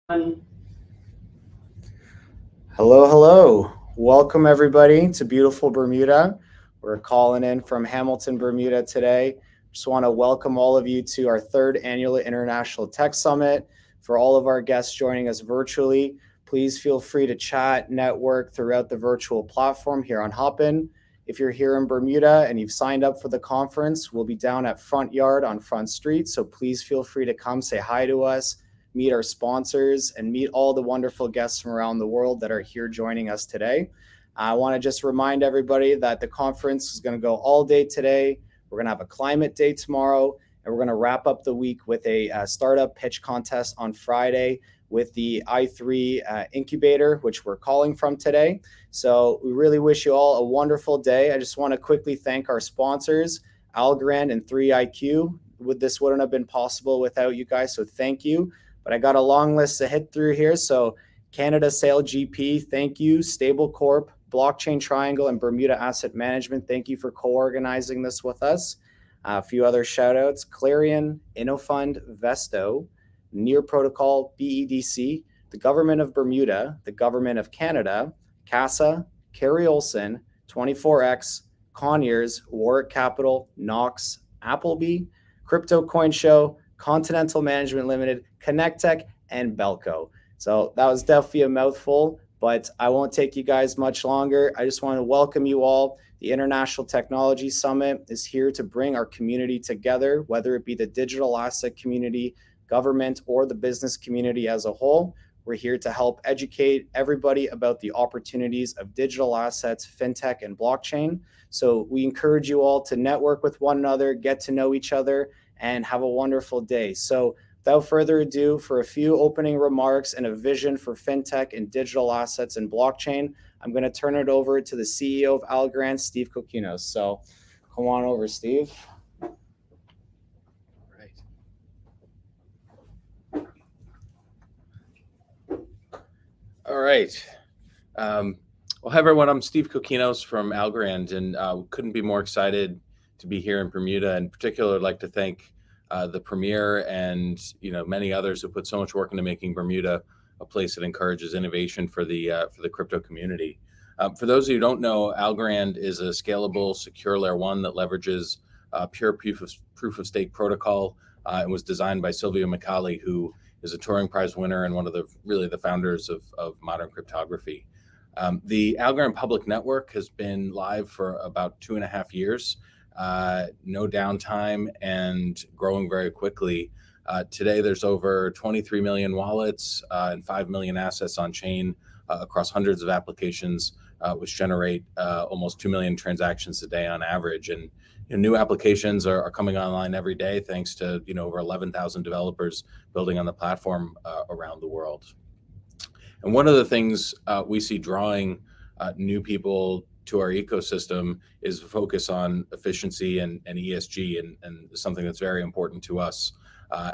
Hello, hello. Welcome everybody to beautiful Bermuda. We're calling in from Hamilton, Bermuda today. Just want to welcome all of you to our third annual International Tech Summit. For all of our guests joining us virtually, please feel free to chat, network throughout the virtual platform here on Hopin. If you're here in Bermuda and you've signed up for the conference, we'll be down at Front Yard on Front Street. So please feel free to come say hi to us, meet our sponsors, and meet all the wonderful guests from around the world that are here joining us today. I want to just remind everybody that the conference is going to go all day today. We're going to have a climate day tomorrow, and we're going to wrap up the week with a startup pitch contest on Friday with the I3 incubator, which we're calling from today. So we really wish you all a wonderful day. I just want to quickly thank our sponsors, Algorand and 3IQ. This wouldn't have been possible without you guys, so thank you. But I got a long list to hit through here. So Canada Sail GP, thank you. Stable Corp, Blockchain Triangle, and Bermuda Asset Management, thank you for co-organizing this with us. A few other shout outs, Clarion, InnoFund, Vesto, Near Protocol, BEDC, the Government of Bermuda, the Government of Canada, CASA, Carrie Olson, 24X, Conyers, Warwick Capital, Knox, Appleby, Crypto Coin Show, Continental Management Limited, Connectech, and Belco. So that was definitely a mouthful, but I won't take you guys much longer. I just want to welcome you all. The International Technology Summit is here to bring our community together, whether it be the digital asset community, government, or the business community as a whole. We're here to help educate everybody about the opportunities of digital assets, fintech, and blockchain. So we encourage you all to network with one another, get to know each other, and have a wonderful day. So without further ado, for a few opening remarks and a vision for fintech and digital assets and blockchain, I'm going to turn it over to the CEO of Algorand, Steve Kokinos. So come on over, Steve. All right. Well, hi, everyone. I'm Steve Kokinos from Algorand, and couldn't be more excited to be here in Bermuda. In particular, I'd like to thank the Premier and many others who put so much work into making Bermuda a place that encourages innovation for the crypto community. For those of you who don't know, Algorand is a scalable, secure layer one that leverages pure proof of stake protocol and was designed by Silvio Micali, who is a Turing Prize winner and one of the founders of modern cryptography. The Algorand public network has been live for about 2.5 years, no downtime, and growing very quickly. Today, there's over 23 million wallets and 5 million assets on chain across hundreds of applications, which generate almost 2 million transactions a day on average. And new applications are coming online every day, thanks to over 11,000 developers building on the platform around the world. And one of the things we see drawing new people to our ecosystem is a focus on efficiency and ESG, and something that's very important to us.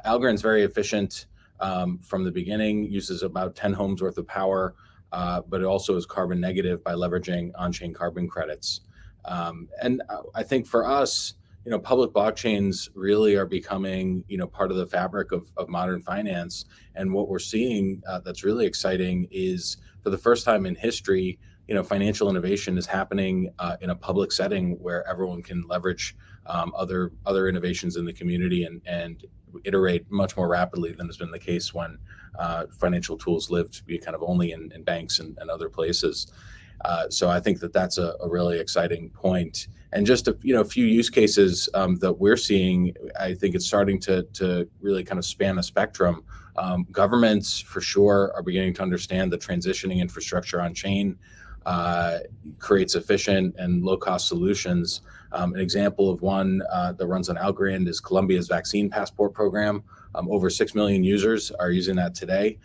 Algorand's very efficient from the beginning, uses about 10 homes worth of power, but it also is carbon negative by leveraging on-chain carbon credits. And I think for us, public blockchains really are becoming, part of the fabric of modern finance. And what we're seeing that's really exciting is, for the first time in history, financial innovation is happening in a public setting where everyone can leverage other innovations in the community and iterate much more rapidly than has been the case when financial tools lived to be kind of only in banks and other places. So I think that's a really exciting point. And just a few use cases that we're seeing, I think it's starting to really kind of span a spectrum. Governments, for sure, are beginning to understand that transitioning infrastructure on chain creates efficient and low-cost solutions. An example of one that runs on Algorand is Colombia's vaccine passport program. Over 6 million users are using that today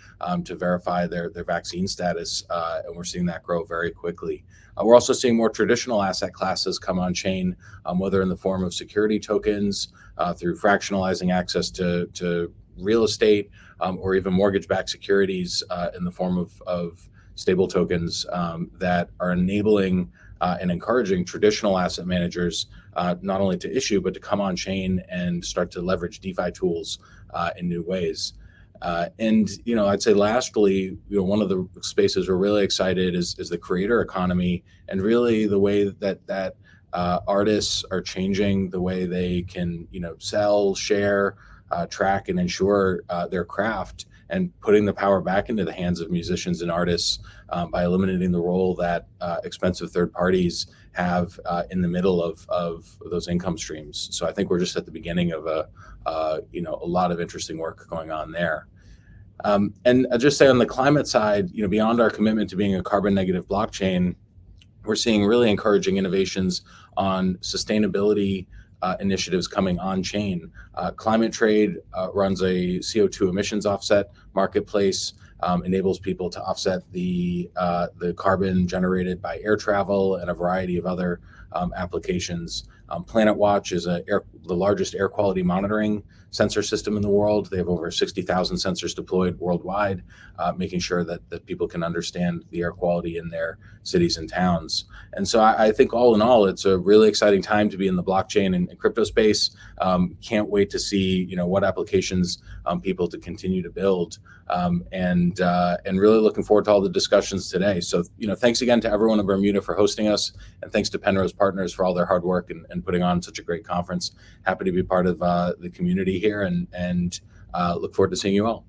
to verify their vaccine status, and we're seeing that grow very quickly. We're also seeing more traditional asset classes come on chain, whether in the form of security tokens, through fractionalizing access to real estate, or even mortgage-backed securities in the form of stable tokens that are enabling and encouraging traditional asset managers not only to issue, but to come on chain and start to leverage DeFi tools in new ways. And I'd say lastly, one of the spaces we're really excited is the creator economy, and really the way that artists are changing the way they can sell, share, track, and ensure their craft, and putting the power back into the hands of musicians and artists by eliminating the role that expensive third parties have in the middle of those income streams. So I think we're just at the beginning of a lot of interesting work going on there. And I'll just say on the climate side, beyond our commitment to being a carbon negative blockchain, we're seeing really encouraging innovations on sustainability initiatives coming on chain. Climate Trade runs a CO2 emissions offset marketplace, enables people to offset the carbon generated by air travel and a variety of other applications. Planet Watch is the largest air quality monitoring sensor system in the world. They have over 60,000 sensors deployed worldwide, making sure that people can understand the air quality in their cities and towns. And so I think all in all, it's a really exciting time to be in the blockchain and crypto space. Can't wait to see what applications people to continue to build, and really looking forward to all the discussions today. So thanks again to everyone in Bermuda for hosting us, and thanks to Penrose Partners for all their hard work and putting on such a great conference. Happy to be part of the community here, and look forward to seeing you all.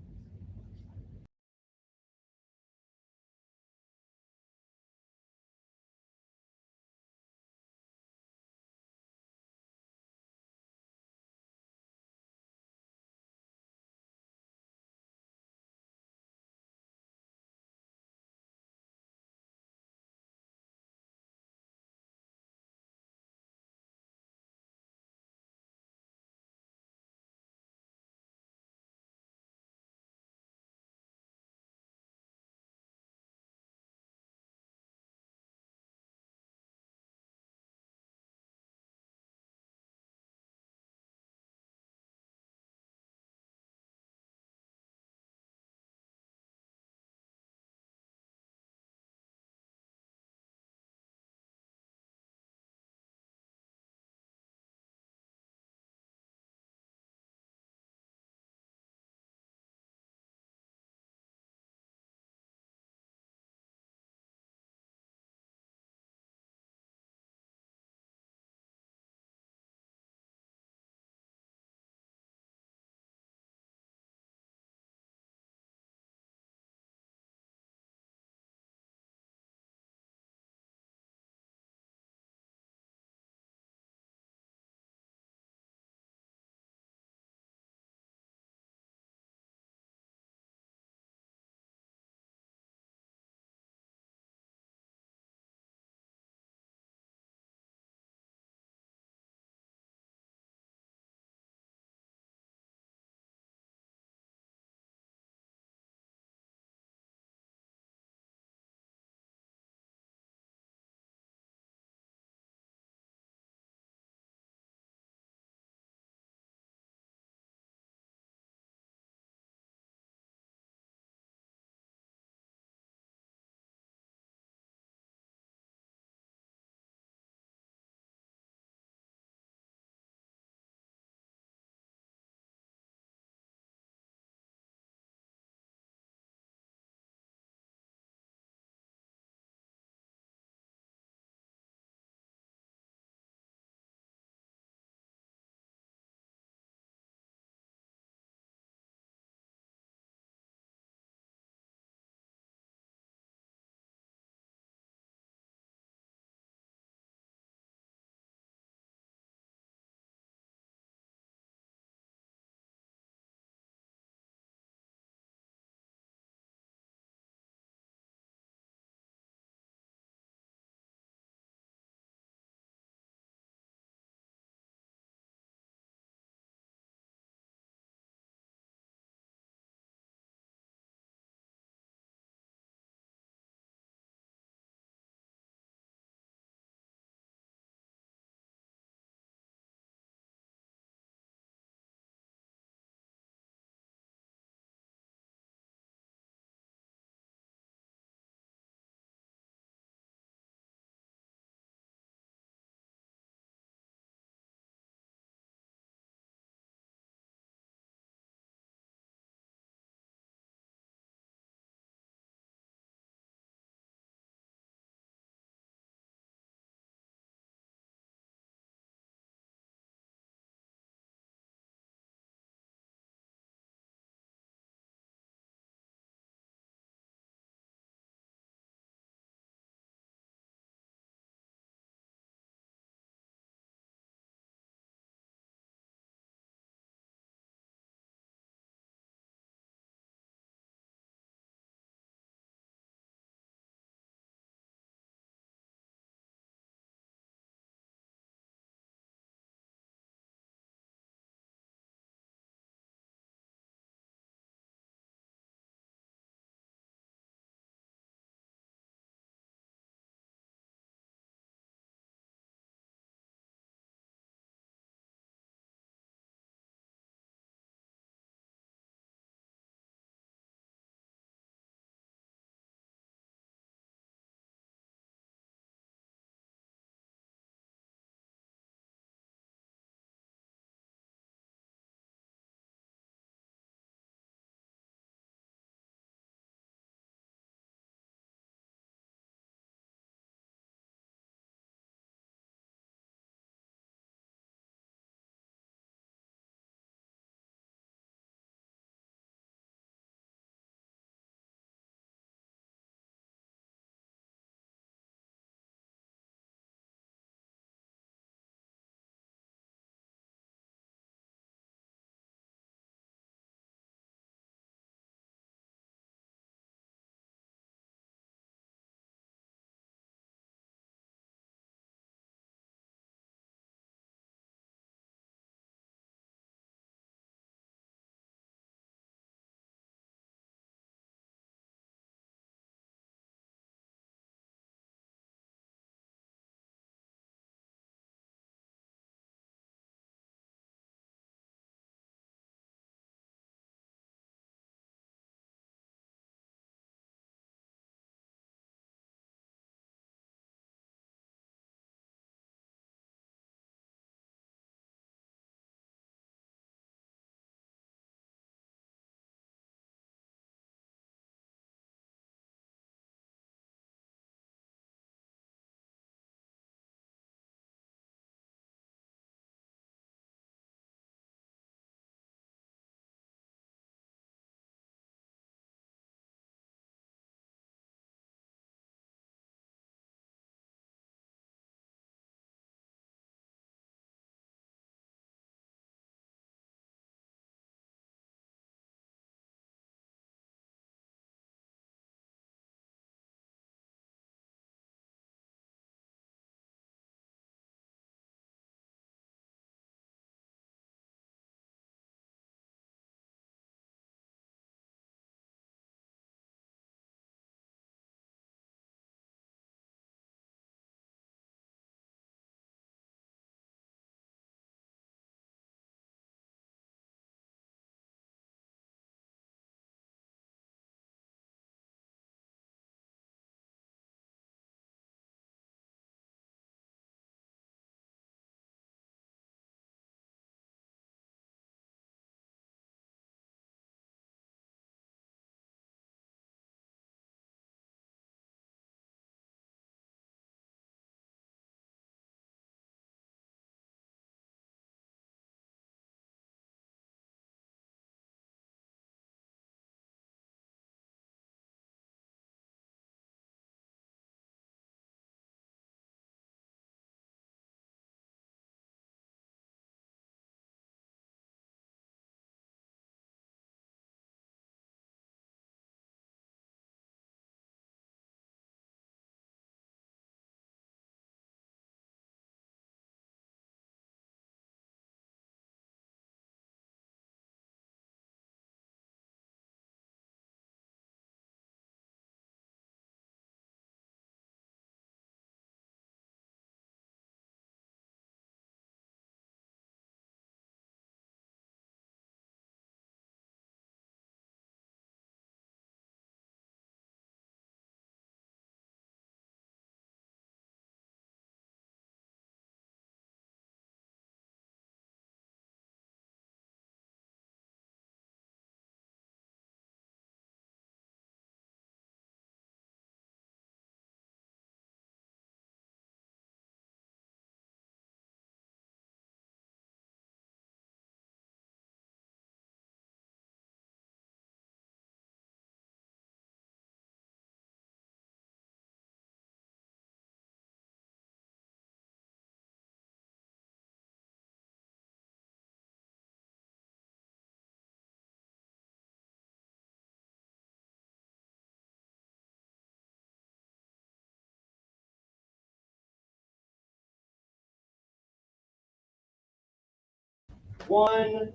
One.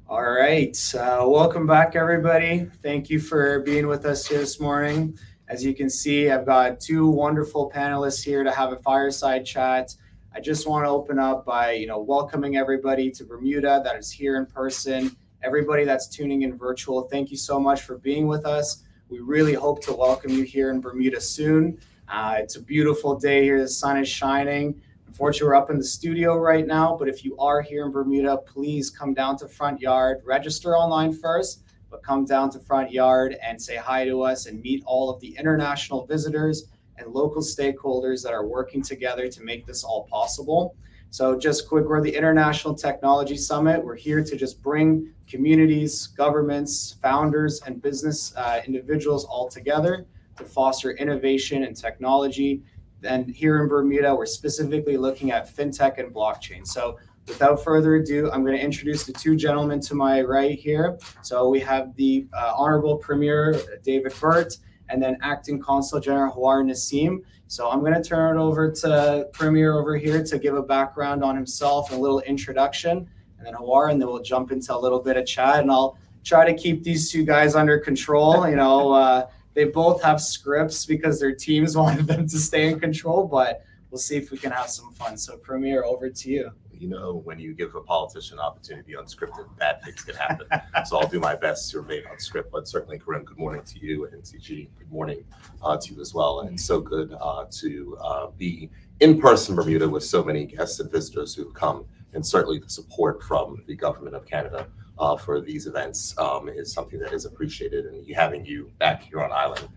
All right. Welcome back, everybody. Thank you for being with us here this morning. As you can see, I've got two wonderful panelists here to have a fireside chat. I just want to open up by, welcoming everybody to Bermuda that is here in person. Everybody that's tuning in virtual, thank you so much for being with us. We really hope to welcome you here in Bermuda soon. It's a beautiful day here. The sun is shining. Unfortunately, we're up in the studio right now, but if you are here in Bermuda, please come down to Front Yard. Register online first, but come down to Front Yard and say hi to us and meet all of the international visitors and local stakeholders that are working together to make this all possible. So just quick, we're the International Technology Summit. We're here to just bring communities, governments, founders, and business individuals all together to foster innovation and technology. And here in Bermuda, we're specifically looking at fintech and blockchain. So without further ado, I'm going to introduce the two gentlemen to my right here. So we have the Honorable Premier David Burt, and then Acting Consul General Hawar Nassim. So I'm going to turn it over to Premier over here to give a background on himself and a little introduction, and then Hawar, and then we'll jump into a little bit of chat. And I'll try to keep these two guys under control. They both have scripts because their teams wanted them to stay in control, but we'll see if we can have some fun. So Premier, over to you. When you give a politician an opportunity unscripted, bad things can happen. So I'll do my best to remain on script, but certainly, Karim, good morning to you, and NCG, good morning to you as well. And so good to be in person Bermuda with so many guests and visitors who've come, and certainly the support from the government of Canada for these events is something that is appreciated, and having you back here on island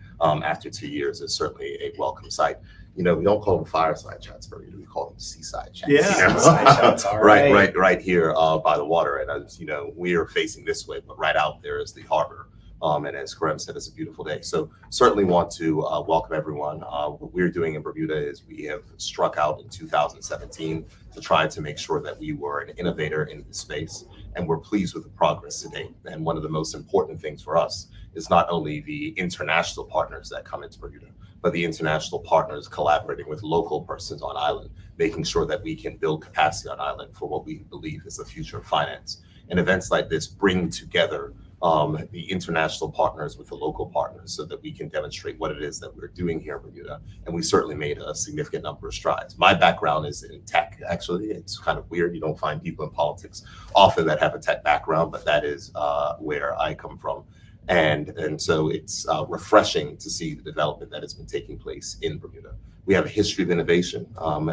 after 2 years is certainly a welcome sight. We don't call them fireside chats, Bermuda. We call them seaside chats. Yeah, seaside chats. All right. right here by the water. And as we are facing this way, but right out there is the harbor. And as Karim said, it's a beautiful day. So certainly want to welcome everyone. What we're doing in Bermuda is we have struck out in 2017 to try to make sure that we were an innovator in this space. And we're pleased with the progress today. And one of the most important things for us is not only the international partners that come into Bermuda, but the international partners collaborating with local persons on island, making sure that we can build capacity on island for what we believe is the future of finance. And events like this bring together the international partners with the local partners so that we can demonstrate what it is that we're doing here in Bermuda. And we certainly made a significant number of strides. My background is in tech, actually. It's kind of weird. You don't find people in politics often that have a tech background, but that is where I come from. And so it's refreshing to see the development that has been taking place in Bermuda. We have a history of innovation.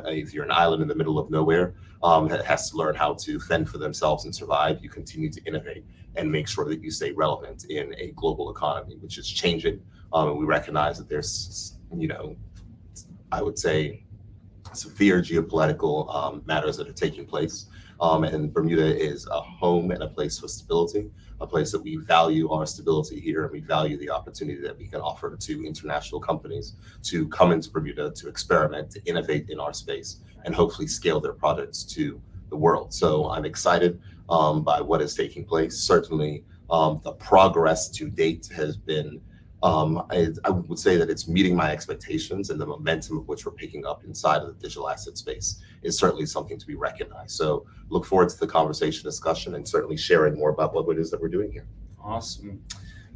If you're an island in the middle of nowhere that has to learn how to fend for themselves and survive, you continue to innovate and make sure that you stay relevant in a global economy, which is changing. And we recognize that there's, I would say, severe geopolitical matters that are taking place. And Bermuda is a home and a place for stability, a place that we value our stability here, and we value the opportunity that we can offer to international companies to come into Bermuda, to experiment, to innovate in our space, and hopefully scale their products to the world. So I'm excited by what is taking place. Certainly, the progress to date has been, I would say that it's meeting my expectations, and the momentum of which we're picking up inside of the digital asset space is certainly something to be recognized. So look forward to the conversation, discussion, and certainly sharing more about what it is that we're doing here. Awesome.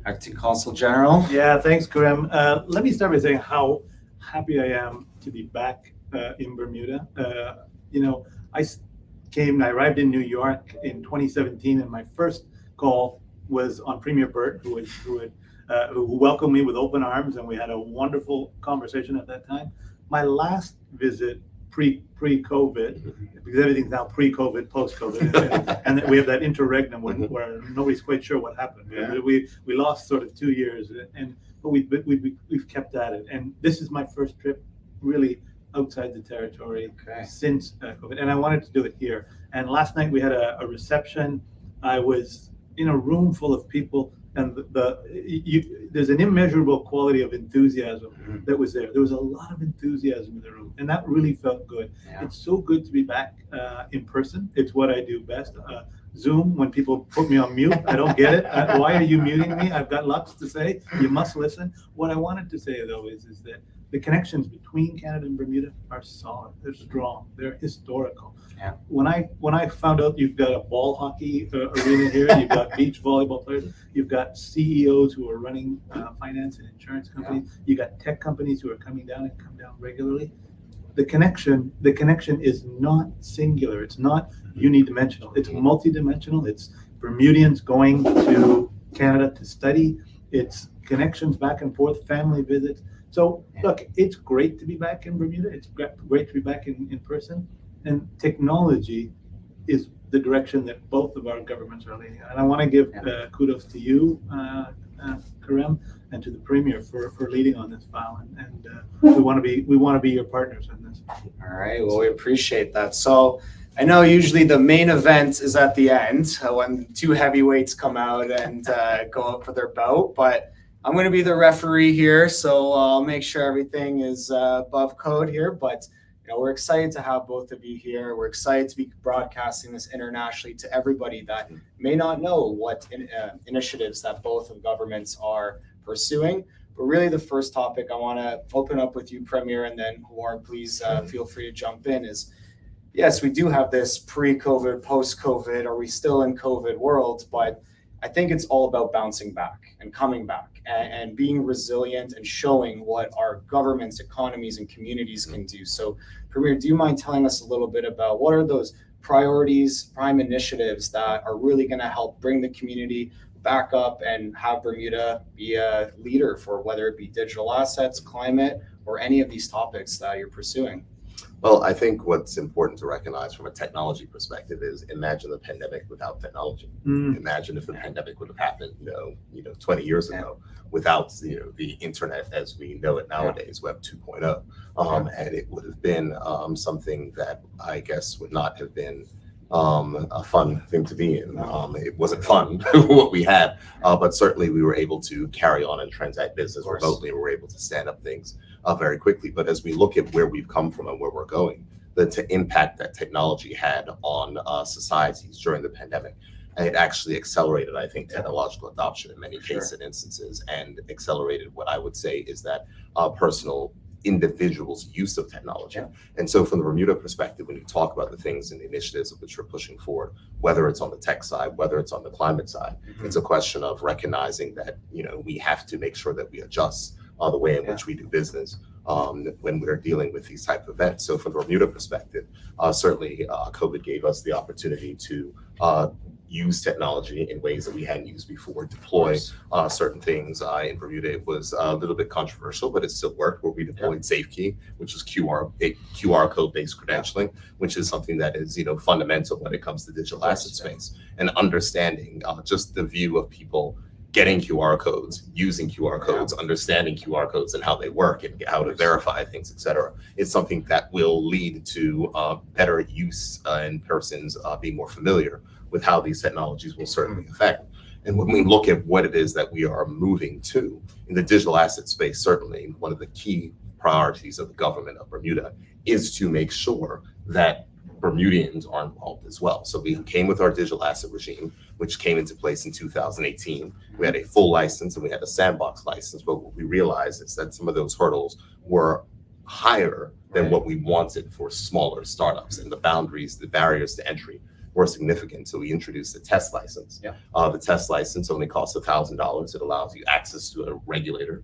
Acting Consul General. Yeah, thanks, Karim. Let me start by saying how happy I am to be back in Bermuda. I arrived in New York in 2017, and my first call was on Premier Burt, who welcomed me with open arms, and we had a wonderful conversation at that time. My last visit pre-COVID, because everything's now pre-COVID, post-COVID, and we have that interregnum where nobody's quite sure what happened. Yeah. We lost sort of 2 years, but we've kept at it. And this is my first trip really outside the territory since COVID, and I wanted to do it here. And last night we had a reception. I was in a room full of people, and there's an immeasurable quality of enthusiasm that was there. There was a lot of enthusiasm in the room, and that really felt good. Yeah. It's so good to be back in person. It's what I do best. Zoom when people put me on mute. I don't get it. Why are you muting me? I've got lots to say. You must listen. What I wanted to say, though, is that the connections between Canada and Bermuda are solid. They're strong. They're historical. Yeah. When I found out you've got a ball hockey arena here, you've got beach volleyball players, you've got CEOs who are running finance and insurance companies, you got tech companies who are coming down and come down regularly. The connection is not singular. It's not unidimensional. It's multidimensional. It's Bermudians going to Canada to study. It's connections back and forth, family visits. So look, it's great to be back in Bermuda. It's great to be back in person. And technology is the direction that both of our governments are leading. And I want to give kudos to you, Karem, and to the Premier for leading on this file. And we want to be your partners in this. All right. Well, we appreciate that. So I know usually the main event is at the end when two heavyweights come out and go up for their bout. But I'm going to be the referee here, so I'll make sure everything is above code here. But we're excited to have both of you here. We're excited to be broadcasting this internationally to everybody that may not know what initiatives that both of governments are pursuing. But really the first topic I want to open up with you, Premier, and then Howard, please feel free to jump in, is yes, we do have this pre-COVID, post-COVID, are we still in COVID world? But I think it's all about bouncing back and coming back and being resilient and showing what our governments, economies, and communities can do. So, Premier, do you mind telling us a little bit about what are those priorities, prime initiatives that are really going to help bring the community back up and have Bermuda be a leader for whether it be digital assets, climate, or any of these topics that you're pursuing? Well, I think what's important to recognize from a technology perspective is imagine the pandemic without technology. Imagine if the pandemic would have happened, 20 years ago without, the internet as we know it nowadays, Web 2.0. And it would have been something that I guess would not have been a fun thing to be in. It wasn't fun what we had, but certainly we were able to carry on and transact business remotely. We were able to stand up things very quickly. But as we look at where we've come from and where we're going, the impact that technology had on societies during the pandemic, it actually accelerated, I think, technological adoption in many cases and instances, and accelerated what I would say is that personal individuals' use of technology. And so from the Bermuda perspective, when you talk about the things and the initiatives of which we're pushing forward, whether it's on the tech side, whether it's on the climate side, it's a question of recognizing that, we have to make sure that we adjust the way in which we do business when we're dealing with these type of events. So from the Bermuda perspective, certainly COVID gave us the opportunity to use technology in ways that we hadn't used before, deploy certain things. In Bermuda, it was a little bit controversial, but it still worked, where we deployed SafeKey, which is QR code-based credentialing, which is something that is, fundamental when it comes to digital asset space, and understanding just the view of people getting QR codes, using QR codes, understanding QR codes and how they work and how to verify things, et cetera. It's something that will lead to better use and persons being more familiar with how these technologies will certainly affect. And when we look at what it is that we are moving to in the digital asset space, certainly one of the key priorities of the government of Bermuda is to make sure that Bermudians are involved as well. So we came with our digital asset regime, which came into place in 2018. We had a full license and we had a sandbox license, but what we realized is that some of those hurdles were higher than what we wanted for smaller startups, and the barriers to entry were significant. So we introduced a test license. The test license only costs $1,000. It allows you access to a regulator,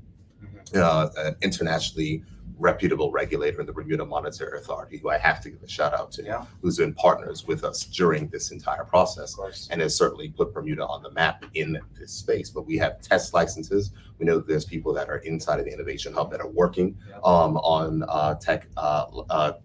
an internationally reputable regulator in the Bermuda Monetary Authority, who I have to give a shout out to, who's been partners with us during this entire process and has certainly put Bermuda on the map in this space. But we have test licenses. We know that there's people that are inside of the Innovation Hub that are working on tech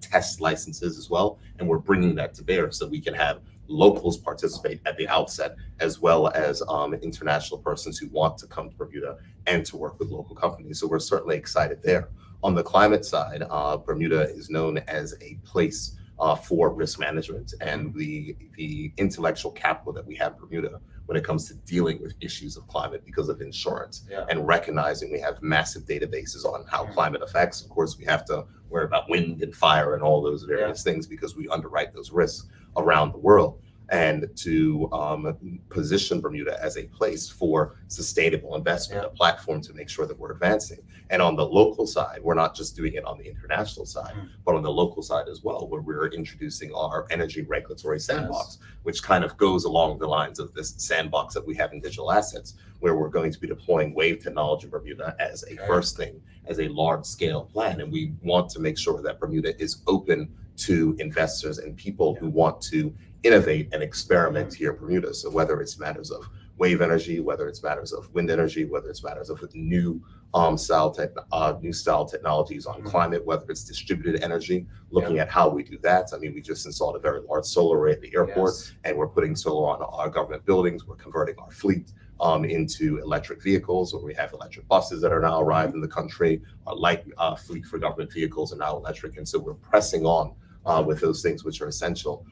test licenses as well. And we're bringing that to bear so we can have locals participate at the outset, as well as international persons who want to come to Bermuda and to work with local companies. So we're certainly excited there. On the climate side, Bermuda is known as a place for risk management, and the intellectual capital that we have in Bermuda when it comes to dealing with issues of climate because of insurance and recognizing we have massive databases on how climate affects. Of course, we have to worry about wind and fire and all those various things because we underwrite those risks around the world. and to position Bermuda as a place for sustainable investment, a platform to make sure that we're advancing. And on the local side, we're not just doing it on the international side, but on the local side as well, where we're introducing our energy regulatory sandbox, which kind of goes along the lines of this sandbox that we have in digital assets, where we're going to be deploying wave technology in Bermuda as a first thing, as a large scale plan. And we want to make sure that Bermuda is open to investors and people who want to innovate and experiment here in Bermuda. So whether it's matters of wave energy, whether it's matters of wind energy, whether it's matters of new style technologies on climate, whether it's distributed energy, looking at how we do that. I mean, we just installed a very large solar array at the airport, and we're putting solar on our government buildings. We're converting our fleet into electric vehicles, where we have electric buses that are now arrived in the country. Our light fleet for government vehicles are now electric, and so we're pressing on with those things which are essential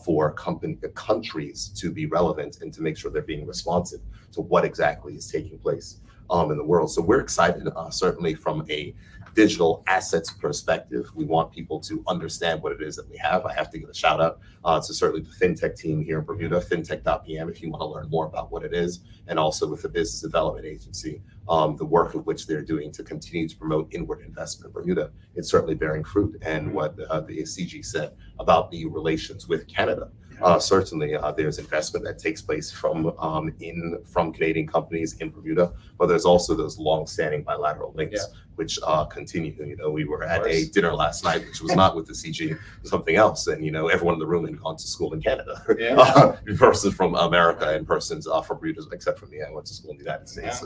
for countries to be relevant and to make sure they're being responsive to what exactly is taking place in the world. So we're excited, certainly from a digital assets perspective. We want people to understand what it is that we have. I have to give a shout out to certainly the fintech team here in Bermuda, fintech.pm, if you want to learn more about what it is, and also with the business development agency, the work of which they're doing to continue to promote inward investment in Bermuda. It's certainly bearing fruit. And what the CG said about the relations with Canada, certainly there's investment that takes place from Canadian companies in Bermuda, but there's also those long-standing bilateral links which continue. You know, we were at a dinner last night, which was not with the CG, something else, and you know, everyone in the room had gone to school in Canada, persons from America and persons from Bermuda, except for me. I went to school in the United States.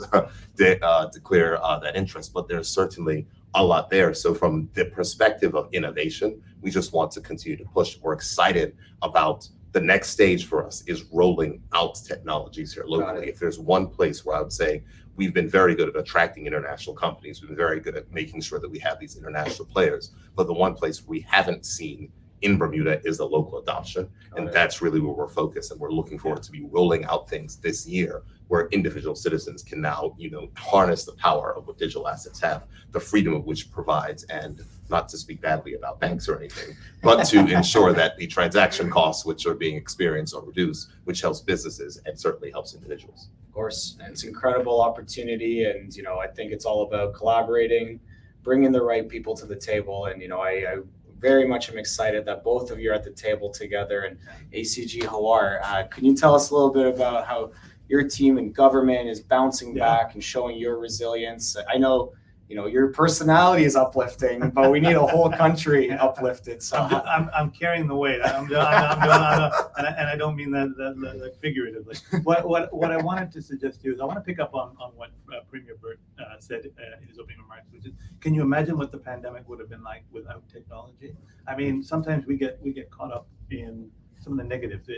Declare that interest, but there's certainly a lot there. So from the perspective of innovation, we just want to continue to push. We're excited about the next stage for us is rolling out technologies here locally. If there's one place where I would say we've been very good at attracting international companies, we've been very good at making sure that we have these international players, but the one place we haven't seen in Bermuda is the local adoption. And that's really where we're focused. And we're looking forward to be rolling out things this year where individual citizens can now, you know, harness the power of what digital assets have, the freedom of which provides, and not to speak badly about banks or anything, but to ensure that the transaction costs which are being experienced are reduced, which helps businesses and certainly helps individuals. Of course, and it's an incredible opportunity. And, you know, I think it's all about collaborating, bringing the right people to the table. And, you know, I very much am excited that both of you are at the table together. And ACG Hawar, can you tell us a little bit about how your team and government is bouncing back and showing your resilience? I know, you know, your personality is uplifting, but we need a whole country uplifted. So I'm carrying the weight. And I don't mean that figuratively. What I wanted to suggest to you is I want to pick up on what Premier Burt said in his opening remarks, which is, can you imagine what the pandemic would have been like without technology? I mean, sometimes we get caught up in some of the negatives.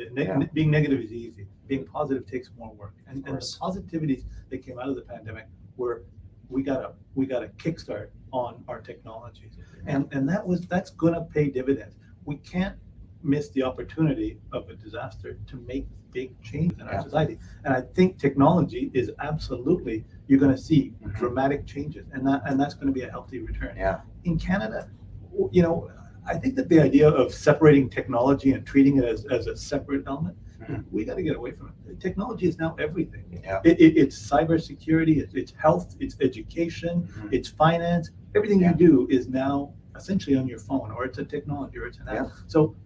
Being negative is easy. Being positive takes more work. And the positivities that came out of the pandemic were we got a kickstart on our technologies, and that's going to pay dividends. We can't miss the opportunity of a disaster to make big change in our society. And I think technology is absolutely, you're going to see dramatic changes, and that's going to be a healthy return. In Canada, you know, I think that the idea of separating technology and treating it as a separate element, we got to get away from it. Technology is now everything. It's cybersecurity, it's health, it's education, it's finance. Everything you do is now essentially on your phone, or it's a technology, or it's an app. So,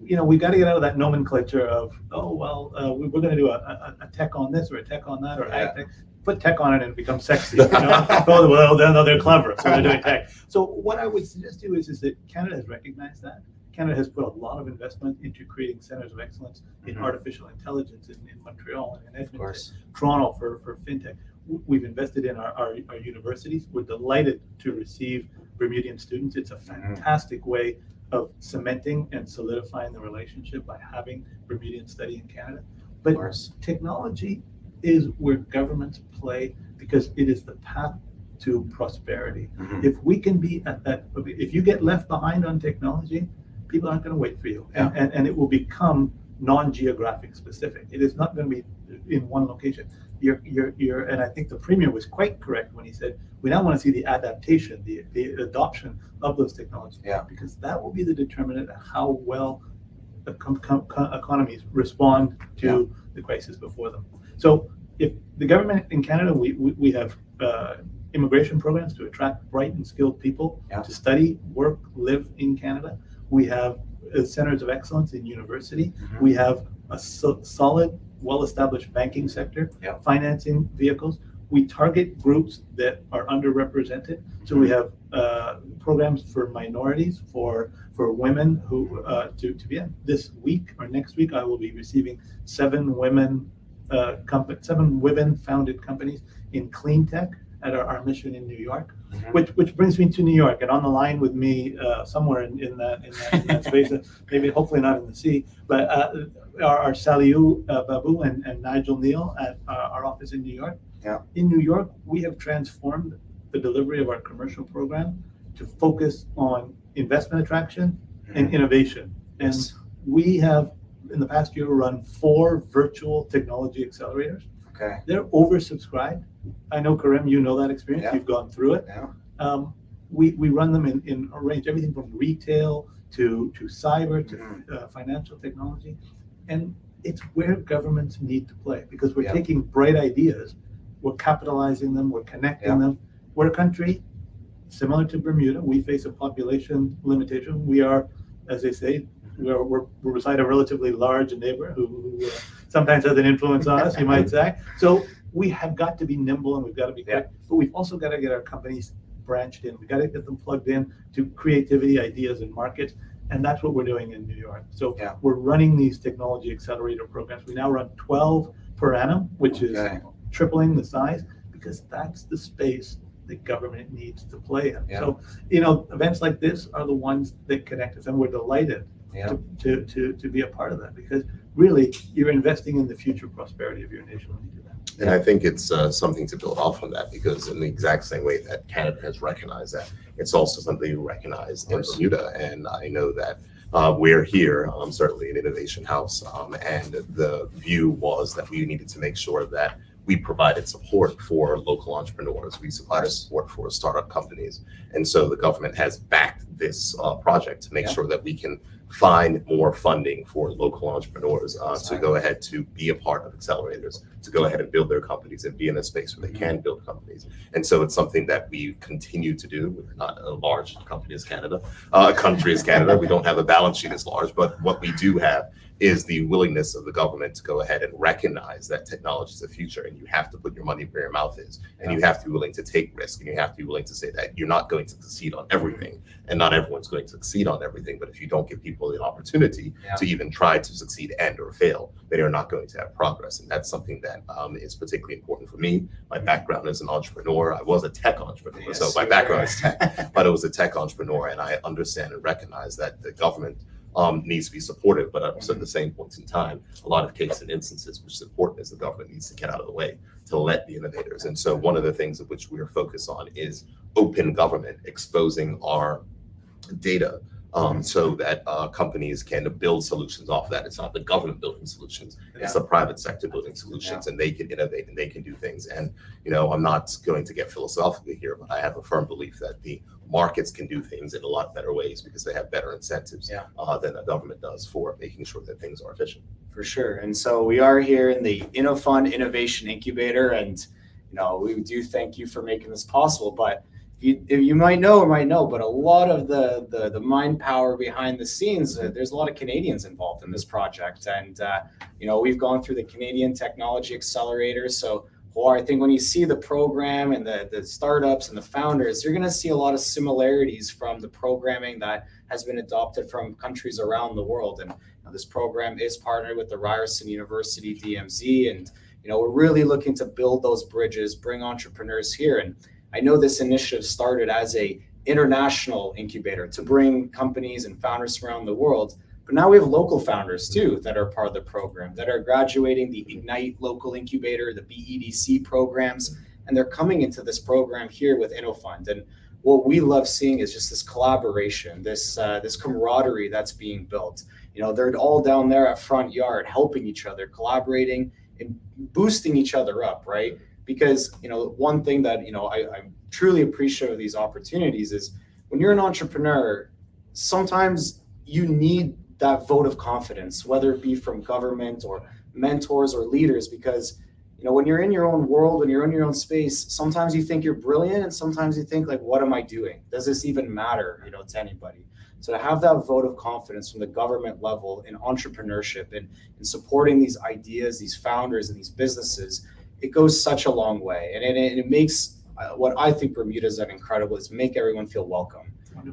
you know, we got to get out of that nomenclature of, oh, well, we're going to do a tech on this or a tech on that, or ag tech. Put tech on it and it becomes sexy. You know? Oh, well, then they're clever, so they're doing tech. So what I would suggest to you is that Canada has recognized that. Canada has put a lot of investment into creating centers of excellence in artificial intelligence in Montreal and in Edmonton, Toronto for fintech. We've invested in our universities. We're delighted to receive Bermudian students. It's a fantastic way of cementing and solidifying the relationship by having Bermudian study in Canada. But technology is where governments play, because it is the path to prosperity. If we can be at that, if you get left behind on technology, people aren't going to wait for you, and it will become non-geographic specific. It is not going to be in one location. And I think the Premier was quite correct when he said we now want to see the adaptation, the adoption of those technologies, because that will be the determinant of how well economies respond to the crisis before them. So if the government in Canada, we have immigration programs to attract bright and skilled people to study, work, live in Canada. We have centers of excellence in university. We have a solid, well-established banking sector, financing vehicles. We target groups that are underrepresented. So we have programs for minorities, for women who to be in. This week or next week, I will be receiving 7 women-founded companies in clean tech at our mission in New York, which brings me to New York. And on the line with me, somewhere in that space, maybe hopefully not in the sea, but are Saliu Babu and Nigel Neal at our office in New York. In New York, we have transformed the delivery of our commercial program to focus on investment attraction and innovation. And we have, in the past year, run 4 virtual technology accelerators. They're oversubscribed. I know, Karim, you know that experience. You've gone through it. We run them in a range, everything from retail to cyber to financial technology. And it's where governments need to play, because we're taking bright ideas, we're capitalizing them, we're connecting them. We're a country similar to Bermuda. We face a population limitation. We are, as they say, we reside a relatively large neighbor who sometimes has an influence on us, you might say. So we have got to be nimble and we've got to be quick, but we've also got to get our companies branched in. We've got to get them plugged in to creativity, ideas, and markets. And that's what we're doing in New York. So we're running these technology accelerator programs. We now run 12 per annum, which is tripling the size, because that's the space that government needs to play in. So, events like this are the ones that connect us, and we're delighted to be a part of that, because really you're investing in the future prosperity of your nation when you do that. And I think it's something to build off on that, because in the exact same way that Canada has recognized that, it's also something you recognize in Bermuda. And I know that we're here, certainly an innovation house, and the view was that we needed to make sure that we provided support for local entrepreneurs. We provided support for startup companies. And so the government has backed this project to make sure that we can find more funding for local entrepreneurs to go ahead to be a part of accelerators, to go ahead and build their companies and be in a space where they can build companies. And so it's something that we continue to do. We're not a large company as Canada, country as Canada. We don't have a balance sheet as large, but what we do have is the willingness of the government to go ahead and recognize that technology is the future, and you have to put your money where your mouth is, and you have to be willing to take risk, and you have to be willing to say that you're not going to succeed on everything, and not everyone's going to succeed on everything. But if you don't give people the opportunity to even try to succeed and or fail, then you're not going to have progress. And that's something that is particularly important for me. My background is an entrepreneur. I was a tech entrepreneur, so my background is tech, but I was a tech entrepreneur, and I understand and recognize that the government needs to be supported, but at the same points in time, a lot of cases and instances which is important is the government needs to get out of the way to let the innovators. And so one of the things of which we are focused on is open government, exposing our data so that companies can build solutions off that. It's not the government building solutions, it's the private sector building solutions, and they can innovate and they can do things. And, I'm not going to get philosophically here, but I have a firm belief that the markets can do things in a lot better ways because they have better incentives than the government does for making sure that things are efficient. For sure. And so we are here in the InnoFund Innovation Incubator, and we do thank you for making this possible. But you might know or might know, but a lot of the mind power behind the scenes, there's a lot of Canadians involved in this project. And we've gone through the Canadian Technology Accelerator. So I think when you see the program and the startups and the founders, you're going to see a lot of similarities from the programming that has been adopted from countries around the world. And this program is partnered with the Ryerson University DMZ, and we're really looking to build those bridges, bring entrepreneurs here. And I know this initiative started as a international incubator to bring companies and founders from around the world. But now we have local founders too that are part of the program, that are graduating the Ignite Local Incubator, the BEDC programs, and they're coming into this program here with InnoFund. And what we love seeing is just this collaboration, this camaraderie that's being built. They're all down there at Front Yard helping each other, collaborating and boosting each other up, right? Because one thing that I'm truly appreciative of these opportunities is when you're an entrepreneur, sometimes you need that vote of confidence, whether it be from government or mentors or leaders, because when you're in your own world, when you're in your own space, sometimes you think you're brilliant and sometimes you think like, what am I doing? Does this even matter, to anybody? So to have that vote of confidence from the government level in entrepreneurship and in supporting these ideas, these founders and these businesses, it goes such a long way. And it makes what I think Bermuda is incredible is make everyone feel welcome.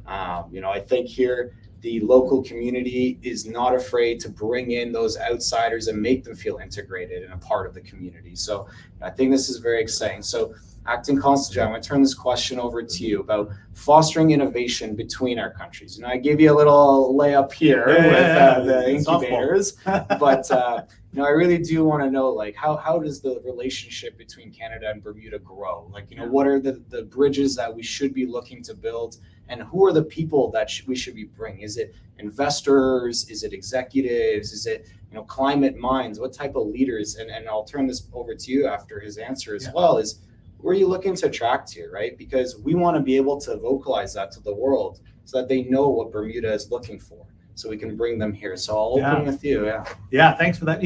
I think here, the local community is not afraid to bring in those outsiders and make them feel integrated and a part of the community. So I think this is very exciting. So Acting Consul, I'm going to turn this question over to you about fostering innovation between our countries. I gave you a little layup here with the incubators, but I really do want to know, like, how does the relationship between Canada and Bermuda grow? Like, what are the bridges that we should be looking to build? And who are the people that we should be bringing? Is it investors? Is it executives? Is it climate minds? What type of leaders? And I'll turn this over to you after his answer as well. Is who are you looking to attract here, right? Because we want to be able to vocalize that to the world so that they know what Bermuda is looking for, so we can bring them here. So I'll open with you. Yeah. Thanks for that.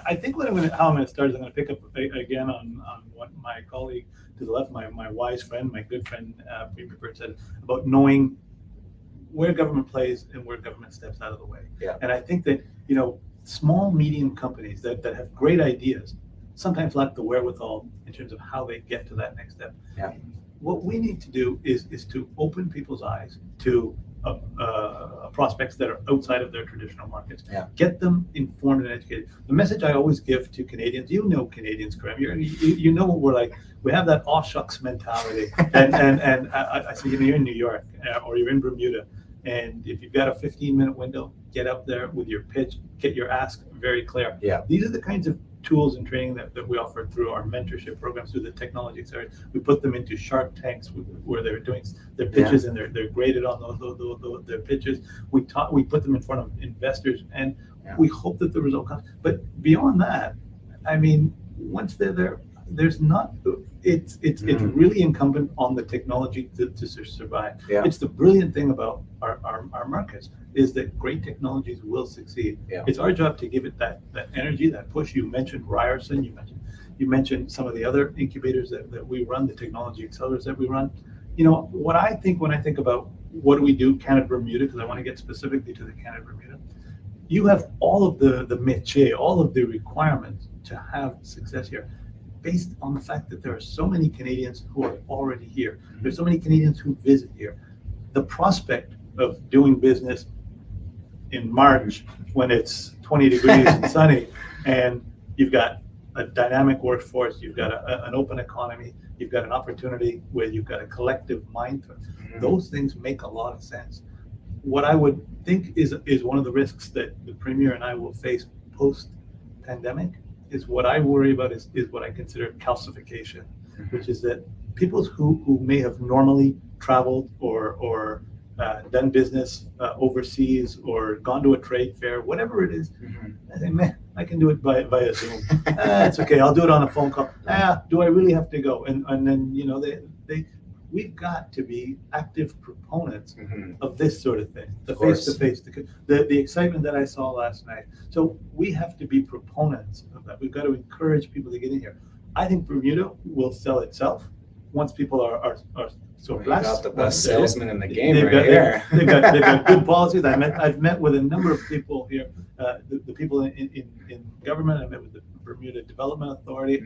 I think how I'm going to start is I'm going to pick up again on what my colleague to the left, my wise friend, my good friend, Premier Burt said about knowing where government plays and where government steps out of the way. Yeah. And I think that, small, medium companies that have great ideas sometimes lack the wherewithal in terms of how they get to that next step. Yeah. What we need to do is to open people's eyes to prospects that are outside of their traditional markets. Yeah. Get them informed and educated. The message I always give to Canadians, Canadians, Graham, you know what we're like. We have that aw shucks mentality, and I say, you're in New York or you're in Bermuda, and if you've got a 15-minute window, get out there with your pitch, get your ask very clear. Yeah. These are the kinds of tools and training that we offer through our mentorship programs, through the technology accelerator. We put them into Shark Tanks where they're doing their pitches, and they're graded on their pitches. We put them in front of investors, and we hope that the result comes. But beyond that, once they're there, there's not. It's really incumbent on the technology to survive. Yeah. It's the brilliant thing about our markets is that great technologies will succeed. Yeah. It's our job to give it that energy, that push. You mentioned Ryerson. You mentioned some of the other incubators that we run, the technology accelerators that we run. What I think when I think about what do we do, Canada Bermuda, because I want to get specifically to the Canada Bermuda. You have all of the métier, all of the requirements to have success here, based on the fact that there are so many Canadians who are already here. There's so many Canadians who visit here. The prospect of doing business in March when it's 20 degrees and sunny, and you've got a dynamic workforce, you've got an open economy, you've got an opportunity where you've got a collective mindset. Those things make a lot of sense. What I would think is one of the risks that the Premier and I will face post-pandemic is what I worry about is what I consider calcification, which is that people who may have normally traveled or done business overseas or gone to a trade fair, whatever it is, I think, man, I can do it via Zoom. It's okay, I'll do it on a phone call. Do I really have to go? And then we've got to be active proponents of this sort of thing, the face-to-face, the excitement that I saw last night. So we have to be proponents of that. We've got to encourage people to get in here. I think Bermuda will sell itself once people are so blessed. Got the best salesman in the game They've here. got good policies. I've met with a number of people here, the people in government. I met with the Bermuda Development Authority.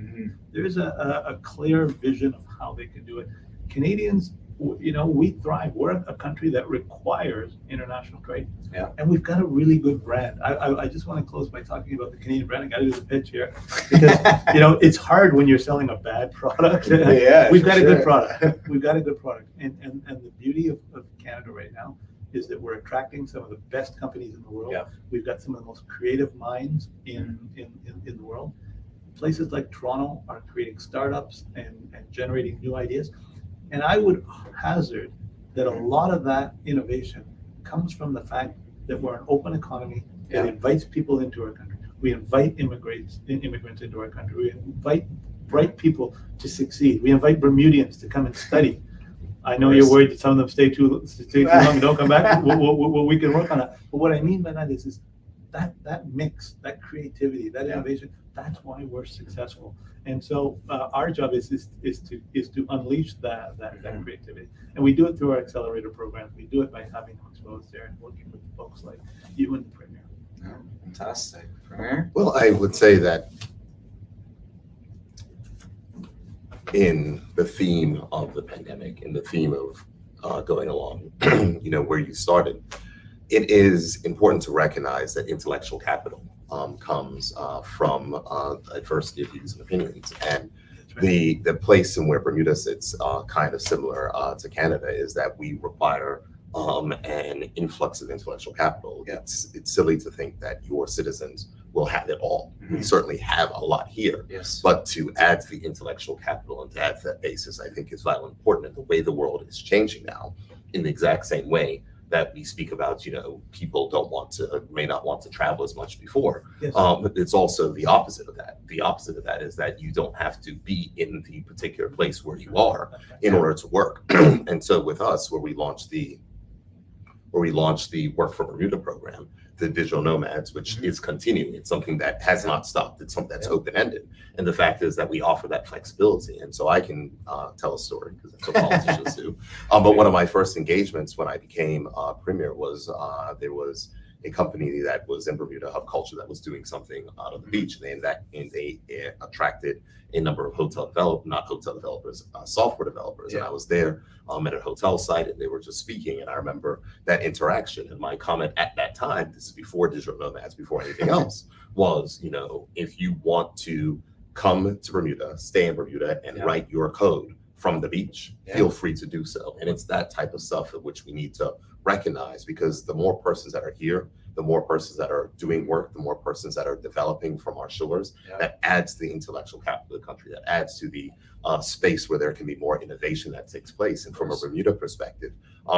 There's a clear vision of how they can do it. Canadians, we thrive. We're a country that requires international trade, and we've got a really good brand. I just want to close by talking about the Canadian brand. I got to do the pitch here because it's hard when you're selling a bad product. We've got a good product. We've got a good product, and the beauty of Canada right now is that we're attracting some of the best companies in the world. We've got some of the most creative minds in the world. Places like Toronto are creating startups and generating new ideas. And I would hazard that a lot of that innovation comes from the fact that we're an open economy that invites people into our country. We invite immigrants into our country. We invite bright people to succeed. We invite Bermudians to come and study. I know you're worried that some of them stay too long and don't come back. We can work on that. But what I mean by that is that mix, that creativity, that innovation. That's why we're successful. And so our job is to unleash that creativity, and we do it through our accelerator programs. We do it by having them exposed there and working with folks like you and the Premier. Oh, fantastic. Premier? Well, I would say that in the theme of the pandemic, in the theme of going along, where you started, it is important to recognize that intellectual capital comes from diversity of views and opinions. And the place in where Bermuda sits, kind of similar to Canada, is that we require an influx of intellectual capital. It's silly to think that your citizens will have it all. We certainly have a lot here, but to add to the intellectual capital and to add to that basis, I think is vitally important. And the way the world is changing now, in the exact same way that we speak about, people may not want to travel as much before. But it's also the opposite of that. The opposite of that is that you don't have to be in the particular place where you are in order to work. And so with us, where we launched the Work for Bermuda program, the digital nomads, which is continuing. It's something that has not stopped. It's something that's open-ended. And the fact is that we offer that flexibility. And so I can tell a story, because that's what politicians do. But one of my first engagements when I became Premier was there was a company that was in Bermuda, Hub Culture, that was doing something out on the beach. And they attracted a number of software developers. And I was there at a hotel site, and they were just speaking. And I remember that interaction. And my comment at that time, this is before digital nomads, before anything else, was, if you want to come to Bermuda, stay in Bermuda, and write your code from the beach, feel free to do so. And it's that type of stuff of which we need to recognize, because the more persons that are here, the more persons that are doing work, the more persons that are developing from our shores, that adds to the intellectual capital of the country, that adds to the space where there can be more innovation that takes place. And from a Bermuda perspective,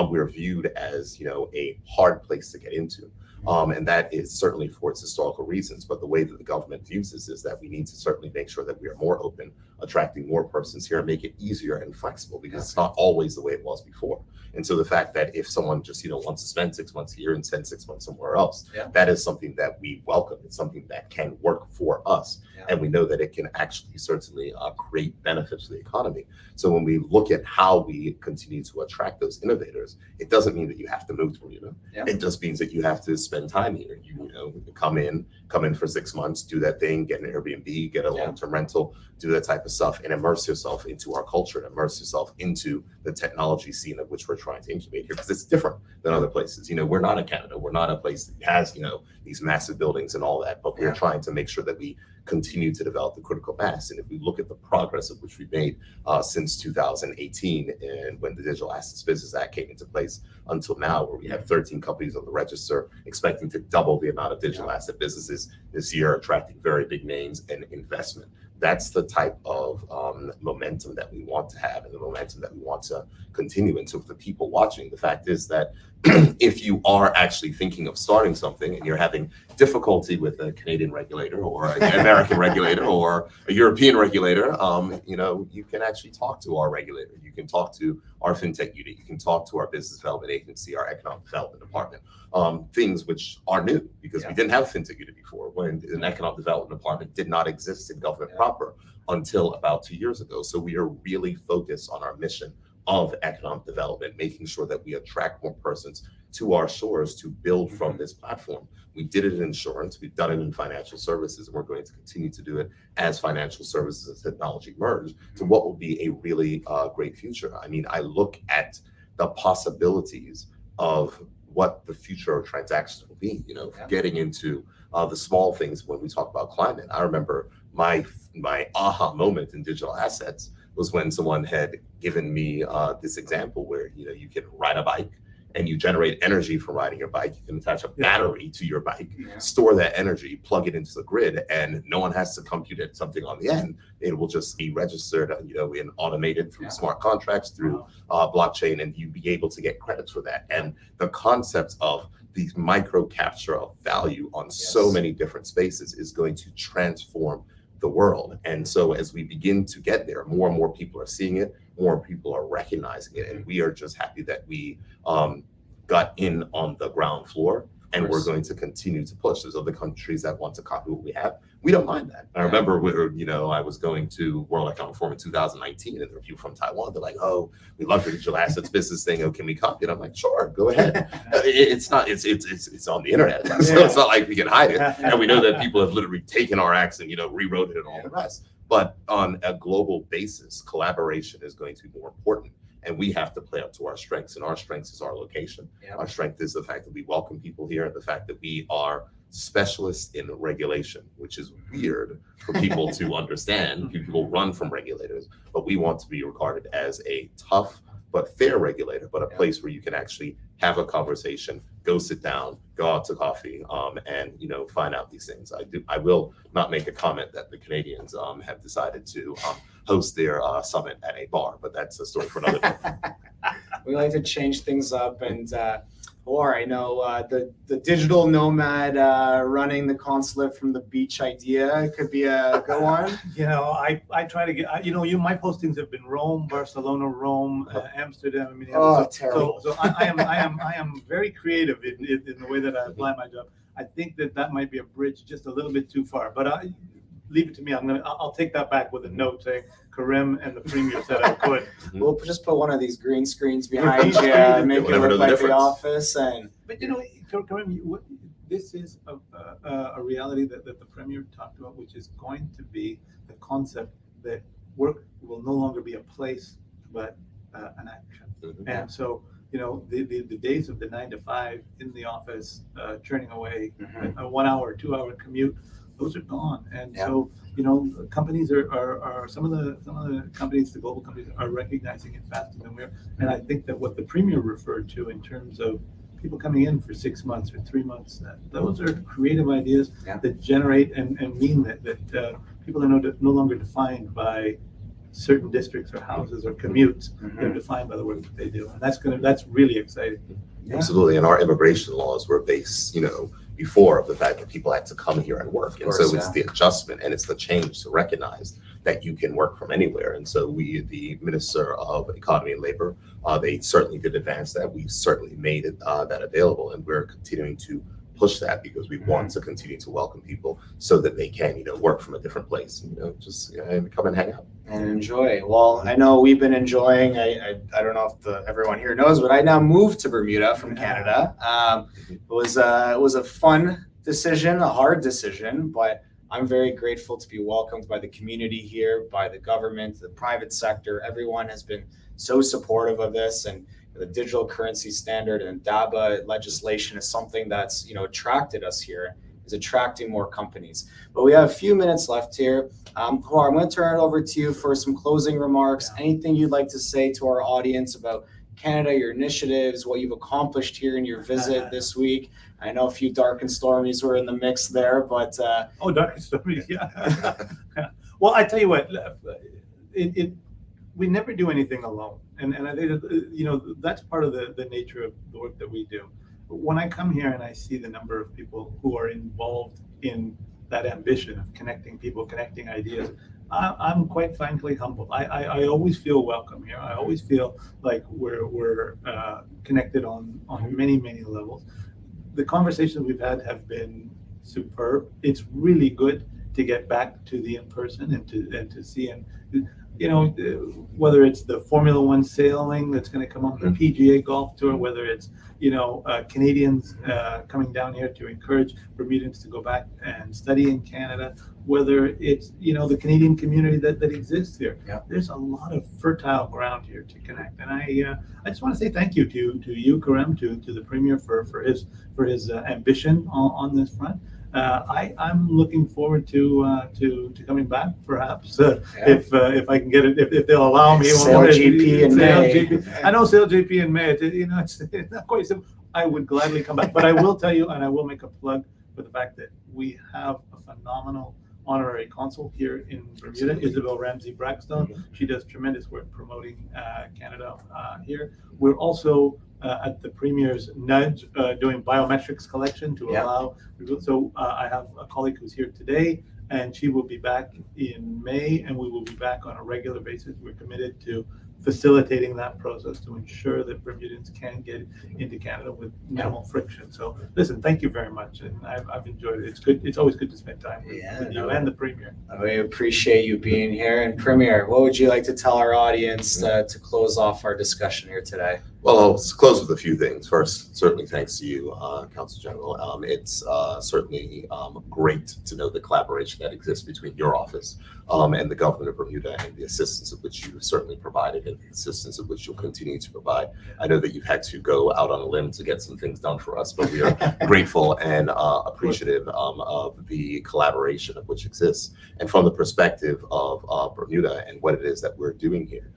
we're viewed as, a hard place to get into. And that is certainly for its historical reasons. But the way that the government views this is that we need to certainly make sure that we are more open, attracting more persons here, and make it easier and flexible, because it's not always the way it was before. And so the fact that if someone just, wants to spend 6 months here and spend 6 months somewhere else, that is something that we welcome. It's something that can work for us. And we know that it can actually certainly create benefits to the economy. So when we look at how we continue to attract those innovators, it doesn't mean that you have to move to Bermuda. It just means that you have to spend time here. Come in for 6 months, do that thing, get an Airbnb, get a long-term rental, do that type of stuff, and immerse yourself into our culture, and immerse yourself into the technology scene of which we're trying to incubate here, because it's different than other places. We're not in Canada. We're not a place that has, these massive buildings and all that, but we're trying to make sure that we continue to develop the critical mass. And if we look at the progress of which we've made since 2018, and when the Digital Assets Business Act came into place, until now, where we have 13 companies on the register, expecting to double the amount of digital asset businesses this year, attracting very big names and investment. That's the type of momentum that we want to have, and the momentum that we want to continue. And so for the people watching, the fact is that if you are actually thinking of starting something and you're having difficulty with a Canadian regulator or an American regulator or a European regulator, you can actually talk to our regulator. You can talk to our fintech unit. You can talk to our business development agency, our economic development department. Things which are new, because we didn't have a fintech unit before, when an economic development department did not exist in government proper until about 2 years ago. So we are really focused on our mission of economic development, making sure that we attract more persons to our shores to build from this platform. We did it in insurance, we've done it in financial services, and we're going to continue to do it as financial services and technology merge to what will be a really great future. I mean, I look at the possibilities of what the future of transactions will be, getting into the small things when we talk about climate. I remember my aha moment in digital assets was when someone had given me this example where, you can ride a bike and you generate energy from riding your bike. You can attach a battery to your bike, store that energy, plug it into the grid, and no one has to compute it something on the end. It will just be registered, and automated through smart contracts, through blockchain, and you'd be able to get credits for that. And the concept of these micro capture of value on so many different spaces is going to transform the world. And so as we begin to get there, more and more people are seeing it, more people are recognizing it, and we are just happy that we got in on the ground floor. And we're going to continue to push. There's other countries that want to copy what we have. We don't mind that. I remember, I was going to World Economic Forum in 2019, and there were people from Taiwan. They're like, "Oh, we love your digital assets business thing. Oh, can we copy it?" I'm like, "Sure, go ahead." It's not. It's on the internet, so it's not like we can hide it. And we know that people have literally taken our acts and rewrote it and all the rest. But on a global basis, collaboration is going to be more important. And we have to play up to our strengths, and our strengths is our location. Yep. Our strength is the fact that we welcome people here, and the fact that we are specialists in regulation, which is weird for people to understand. People run from regulators, but we want to be regarded as a tough but fair regulator, but a place where you can actually have a conversation, go sit down, go out to coffee, and find out these things. I will not make a comment that the Canadians have decided to host their summit at a bar, but that's a story for another day. We like to change things up, and or I know the digital nomad running the consulate from the beach idea could be a good one. I try to get, my postings have been Rome, Barcelona, Rome, Amsterdam. I mean, terrible. So I am very creative in the way that I apply my job. I think that might be a bridge just a little bit too far, but leave it to me. I'll take that back with a note saying Karim and the Premier said I could. We'll just put one of these green screens behind you and make it look like the office. But Karim, this is a reality that the Premier talked about, which is going to be the concept that work will no longer be a place but an action. Mm-hmm. And so the days of the 9 to 5 in the office churning away a 1 hour, 2 hour commute, those are gone. And so companies are some of the companies, the global companies, are recognizing it faster than we are. And I think that what the Premier referred to in terms of people coming in for 6 months or 3 months, those are creative ideas that generate and mean that people are no longer defined by certain districts or houses or commutes. They're defined by the work that they do, and that's really exciting. Absolutely. And our immigration laws were based before of the fact that people had to come here and work. And so it's the adjustment and it's the change to recognize that you can work from anywhere. And so the Minister of Economy and Labor, they certainly did advance that. We certainly made it that available, and we're continuing to push that because we want to continue to welcome people so that they can, work from a different place, just come and hang out and enjoy. Well, I know we've been enjoying. I don't know if everyone here knows, but I now moved to Bermuda from Canada. It was a fun decision, a hard decision, but I'm very grateful to be welcomed by the community here, by the government, the private sector. Everyone has been so supportive of this, and the digital currency standard and DABA legislation is something that's attracted us here, is attracting more companies. But we have a few minutes left here. Hawar, I'm going to turn it over to you for some closing remarks. Anything you'd like to say to our audience about Canada, your initiatives, what you've accomplished here in your visit this week? I know a few dark and stormies were in the mix there, but dark and stormies, yeah. Well, I tell you what, we never do anything alone, and I think that, that's part of the nature of the work that we do. When I come here and I see the number of people who are involved in that ambition of connecting people, connecting ideas, I'm quite frankly humbled. I always feel welcome here. I always feel like we're connected on many levels. The conversations we've had have been superb. It's really good to get back to the in-person and to see, and whether it's the Formula One sailing that's going to come on the PGA Golf Tour, whether it's Canadians coming down here to encourage Bermudans to go back and study in Canada, whether it's the Canadian community that exists here. There's a lot of fertile ground here to connect, and I just want to say thank you to you, Karim, to the Premier for his ambition on this front. I'm looking forward to coming back, perhaps if I can get it, if they'll allow me. SailGP in May. I know SailGP in May. It's not quite simple. I would gladly come back, but I will tell you, and I will make a plug for the fact that we have a phenomenal honorary consul here in Bermuda, Isabel Ramsey Braxton. She does tremendous work promoting Canada here. We're also at the Premier's nudge doing biometrics collection to allow. So I have a colleague who's here today and she will be back in May, and we will be back on a regular basis. We're committed to facilitating that process to ensure that Bermudans can get into Canada with minimal friction. So listen, thank you very much, and I've enjoyed it. It's good. It's always good to spend time with you and the Premier. We appreciate you being here. And Premier, what would you like to tell our audience to close off our discussion here today? Well, I'll close with a few things. First, certainly thanks to you, Council General. It's certainly great to know the collaboration that exists between your office and the government of Bermuda, and the assistance of which you've certainly provided and the assistance of which you'll continue to provide. I know that you've had to go out on a limb to get some things done for us, but we are grateful and appreciative of the collaboration of which exists. And from the perspective of Bermuda and what it is that we're doing here,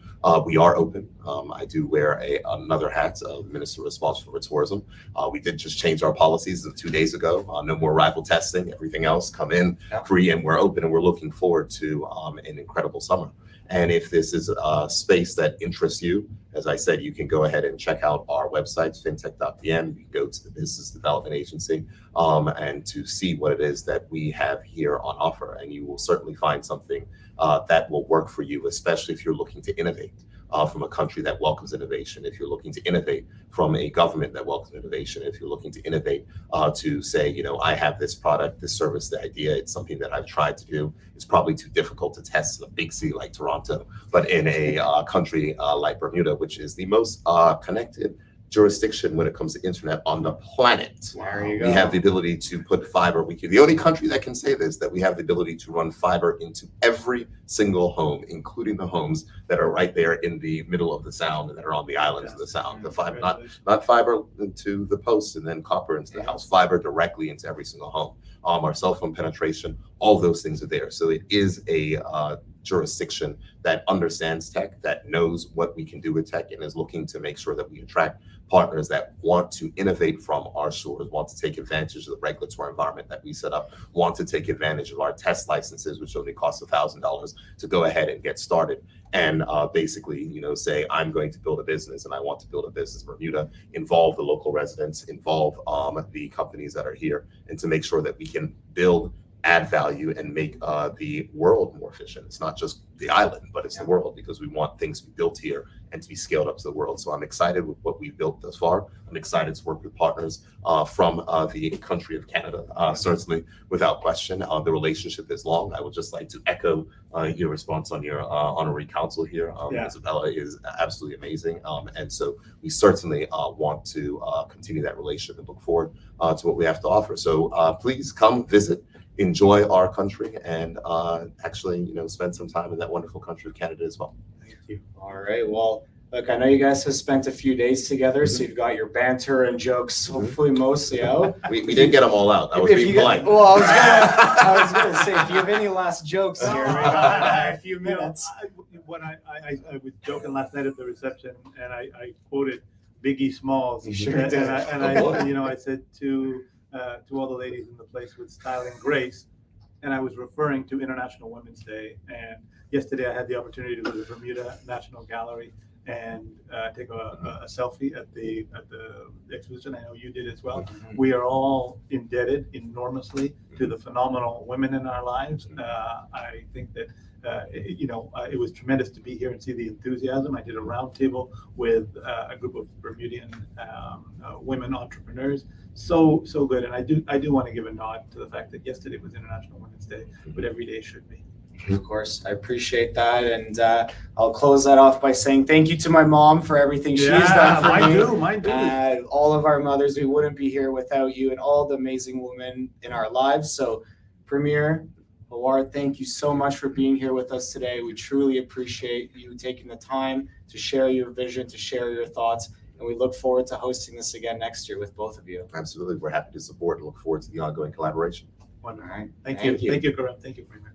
we are open. I do wear another hat of Minister responsible for tourism. We did just change our policies 2 days ago. No more arrival testing. Everything else come in free, and we're open, and we're looking forward to an incredible summer. And if this is a space that interests you, as I said, you can go ahead and check out our website, fintech.pm. You can go to the Business Development Agency and to see what it is that we have here on offer. And you will certainly find something that will work for you, especially if you're looking to innovate from a country that welcomes innovation, if you're looking to innovate from a government that welcomes innovation, if you're looking to innovate to say, you know, I have this product, this service, the idea, it's something that I've tried to do. It's probably too difficult to test in a big city like Toronto, but in a country like Bermuda, which is the most connected jurisdiction when it comes to internet on the planet. There you go. We have the ability to put fiber. The only country that can say this, that we have the ability to run fiber into every single home, including the homes that are right there in the middle of the sound and that are on the islands of the sound. The fiber, not fiber to the post and then copper into the house, fiber directly into every single home. Our cell phone penetration, all those things are there. So it is a jurisdiction that understands tech, that knows what we can do with tech, and is looking to make sure that we attract partners that want to innovate from our shores, want to take advantage of the regulatory environment that we set up, want to take advantage of our test licenses, which only cost $1,000 to go ahead and get started. And basically, you know, say, I'm going to build a business and I want to build a business in Bermuda, involve the local residents, involve the companies that are here, and to make sure that we can build, add value, and make the world more efficient. It's not just the island, but it's the world, because we want things to be built here and to be scaled up to the world. So I'm excited with what we've built thus far. I'm excited to work with partners from the country of Canada, certainly, without question. The relationship is long. I would just like to echo your response on your honorary council here. Isabella is absolutely amazing. And so we certainly want to continue that relationship and look forward to what we have to offer. So please come visit, enjoy our country, and actually, you know, spend some time in that wonderful country of Canada as well. Thank you. All right. Well, look, I know you guys have spent a few days together, so you've got your banter and jokes hopefully mostly out. We didn't get them all out. I was being polite. Well, I was gonna say, if you have any last jokes here, we got a few minutes. When I was joking last night at the reception, and I quoted Biggie Smalls. You sure and did. I said to all the ladies in the place with style and grace, and I was referring to International Women's Day. And yesterday I had the opportunity to go to the Bermuda National Gallery and take a selfie at the exposition. I know you did as well. We are all indebted enormously to the phenomenal women in our lives. I think that it was tremendous to be here and see the enthusiasm. I did a roundtable with a group of Bermudian women entrepreneurs. So good. And I do want to give a nod to the fact that yesterday was International Women's Day, but every day should be. Of course, I appreciate that, and I'll close that off by saying thank you to my mom for everything she's done for me. Mine too. All of our mothers, we wouldn't be here without you and all the amazing women in our lives. So, Premier Howard, thank you so much for being here with us today. We truly appreciate you taking the time to share your vision, to share your thoughts, and we look forward to hosting this again next year with both of you. Absolutely. We're happy to support and look forward to the ongoing collaboration. Wonderful. All right. Thank you. Thank you, Karam. Thank you, Premier.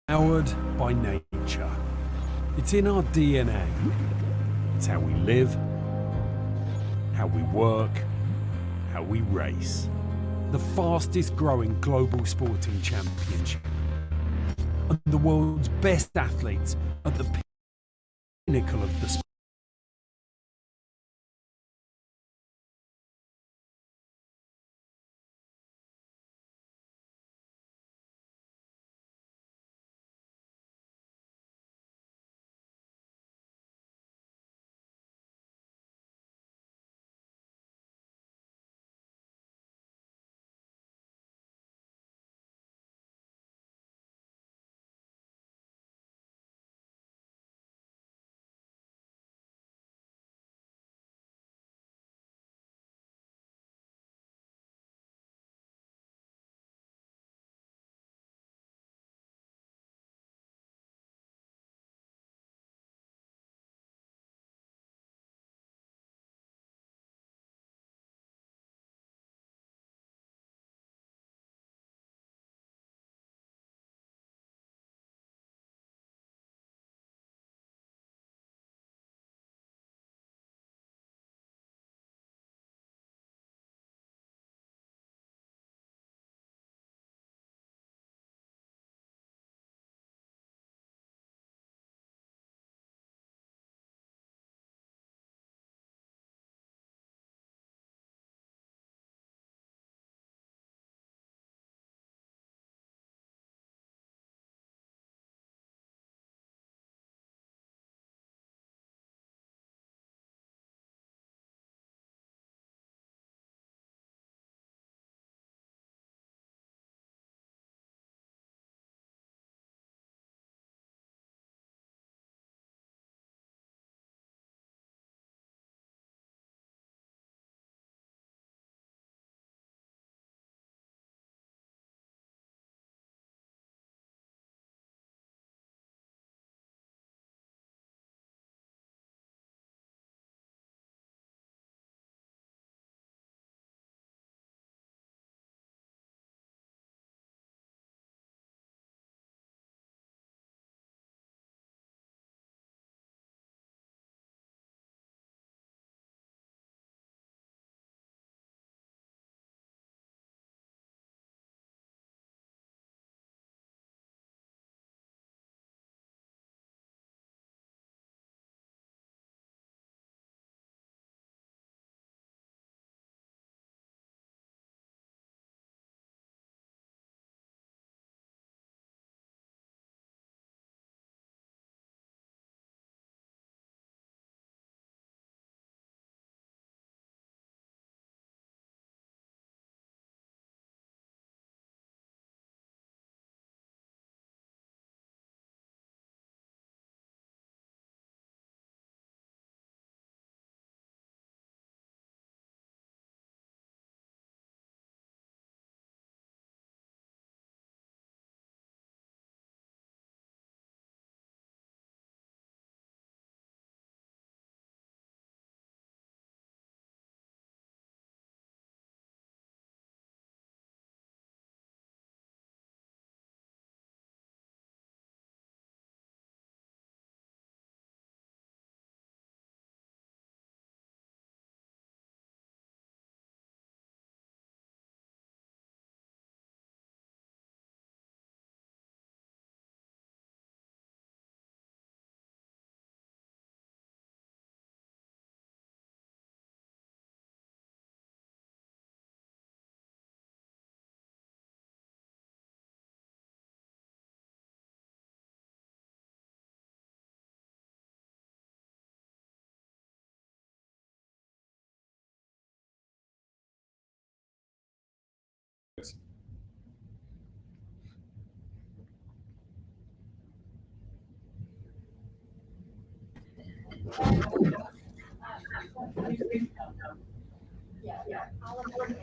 Powered by nature. It's in our DNA. It's how we live, how we work, how we race. The fastest growing global sporting championship. And the world's best athletes at the pinnacle of the sport.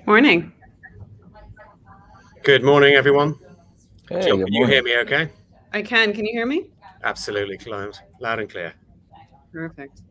Morning. Good morning, everyone. Hey, Jill, good can you hear morning. me okay? I can. Can you hear me? Absolutely, loud and clear. Perfect.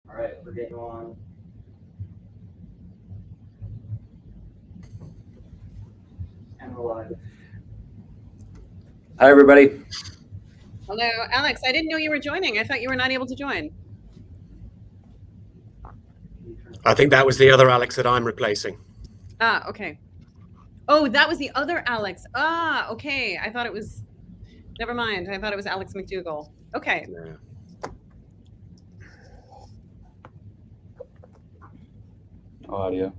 All right, we're getting on. And we're live. Hi, everybody. Hello, Alex. I didn't know you were joining. I thought you were not able to join. I think that was the other Alex that I'm replacing. Ah, okay. Oh, that was the other Alex. Ah, okay. I thought it was, never mind. I thought it was Alex McDougall. Okay. Yeah. Audio.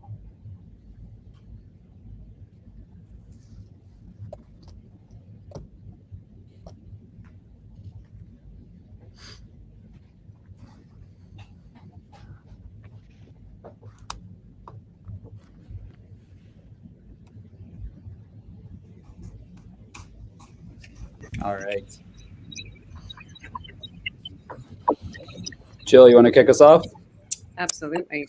All right. Jill, you want to kick us off? Absolutely.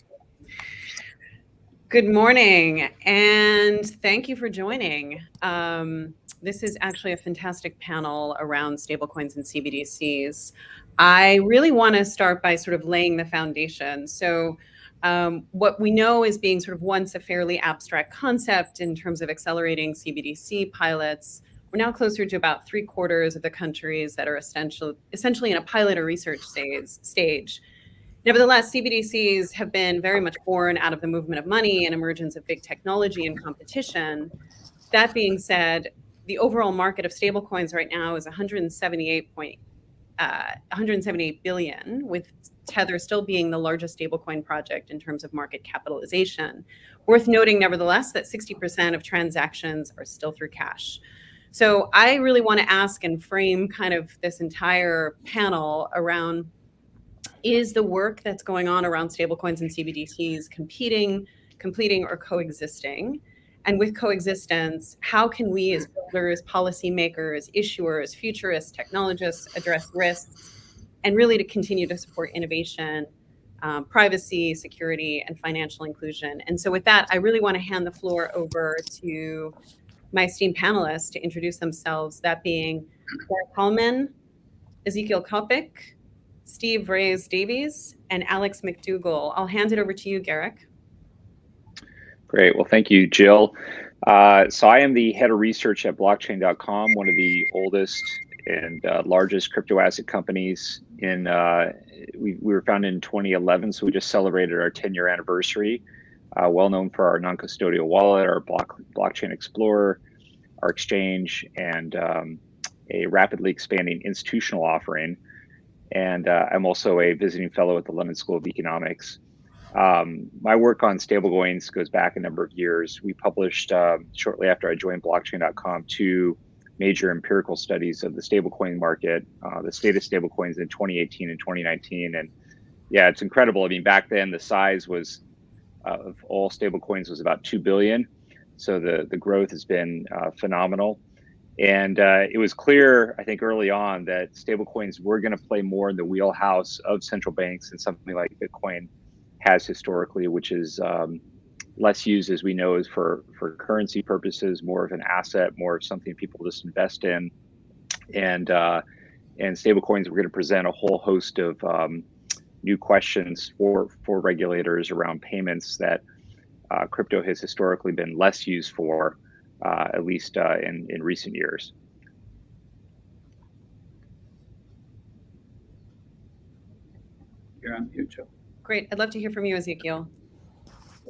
Good morning, and thank you for joining. This is actually a fantastic panel around stablecoins and CBDCs. I really want to start by sort of laying the foundation. So what we know as being sort of once a fairly abstract concept in terms of accelerating CBDC pilots, we're now closer to about 3/4 of the countries that are essentially in a pilot or research stage. Nevertheless, CBDCs have been very much born out of the movement of money and emergence of big technology and competition. That being said, the overall market of stablecoins right now is 178 billion, with Tether still being the largest stablecoin project in terms of market capitalization. Worth noting, nevertheless, that 60% of transactions are still through cash. So I really want to ask and frame kind of this entire panel around, is the work that's going on around stablecoins and CBDCs competing, or coexisting? And with coexistence, how can we as builders, policymakers, issuers, futurists, technologists address risks and really to continue to support innovation, privacy, security, and financial inclusion? And so with that, I really want to hand the floor over to my esteemed panelists to introduce themselves, that being Gareth Hallman, Ezekiel Kopic, Steve Reyes-Davies, and Alex McDougall. I'll hand it over to you, Garrick. Great. Well, thank you, Jill. So I am the head of research at blockchain.com, one of the oldest and largest crypto asset companies. We were founded in 2011, so we just celebrated our 10-year anniversary. Well known for our non-custodial wallet, our blockchain explorer, our exchange, and a rapidly expanding institutional offering. And I'm also a visiting fellow at the London School of Economics. My work on stablecoins goes back a number of years. We published shortly after I joined blockchain.com 2 major empirical studies of the stablecoin market, the state of stablecoins in 2018 and 2019. And yeah, it's incredible. I mean, back then the size was of all stablecoins was about 2 billion. So the growth has been phenomenal. And it was clear, I think, early on that stablecoins were going to play more in the wheelhouse of central banks than something like Bitcoin has historically, which is less used, as we know, is for currency purposes, more of an asset, more of something people just invest in. And stablecoins were going to present a whole host of new questions for regulators around payments that crypto has historically been less used for. At least in recent years. You're on mute, Joe. Great. I'd love to hear from you, Ezekiel.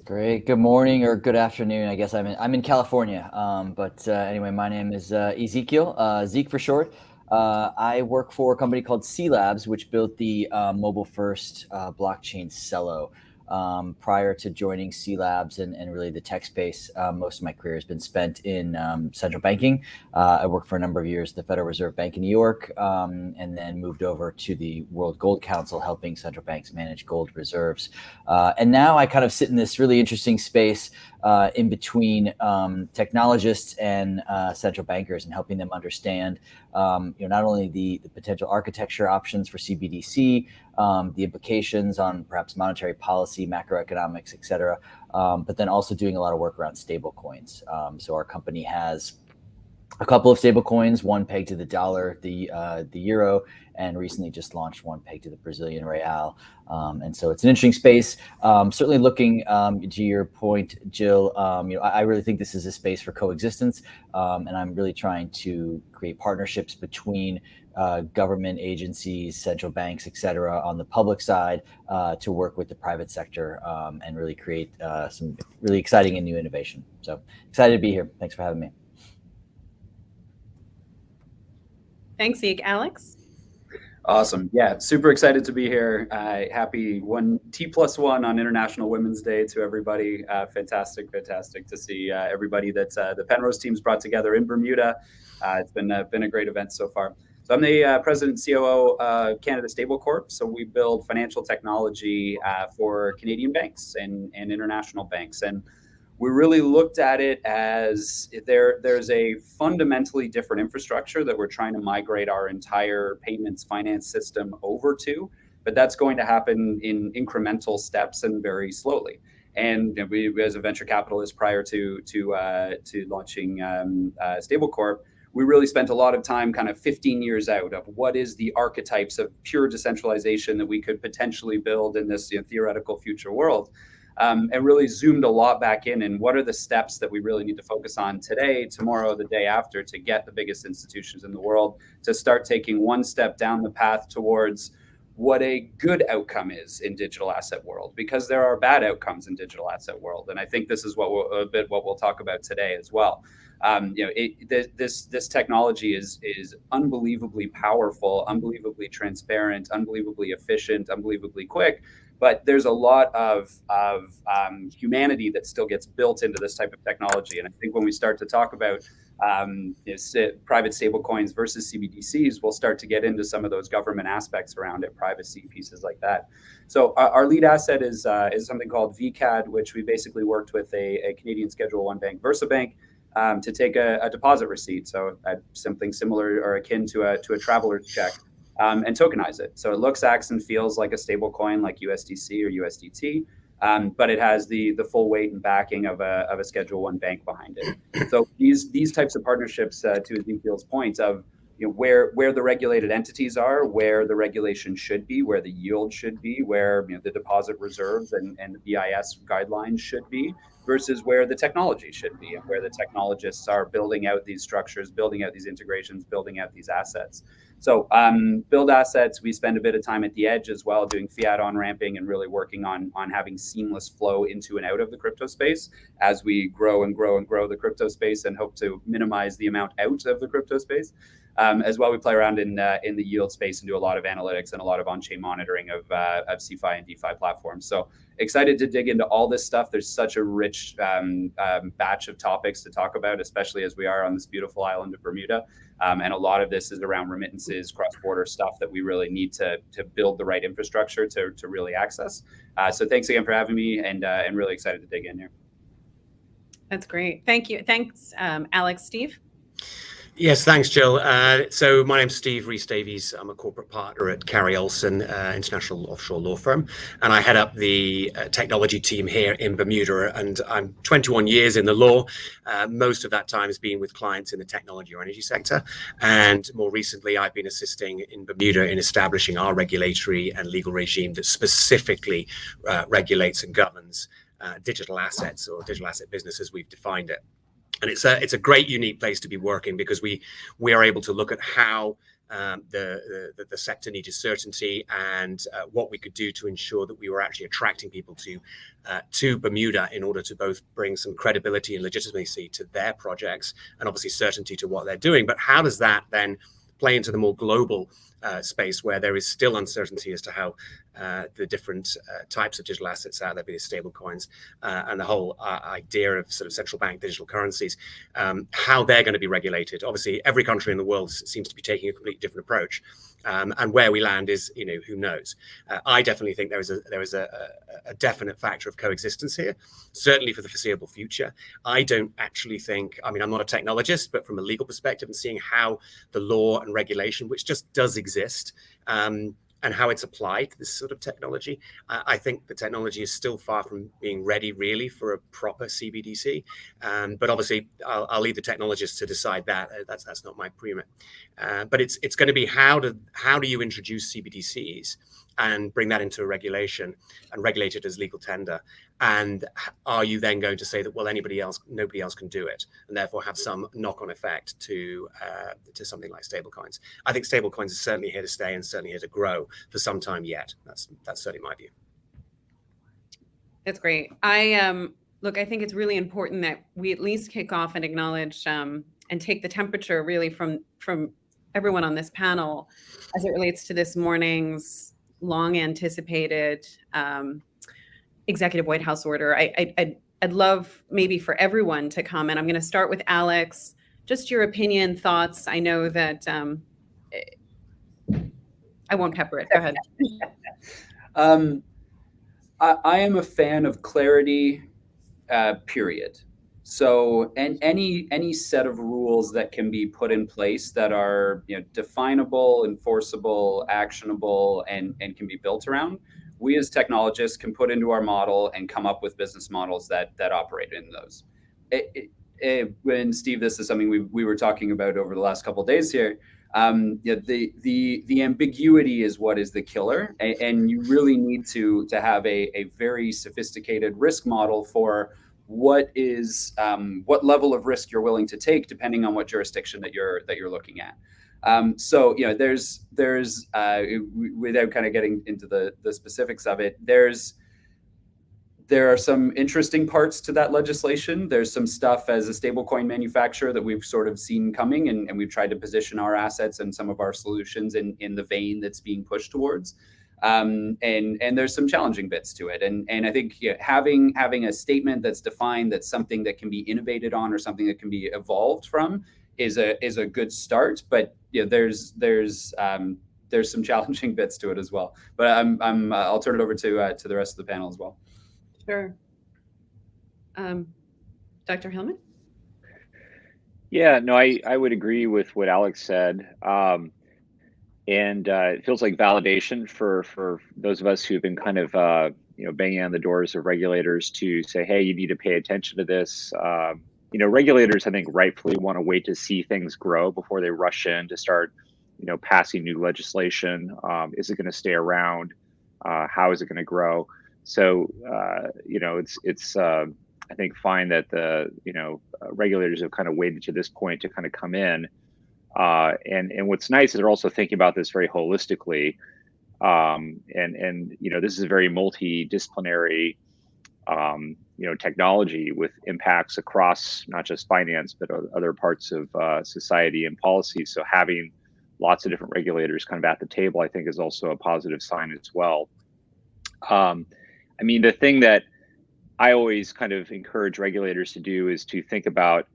Great. Good morning or good afternoon. I guess I'm in California. But anyway, my name is Ezekiel, Zeke for short. I work for a company called C Labs, which built the mobile-first blockchain Cello. Prior to joining C Labs and really the tech space, most of my career has been spent in central banking. I worked for a number of years at the Federal Reserve Bank in New York, and then moved over to the World Gold Council, helping central banks manage gold reserves. And now I kind of sit in this really interesting space in between technologists and central bankers, and helping them understand not only the potential architecture options for CBDC, the implications on perhaps monetary policy, macroeconomics, et cetera, but then also doing a lot of work around stable coins. So our company has a couple of stable coins, one pegged to the dollar, the euro, and recently just launched one pegged to the Brazilian real. And so it's an interesting space. Certainly looking to your point, Jill, I really think this is a space for coexistence. And I'm really trying to create partnerships between government agencies, central banks, et cetera, on the public side to work with the private sector and really create some really exciting and new innovation. So excited to be here. Thanks for having me. Thanks, Zeke. Alex? Awesome. Yeah, super excited to be here. Happy T+1 on International Women's Day to everybody. Fantastic to see everybody that the Penrose team's brought together in Bermuda. It's been a great event so far. So I'm the president and COO of Canada Stable Corp. So we build financial technology for Canadian banks and international banks. And we really looked at it as there's a fundamentally different infrastructure that we're trying to migrate our entire payments finance system over to, but that's going to happen in incremental steps and very slowly. And we, as a venture capitalist prior to launching StableCorp, we really spent a lot of time kind of 15 years out of what is the archetypes of pure decentralization that we could potentially build in this theoretical future world. And really zoomed a lot back in and what are the steps that we really need to focus on today, tomorrow, the day after to get the biggest institutions in the world to start taking one step down the path towards what a good outcome is in digital asset world, because there are bad outcomes in digital asset world. And I think this is what we'll talk about today as well. This technology is unbelievably powerful, unbelievably transparent, unbelievably efficient, unbelievably quick. But there's a lot of humanity that still gets built into this type of technology. And I think when we start to talk about private stablecoins versus CBDCs, we'll start to get into some of those government aspects around it, privacy pieces like that. So our lead asset is something called VCAD, which we basically worked with a Canadian Schedule I bank, VersaBank, to take a deposit receipt. So something similar or akin to a traveler's check. And tokenize it. So it looks, acts, and feels like a stable coin like USDC or USDT, but it has the full weight and backing of a Schedule I bank behind it. So these types of partnerships, to Ezekiel's point of where the regulated entities are, where the regulation should be, where the yield should be, where the deposit reserves and the BIS guidelines should be, versus where the technology should be and where the technologists are building out these structures, building out these integrations, building out these assets. So build assets, we spend a bit of time at the edge as well, doing fiat on-ramping and really working on having seamless flow into and out of the crypto space as we grow and grow and grow the crypto space and hope to minimize the amount out of the crypto space. As well, we play around in the yield space and do a lot of analytics and a lot of on-chain monitoring of CeFi and DeFi platforms. So excited to dig into all this stuff. There's such a rich batch of topics to talk about, especially as we are on this beautiful island of Bermuda. And a lot of this is around remittances, cross-border stuff that we really need to build the right infrastructure to really access. So thanks again for having me, and really excited to dig in here. That's great. Thank you. Thanks, Alex. Steve? Yes, thanks, Jill. So my name's Steve Rees-Davies. I'm a corporate partner at Carey Olson, international offshore law firm, and I head up the technology team here in Bermuda. And I'm 21 years in the law. Most of that time has been with clients in the technology or energy sector. And more recently, I've been assisting in Bermuda in establishing our regulatory and legal regime that specifically regulates and governs digital assets or digital asset business as we've defined it. And it's a great, unique place to be working because we are able to look at how the sector needed certainty and what we could do to ensure that we were actually attracting people to Bermuda in order to both bring some credibility and legitimacy to their projects and obviously certainty to what they're doing. But how does that then play into the more global space where there is still uncertainty as to how the different types of digital assets out there, be it stable coins and the whole idea of sort of central bank digital currencies, how they're going to be regulated. Obviously, every country in the world seems to be taking a completely different approach. And where we land is, who knows? I definitely think there is a definite factor of coexistence here, certainly for the foreseeable future. I don't actually think, I'm not a technologist, but from a legal perspective and seeing how the law and regulation, which just does exist, and how it's applied to this sort of technology. I think the technology is still far from being ready really for a proper CBDC. But obviously, I'll leave the technologists to decide that. That's not my remit. But it's going to be how do you introduce CBDCs and bring that into a regulation and regulate it as legal tender? And are you then going to say that, well, nobody else can do it, and therefore have some knock-on effect to something like stablecoins? I think stablecoins are certainly here to stay and certainly here to grow for some time yet. That's certainly my view. That's great. Look, I think it's really important that we at least kick off and acknowledge and take the temperature really from everyone on this panel as it relates to this morning's long anticipated executive White House order. I'd love maybe for everyone to comment. I'm going to start with Alex. Just your opinion, thoughts. I know that I won't pepper it. Go ahead. I am a fan of clarity, period. So, and any set of rules that can be put in place that are definable, enforceable, actionable, and can be built around, we as technologists can put into our model and come up with business models that operate in those. When Steve, this is something we were talking about over the last couple of days here. The ambiguity is what is the killer, and you really need to have a very sophisticated risk model for what level of risk you're willing to take, depending on what jurisdiction that you're looking at. So there's without kind of getting into the specifics of it, there are some interesting parts to that legislation. There's some stuff as a stablecoin manufacturer that we've sort of seen coming, and we've tried to position our assets and some of our solutions in the vein that's being pushed towards. And there's some challenging bits to it. And I think having a statement that's defined, that's something that can be innovated on or something that can be evolved from is a good start. But there's some challenging bits to it as well. But I'll turn it over to the rest of the panel as well. Sure. Dr. Hillman? Yeah, no, I would agree with what Alex said. And it feels like validation for those of us who've been kind of banging on the doors of regulators to say, hey, you need to pay attention to this. Regulators, I think, rightfully want to wait to see things grow before they rush in to start, passing new legislation. Is it going to stay around? How is it going to grow? So, it's I think fine that the regulators have kind of waited to this point to kind of come in. And what's nice is they're also thinking about this very holistically. This is a very multidisciplinary, technology with impacts across not just finance, but other parts of society and policy. So having lots of different regulators kind of at the table, I think, is also a positive sign as well. The thing that I always kind of encourage regulators to do is to think about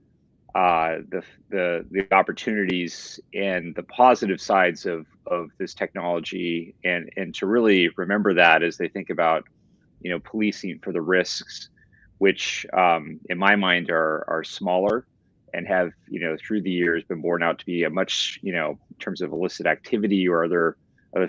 the opportunities and the positive sides of this technology, and to really remember that as they think about policing for the risks, which in my mind are smaller and have through the years been borne out to be a much in terms of illicit activity or other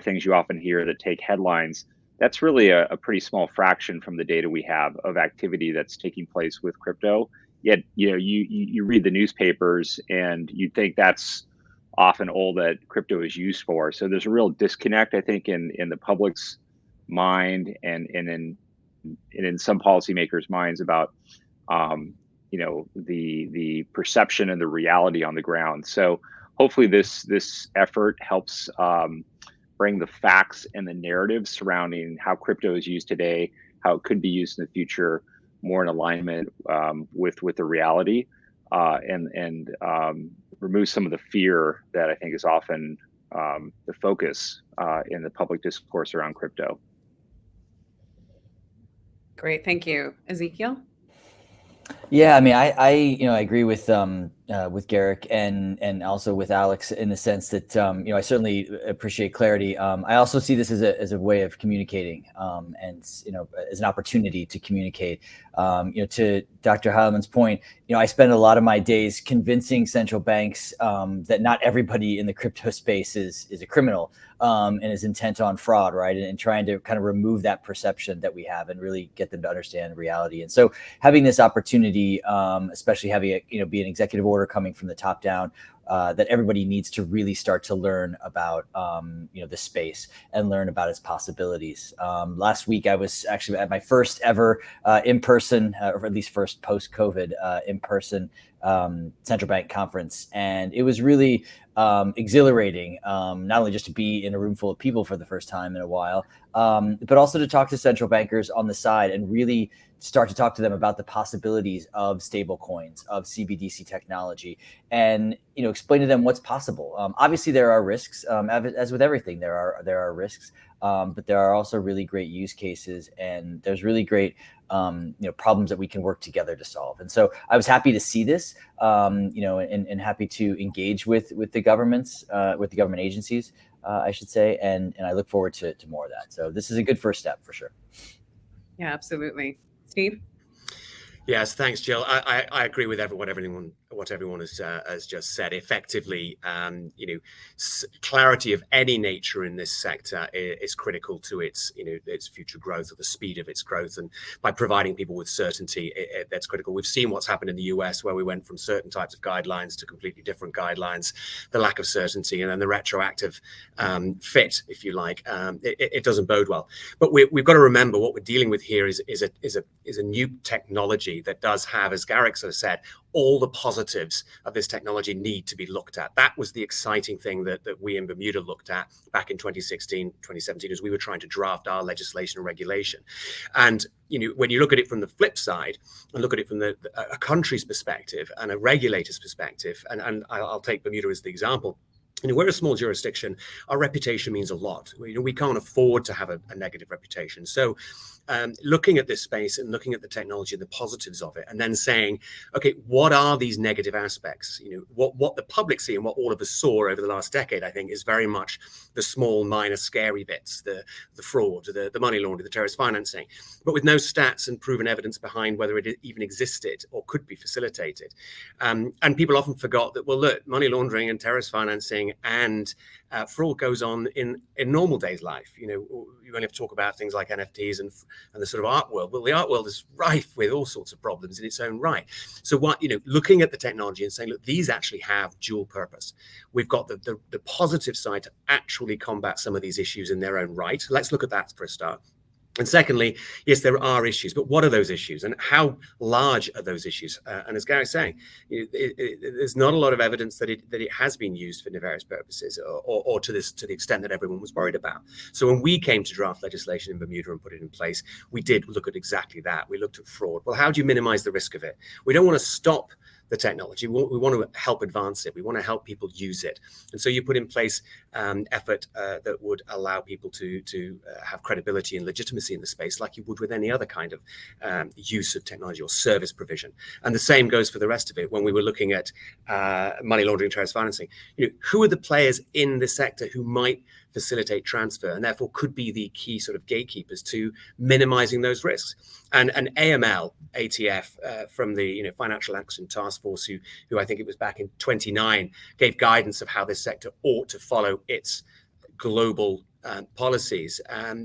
things you often hear that take headlines. That's really a pretty small fraction from the data we have of activity that's taking place with crypto. Yet, you read the newspapers and you think that's often all that crypto is used for. So there's a real disconnect, I think, in the public's mind and in some policymakers' minds about, the perception and the reality on the ground. So hopefully this effort helps bring the facts and the narrative surrounding how crypto is used today, how it could be used in the future, more in alignment with the reality, and remove some of the fear that I think is often the focus in the public discourse around crypto. Great, thank you. Ezekiel? Yeah, I agree with with Garrick and also with Alex in the sense that I certainly appreciate clarity. I also see this as a way of communicating and as an opportunity to communicate. To Dr. Heilman's point, I spend a lot of my days convincing central banks that not everybody in the crypto space is a criminal and is intent on fraud, right? And trying to kind of remove that perception that we have and really get them to understand reality. And so having this opportunity, especially having it, be an executive order coming from the top down, that everybody needs to really start to learn about, the space and learn about its possibilities. Last week, I was actually at my first ever in-person, or at least first post-COVID in-person central bank conference. And it was really exhilarating, not only just to be in a room full of people for the first time in a while, but also to talk to central bankers on the side and really start to talk to them about the possibilities of stable coins, of CBDC technology, and explain to them what's possible. Obviously, there are risks, as with everything. There are risks, but there are also really great use cases, and there's really great problems that we can work together to solve. And so I was happy to see this, and happy to engage with the governments, with the government agencies, I should say, and I look forward to more of that. So this is a good first step for sure. Yeah, absolutely. Steve? Yes, thanks, Jill. I agree with what everyone has just said. Effectively, clarity of any nature in this sector is critical to its future growth or the speed of its growth. And by providing people with certainty, that's critical. We've seen what's happened in the US, where we went from certain types of guidelines to completely different guidelines. The lack of certainty and then the retroactive fit, if you like, it doesn't bode well. But we've got to remember what we're dealing with here is a new technology that does have, as Garrick sort of said, all the positives of this technology need to be looked at. That was the exciting thing that we in Bermuda looked at back in 2016, 2017, as we were trying to draft our legislation and regulation. And when you look at it from the flip side and look at it from a country's perspective and a regulator's perspective, and I'll take Bermuda as the example. We're a small jurisdiction. Our reputation means a lot. We can't afford to have a negative reputation. So looking at this space and looking at the technology and the positives of it, and then saying, okay, what are these negative aspects? What the public see and what all of us saw over the last decade, I think, is very much the small, minor, scary bits, the fraud, the money laundering, the terrorist financing, but with no stats and proven evidence behind whether it even existed or could be facilitated. And people often forgot that, well, look, money laundering and terrorist financing and fraud goes on in normal days life. You only have to talk about things like NFTs and the sort of art world. Well, the art world is rife with all sorts of problems in its own right. So looking at the technology and saying, look, these actually have dual purpose. We've got the positive side to actually combat some of these issues in their own right. Let's look at that for a start. And secondly, yes, there are issues, but what are those issues and how large are those issues? And as Gary's saying, there's not a lot of evidence that it has been used for nefarious purposes or to the extent that everyone was worried about. So when we came to draft legislation in Bermuda and put it in place, we did look at exactly that. We looked at fraud. Well, how do you minimize the risk of it? We don't want to stop the technology. We want to help advance it. We want to help people use it. And so you put in place effort that would allow people to have credibility and legitimacy in the space like you would with any other kind of use of technology or service provision. And the same goes for the rest of it. When we were looking at money laundering, terrorist financing, who are the players in the sector who might facilitate transfer and therefore could be the key sort of gatekeepers to minimizing those risks? And AML, ATF from the Financial Action Task Force, who I think it was back in 29, gave guidance of how this sector ought to follow its global policies.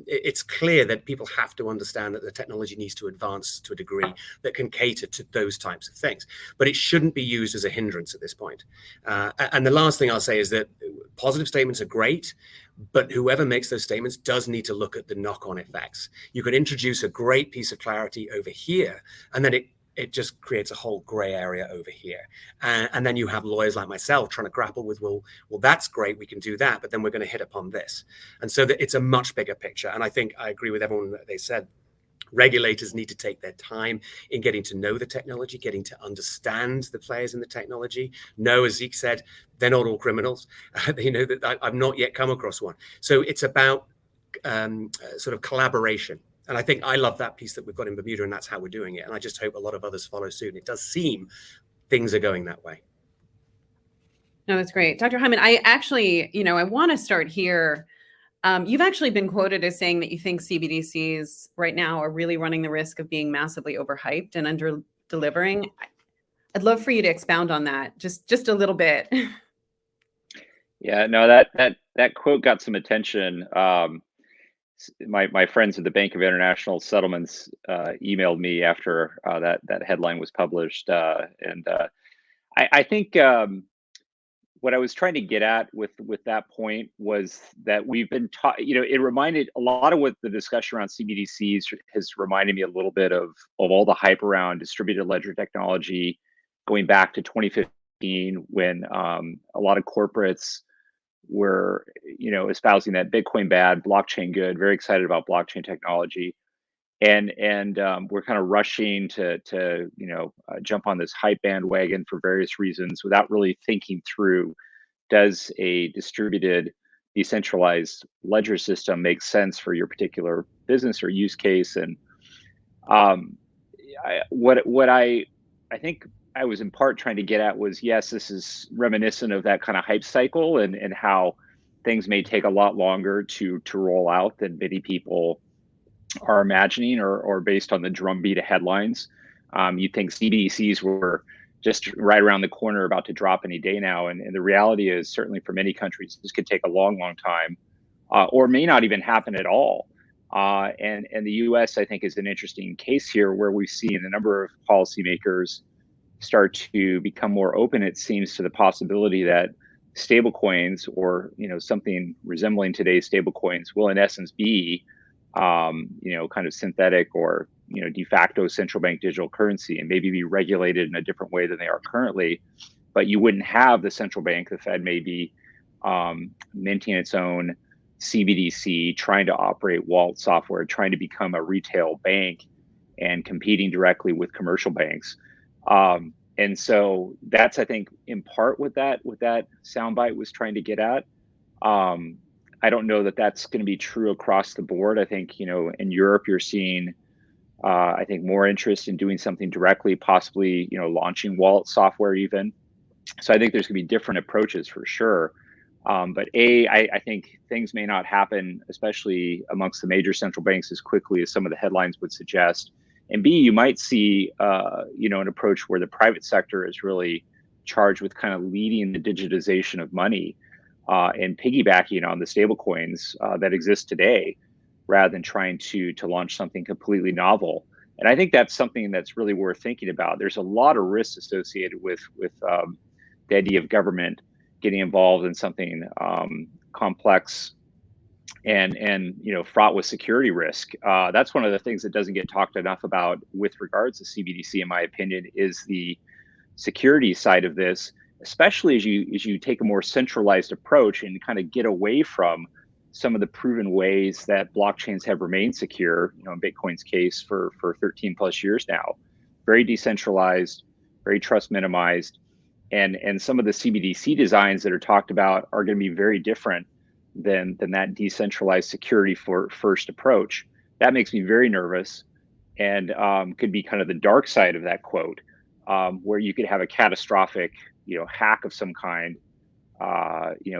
It's clear that people have to understand that the technology needs to advance to a degree that can cater to those types of things, but it shouldn't be used as a hindrance at this point. And the last thing I'll say is that positive statements are great, but whoever makes those statements does need to look at the knock-on effects. You can introduce a great piece of clarity over here, and then it just creates a whole gray area over here. And then you have lawyers like myself trying to grapple with, well, that's great, we can do that, but then we're going to hit upon this. And so that it's a much bigger picture. And I think I agree with everyone that they said. Regulators need to take their time in getting to know the technology, getting to understand the players in the technology. No, as Zeke said, they're not all criminals. They know that I've not yet come across one. So it's about sort of collaboration. And I think I love that piece that we've got in Bermuda, and that's how we're doing it. And I just hope a lot of others follow suit. It does seem things are going that way. No, that's great. Dr. Hyman, I actually, I want to start here. You've actually been quoted as saying that you think CBDCs right now are really running the risk of being massively overhyped and under delivering. I'd love for you to expound on that just a little bit. Yeah, no, that quote got some attention. My friends at the Bank of International Settlements emailed me after that headline was published, and I think what I was trying to get at with that point was that we've been taught. It reminded a lot of what the discussion around CBDCs has reminded me a little bit of all the hype around distributed ledger technology, going back to 2015 when a lot of corporates were espousing that Bitcoin bad, blockchain good, very excited about blockchain technology, and we're kind of rushing to jump on this hype bandwagon for various reasons without really thinking through, does a distributed decentralized ledger system make sense for your particular business or use case? And um, what I think I was in part trying to get at was, yes, this is reminiscent of that kind of hype cycle, and how things may take a lot longer to roll out than many people are imagining, or based on the drumbeat of headlines. You'd think CBDCs were just right around the corner, about to drop any day now, and the reality is, certainly for many countries, this could take a long, long time, or may not even happen at all. And the U.S., I think, is an interesting case here, where we've seen a number of policymakers start to become more open, it seems, to the possibility that stablecoins, or something resembling today's stablecoins, will in essence be kind of synthetic, or de facto central bank digital currency, and maybe be regulated in a different way than they are currently. But you wouldn't have the central bank, the Fed, maybe minting its own CBDC, trying to operate wallet software, trying to become a retail bank, and competing directly with commercial banks. And so that's, I think, in part what that soundbite was trying to get at. I don't know that that's going to be true across the board. I think, in Europe, you're seeing, I think, more interest in doing something directly, possibly, launching wallet software even. So I think there's going to be different approaches for sure. But I think things may not happen, especially amongst the major central banks, as quickly as some of the headlines would suggest. And B, you might see, an approach where the private sector is really charged with kind of leading the digitization of money, and piggybacking on the stable coins that exist today, rather than trying to launch something completely novel. And I think that's something that's really worth thinking about. There's a lot of risks associated with the idea of government getting involved in something complex and fraught with security risk. That's one of the things that doesn't get talked enough about with regards to CBDC, in my opinion, is the security side of this, especially as you take a more centralized approach and kind of get away from some of the proven ways that blockchains have remained secure. In Bitcoin's case, for 13 plus years now, very decentralized, very trust minimized, and some of the CBDC designs that are talked about are going to be very different than that decentralized security for first approach. That makes me very nervous, and could be kind of the dark side of that quote, where you could have a catastrophic, hack of some kind,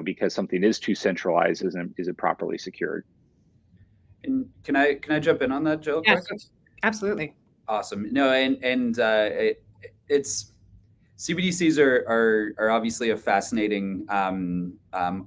because something is too centralized, isn't properly secured. And can I jump in on that, Jill? Yes, absolutely. Awesome. No, and it's CBDCs are obviously a fascinating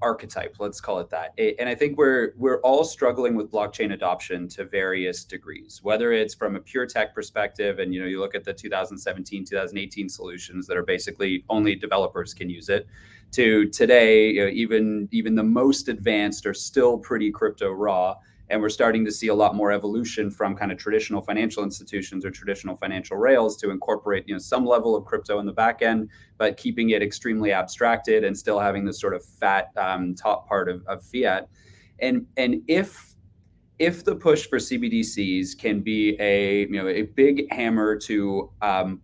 archetype. Let's call it that. And I think we're all struggling with blockchain adoption to various degrees, whether it's from a pure tech perspective, and you look at the 2017, 2018 solutions that are basically only developers can use it, to today, even the most advanced are still pretty crypto raw. And we're starting to see a lot more evolution from kind of traditional financial institutions or traditional financial rails to incorporate, some level of crypto in the back end, but keeping it extremely abstracted and still having this sort of fat top part of fiat. And if the push for CBDCs can be a big hammer to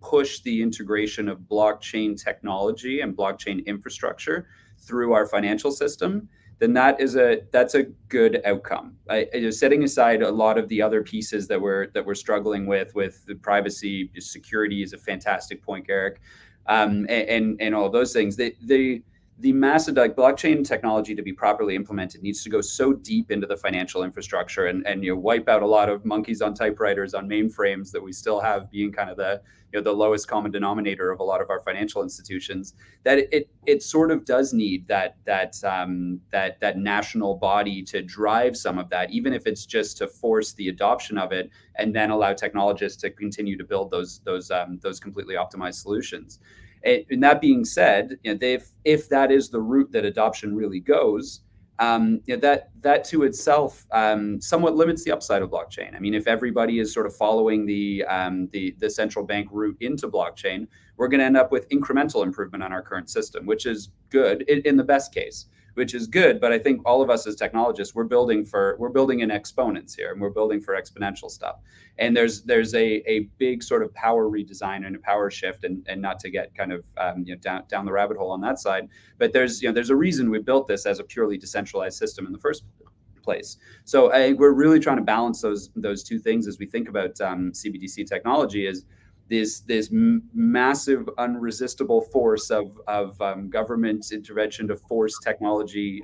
push the integration of blockchain technology and blockchain infrastructure through our financial system, then that's a good outcome. Setting aside a lot of the other pieces that we're struggling with the privacy, security is a fantastic point, Eric, and all those things. The the massive, like, blockchain technology to be properly implemented needs to go so deep into the financial infrastructure and wipe out a lot of monkeys on typewriters on mainframes that we still have being kind of the the lowest common denominator of a lot of our financial institutions, that it sort of does need that national body to drive some of that, even if it's just to force the adoption of it and then allow technologists to continue to build those completely optimized solutions. And that being said, if that is the route that adoption really goes, that to itself somewhat limits the upside of blockchain. I mean, if everybody is sort of following the central bank route into blockchain, we're going to end up with incremental improvement on our current system, which is good in the best case, which is good. But I think all of us as technologists, we're building in exponents here, and we're building for exponential stuff. And there's a big sort of power redesign and a power shift, and not to get kind of down the rabbit hole on that side, but there's a reason we built this as a purely decentralized system in the first place. So I think we're really trying to balance those two things as we think about CBDC technology. Is this massive unresistible force of government intervention to force technology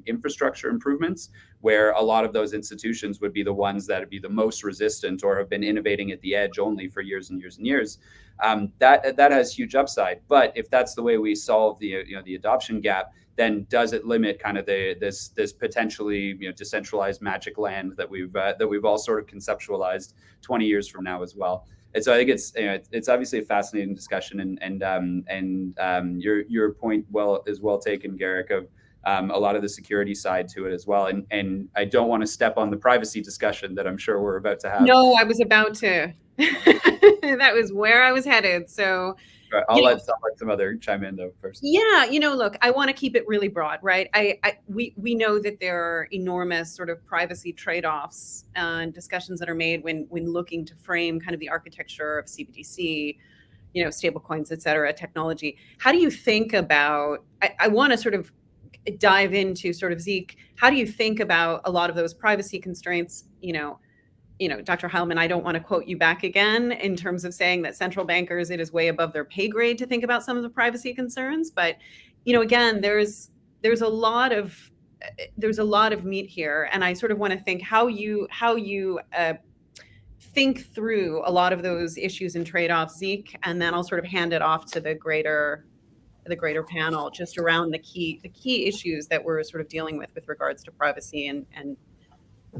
infrastructure improvements, where a lot of those institutions would be the ones that would be the most resistant or have been innovating at the edge only for years and years and years. That has huge upside. But if that's the way we solve the adoption gap, then does it limit kind of this potentially decentralized magic land that we've all sort of conceptualized 20 years from now as well? And so I think it's obviously a fascinating discussion, and your point is well taken, Garrick, of a lot of the security side to it as well. And I don't want to step on the privacy discussion that I'm sure we're about to have. No, I was about to. That was where I was headed. So I'll let some other chime in though first. Yeah, look, I want to keep it really broad, right? We know that there are enormous sort of privacy trade-offs and discussions that are made when looking to frame kind of the architecture of CBDC, stablecoins, et cetera, technology. How do you think about? I want to sort of dive into sort of, Zeke, how do you think about a lot of those privacy constraints? Dr. Heilman, I don't want to quote you back again in terms of saying that central bankers, it is way above their pay grade to think about some of the privacy concerns. But, again, there's a lot of meat here. And I sort of want to think how you think through a lot of those issues and trade-offs, Zeke, and then I'll sort of hand it off to the greater panel just around the key issues that we're sort of dealing with regards to privacy and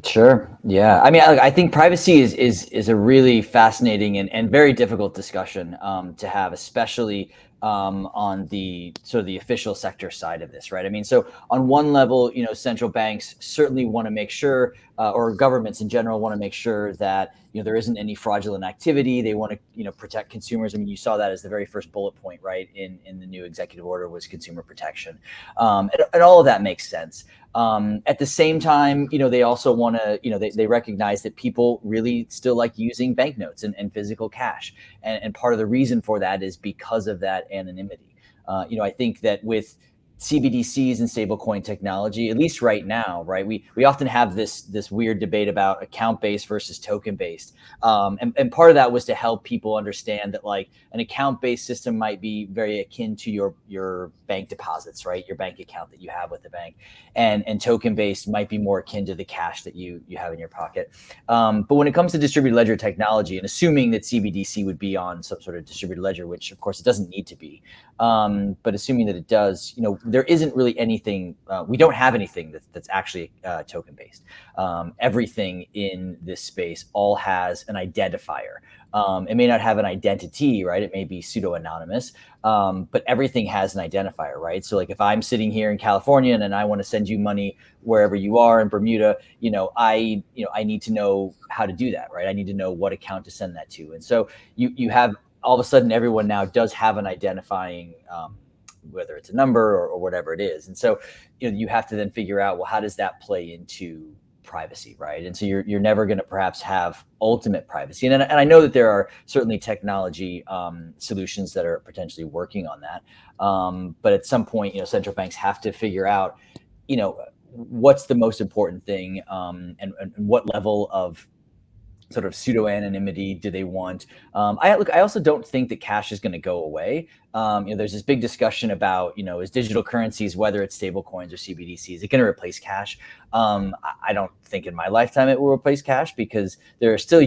Sure. Yeah. I mean, I think privacy is a really fascinating and very difficult discussion to have, especially on the sort of the official sector side of this, right? I mean, so on one level, central banks certainly want to make sure, or governments in general want to make sure that there isn't any fraudulent activity. They want to protect consumers. I mean, you saw that as the very first bullet point, right, in the new executive order was consumer protection, and all of that makes sense. At the same time, they also want to, they recognize that people really still like using banknotes and physical cash. And part of the reason for that is because of that anonymity. I think that with CBDCs and stablecoin technology, at least right now, right, we often have this weird debate about account-based versus token-based. And part of that was to help people understand that, like, an account-based system might be very akin to your bank deposits, right? Your bank account that you have with the bank. And token-based might be more akin to the cash that you have in your pocket. But when it comes to distributed ledger technology, and assuming that CBDC would be on some sort of distributed ledger, which of course it doesn't need to be, but assuming that it does, there isn't really anything, we don't have anything that's actually token-based. Everything in this space all has an identifier. It may not have an identity, right? It may be pseudo-anonymous, but everything has an identifier, right? So like if I'm sitting here in California and I want to send you money wherever you are in Bermuda, I need to know how to do that, right? I need to know what account to send that to. And so you have, all of a sudden, everyone now does have an identifying, whether it's a number or whatever it is. And so, you have to then figure out, well, how does that play into privacy, right? And so you're never going to perhaps have ultimate privacy. And I know that there are certainly technology solutions that are potentially working on that. But at some point, central banks have to figure out, what's the most important thing, and what level of sort of pseudo anonymity do they want? I also don't think that cash is going to go away. There's this big discussion about, is digital currencies, whether it's stable coins or CBDCs, is it going to replace cash? I don't think in my lifetime it will replace cash, because there are still,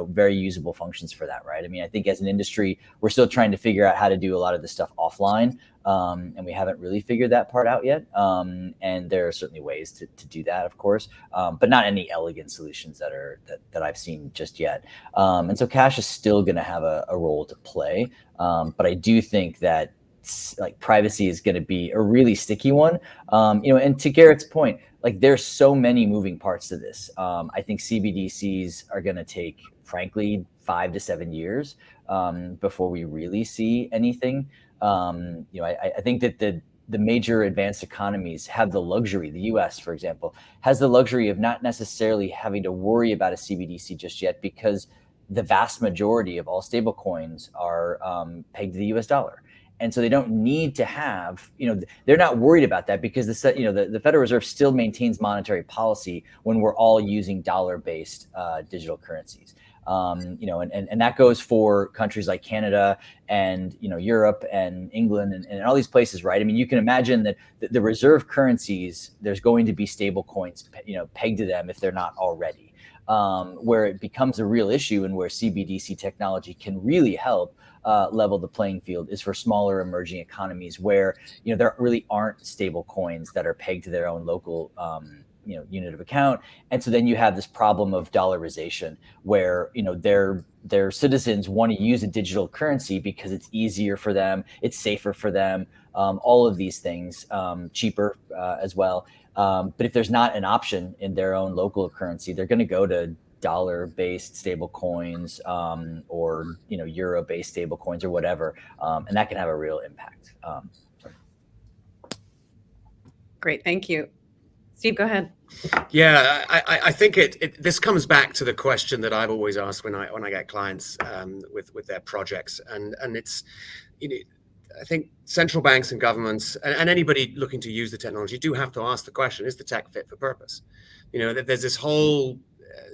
very usable functions for that, right? I mean, I think as an industry, we're still trying to figure out how to do a lot of this stuff offline. And we haven't really figured that part out yet. And there are certainly ways to do that, of course, but not any elegant solutions that I've seen just yet. And so cash is still going to have a role to play. But I do think that like privacy is going to be a really sticky one. And to Garrett's point, like there's so many moving parts to this. I think CBDCs are going to take, frankly, 5 to 7 years before we really see anything. I think that the major advanced economies have the luxury, the US, for example, has the luxury of not necessarily having to worry about a CBDC just yet, because the vast majority of all stable coins are pegged to the US dollar. And so they don't need to have, they're not worried about that, because the Federal Reserve still maintains monetary policy when we're all using dollar-based digital currencies. And that goes for countries like Canada and, Europe and England and all these places, right? I mean, you can imagine that the reserve currencies, there's going to be stable coins, pegged to them if they're not already. Where it becomes a real issue and where CBDC technology can really help level the playing field is for smaller emerging economies where, there really aren't stable coins that are pegged to their own local unit of account. And so then you have this problem of dollarization where, their citizens want to use a digital currency because it's easier for them, it's safer for them, all of these things, cheaper as well. But if there's not an option in their own local currency, they're going to go to dollar-based stable coins or euro-based stable coins or whatever, and that can have a real impact. Great, thank you. Steve, go ahead. Yeah, I think this comes back to the question that I've always asked when I get clients with their projects, and it's I think central banks and governments and anybody looking to use the technology do have to ask the question: is the tech fit for purpose? There's this whole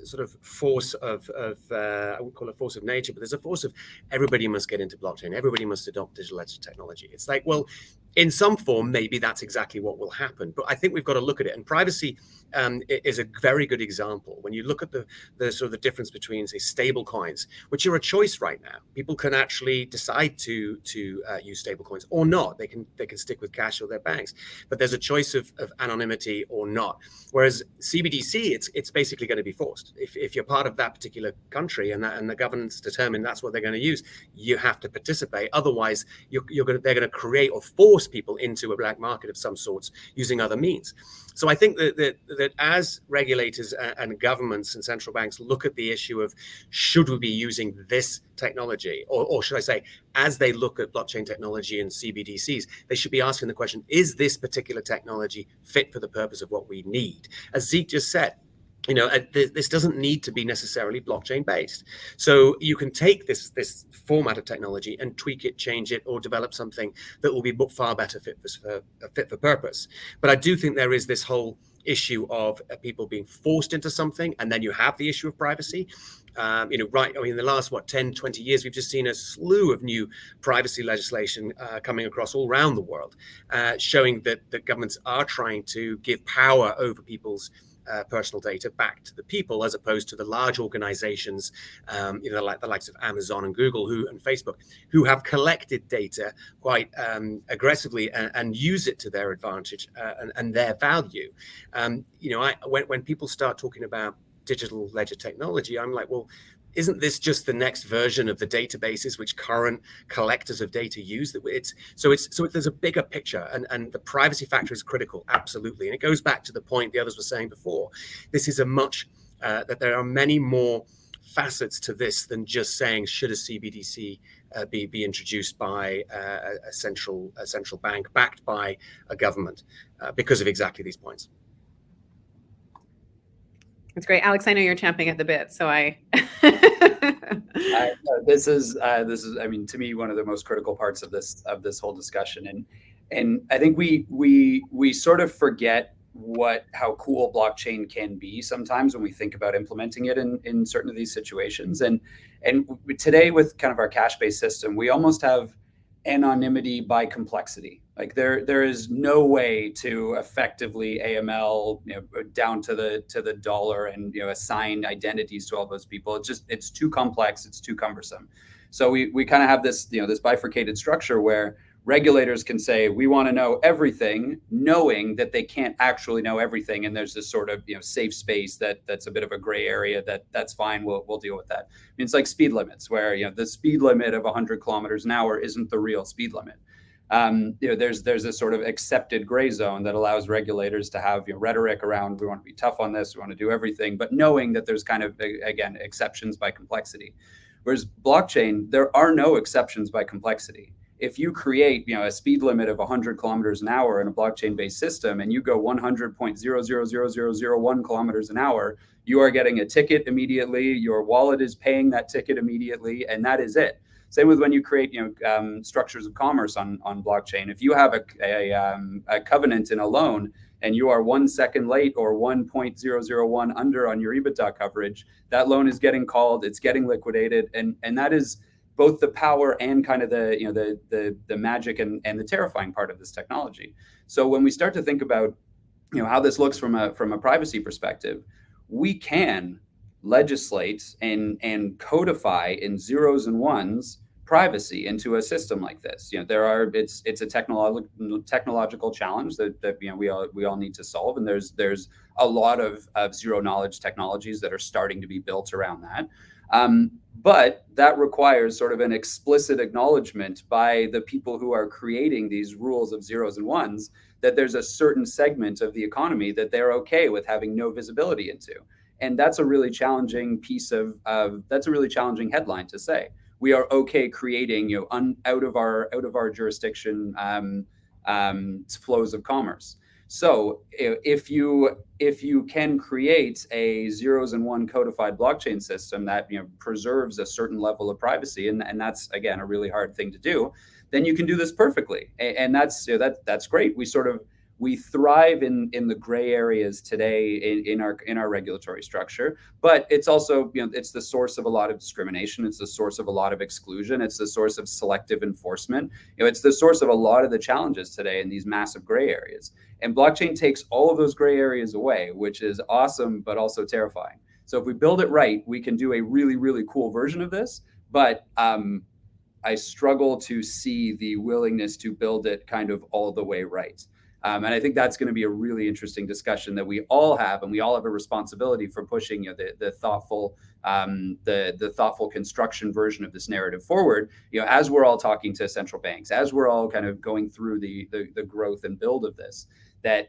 sort of force of I wouldn't call it force of nature, but there's a force of everybody must get into blockchain, everybody must adopt digital ledger technology. It's like, well, in some form, maybe that's exactly what will happen. But I think we've got to look at it. And privacy is a very good example. When you look at the sort of the difference between, say, stable coins, which are a choice right now. People can actually decide to use stable coins or not. They can stick with cash or their banks. But there's a choice of anonymity or not. Whereas CBDC, it's basically going to be forced. If you're part of that particular country and the government's determined that's what they're going to use, you have to participate. Otherwise, they're going to create or force people into a black market of some sorts using other means. So I think that as regulators and governments and central banks look at the issue of should we be using this technology, or should I say, as they look at blockchain technology and CBDCs, they should be asking the question, is this particular technology fit for the purpose of what we need? As Zeke just said, this doesn't need to be necessarily blockchain based. So you can take this format of technology and tweak it, change it, or develop something that will be far better fit for purpose. But I do think there is this whole issue of people being forced into something, and then you have the issue of privacy. In the last 10, 20 years, we've just seen a slew of new privacy legislation coming across all around the world, showing that governments are trying to give power over people's personal data back to the people, as opposed to the large organizations, like the likes of Amazon and Google and Facebook, who have collected data quite aggressively and use it to their advantage and their value. When people start talking about digital ledger technology, I'm like, well, isn't this just the next version of the databases which current collectors of data use? So there's a bigger picture, and the privacy factor is critical, absolutely. And it goes back to the point the others were saying before. This is that there are many more facets to this than just saying, should a CBDC be introduced by a central bank backed by a government, because of exactly these points. That's great. Alex, I know you're champing at the bit, so This is, I mean, to me, one of the most critical parts of this whole discussion. And I think we sort of forget how cool blockchain can be sometimes when we think about implementing it in certain of these situations. And today, with kind of our cash-based system, we almost have anonymity by complexity. Like there is no way to effectively AML, down to the dollar, and assign identities to all those people. It's too complex. It's too cumbersome. So we kind of have this this bifurcated structure where regulators can say, we want to know everything, knowing that they can't actually know everything. And there's this sort of safe space that's a bit of a gray area that's fine. We'll deal with that. I mean, it's like speed limits, where the speed limit of 100 kilometers an hour isn't the real speed limit. There's this sort of accepted gray zone that allows regulators to have rhetoric around, we want to be tough on this, we want to do everything, but knowing that there's kind of, again, exceptions by complexity. Whereas blockchain, there are no exceptions by complexity. If you create a speed limit of 100 kilometers an hour in a blockchain-based system, and you go 100.0000001 kilometers an hour, you are getting a ticket immediately. Your wallet is paying that ticket immediately, and that is it. Same with when you create structures of commerce on blockchain. If you have a covenant in a loan, and you are 1 second late or 1.001 under on your EBITDA coverage, that loan is getting called, it's getting liquidated, and that is both the power and kind of the magic and the terrifying part of this technology. So when we start to think about how this looks from a privacy perspective, we can legislate and codify in zeros and ones privacy into a system like this. It's a technological challenge that we all need to solve, and there's a lot of zero knowledge technologies that are starting to be built around that. But that requires sort of an explicit acknowledgement by the people who are creating these rules of zeros and ones that there's a certain segment of the economy that they're okay with having no visibility into. And that's a really challenging that's a really challenging headline to say. We are okay creating out of our jurisdiction flows of commerce. So if you can create a zeros and one codified blockchain system that preserves a certain level of privacy, and that's again a really hard thing to do, then you can do this perfectly, and that's great. We thrive in the gray areas today in our regulatory structure, but it's also it's the source of a lot of discrimination. It's the source of a lot of exclusion. It's the source of selective enforcement. It's the source of a lot of the challenges today in these massive gray areas. And blockchain takes all of those gray areas away, which is awesome, but also terrifying. So if we build it right, we can do a really, really cool version of this. But I struggle to see the willingness to build it kind of all the way right. And I think that's going to be a really interesting discussion that we all have, and we all have a responsibility for pushing the thoughtful construction version of this narrative forward. As we're all talking to central banks, as we're all kind of going through the growth and build of this, that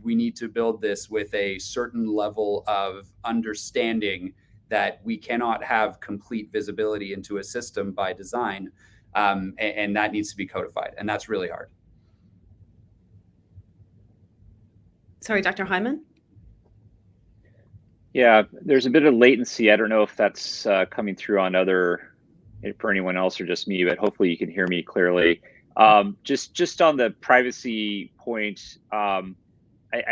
we need to build this with a certain level of understanding that we cannot have complete visibility into a system by design, and that needs to be codified, and that's really hard. Sorry, Dr. Hyman? Yeah, there's a bit of latency. I don't know if that's coming through for anyone else or just me, but hopefully you can hear me clearly. Just on the privacy point, I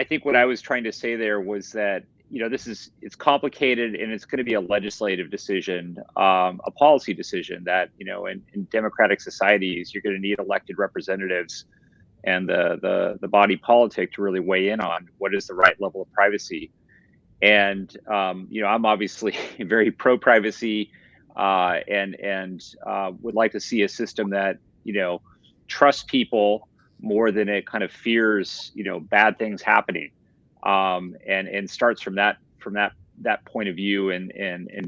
think what I was trying to say there was that it's complicated, and it's going to be a legislative decision, a policy decision that in democratic societies you're going to need elected representatives and the body politic to really weigh in on what is the right level of privacy. And I'm obviously very pro privacy, and would like to see a system that trusts people more than it kind of fears bad things happening, and starts from that point of view, and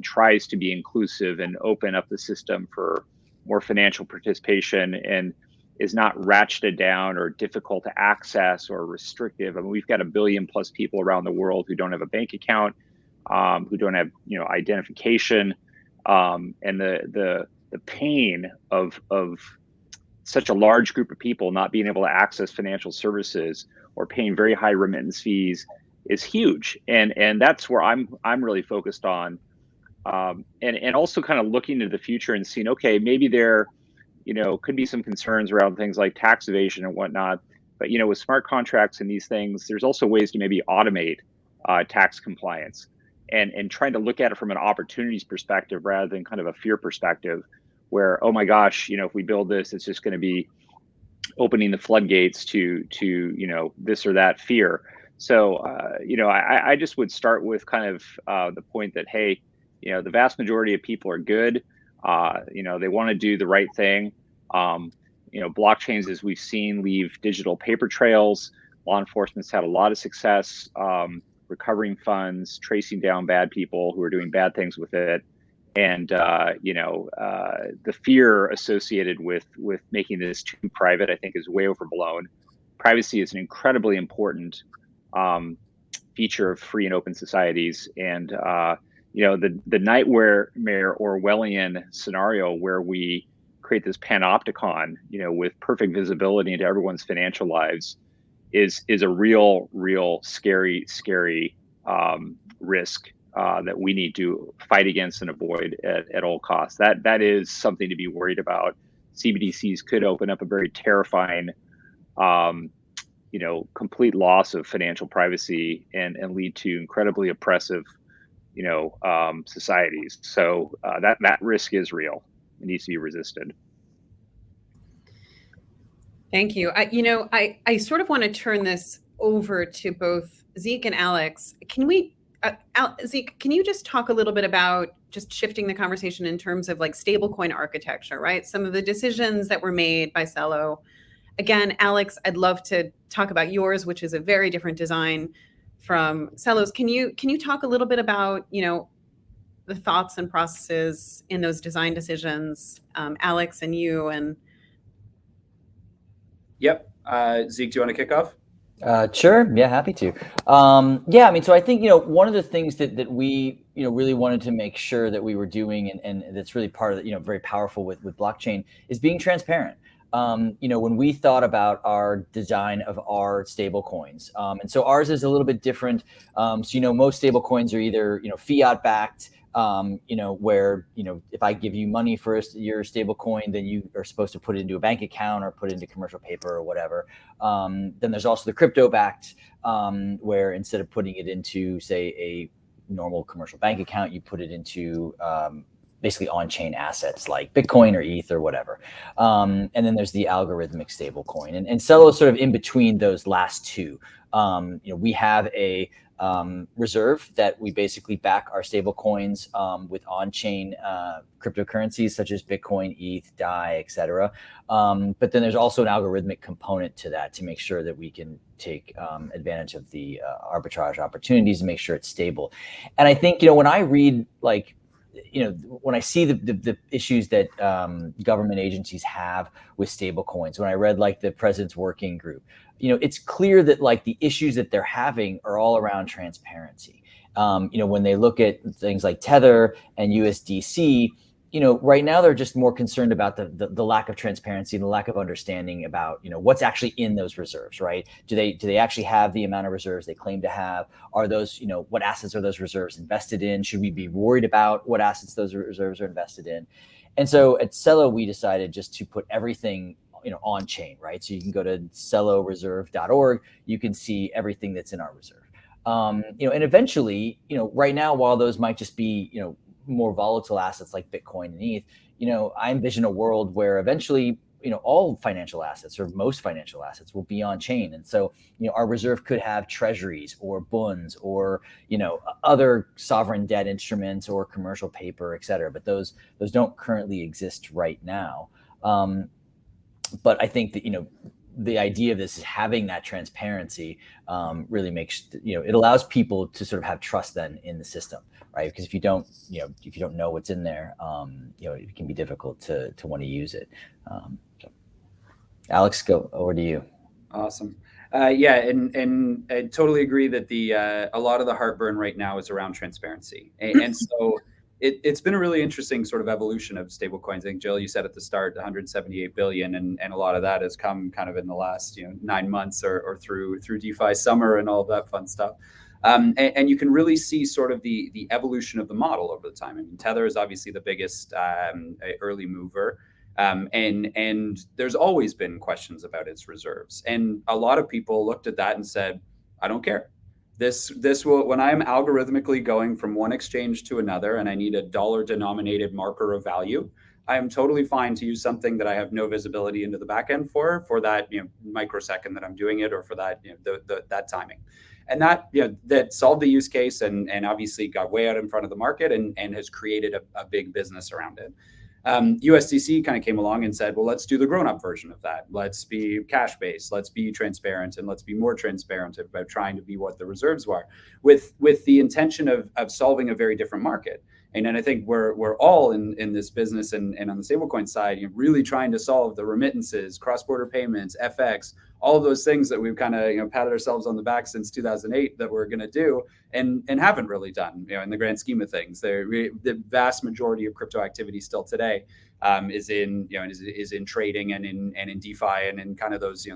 tries to be inclusive and open up the system for more financial participation, and is not ratcheted down or difficult to access or restrictive. I mean, we've got 1 billion plus people around the world who don't have a bank account, who don't have identification, and the pain of such a large group of people not being able to access financial services or paying very high remittance fees is huge, and that's where I'm really focused on, and also kind of looking to the future and seeing, okay, maybe there could be some concerns around things like tax evasion and whatnot, But with smart contracts and these things, there's also ways to maybe automate tax compliance and trying to look at it from an opportunities perspective rather than kind of a fear perspective, where, oh my gosh, if we build this, it's just going to be opening the floodgates to this or that fear. So I just would start with kind of the point that, hey, the vast majority of people are good. They want to do the right thing. Blockchains, as we've seen, leave digital paper trails. Law enforcement's had a lot of success recovering funds, tracing down bad people who are doing bad things with it. And the fear associated with making this too private, I think, is way overblown. Privacy is an incredibly important feature of free and open societies. And the nightmare Orwellian scenario where we create this panopticon, with perfect visibility into everyone's financial lives, is a real scary risk that we need to fight against and avoid at all costs. That is something to be worried about. CBDCs could open up a very terrifying, complete loss of financial privacy and lead to incredibly oppressive, societies. So that risk is real. It needs to be resisted. Thank you. I sort of want to turn this over to both Zeke and Alex. Can we, Zeke, can you just talk a little bit about just shifting the conversation in terms of like stablecoin architecture, right? Some of the decisions that were made by Celo. Again, Alex, I'd love to talk about yours, which is a very different design from Celo's. Can you talk a little bit about, the thoughts and processes in those design decisions, Alex and you? And Yep. Zeke, do you want to kick off? Sure. Yeah, happy to. So I think, one of the things that we, really wanted to make sure that we were doing, and that's really part of the, very powerful with blockchain, is being transparent. When we thought about our design of our stable coins, and so ours is a little bit different. Most stable coins are either, fiat backed, where, if I give you money for your stable coin, then you are supposed to put it into a bank account or put it into commercial paper or whatever. Then there's also the crypto backed, where instead of putting it into, say, a normal commercial bank account, you put it into basically on-chain assets like Bitcoin or ETH or whatever. And then there's the algorithmic stablecoin. And Celo is sort of in between those last two. We have a reserve that we basically back our stable coins with on-chain cryptocurrencies such as Bitcoin, ETH, DAI, etc. But then there's also an algorithmic component to that to make sure that we can take advantage of the arbitrage opportunities and make sure it's stable. And I think, when I read when I see the issues that government agencies have with stable coins, when I read the President's Working Group, it's clear that the issues that they're having are all around transparency. When they look at things like Tether and USDC, right now they're just more concerned about the lack of transparency and the lack of understanding about, what's actually in those reserves, right? Do they actually have the amount of reserves they claim to have? Are those, what assets are those reserves invested in? Should we be worried about what assets those reserves are invested in? And so at Celo, we decided just to put everything on chain, right? So you can go to celoreserve.org. You can see everything that's in our reserve. And eventually, right now, while those might just be, more volatile assets like Bitcoin and ETH, I envision a world where eventually, all financial assets or most financial assets will be on chain. And so, our reserve could have treasuries or bonds or, other sovereign debt instruments or commercial paper, et cetera. But those don't currently exist right now. But I think that, the idea of this is having that transparency really makes, it allows people to sort of have trust then in the system, right? Because if you don't know what's in there, it can be difficult to want to use it. So. Alex, go over to you. Awesome. And I totally agree that a lot of the heartburn right now is around transparency. And so it's been a really interesting sort of evolution of stablecoins. I think, Jill, you said at the start, 178 billion, and a lot of that has come kind of in the last 9 months or through DeFi summer and all of that fun stuff. And you can really see sort of the evolution of the model over the time. I mean, Tether is obviously the biggest early mover. And there's always been questions about its reserves. And a lot of people looked at that and said, I don't care. This will, when I'm algorithmically going from one exchange to another and I need a dollar denominated marker of value, I am totally fine to use something that I have no visibility into the back end for that microsecond that I'm doing it, or for that that timing. And that that solved the use case, and obviously got way out in front of the market, and has created a big business around it. USDC kind of came along and said, well, let's do the grown-up version of that. Let's be cash-based, let's be transparent, and let's be more transparent about trying to be what the reserves were, with the intention of solving a very different market. And then I think we're all in this business and on the stablecoin side, really trying to solve the remittances, cross-border payments, FX, all of those things that we've kind of patted ourselves on the back since 2008 that we're going to do, and haven't really done in the grand scheme of things. The vast majority of crypto activity still today is in trading and in DeFi and in kind of those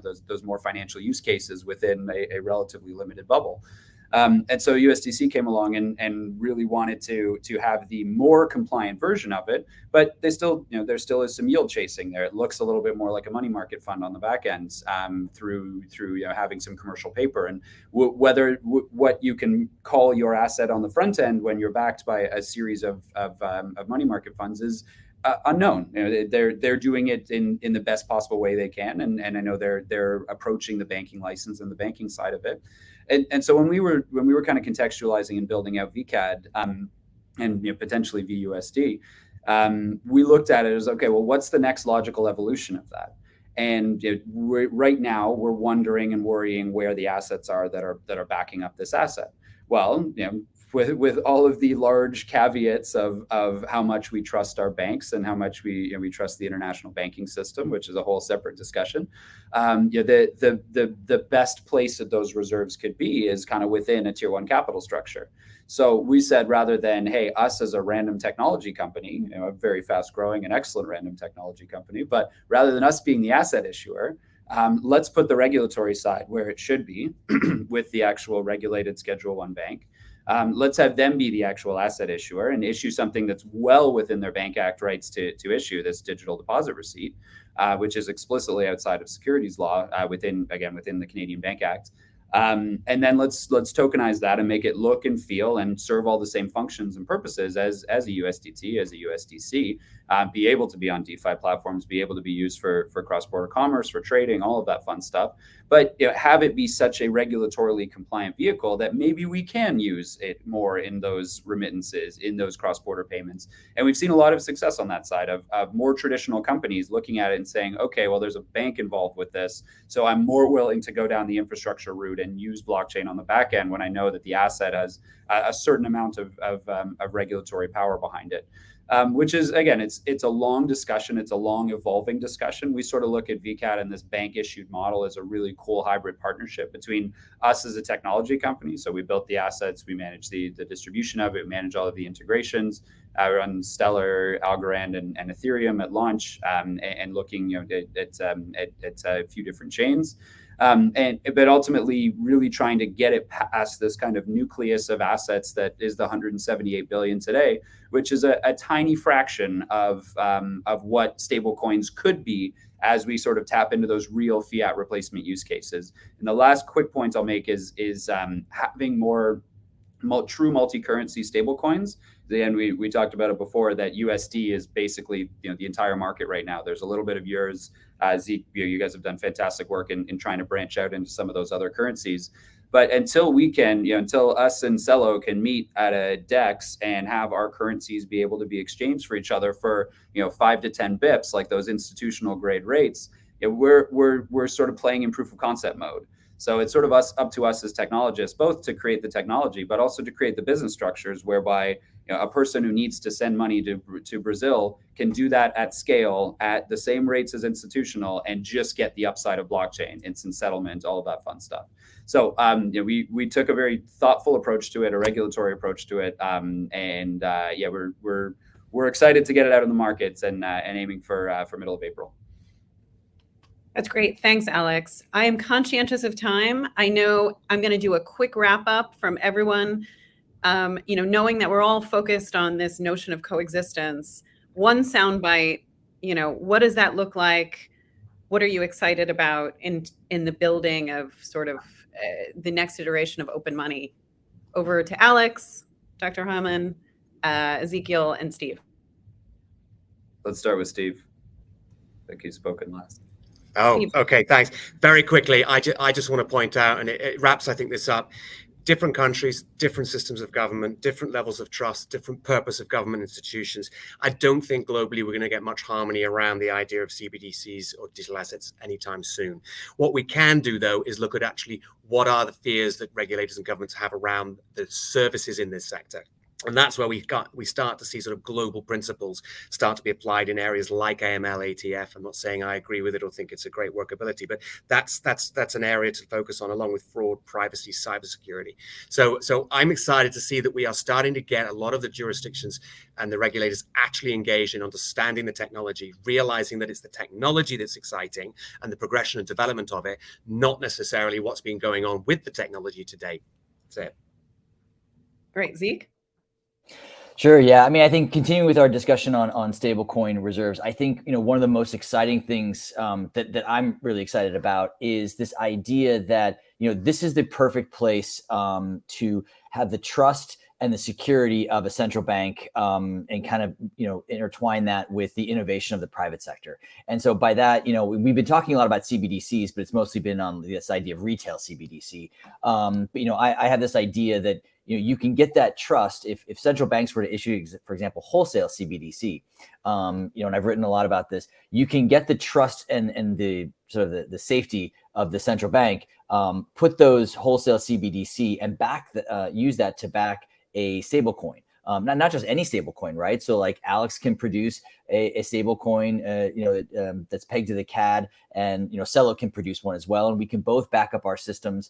more financial use cases within a relatively limited bubble. And so USDC came along and really wanted to have the more compliant version of it, but there still is some yield chasing there. It looks a little bit more like a money market fund on the back end, through having some commercial paper, and what you can call your asset on the front end when you're backed by a series of money market funds is unknown. They're doing it in the best possible way they can, and I know they're approaching the banking license and the banking side of it. And so when we were kind of contextualizing and building out VCAD and potentially VUSD, we looked at it as, okay, well, what's the next logical evolution of that? And right now we're wondering and worrying where the assets are that are backing up this asset. Well, with all of the large caveats of how much we trust our banks and how much we trust the international banking system, which is a whole separate discussion. The best place that those reserves could be is kind of within a tier 1 capital structure. So we said, rather than, hey, us as a random technology company, a very fast growing and excellent random technology company, but rather than us being the asset issuer, let's put the regulatory side where it should be with the actual regulated Schedule 1 bank. Let's have them be the actual asset issuer and issue something that's well within their Bank Act rights to issue, this digital deposit receipt, which is explicitly outside of securities law within the Canadian Bank Act. And then let's tokenize that and make it look and feel and serve all the same functions and purposes as a USDT, as a USDC, be able to be on DeFi platforms, be able to be used for cross-border commerce, for trading, all of that fun stuff. But have it be such a regulatorily compliant vehicle that maybe we can use it more in those remittances, in those cross-border payments. And we've seen a lot of success on that side of more traditional companies looking at it and saying, okay, well, there's a bank involved with this, so I'm more willing to go down the infrastructure route and use blockchain on the back end when I know that the asset has a certain amount of regulatory power behind it. Which is, again, it's a long discussion. It's a long evolving discussion. We sort of look at VCAD and this bank issued model as a really cool hybrid partnership between us as a technology company. So we built the assets, we manage the distribution of it, we manage all of the integrations, run Stellar, Algorand, and Ethereum at launch, and looking at a few different chains. But ultimately really trying to get it past this kind of nucleus of assets that is the 178 billion today, which is a tiny fraction of what stablecoins could be as we sort of tap into those real fiat replacement use cases. And the last quick point I'll make is having more true multi-currency stablecoins. And we talked about it before, that USD is basically the entire market right now. There's a little bit of yours. Zeke, you guys have done fantastic work in trying to branch out into some of those other currencies. But until we can, until us and Cello can meet at a DEX and have our currencies be able to be exchanged for each other for 5 to 10 bips, like those institutional grade rates, we're sort of playing in proof of concept mode. So it's sort of up to us as technologists, both to create the technology, but also to create the business structures whereby a person who needs to send money to Brazil can do that at scale at the same rates as institutional and just get the upside of blockchain, instant settlement, all of that fun stuff. So we took a very thoughtful approach to it, a regulatory approach to it, we're excited to get it out in the markets and aiming for middle of April. That's great. Thanks, Alex. I am conscientious of time. I know I'm going to do a quick wrap up from everyone. Knowing that we're all focused on this notion of coexistence, one soundbite what does that look like? What are you excited about in the building of sort of the next iteration of open money? Over to Alex, Dr. Hyman, Ezekiel, and Steve. Let's start with Steve. I think he's spoken last. Oh, Steve. okay, thanks. Very quickly, I just want to point out, and it wraps, I think, this up. Different countries, different systems of government, different levels of trust, different purpose of government institutions. I don't think globally we're going to get much harmony around the idea of CBDCs or digital assets anytime soon. What we can do, though, is look at actually what are the fears that regulators and governments have around the services in this sector. And that's where we start to see sort of global principles start to be applied in areas like AML, ATF. I'm not saying I agree with it or think it's a great workability, but that's an area to focus on, along with fraud, privacy, cybersecurity. So I'm excited to see that we are starting to get a lot of the jurisdictions and the regulators actually engaged in understanding the technology, realizing that it's the technology that's exciting and the progression and development of it, not necessarily what's been going on with the technology today. That's it. Great. Zeke? Sure. Yeah. I mean, I think continuing with our discussion on stablecoin reserves, I think, one of the most exciting things that I'm really excited about is this idea that, this is the perfect place to have the trust and the security of a central bank and kind of, intertwine that with the innovation of the private sector. And so by that, we've been talking a lot about CBDCs, but it's mostly been on this idea of retail CBDC. But, I have this idea that, you can get that trust if central banks were to issue, for example, wholesale CBDC. And I've written a lot about this. You can get the trust and the sort of the safety of the central bank, put those wholesale CBDC and use that to back a stable coin. Not just any stable coin, right? So like Alex can produce a stable coin, that's pegged to the CAD, and Cello can produce one as well, and we can both back up our systems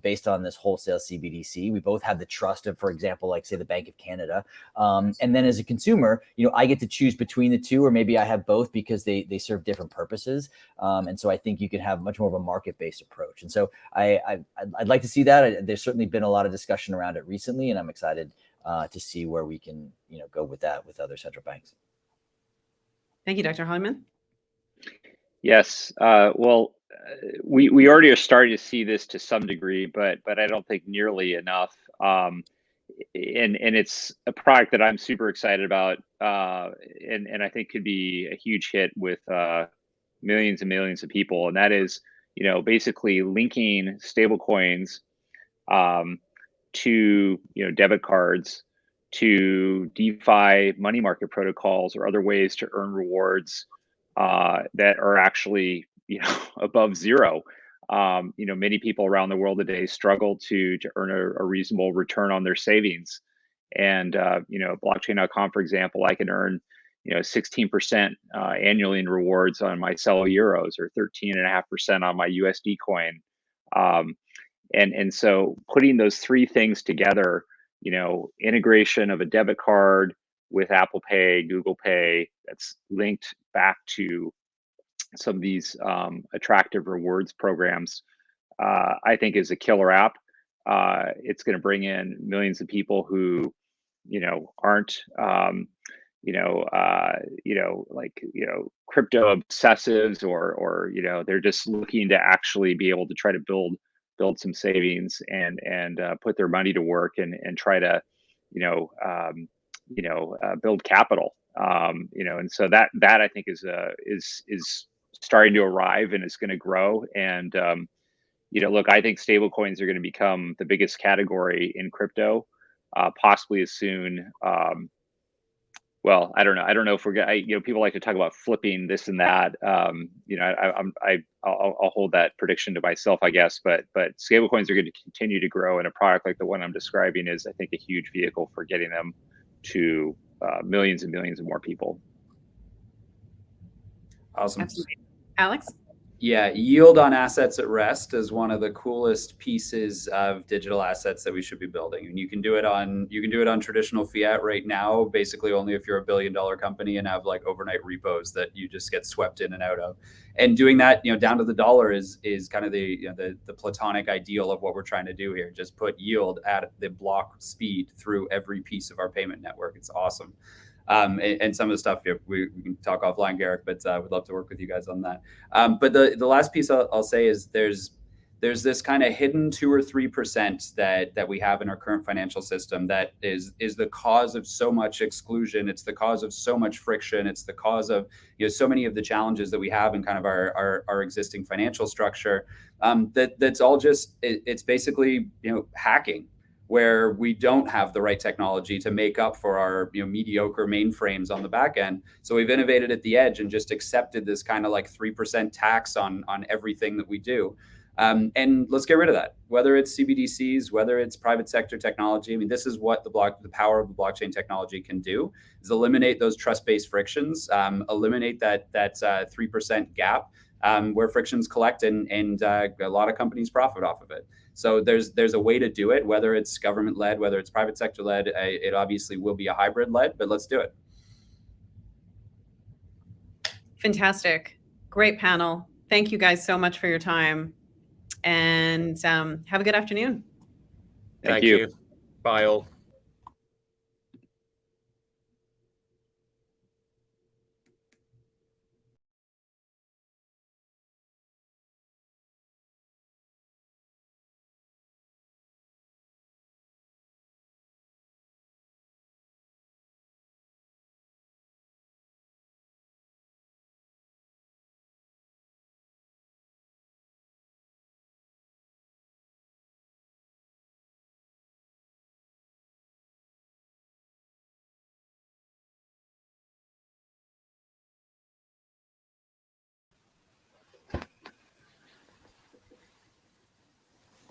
based on this wholesale CBDC. We both have the trust of, for example, like say the Bank of Canada, and then as a consumer, I get to choose between the two, or maybe I have both because they serve different purposes, and so I think you can have much more of a market-based approach. And so I'd like to see that. There's certainly been a lot of discussion around it recently, and I'm excited to see where we can, go with that with other central banks. Thank you, Dr. Holliman. Yes. Well, we already are starting to see this to some degree, but I don't think nearly enough. And it's a product that I'm super excited about, and I think could be a huge hit with millions and millions of people. And that is, basically linking stable coins to debit cards, to DeFi money market protocols, or other ways to earn rewards that are actually above zero. Many people around the world today struggle to earn a reasonable return on their savings. And blockchain.com, for example, I can earn 16% annually in rewards on my Cello euros, or 13.5% on my USD coin. And so putting those three things together, integration of a debit card with Apple Pay, Google Pay, that's linked back to some of these attractive rewards programs, I think is a killer app. It's going to bring in millions of people who, aren't, crypto obsessives, or they're just looking to actually be able to try to build some savings and put their money to work and try to build capital, and so that I think is starting to arrive, and it's going to grow. And look, I think stable coins are going to become the biggest category in crypto, possibly as soon. Well, I don't know. I don't know if we're people like to talk about flipping this and that. I'll hold that prediction to myself, I guess. But stable coins are going to continue to grow, and a product like the one I'm describing is, I think, a huge vehicle for getting them to millions and millions of more people. Awesome. Absolutely. Alex? Yeah, yield on assets at rest is one of the coolest pieces of digital assets that we should be building. And you can do it on traditional fiat right now, basically only if you're $1 billion company and have like overnight repos that you just get swept in and out of. And doing that, down to the dollar is kind of the platonic ideal of what we're trying to do here. Just put yield at the block speed through every piece of our payment network. It's awesome. And some of the stuff we can talk offline, Garrick, but would love to work with you guys on that. But the last piece I'll say is there's this kind of hidden 2 or 3% that we have in our current financial system that is the cause of so much exclusion. It's the cause of so much friction. It's the cause of so many of the challenges that we have in kind of our existing financial structure. That's all just it's basically hacking, where we don't have the right technology to make up for our mediocre mainframes on the back end. So we've innovated at the edge and just accepted this kind of like 3% tax on everything that we do. And let's get rid of that. Whether it's CBDCs, whether it's private sector technology, I mean, this is what the power of the blockchain technology can do: is eliminate those trust-based frictions, eliminate that 3% gap where frictions collect, and a lot of companies profit off of it. So there's a way to do it, whether it's government-led, whether it's private sector-led. It obviously will be a hybrid-led, but let's do it. Fantastic. Great panel. Thank you guys so much for your time. And have a good afternoon. Thank you. Bye all.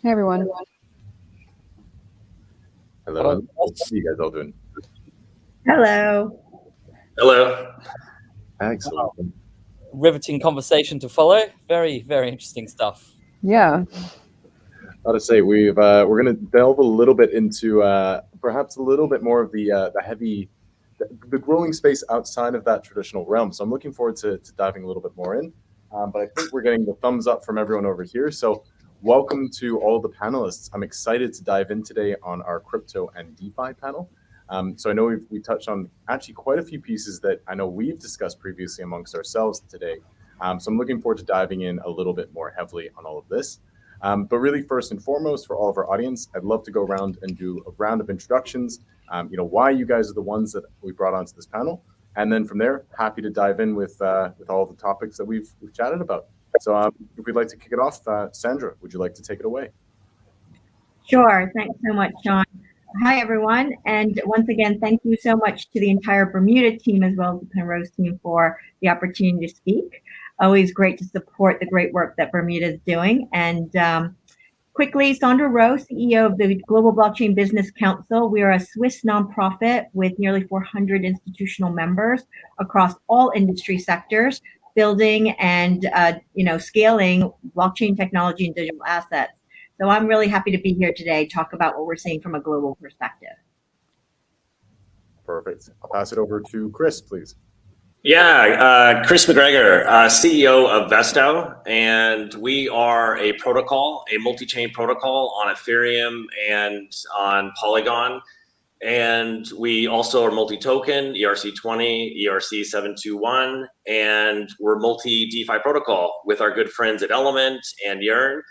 Hey everyone. Hello. How are you guys all doing? Hello. Hello. Excellent. Wow. Riveting conversation to follow. Very, very interesting stuff. Yeah. I gotta say, we're going to delve a little bit into perhaps a little bit more of the heavy, the growing space outside of that traditional realm. So I'm looking forward to diving a little bit more in. But I think we're getting the thumbs up from everyone over here. So welcome to all the panelists. I'm excited to dive in today on our crypto and DeFi panel. So I know we touched on actually quite a few pieces that I know we've discussed previously amongst ourselves today. So I'm looking forward to diving in a little bit more heavily on all of this. But really, first and foremost, for all of our audience, I'd love to go around and do a round of introductions, why you guys are the ones that we brought onto this panel. And then from there, happy to dive in with all the topics that we've chatted about. So if we'd like to kick it off, Sandra, would you like to take it away? Sure. Thanks so much, Sean. Hi, everyone. And once again, thank you so much to the entire Bermuda team as well as the Penrose team for the opportunity to speak. Always great to support the great work that Bermuda is doing. And quickly, Sandra Rowe, CEO of the Global Blockchain Business Council. We are a Swiss nonprofit with nearly 400 institutional members across all industry sectors, building and scaling blockchain technology and digital assets. So I'm really happy to be here today, talk about what we're seeing from a global perspective. Perfect. I'll pass it over to Chris, please. Yeah, Chris McGregor, CEO of Vesto, and we are a protocol, a multi-chain protocol on Ethereum and on Polygon. And we also are multi-token, ERC20, ERC721, and we're multi-DeFi protocol with our good friends at Element and Yearn.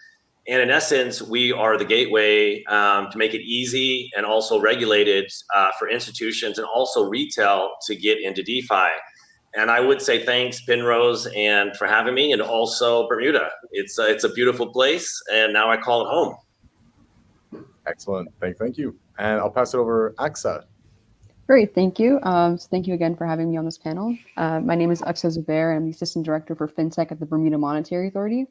And in essence, we are the gateway to make it easy and also regulated for institutions and also retail to get into DeFi. And I would say thanks, Penrose, and for having me, and also Bermuda. It's a beautiful place, and now I call it home. Excellent. Thank you. And I'll pass it over Aksa. Great, thank you. So thank you again for having me on this panel. My name is Aksa Zubair. I'm the Assistant Director for FinTech at the Bermuda Monetary Authority.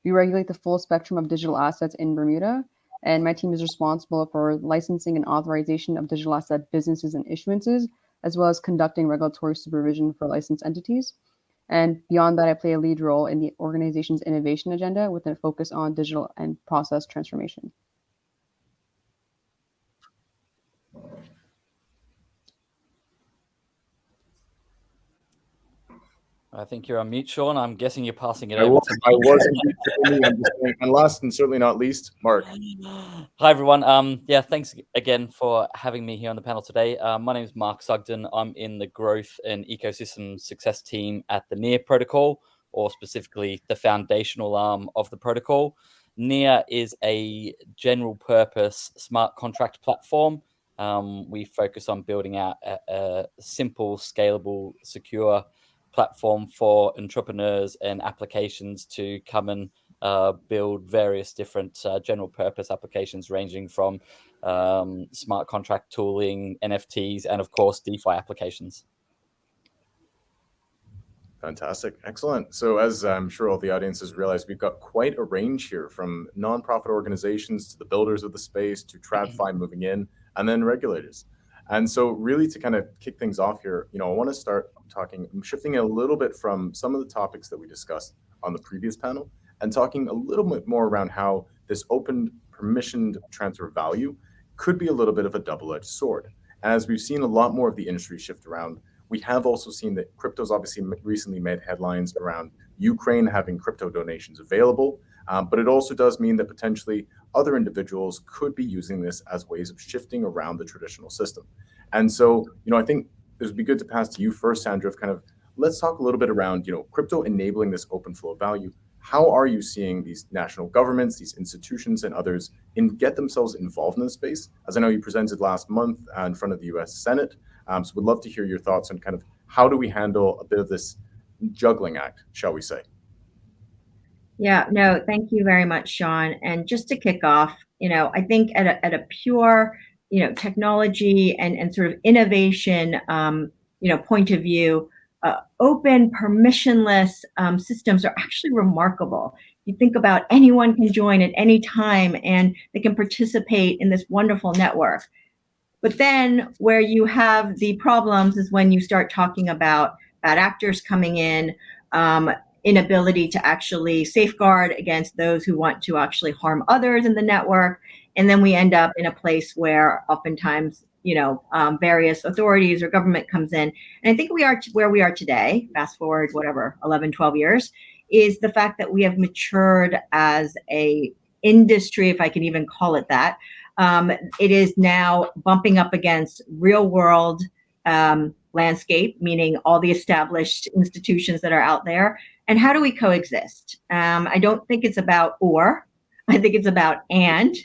We regulate the full spectrum of digital assets in Bermuda, and my team is responsible for licensing and authorization of digital asset businesses and issuances, as well as conducting regulatory supervision for licensed entities. And beyond that, I play a lead role in the organization's innovation agenda with a focus on digital and process transformation. I think you're on mute, Sean. I'm guessing you're passing it I over was, to I me. was indeed only understanding. And last and certainly not least, Mark. Hi, everyone. Yeah, thanks again for having me here on the panel today. My name is Mark Sugden. I'm in the growth and ecosystem success team at the NEAR protocol, or specifically the foundational arm of the protocol. NEAR is a general purpose smart contract platform. We focus on building out a simple, scalable, secure platform for entrepreneurs and applications to come and build various different general purpose applications ranging from smart contract tooling, NFTs, and of course, DeFi applications. Fantastic. Excellent. So as I'm sure all the audience has realized, we've got quite a range here, from nonprofit organizations to the builders of the space to TradFi moving in, and then regulators. And so really to kind of kick things off here, I want to start shifting a little bit from some of the topics that we discussed on the previous panel and talking a little bit more around how this open permissioned transfer of value could be a little bit of a double-edged sword. And as we've seen a lot more of the industry shift around, we have also seen that crypto's obviously recently made headlines around Ukraine having crypto donations available, but it also does mean that potentially other individuals could be using this as ways of shifting around the traditional system. And so, I think it would be good to pass to you first, Sandra, of kind of, let's talk a little bit around, crypto enabling this open flow of value. How are you seeing these national governments, these institutions and others get themselves involved in this space? As I know you presented last month in front of the US Senate. So we'd love to hear your thoughts on kind of how do we handle a bit of this juggling act, shall we say? Yeah, no, thank you very much, Sean. And just to kick off, I think at a pure, technology and sort of innovation, point of view, open, permissionless systems are actually remarkable. You think about anyone can join at any time and they can participate in this wonderful network. But then where you have the problems is when you start talking about bad actors coming in, inability to actually safeguard against those who want to actually harm others in the network. And then we end up in a place where oftentimes, various authorities or government comes in. And I think we are where we are today, fast forward, 11, 12 years, is the fact that we have matured as a industry, if I can even call it that. It is now bumping up against real world landscape, meaning all the established institutions that are out there. And how do we coexist? I don't think it's about or, I think it's about and.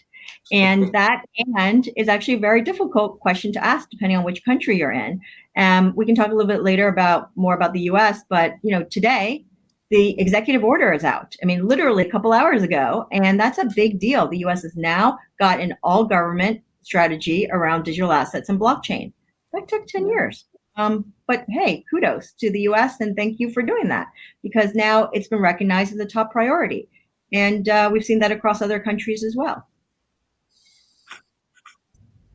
And that and is actually a very difficult question to ask depending on which country you're in. We can talk a little bit later more about the US, but today, the executive order is out. I mean, literally a couple hours ago, and that's a big deal. The US has now got an all government strategy around digital assets and blockchain. That took 10 years. But hey, kudos to the US and thank you for doing that, because now it's been recognized as a top priority. And we've seen that across other countries as well.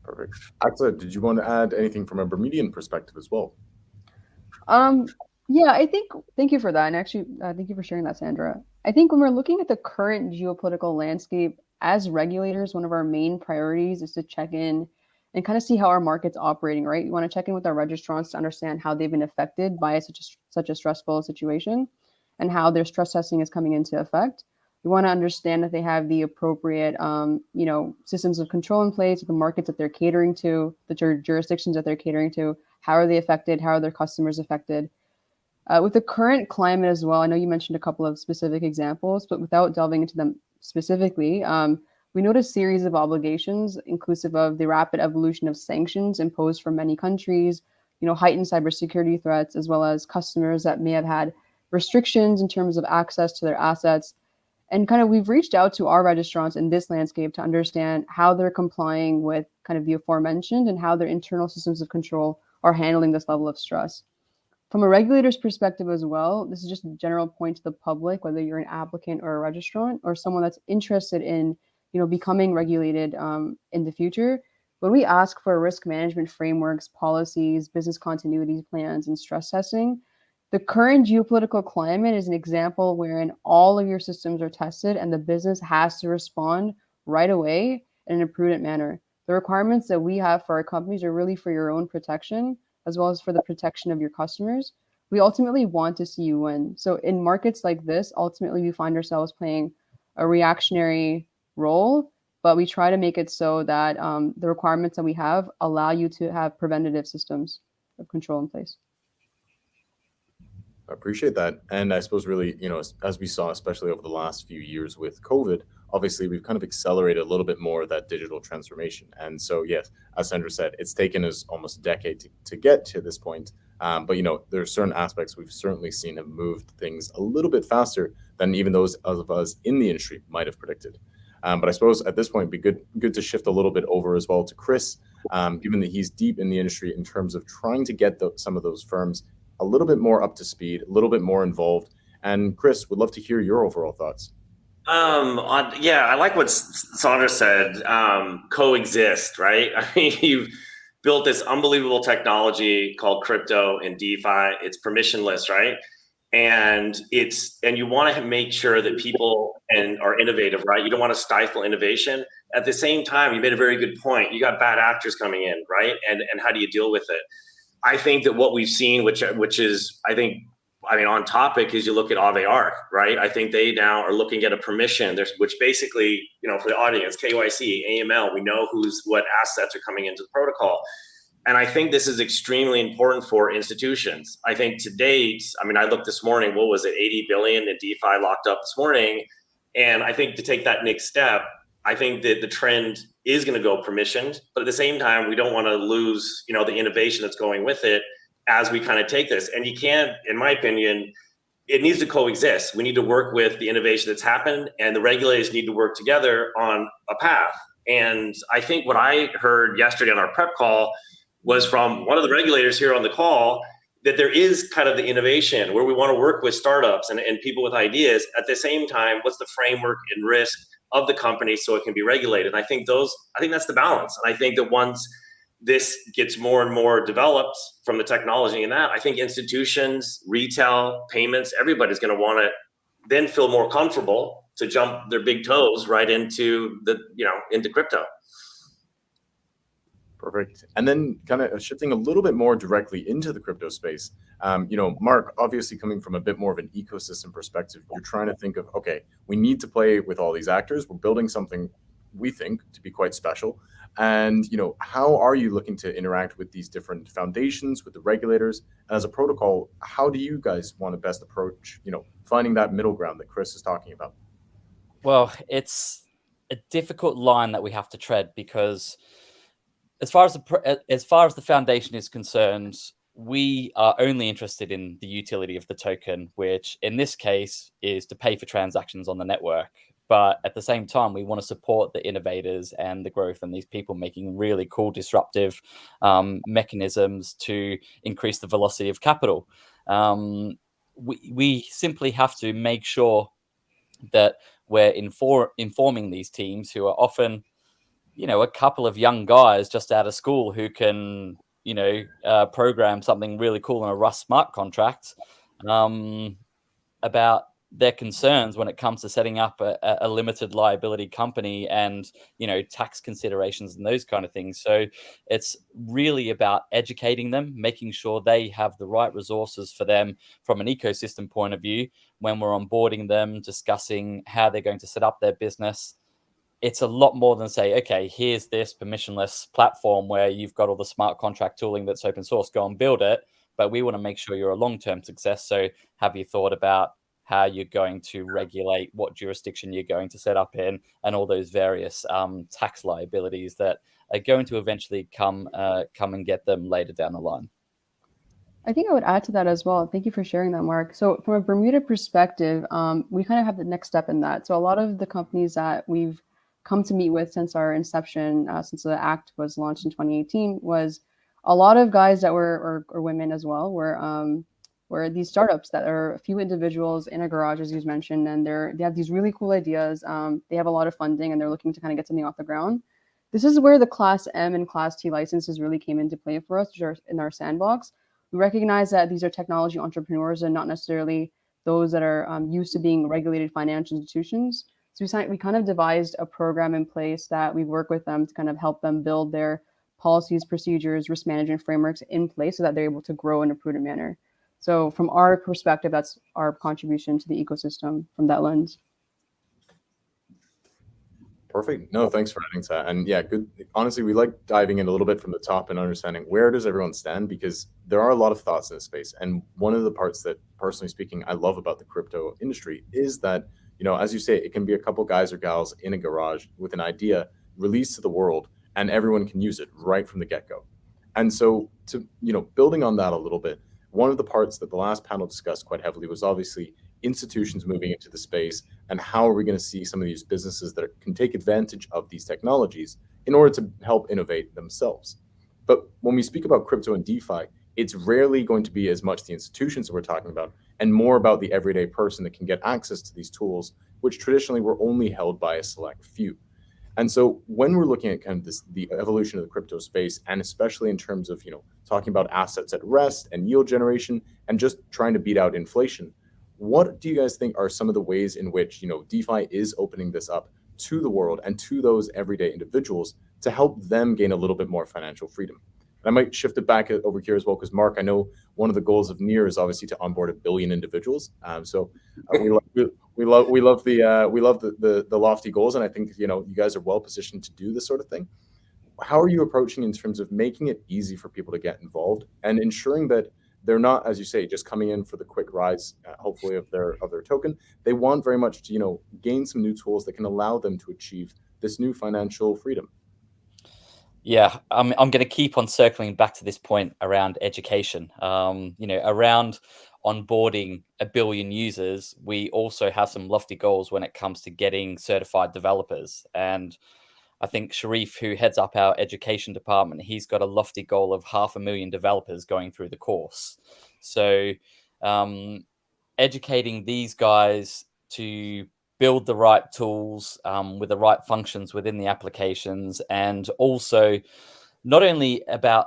Perfect. Axel, did you want to add anything from a Bermudian perspective as well? Yeah, thank you for that. And actually, thank you for sharing that, Sandra. I think when we're looking at the current geopolitical landscape, as regulators, one of our main priorities is to check in and kind of see how our market's operating, right? You want to check in with our registrants to understand how they've been affected by such a stressful situation and how their stress testing is coming into effect. We want to understand that they have the appropriate, systems of control in place, the markets that they're catering to, the jurisdictions that they're catering to. How are they affected? How are their customers affected? With the current climate as well, I know you mentioned a couple of specific examples, but without delving into them specifically, we noticed a series of obligations, inclusive of the rapid evolution of sanctions imposed from many countries, heightened cybersecurity threats, as well as customers that may have had restrictions in terms of access to their assets. And kind of we've reached out to our registrants in this landscape to understand how they're complying with kind of the aforementioned and how their internal systems of control are handling this level of stress. From a regulator's perspective as well, this is just a general point to the public, whether you're an applicant or a registrant or someone that's interested in, becoming regulated in the future. When we ask for risk management frameworks, policies, business continuity plans, and stress testing, the current geopolitical climate is an example wherein all of your systems are tested and the business has to respond right away in a prudent manner. The requirements that we have for our companies are really for your own protection, as well as for the protection of your customers. we ultimately want to see you win. So in markets like this, ultimately we find ourselves playing a reactionary role, but we try to make it so that the requirements that we have allow you to have preventative systems of control in place. I appreciate that. And I suppose really, as we saw, especially over the last few years with COVID, obviously we've kind of accelerated a little bit more of that digital transformation. And so, yes, as Sandra said, it's taken us almost a decade to get to this point. But, there are certain aspects we've certainly seen have moved things a little bit faster than even those of us in the industry might have predicted. But I suppose at this point, it'd be good to shift a little bit over as well to Chris, given that he's deep in the industry in terms of trying to get some of those firms a little bit more up to speed, a little bit more involved. And Chris, would love to hear your overall thoughts. Yeah, I like what Sandra said. Coexist, right? I mean, you've built this unbelievable technology called crypto and DeFi. It's permissionless, right? And you want to make sure that people are innovative, right? You don't want to stifle innovation. At the same time, you made a very good point. You got bad actors coming in, right? And how do you deal with it? I think that what we've seen, which is, I mean, on topic, is you look at Aave, right? I think they now are looking at a permission, which basically, for the audience, KYC, AML, we know what assets are coming into the protocol. And I think this is extremely important for institutions. I think to date, I looked this morning, what was it, 80 billion in DeFi locked up this morning. And I think to take that next step, I think that the trend is going to go permissioned, but at the same time, we don't want to lose, the innovation that's going with it as we kind of take this. And you can't, in my opinion, it needs to coexist. We need to work with the innovation that's happened, and the regulators need to work together on a path. And I think what I heard yesterday on our prep call was from one of the regulators here on the call, that there is kind of the innovation where we want to work with startups and people with ideas. At the same time, what's the framework and risk of the company so it can be regulated? And I think that's the balance. And I think that once this gets more and more developed from the technology and that, I think institutions, retail, payments, everybody's going to want to then feel more comfortable to jump their big toes right into into crypto. Perfect. And then kind of shifting a little bit more directly into the crypto space, Mark, obviously coming from a bit more of an ecosystem perspective, you're trying to think of, okay, we need to play with all these actors. We're building something we think to be quite special. And, how are you looking to interact with these different foundations, with the regulators? And as a protocol, how do you guys want to best approach, finding that middle ground that Chris is talking about? Well, it's a difficult line that we have to tread because as far as the foundation is concerned, we are only interested in the utility of the token, which in this case is to pay for transactions on the network. But at the same time, we want to support the innovators and the growth and these people making really cool, disruptive mechanisms to increase the velocity of capital. We simply have to make sure that we're informing these teams who are often a couple of young guys just out of school who can, program something really cool in a Rust smart contract about their concerns when it comes to setting up a limited liability company and, tax considerations and those kind of things. So it's really about educating them, making sure they have the right resources for them from an ecosystem point of view when we're onboarding them, discussing how they're going to set up their business. It's a lot more than say, okay, here's this permissionless platform where you've got all the smart contract tooling that's open source, go and build it. But we want to make sure you're a long-term success. So have you thought about how you're going to regulate, what jurisdiction you're going to set up in, and all those various tax liabilities that are going to eventually come and get them later down the line? I think I would add to that as well. Thank you for sharing that, Mark. So from a Bermuda perspective, we kind of have the next step in that. So a lot of the companies that we've come to meet with since our inception, since the act was launched in 2018, was a lot of guys that were, or women as well, were these startups that are a few individuals in a garage, as you mentioned, and they have these really cool ideas. They have a lot of funding and they're looking to kind of get something off the ground. This is where the Class M and Class T licenses really came into play for us, which are in our sandbox. We recognize that these are technology entrepreneurs and not necessarily those that are used to being regulated financial institutions. So we kind of devised a program in place that we work with them to kind of help them build their policies, procedures, risk management frameworks in place so that they're able to grow in a prudent manner. So from our perspective, that's our contribution to the ecosystem from that lens. Perfect. No, thanks for adding to that. And yeah, good. Honestly, we like diving in a little bit from the top and understanding where does everyone stand, because there are a lot of thoughts in this space. And one of the parts that, personally speaking, I love about the crypto industry is that, as you say, it can be a couple guys or gals in a garage with an idea released to the world, and everyone can use it right from the get-go. And so to, building on that a little bit, one of the parts that the last panel discussed quite heavily was obviously institutions moving into the space, and how are we going to see some of these businesses that can take advantage of these technologies in order to help innovate themselves. But when we speak about crypto and DeFi, it's rarely going to be as much the institutions that we're talking about, and more about the everyday person that can get access to these tools, which traditionally were only held by a select few. And so when we're looking at kind of the evolution of the crypto space, and especially in terms of, talking about assets at rest and yield generation and just trying to beat out inflation, what do you guys think are some of the ways in which, DeFi is opening this up to the world and to those everyday individuals to help them gain a little bit more financial freedom? And I might shift it back over here as well, because Mark, I know one of the goals of NEAR is obviously to onboard 1 billion individuals. We love the lofty goals, and I think you guys are well positioned to do this sort of thing. How are you approaching in terms of making it easy for people to get involved and ensuring that they're not, as you say, just coming in for the quick rise, hopefully of their token? They want very much to gain some new tools that can allow them to achieve this new financial freedom. Yeah, I'm going to keep on circling back to this point around education. Around onboarding 1 billion users, we also have some lofty goals when it comes to getting certified developers. And I think Sharif, who heads up our education department, he's got a lofty goal of 500,000 developers going through the course. So educating these guys to build the right tools with the right functions within the applications, and also not only about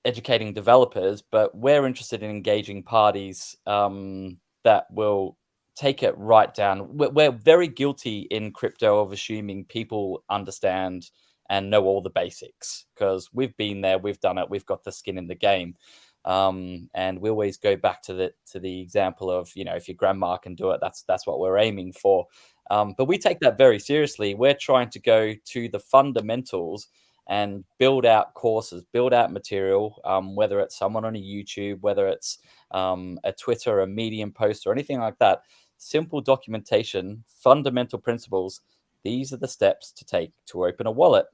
educating developers, but we're interested in engaging parties that will take it right down. We're very guilty in crypto of assuming people understand and know all the basics, because we've been there, we've done it, we've got the skin in the game. And we always go back to the example of, if your grandma can do it, that's what we're aiming for. But we take that very seriously. We're trying to go to the fundamentals and build out courses, build out material, whether it's someone on a YouTube, whether it's a Twitter, a Medium post, or anything like that. Simple documentation, fundamental principles. These are the steps to take to open a wallet.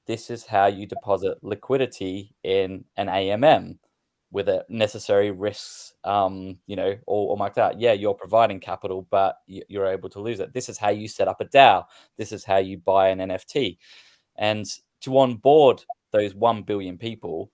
This is how you deposit liquidity in an AMM with the necessary risks, all marked out. Yeah, you're providing capital, but you're able to lose it. This is how you set up a DAO. This is how you buy an NFT. And to onboard those 1 billion people,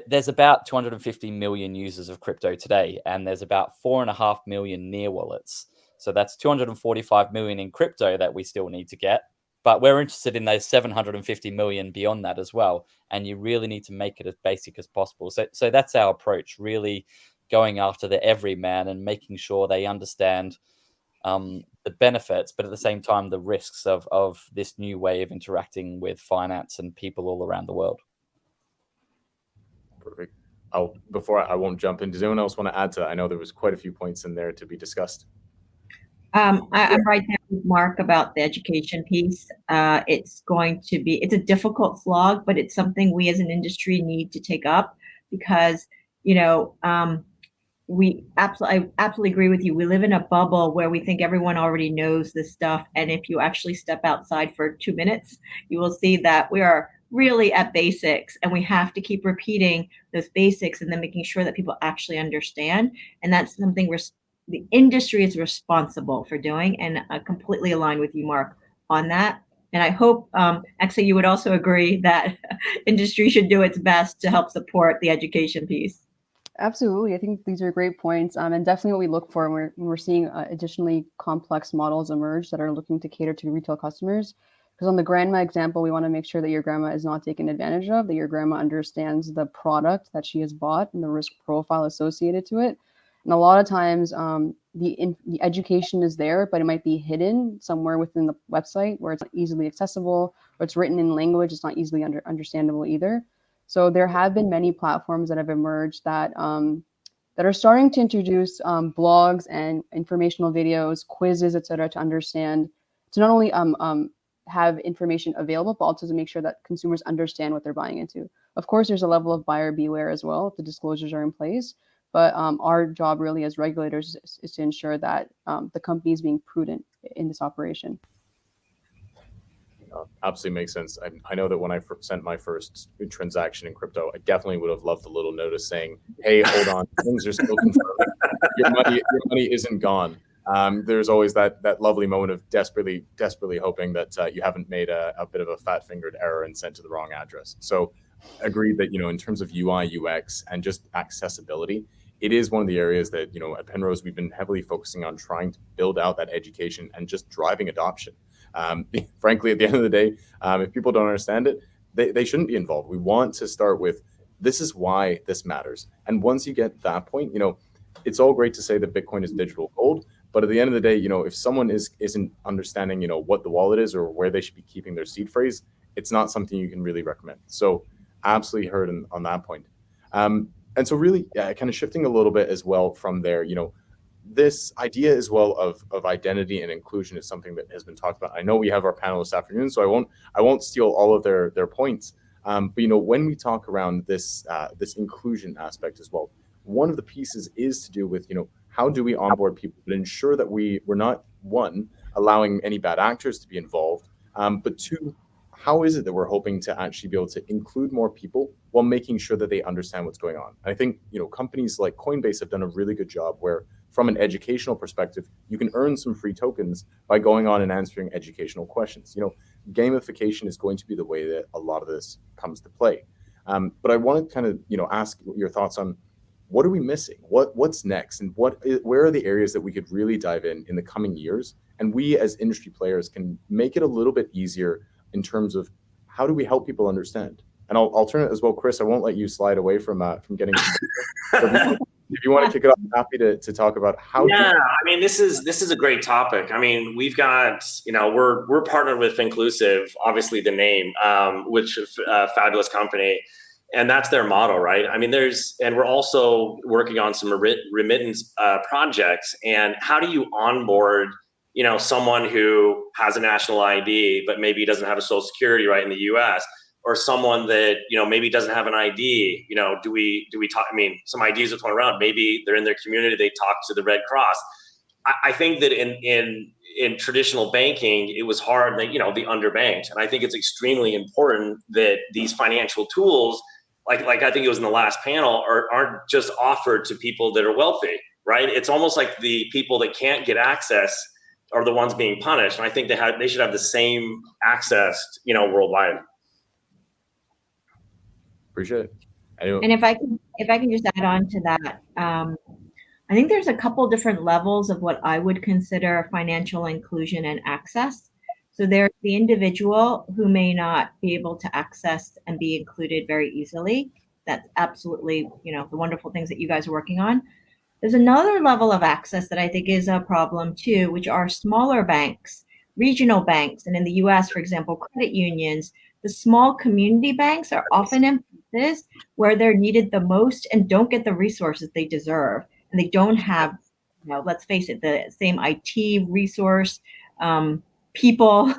there's about 250 million users of crypto today, and there's about 4.5 million NEAR wallets. So that's 245 million in crypto that we still need to get. But we're interested in those 750 million beyond that as well. And you really need to make it as basic as possible. So that's our approach, really going after the everyman and making sure they understand the benefits, but at the same time, the risks of this new way of interacting with finance and people all around the world. Perfect. I won't jump in. Does anyone else want to add to that? I know there was quite a few points in there to be discussed. I'm right there with Mark about the education piece. It's a difficult slog, but it's something we as an industry need to take up, because, I absolutely agree with you. We live in a bubble where we think everyone already knows this stuff. And if you actually step outside for 2 minutes, you will see that we are really at basics, and we have to keep repeating those basics and then making sure that people actually understand. And that's something the industry is responsible for doing, and I completely align with you, Mark, on that. And I hope, actually, you would also agree that industry should do its best to help support the education piece. Absolutely. I think these are great points, and definitely what we look for when we're seeing additionally complex models emerge that are looking to cater to retail customers. Because on the grandma example, we want to make sure that your grandma is not taken advantage of, that your grandma understands the product that she has bought and the risk profile associated to it. And a lot of times the education is there, but it might be hidden somewhere within the website where it's not easily accessible, or it's written in language it's not easily understandable either. So there have been many platforms that have emerged that that are starting to introduce blogs and informational videos, quizzes, etc., to understand, to not only have information available, but also to make sure that consumers understand what they're buying into. Of course, there's a level of buyer beware as well if the disclosures are in place. But our job really as regulators is to ensure that the company is being prudent in this operation. Absolutely makes sense. I know that when I sent my first transaction in crypto, I definitely would have loved a little notice saying, "Hey, hold on, things are still confirming. Your money isn't gone." There's always that lovely moment of desperately hoping that you haven't made a bit of a fat-fingered error and sent to the wrong address. So, agreed that in terms of UI, UX, and just accessibility, it is one of the areas that at Penrose we've been heavily focusing on trying to build out that education and just driving adoption. Frankly, at the end of the day, if people don't understand it, they shouldn't be involved. We want to start with, this is why this matters. And once you get that point, it's all great to say that Bitcoin is digital gold, but at the end of the day, if someone isn't understanding, what the wallet is or where they should be keeping their seed phrase, it's not something you can really recommend. So absolutely heard on that point. And so really, kind of shifting a little bit as well from there, this idea as well of identity and inclusion is something that has been talked about. I know we have our panel this afternoon, so I won't steal all of their points. But when we talk around this inclusion aspect as well, one of the pieces is to do with how do we onboard people but ensure that we're not, one, allowing any bad actors to be involved, but two, how is it that we're hoping to actually be able to include more people while making sure that they understand what's going on? And I think companies like Coinbase have done a really good job where, from an educational perspective, you can earn some free tokens by going on and answering educational questions. Gamification is going to be the way that a lot of this comes to play. But I want to kind of ask your thoughts on, what are we missing? What's next? And where are the areas that we could really dive in the coming years? And we as industry players can make it a little bit easier in terms of how do we help people understand? And I'll turn it as well, Chris. I won't let you slide away from getting. If you want to kick it off, I'm happy to talk about how. Yeah, I mean, this is a great topic. I mean, we've got, we're partnered with Finclusive, obviously the name, which is a fabulous company, and that's their motto, right? I mean, and we're also working on some remittance projects. And how do you onboard, someone who has a national ID but maybe doesn't have a social security right in the U.S., or someone that maybe doesn't have an ID? Do we talk? I mean, some IDs are thrown around. Maybe they're in their community. They talk to the Red Cross. I think that in traditional banking, it was hard. The underbanked, and I think it's extremely important that these financial tools, like I think it was in the last panel, aren't just offered to people that are wealthy, right? It's almost like the people that can't get access are the ones being punished. And I think they should have the same access, worldwide. Appreciate it. And if I can just add on to that, I think there's a couple different levels of what I would consider financial inclusion and access. So there's the individual who may not be able to access and be included very easily. That's absolutely, the wonderful things that you guys are working on. There's another level of access that I think is a problem too, which are smaller banks, regional banks, and in the US, for example, credit unions. The small community banks are often in places where they're needed the most and don't get the resources they deserve. And they don't have, let's face it, the same IT resource people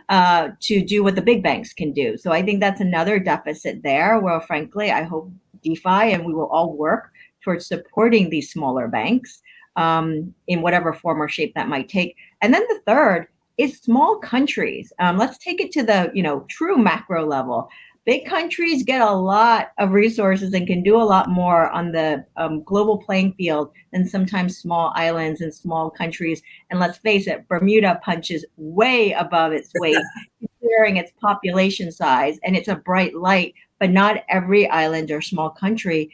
to do what the big banks can do. So I think that's another deficit there where, frankly, I hope DeFi and we will all work towards supporting these smaller banks in whatever form or shape that might take. And then the third is small countries. Let's take it to the true macro level. Big countries get a lot of resources and can do a lot more on the global playing field than sometimes small islands and small countries. And let's face it, Bermuda punches way above its weight, considering its population size, and it's a bright light. But not every island or small country,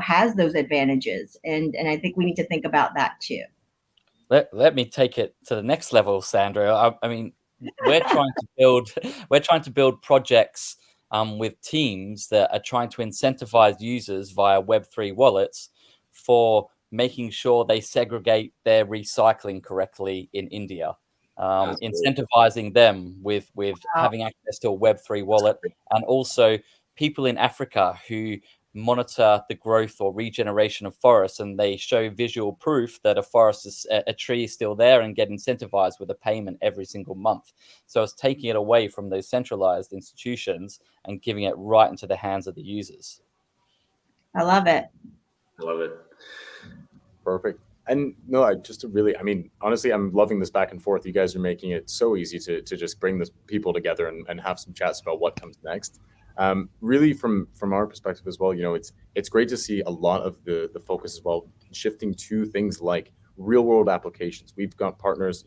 has those advantages, and I think we need to think about that too. Let me take it to the next level, Sandra. I mean, we're trying to build projects with teams that are trying to incentivize users via Web3 wallets for making sure they segregate their recycling correctly in India. Incentivizing them with having access to a Web3 wallet, and also people in Africa who monitor the growth or regeneration of forests, and they show visual proof that a tree is still there and get incentivized with a payment every single month. So it's taking it away from those centralized institutions and giving it right into the hands of the users. I love it. I love it. Perfect. And no, I mean, honestly, I'm loving this back and forth. You guys are making it so easy to just bring this people together and have some chats about what comes next. Really, from our perspective as well, it's great to see a lot of the focus as well shifting to things like real world applications. We've got partners,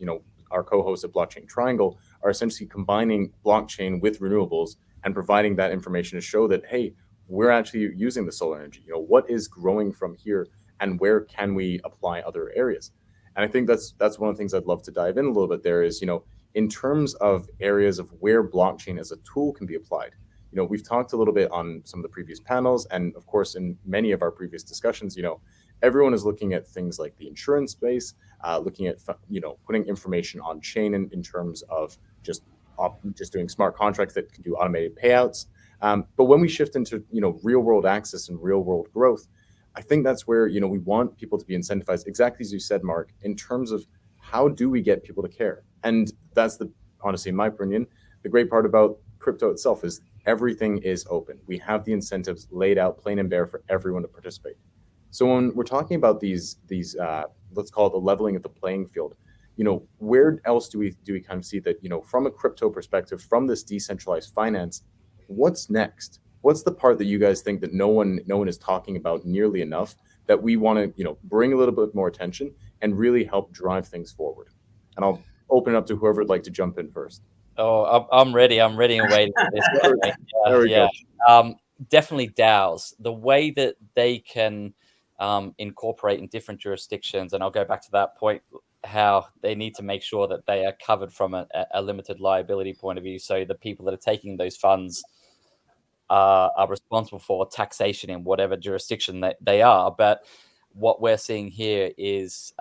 our co-hosts at Blockchain Triangle are essentially combining blockchain with renewables and providing that information to show that, hey, we're actually using the solar energy. What is growing from here, and where can we apply other areas? And I think that's one of the things I'd love to dive in a little bit there is, in terms of areas of where blockchain as a tool can be applied. We've talked a little bit on some of the previous panels, and of course, in many of our previous discussions, everyone is looking at things like the insurance space, looking at, putting information on chain in terms of just doing smart contracts that can do automated payouts. But when we shift into, real world access and real world growth, I think that's where, we want people to be incentivized, exactly as you said, Mark, in terms of how do we get people to care? And that's honestly, in my opinion, the great part about crypto itself is everything is open. We have the incentives laid out plain and bare for everyone to participate. So when we're talking about these let's call it the leveling of the playing field, where else do we kind of see that, from a crypto perspective, from this decentralized finance, what's next? What's the part that you guys think that no one is talking about nearly enough that we want to, bring a little bit more attention and really help drive things forward? And I'll open it up to whoever would like to jump in first. Oh, I'm ready. I'm ready and waiting for this. There we go. Definitely DAOs. The way that they can incorporate in different jurisdictions, and I'll go back to that point, how they need to make sure that they are covered from a limited liability point of view. So the people that are taking those funds are responsible for taxation in whatever jurisdiction that they are. But what we're seeing here is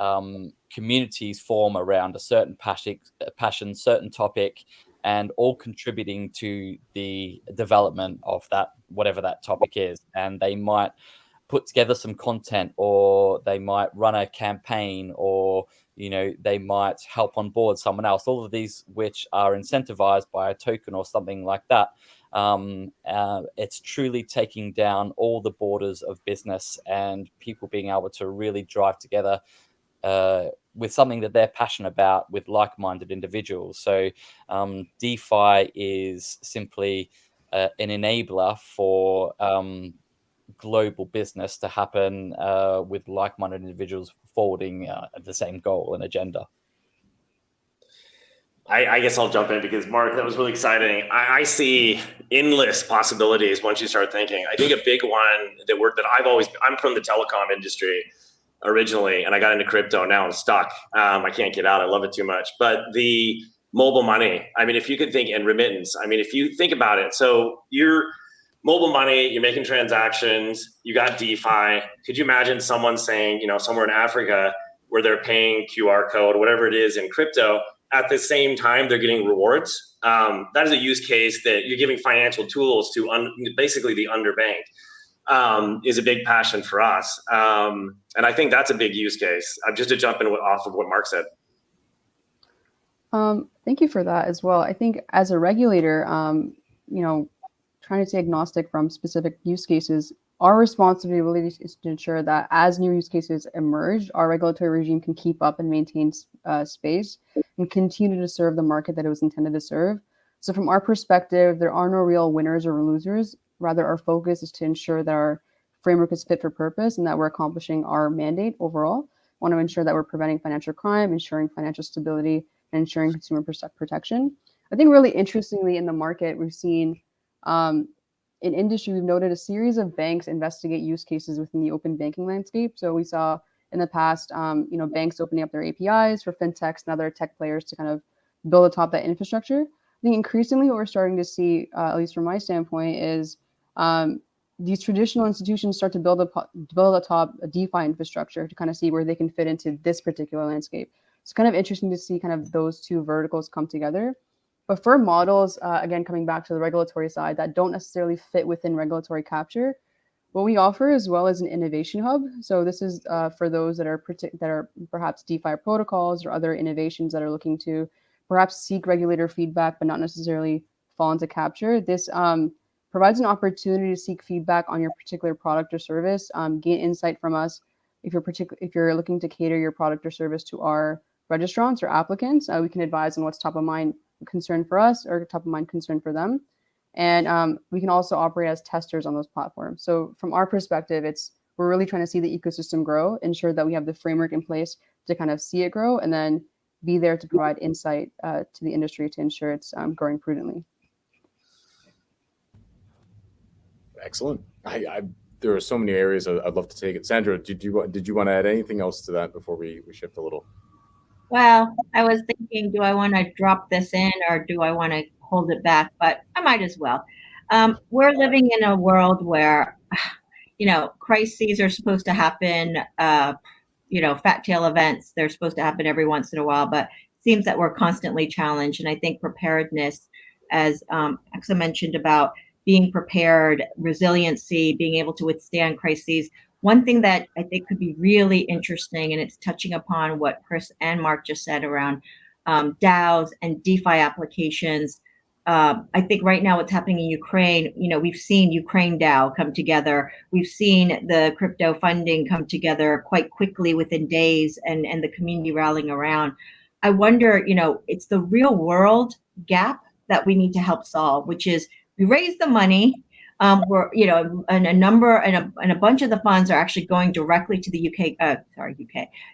communities form around a certain passion, certain topic, and all contributing to the development of that, whatever that topic is. And they might put together some content, or they might run a campaign, or they might help on board someone else. All of these which are incentivized by a token or something like that. It's truly taking down all the borders of business and people being able to really drive together with something that they're passionate about with like-minded individuals. So DeFi is simply an enabler for global business to happen with like-minded individuals forwarding the same goal and agenda. I guess I'll jump in because, Mark, that was really exciting. I see endless possibilities once you start thinking. I think a big one I'm from the telecom industry originally, and I got into crypto. Now I'm stuck. I can't get out. I love it too much. But the mobile money, I mean, if you could think, and remittance, I mean, if you think about it, so you're mobile money, you're making transactions, you got DeFi. Could you imagine someone saying, somewhere in Africa where they're paying QR code, whatever it is in crypto, at the same time they're getting rewards? That is a use case that you're giving financial tools to basically the underbanked. Is a big passion for us. And I think that's a big use case. Just to jump in off of what Mark said. Thank you for that as well. I think as a regulator, trying to stay agnostic from specific use cases, our responsibility is to ensure that as new use cases emerge, our regulatory regime can keep up and maintain space and continue to serve the market that it was intended to serve. So from our perspective, there are no real winners or losers. Rather, our focus is to ensure that our framework is fit for purpose and that we're accomplishing our mandate overall. We want to ensure that we're preventing financial crime, ensuring financial stability, and ensuring consumer protection. I think really interestingly in the market, we've seen in industry, we've noted a series of banks investigate use cases within the open banking landscape. So we saw in the past, banks opening up their APIs for fintechs and other tech players to kind of build atop that infrastructure. I think increasingly what we're starting to see, at least from my standpoint, is these traditional institutions start to build atop a DeFi infrastructure to kind of see where they can fit into this particular landscape. It's kind of interesting to see kind of those two verticals come together. But for models, again, coming back to the regulatory side that don't necessarily fit within regulatory capture, What we offer as well is an innovation hub. So this is for those that are perhaps DeFi protocols or other innovations that are looking to perhaps seek regulator feedback, but not necessarily fall into capture. This provides an opportunity to seek feedback on your particular product or service, gain insight from us. If you're looking to cater your product or service to our registrants or applicants, we can advise on what's top of mind concern for us or top of mind concern for them. And we can also operate as testers on those platforms. So from our perspective, we're really trying to see the ecosystem grow, ensure that we have the framework in place to kind of see it grow, and then be there to provide insight to the industry to ensure it's growing prudently. Excellent. There are so many areas I'd love to take it. Sandra, did you want to add anything else to that before we shift a little? Well, I was thinking, do I want to drop this in or do I want to hold it back? But I might as well. We're living in a world where, crises are supposed to happen, fat tail events, they're supposed to happen every once in a while, but it seems that we're constantly challenged. And I think preparedness, as Axa mentioned about being prepared, resiliency, being able to withstand crises. One thing that I think could be really interesting, and it's touching upon what Chris and Mark just said around DAOs and DeFi applications. I think right now what's happening in Ukraine, we've seen Ukraine DAO come together. We've seen the crypto funding come together quite quickly within days and the community rallying around. I wonder, it's the real world gap that we need to help solve, which is we raise the money. We're, and a bunch of the funds are actually going directly to the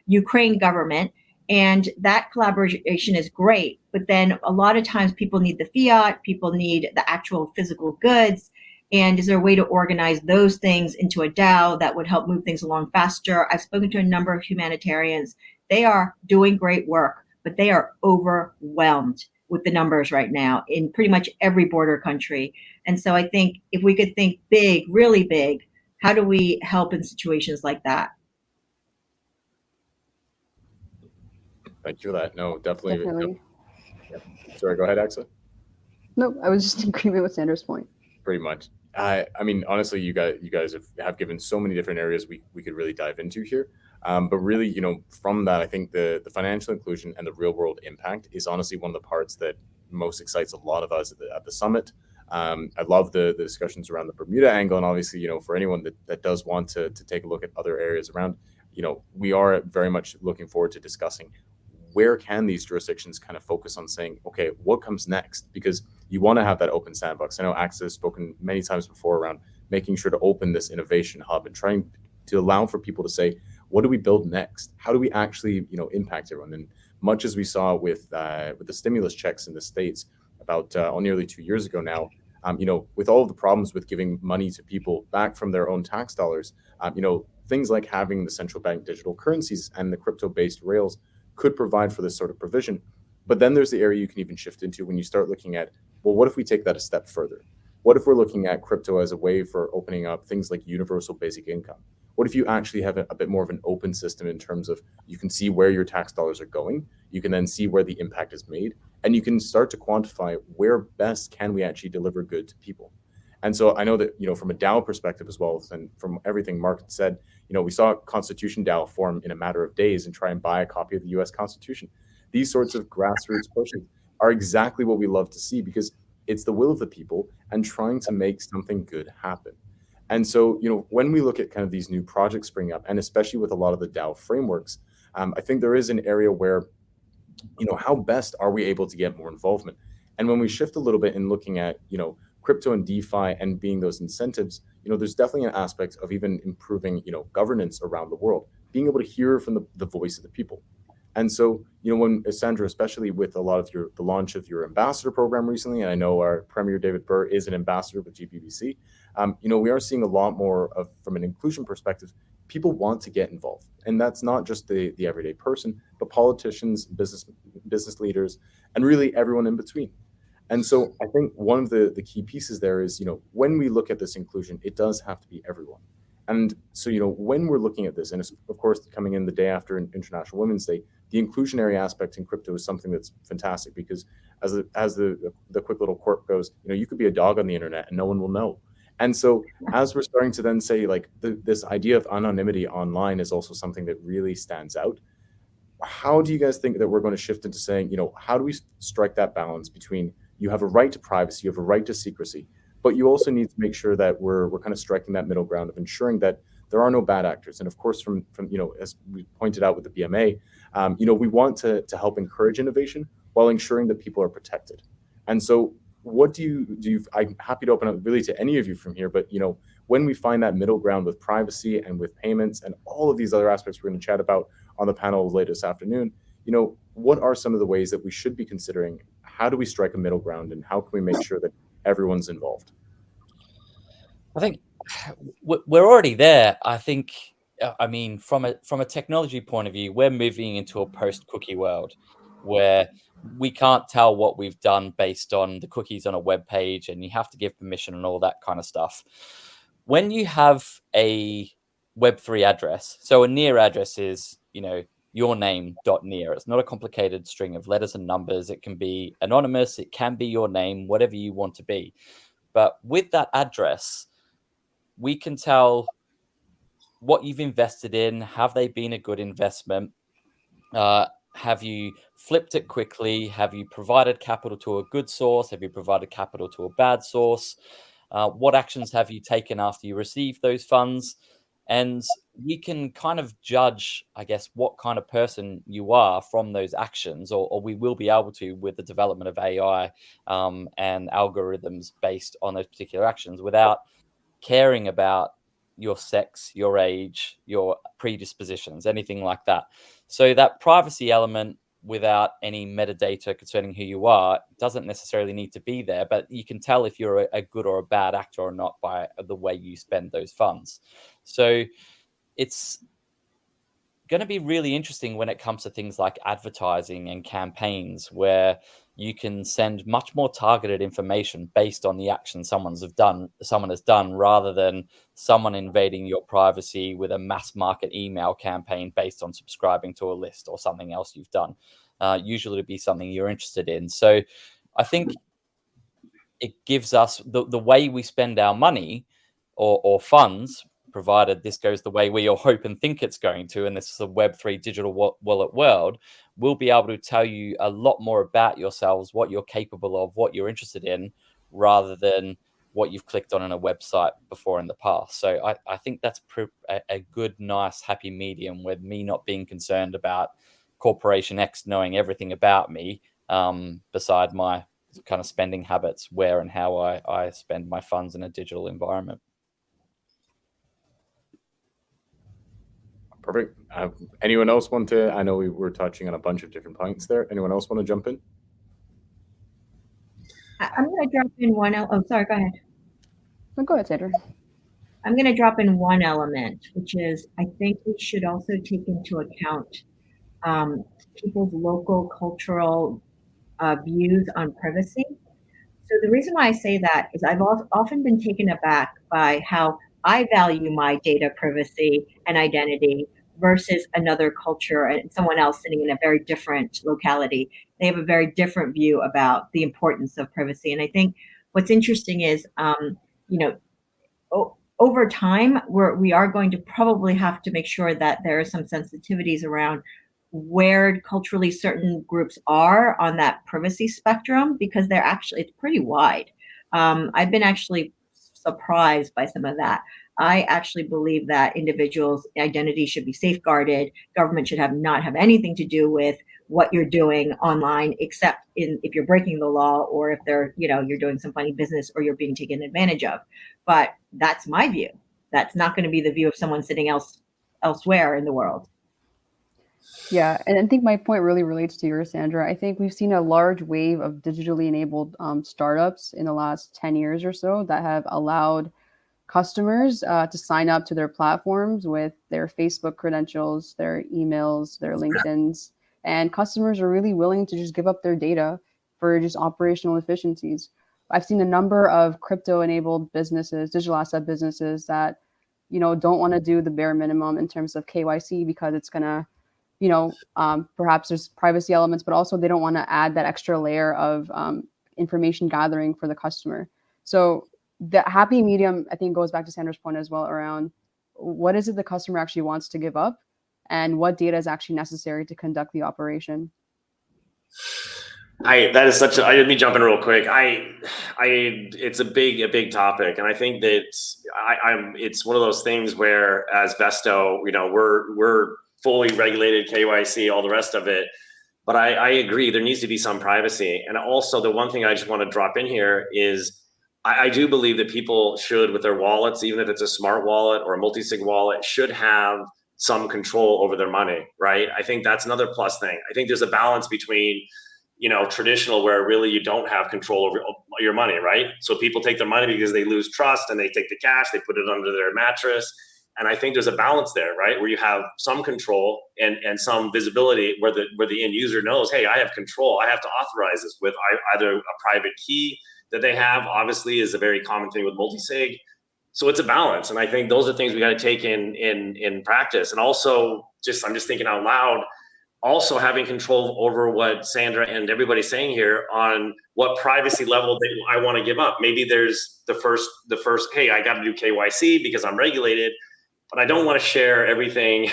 Ukraine government. And that collaboration is great. But then a lot of times people need the fiat, people need the actual physical goods. And is there a way to organize those things into a DAO that would help move things along faster? I've spoken to a number of humanitarians. They are doing great work, but they are overwhelmed with the numbers right now in pretty much every border country. And so I think if we could think big, really big, how do we help in situations like that? Thank you for that. No, definitely. Definitely. Yep. Sorry, go ahead, Axa. No, I was just in agreement with Sandra's point. Pretty much. I mean, honestly, you guys have given so many different areas we could really dive into here. But really, from that, I think the financial inclusion and the real world impact is honestly one of the parts that most excites a lot of us at the summit. I love the discussions around the Bermuda angle, and obviously, for anyone that does want to take a look at other areas around, we are very much looking forward to discussing where can these jurisdictions kind of focus on saying, okay, what comes next? Because you want to have that open sandbox. I know Axa has spoken many times before around making sure to open this innovation hub and trying to allow for people to say, what do we build next? How do we actually, impact everyone? And much as we saw with the stimulus checks in the States about nearly 2 years ago now, with all of the problems with giving money to people back from their own tax dollars, things like having the central bank digital currencies and the crypto-based rails could provide for this sort of provision. But then there's the area you can even shift into when you start looking at, well, what if we take that a step further? What if we're looking at crypto as a way for opening up things like universal basic income? What if you actually have a bit more of an open system in terms of you can see where your tax dollars are going, you can then see where the impact is made, and you can start to quantify where best can we actually deliver good to people. And so I know that, from a DAO perspective as well, and from everything Mark said, we saw Constitution DAO form in a matter of days and try and buy a copy of the US Constitution. These sorts of grassroots pushes are exactly what we love to see because it's the will of the people and trying to make something good happen. And so, when we look at kind of these new projects springing up, and especially with a lot of the DAO frameworks, I think there is an area where, how best are we able to get more involvement? And when we shift a little bit in looking at, crypto and DeFi and being those incentives, there's definitely an aspect of even improving, governance around the world, being able to hear from the voice of the people. And so, when Sandra, especially with a lot of the launch of your ambassador program recently, and I know our Premier David Burr is an ambassador with GBBC, we are seeing a lot more of, from an inclusion perspective, people want to get involved. And that's not just the everyday person, but politicians, business leaders, and really everyone in between. And so I think one of the key pieces there is, when we look at this inclusion, it does have to be everyone. And so, when we're looking at this, and it's, of course, coming in the day after International Women's Day, the inclusionary aspect in crypto is something that's fantastic because as the quick little quirk goes, you could be a dog on the internet and no one will know. And so as we're starting to then say, like, this idea of anonymity online is also something that really stands out. How do you guys think that we're going to shift into saying, how do we strike that balance between you have a right to privacy, you have a right to secrecy, but you also need to make sure that we're kind of striking that middle ground of ensuring that there are no bad actors. And of course, from as we pointed out with the BMA, we want to help encourage innovation while ensuring that people are protected. And so what do you I'm happy to open up really to any of you from here, but when we find that middle ground with privacy and with payments and all of these other aspects we're going to chat about on the panel later this afternoon, what are some of the ways that we should be considering? How do we strike a middle ground, and how can we make sure that everyone's involved? I think we're already there. I think, I mean, from a technology point of view, we're moving into a post-cookie world where we can't tell what we've done based on the cookies on a web page, and you have to give permission and all that kind of stuff. When you have a Web3 address, so a near address is, your name.near. It's not a complicated string of letters and numbers. It can be anonymous. It can be your name, whatever you want to be. But with that address, we can tell what you've invested in. Have they been a good investment? Have you flipped it quickly? Have you provided capital to a good source? Have you provided capital to a bad source? What actions have you taken after you received those funds? And we can kind of judge, I guess, what kind of person you are from those actions, or we will be able to with the development of AI and algorithms based on those particular actions without caring about your sex, your age, your predispositions, anything like that. So that privacy element without any metadata concerning who you are doesn't necessarily need to be there, but you can tell if you're a good or a bad actor or not by the way you spend those funds. So it's going to be really interesting when it comes to things like advertising and campaigns, where you can send much more targeted information based on the action someone has done, rather than someone invading your privacy with a mass market email campaign based on subscribing to a list or something else you've done, usually to be something you're interested in. So I think it gives us the way we spend our money or funds, provided this goes the way we all hope and think it's going to, and this is a Web3 digital wallet world, we'll be able to tell you a lot more about yourselves, what you're capable of, what you're interested in, rather than what you've clicked on a website before in the past. So I think that's a good, nice, happy medium with me not being concerned about Corporation X knowing everything about me, beside my kind of spending habits, where and how I spend my funds in a digital environment. Perfect. Anyone else want to? I know we were touching on a bunch of different points there. Anyone else want to jump in? I'm going to drop in one. Oh, sorry. Go ahead. No, go ahead, Sandra. I'm going to drop in one element, which is I think we should also take into account people's local cultural views on privacy. So the reason why I say that is I've often been taken aback by how I value my data privacy and identity versus another culture and someone else sitting in a very different locality. They have a very different view about the importance of privacy. And I think what's interesting is, over time, we are going to probably have to make sure that there are some sensitivities around where culturally certain groups are on that privacy spectrum, because it's pretty wide. I've been actually surprised by some of that. I actually believe that individuals' identity should be safeguarded. Government should not have anything to do with what you're doing online, except if you're breaking the law, or if you're doing some funny business or you're being taken advantage of. But that's my view. That's not going to be the view of someone sitting elsewhere in the world. Yeah, and I think my point really relates to yours, Sandra. I think we've seen a large wave of digitally enabled startups in the last 10 years or so that have allowed customers to sign up to their platforms with their Facebook credentials, their emails, their LinkedIns, and customers are really willing to just give up their data for just operational efficiencies. I've seen a number of crypto-enabled businesses, digital asset businesses that, don't want to do the bare minimum in terms of KYC because it's going to, perhaps there's privacy elements, but also they don't want to add that extra layer of information gathering for the customer. So the happy medium, I think, goes back to Sandra's point as well around what is it the customer actually wants to give up and what data is actually necessary to conduct the operation. That is such a, let me jump in real quick. It's a big topic. And I think that it's one of those things where as Vesto, we're fully regulated, KYC, all the rest of it. But I agree, there needs to be some privacy. And also the one thing I just want to drop in here is I do believe that people should, with their wallets, even if it's a smart wallet or a multi-sig wallet, should have some control over their money, right? I think that's another plus thing. I think there's a balance between traditional where really you don't have control over your money, right? So people take their money because they lose trust and they take the cash, they put it under their mattress. And I think there's a balance there, right? Where you have some control and some visibility where the end user knows, hey, I have control. I have to authorize this with either a private key that they have, obviously is a very common thing with multi-sig. So it's a balance. And I think those are things we got to take in practice. And also I'm just thinking out loud, also having control over what Sandra and everybody's saying here on what privacy level I want to give up. Maybe there's the first, hey, I got to do KYC because I'm regulated, but I don't want to share everything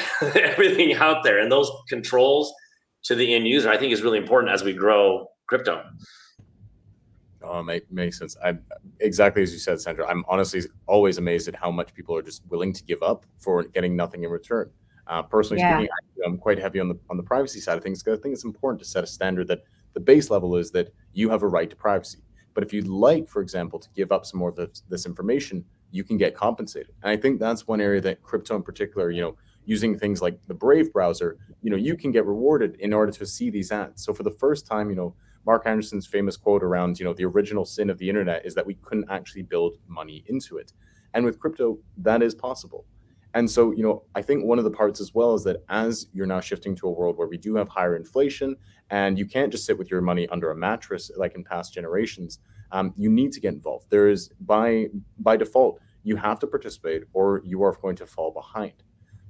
out there. And those controls to the end user, I think is really important as we grow crypto. Makes sense. Exactly as you said, Sandra. I'm honestly always amazed at how much people are just willing to give up for getting nothing in return. Personally speaking, I'm quite heavy on the privacy side of things because I think it's important to set a standard that the base level is that you have a right to privacy. But if you'd like, for example, to give up some more of this information, you can get compensated. And I think that's one area that crypto in particular, using things like the Brave browser, you can get rewarded in order to see these ads. So for the first time, Mark Anderson's famous quote around, the original sin of the internet is that we couldn't actually build money into it. And with crypto, that is possible. And so, I think one of the parts as well is that as you're now shifting to a world where we do have higher inflation and you can't just sit with your money under a mattress like in past generations, you need to get involved. There is, by default, you have to participate or you are going to fall behind.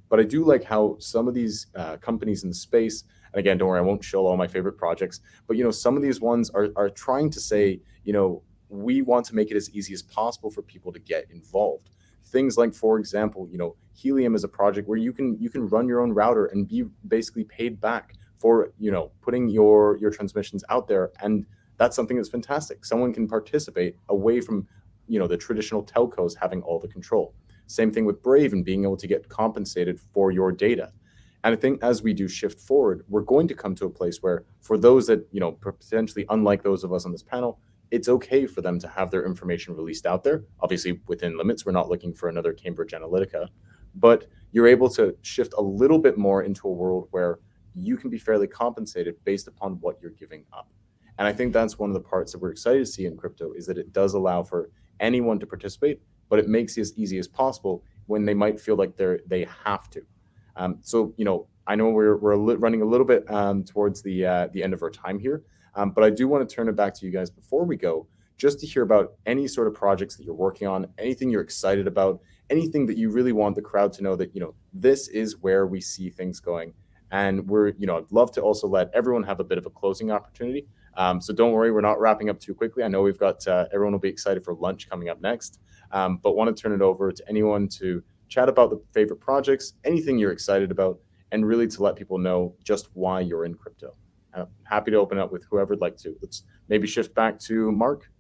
But I do like how some of these companies in the space, and again, don't worry, I won't show all my favorite projects, but some of these ones are trying to say, we want to make it as easy as possible for people to get involved. Things like, for example, Helium is a project where you can run your own router and be basically paid back for putting your transmissions out there, and that's something that's fantastic. Someone can participate away from the traditional telcos having all the control. Same thing with Brave and being able to get compensated for your data. And I think as we do shift forward, we're going to come to a place where for those that potentially, unlike those of us on this panel, it's okay for them to have their information released out there, obviously within limits. We're not looking for another Cambridge Analytica, but you're able to shift a little bit more into a world where you can be fairly compensated based upon what you're giving up. And I think that's one of the parts that we're excited to see in crypto is that it does allow for anyone to participate, but it makes it as easy as possible when they might feel like they have to. So, I know we're running a little bit towards the end of our time here. But I do want to turn it back to you guys before we go, just to hear about any sort of projects that you're working on, anything you're excited about, anything that you really want the crowd to know that, this is where we see things going. And I'd love to also let everyone have a bit of a closing opportunity. So don't worry, we're not wrapping up too quickly. I know we've got, everyone will be excited for lunch coming up next, but want to turn it over to anyone to chat about the favorite projects, anything you're excited about, and really to let people know just why you're in crypto. Happy to open up with whoever would like to. Let's maybe shift back to Mark.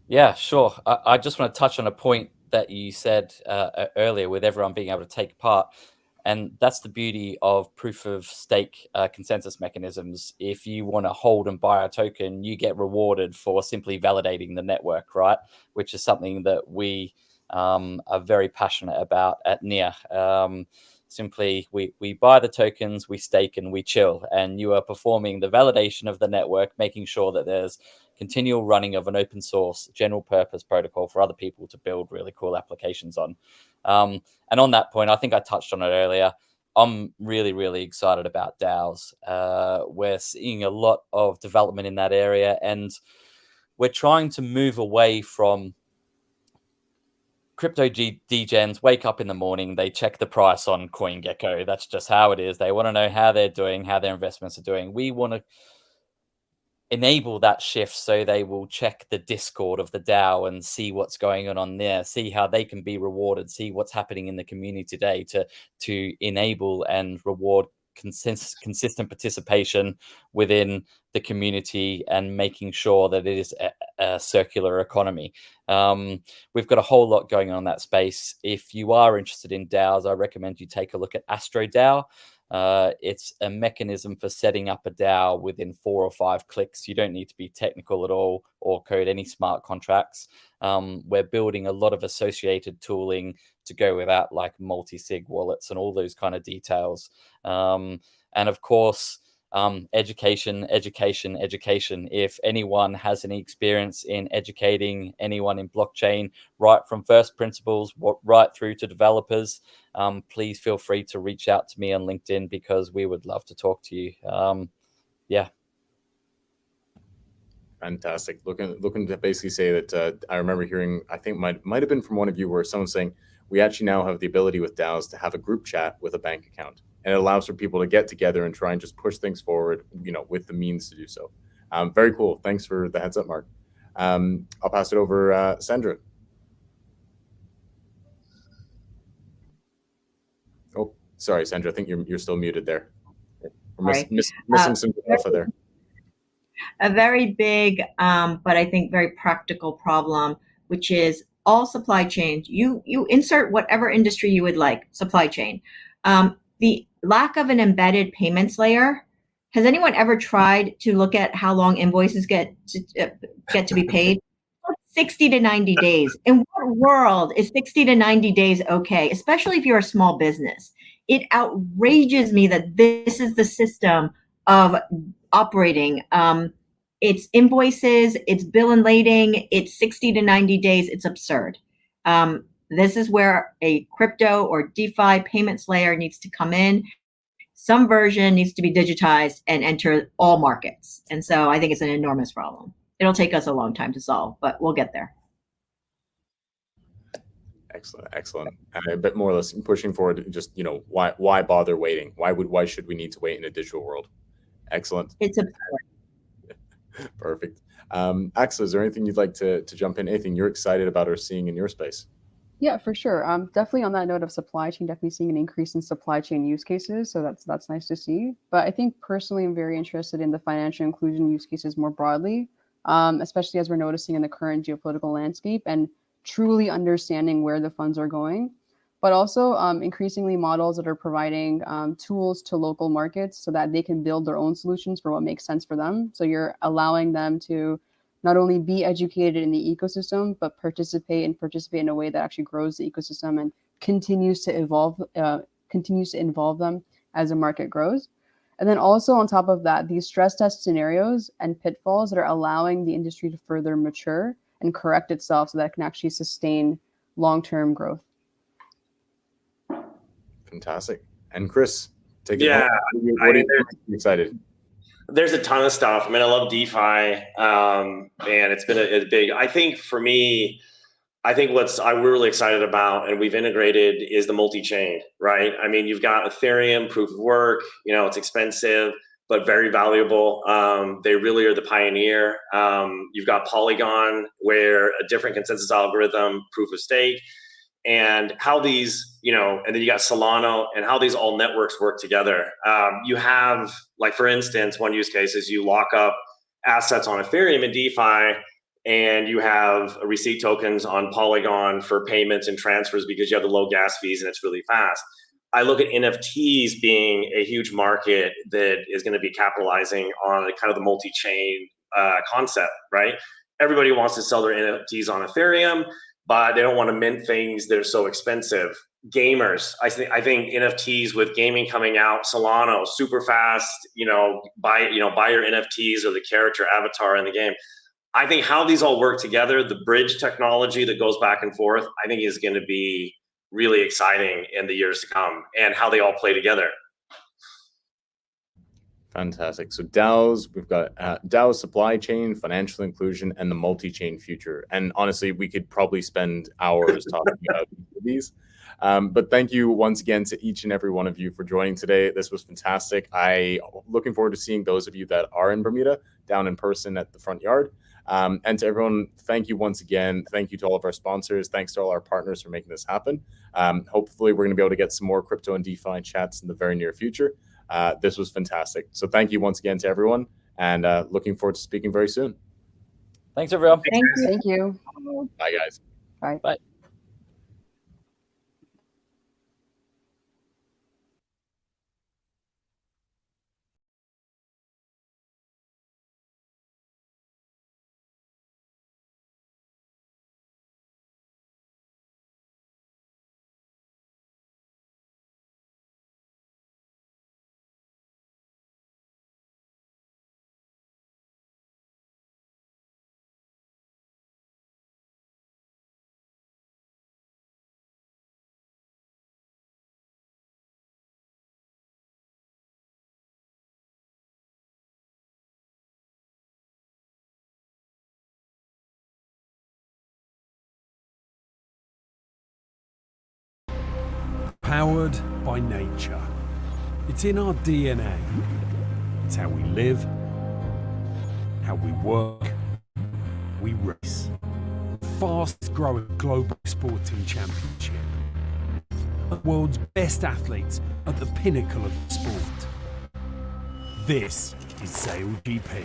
Yeah, sure. I just want to touch on a point that you said earlier with everyone being able to take part. And that's the beauty of proof of stake consensus mechanisms. If you want to hold and buy a token, you get rewarded for simply validating the network, right? Which is something that we are very passionate about at NEAR. Simply, we buy the tokens, we stake, and we chill. And you are performing the validation of the network, making sure that there's continual running of an open source general purpose protocol for other people to build really cool applications on. And on that point, I think I touched on it earlier. I'm really, really excited about DAOs. We're seeing a lot of development in that area, and we're trying to move away from crypto degens wake up in the morning, they check the price on CoinGecko. That's just how it is. They want to know how they're doing, how their investments are doing. We want to enable that shift, so they will check the Discord of the DAO and see what's going on there, see how they can be rewarded, see what's happening in the community today to enable and reward consistent participation within the community and making sure that it is a circular economy. We've got a whole lot going on in that space. If you are interested in DAOs, I recommend you take a look at Astro DAO. It's a mechanism for setting up a DAO within 4 or 5 clicks. You don't need to be technical at all or code any smart contracts. We're building a lot of associated tooling to go with that, like multi-sig wallets and all those kind of details. And of course, education. If anyone has any experience in educating anyone in blockchain, right from first principles right through to developers, please feel free to reach out to me on LinkedIn, because we would love to talk to you. Yeah. Fantastic. Looking to basically say that I remember hearing, I think might have been from one of you, where someone's saying we actually now have the ability with DAOs to have a group chat with a bank account, and it allows for people to get together and try and just push things forward, with the means to do so. Very cool. Thanks for the heads up, Mark. I'll pass it over, Sandra. Oh, sorry, Sandra. I think you're still muted there. We're missing some alpha there. A very big, but I think very practical problem, which is all supply chains. You insert whatever industry you would like, supply chain. The lack of an embedded payments layer. Has anyone ever tried to look at how long invoices get to be paid? 60 to 90 days. In what world is 60 to 90 days okay, especially if you're a small business? It outrages me that this is the system of operating. It's invoices, it's bill and lading, it's 60 to 90 days. It's absurd. This is where a crypto or DeFi payments layer needs to come in. Some version needs to be digitized and enter all markets. And so I think it's an enormous problem. It'll take us a long time to solve, but we'll get there. Excellent. And a bit more or less pushing forward, just, why bother waiting? Why should we need to wait in a digital world? Excellent. It's absurd. Perfect. Axel, is there anything you'd like to jump in? Anything you're excited about or seeing in your space? Yeah, for sure. Definitely on that note of supply chain, definitely seeing an increase in supply chain use cases. So that's nice to see. But I think personally, I'm very interested in the financial inclusion use cases more broadly, especially as we're noticing in the current geopolitical landscape, and truly understanding where the funds are going. But also increasingly models that are providing tools to local markets so that they can build their own solutions for what makes sense for them. So you're allowing them to not only be educated in the ecosystem, but participate in a way that actually grows the ecosystem and continues to involve them as the market grows. And then also on top of that, these stress test scenarios and pitfalls that are allowing the industry to further mature and correct itself so that it can actually sustain long-term growth. Fantastic. And Chris, take it Yeah, home. What are you excited? There's a ton of stuff. I mean, I love DeFi, and it's been a big. I think for me, what we're really excited about, and we've integrated, is the multi-chain, right? I mean, you've got Ethereum, proof of work. It's expensive but very valuable. They really are the pioneer. You've got Polygon, where a different consensus algorithm, proof of stake, and how these, and then you got Solana, and how these all networks work together. You have, like, for instance, one use case is you lock up assets on Ethereum in DeFi, and you have receipt tokens on Polygon for payments and transfers because you have the low gas fees and it's really fast. I look at NFTs being a huge market that is going to be capitalizing on kind of the multi-chain concept, right? Everybody wants to sell their NFTs on Ethereum, but they don't want to mint things that are so expensive. Gamers, I think NFTs with gaming coming out, Solana, super fast, buy your NFTs or the character avatar in the game. I think how these all work together, the bridge technology that goes back and forth, I think is going to be really exciting in the years to come, and how they all play together. Fantastic. So DAOs, we've got DAO supply chain, financial inclusion, and the multi-chain future. And honestly, we could probably spend hours talking about these. But thank you once again to each and every one of you for joining today. This was fantastic. Looking forward to seeing those of you that are in Bermuda down in person at the front yard. And to everyone, thank you once again. Thank you to all of our sponsors. Thanks to all our partners for making this happen. Hopefully, we're going to be able to get some more crypto and DeFi chats in the very near future. This was fantastic. So thank you once again to everyone, and looking forward to speaking very soon. Thanks, everyone. Thank you. Thank you. Bye, guys. Bye. Bye. Powered by nature. It's in our DNA. It's how we live, how we work, we race. The fastest growing global sporting championship. The world's best athletes at the pinnacle of the sport. This is SailGP,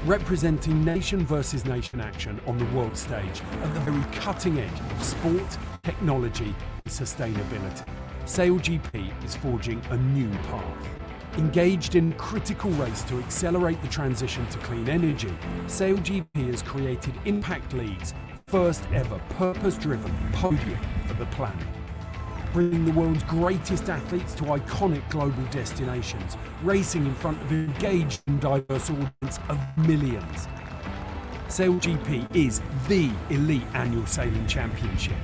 representing nation versus nation action on the world stage at the very cutting edge of sport, technology, and sustainability. SailGP is forging a new path. Engaged in critical race to accelerate the transition to clean energy, SailGP has created Impact League's first ever purpose-driven podium for the planet. Bringing the world's greatest athletes to iconic global destinations, racing in front of an engaged and diverse audience of millions. SailGP is the elite annual sailing championship.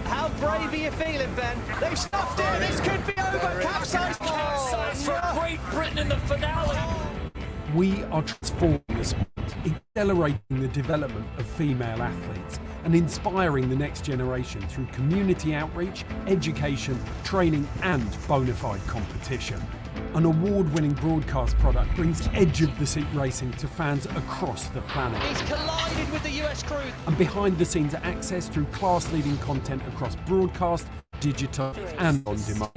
How brave are you feeling, Ben? They've stopped it. This could be over. Capsize. Capsize for Great Britain in the finale. We are transforming the sport, accelerating the development of female athletes, and inspiring the next generation through community outreach, education, training, and bona fide competition. An award-winning broadcast product brings edge-of-the-seat racing to fans across the planet. He's collided with the US crew. And behind-the-scenes access through class-leading content across broadcast, digital, and on-demand.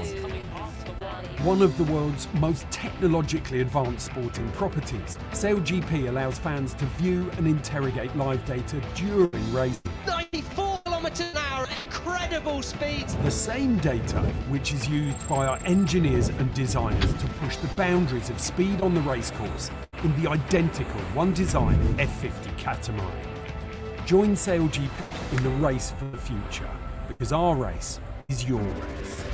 One of the world's most technologically advanced sporting properties, SailGP allows fans to view and interrogate live data during racing. 94 kilometers an hour, incredible speeds. The same data which is used by our engineers and designers to push the boundaries of speed on the racecourse in the identical one-design F50 catamaran. Join SailGP in the race for the future, because our race is your race.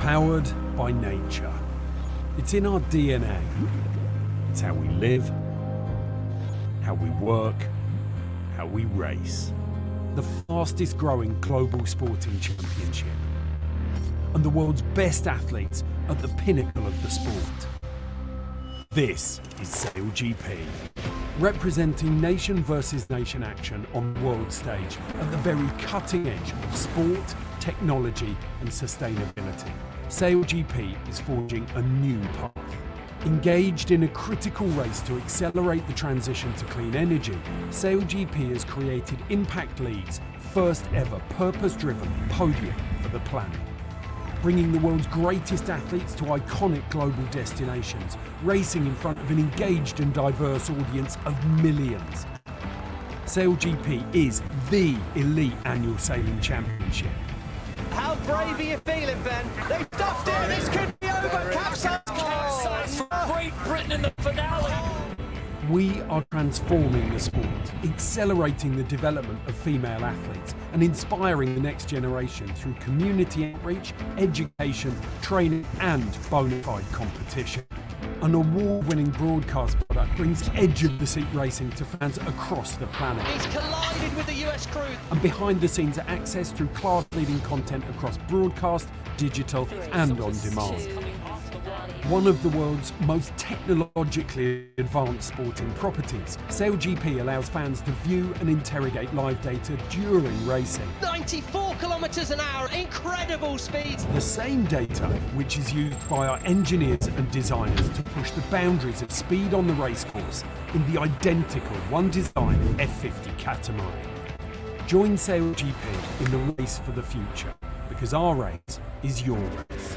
Powered by nature. It's in our DNA. It's how we live, how we work, how we race. The fastest growing global sporting championship. And the world's best athletes at the pinnacle of the sport. This is SailGP, representing nation versus nation action on the world stage at the very cutting edge of sport, technology and sustainability. SailGP is forging a new path. Engaged in a critical race to accelerate the transition to clean energy, SailGP has created Impact League's first ever purpose-driven podium for the planet. Bringing the world's greatest athletes to iconic global destinations, racing in front of an engaged and diverse audience of millions. SailGP is the elite annual sailing championship. How brave are you feeling, Ben? They stuffed it. This could be over. Capsize for Great Britain in the finale. We are transforming the sport, accelerating the development of female athletes and inspiring the next generation through community outreach, education, training and bona fide competition. An award-winning broadcast product brings edge-of-the-seat racing to fans across the planet. He's collided with the US crew. And behind-the-scenes access through class-leading content across broadcast, digital and on demand. One of the world's most technologically advanced sporting properties, SailGP allows fans to view and interrogate live data during racing. 94 kilometers an hour, incredible speeds. The same data which is used by our engineers and designers to push the boundaries of speed on the racecourse in the identical one-design F50 catamaran. Join SailGP in the race for the future, because our race is your race.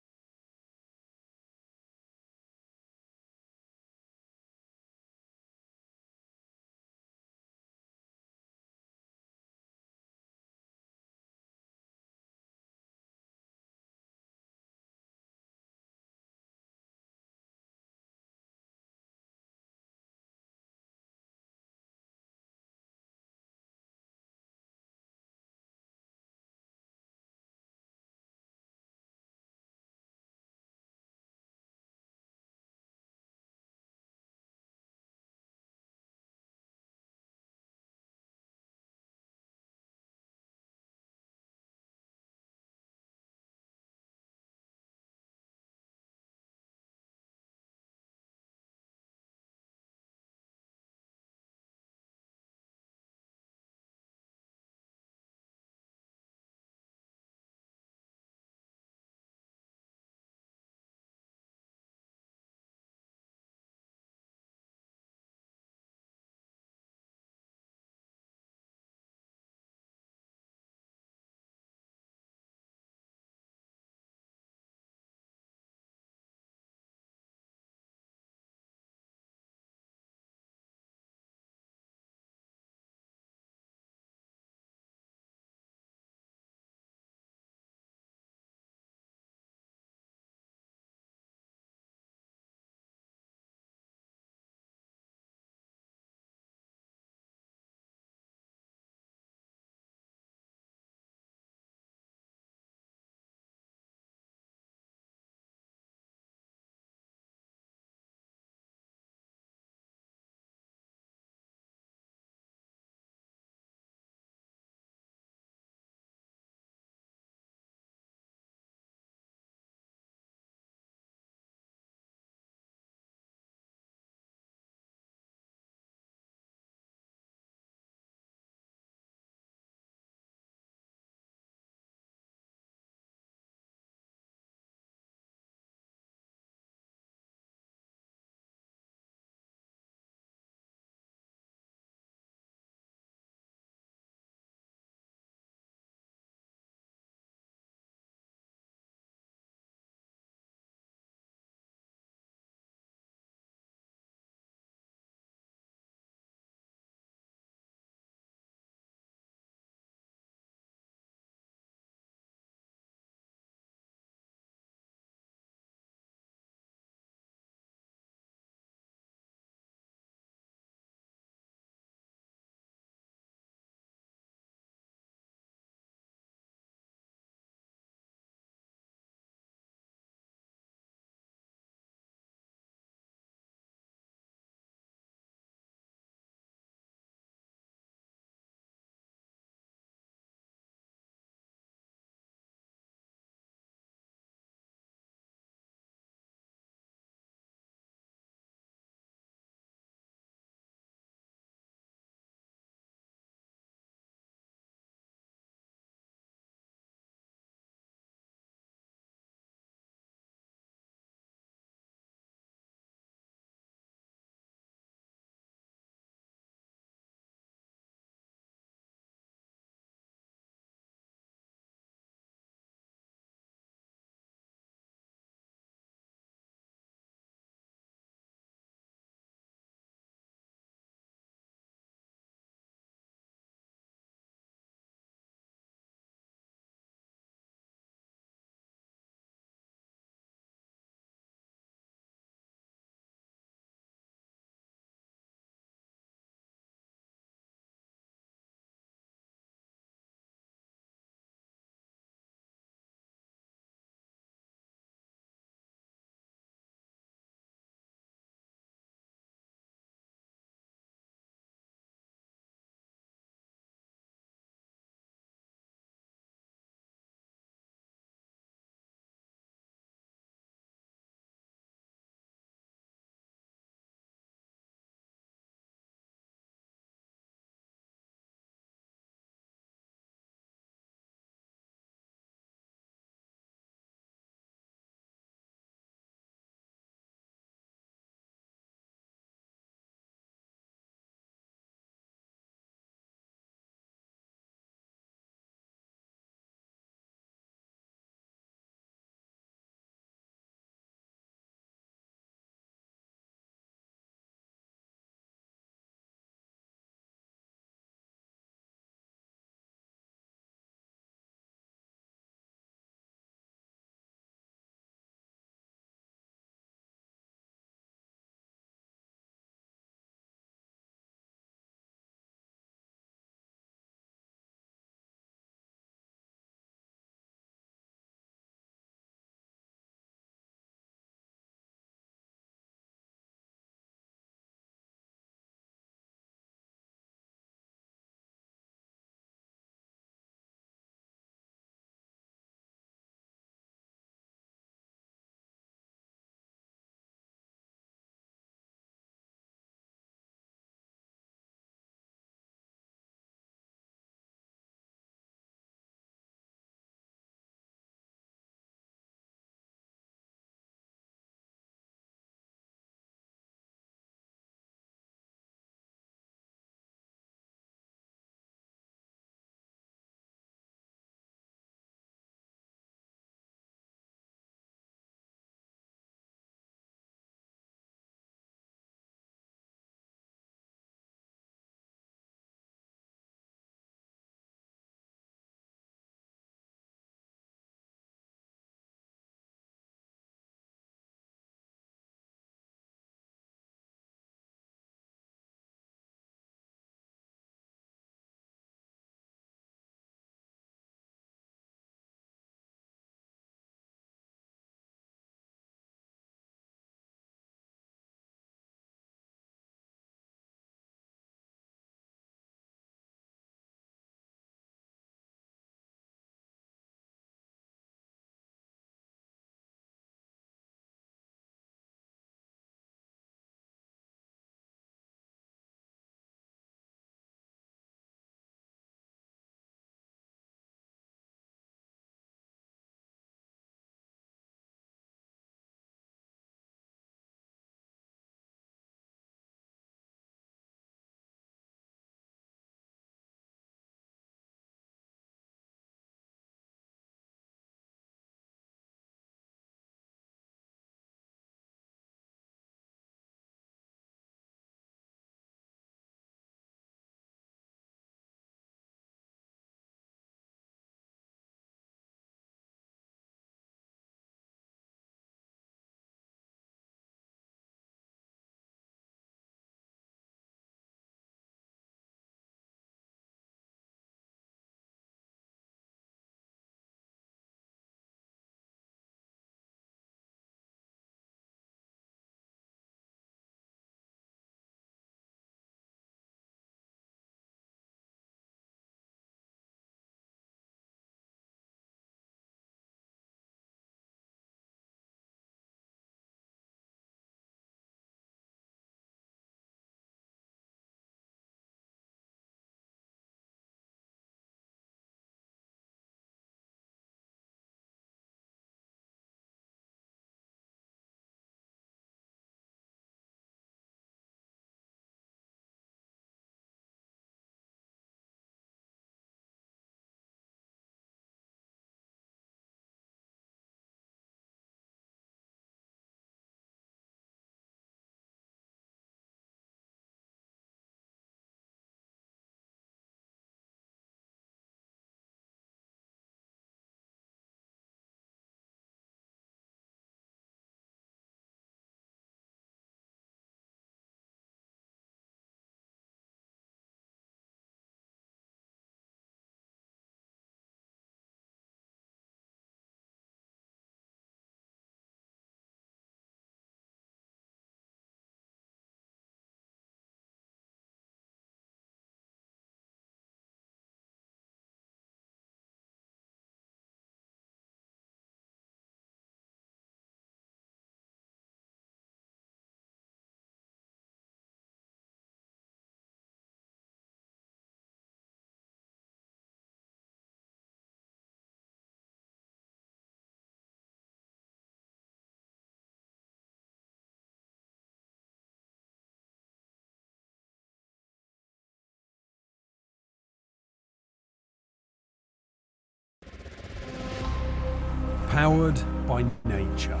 Powered by nature.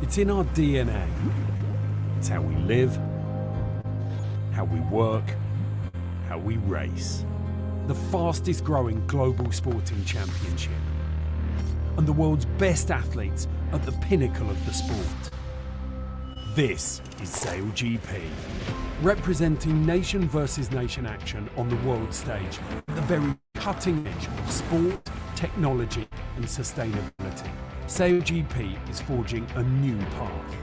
It's in our DNA. It's how we live, how we work, how we race. The fastest growing global sporting championship. And the world's best athletes at the pinnacle of the sport. This is SailGP, representing nation versus nation action on the world stage at the very cutting edge of sport, technology and sustainability. SailGP is forging a new path,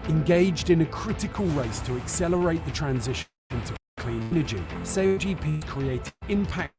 engaged in a critical race to accelerate the transition to clean energy. SailGP creating impact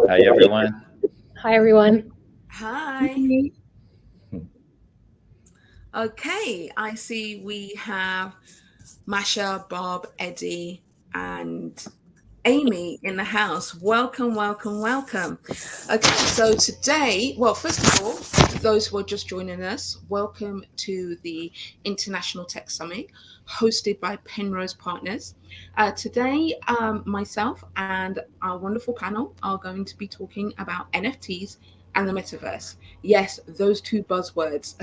Hi, everyone. Hi, everyone. Hi. Okay, I see we have Masha, Bob, Eddie, and Amy in the house. Welcome, welcome, welcome. Okay, so today, well, first of all, those who are just joining us, welcome to the International Tech Summit hosted by Penrose Partners. Today, myself and our wonderful panel are going to be talking about NFTs and the metaverse. Yes, those two buzzwords.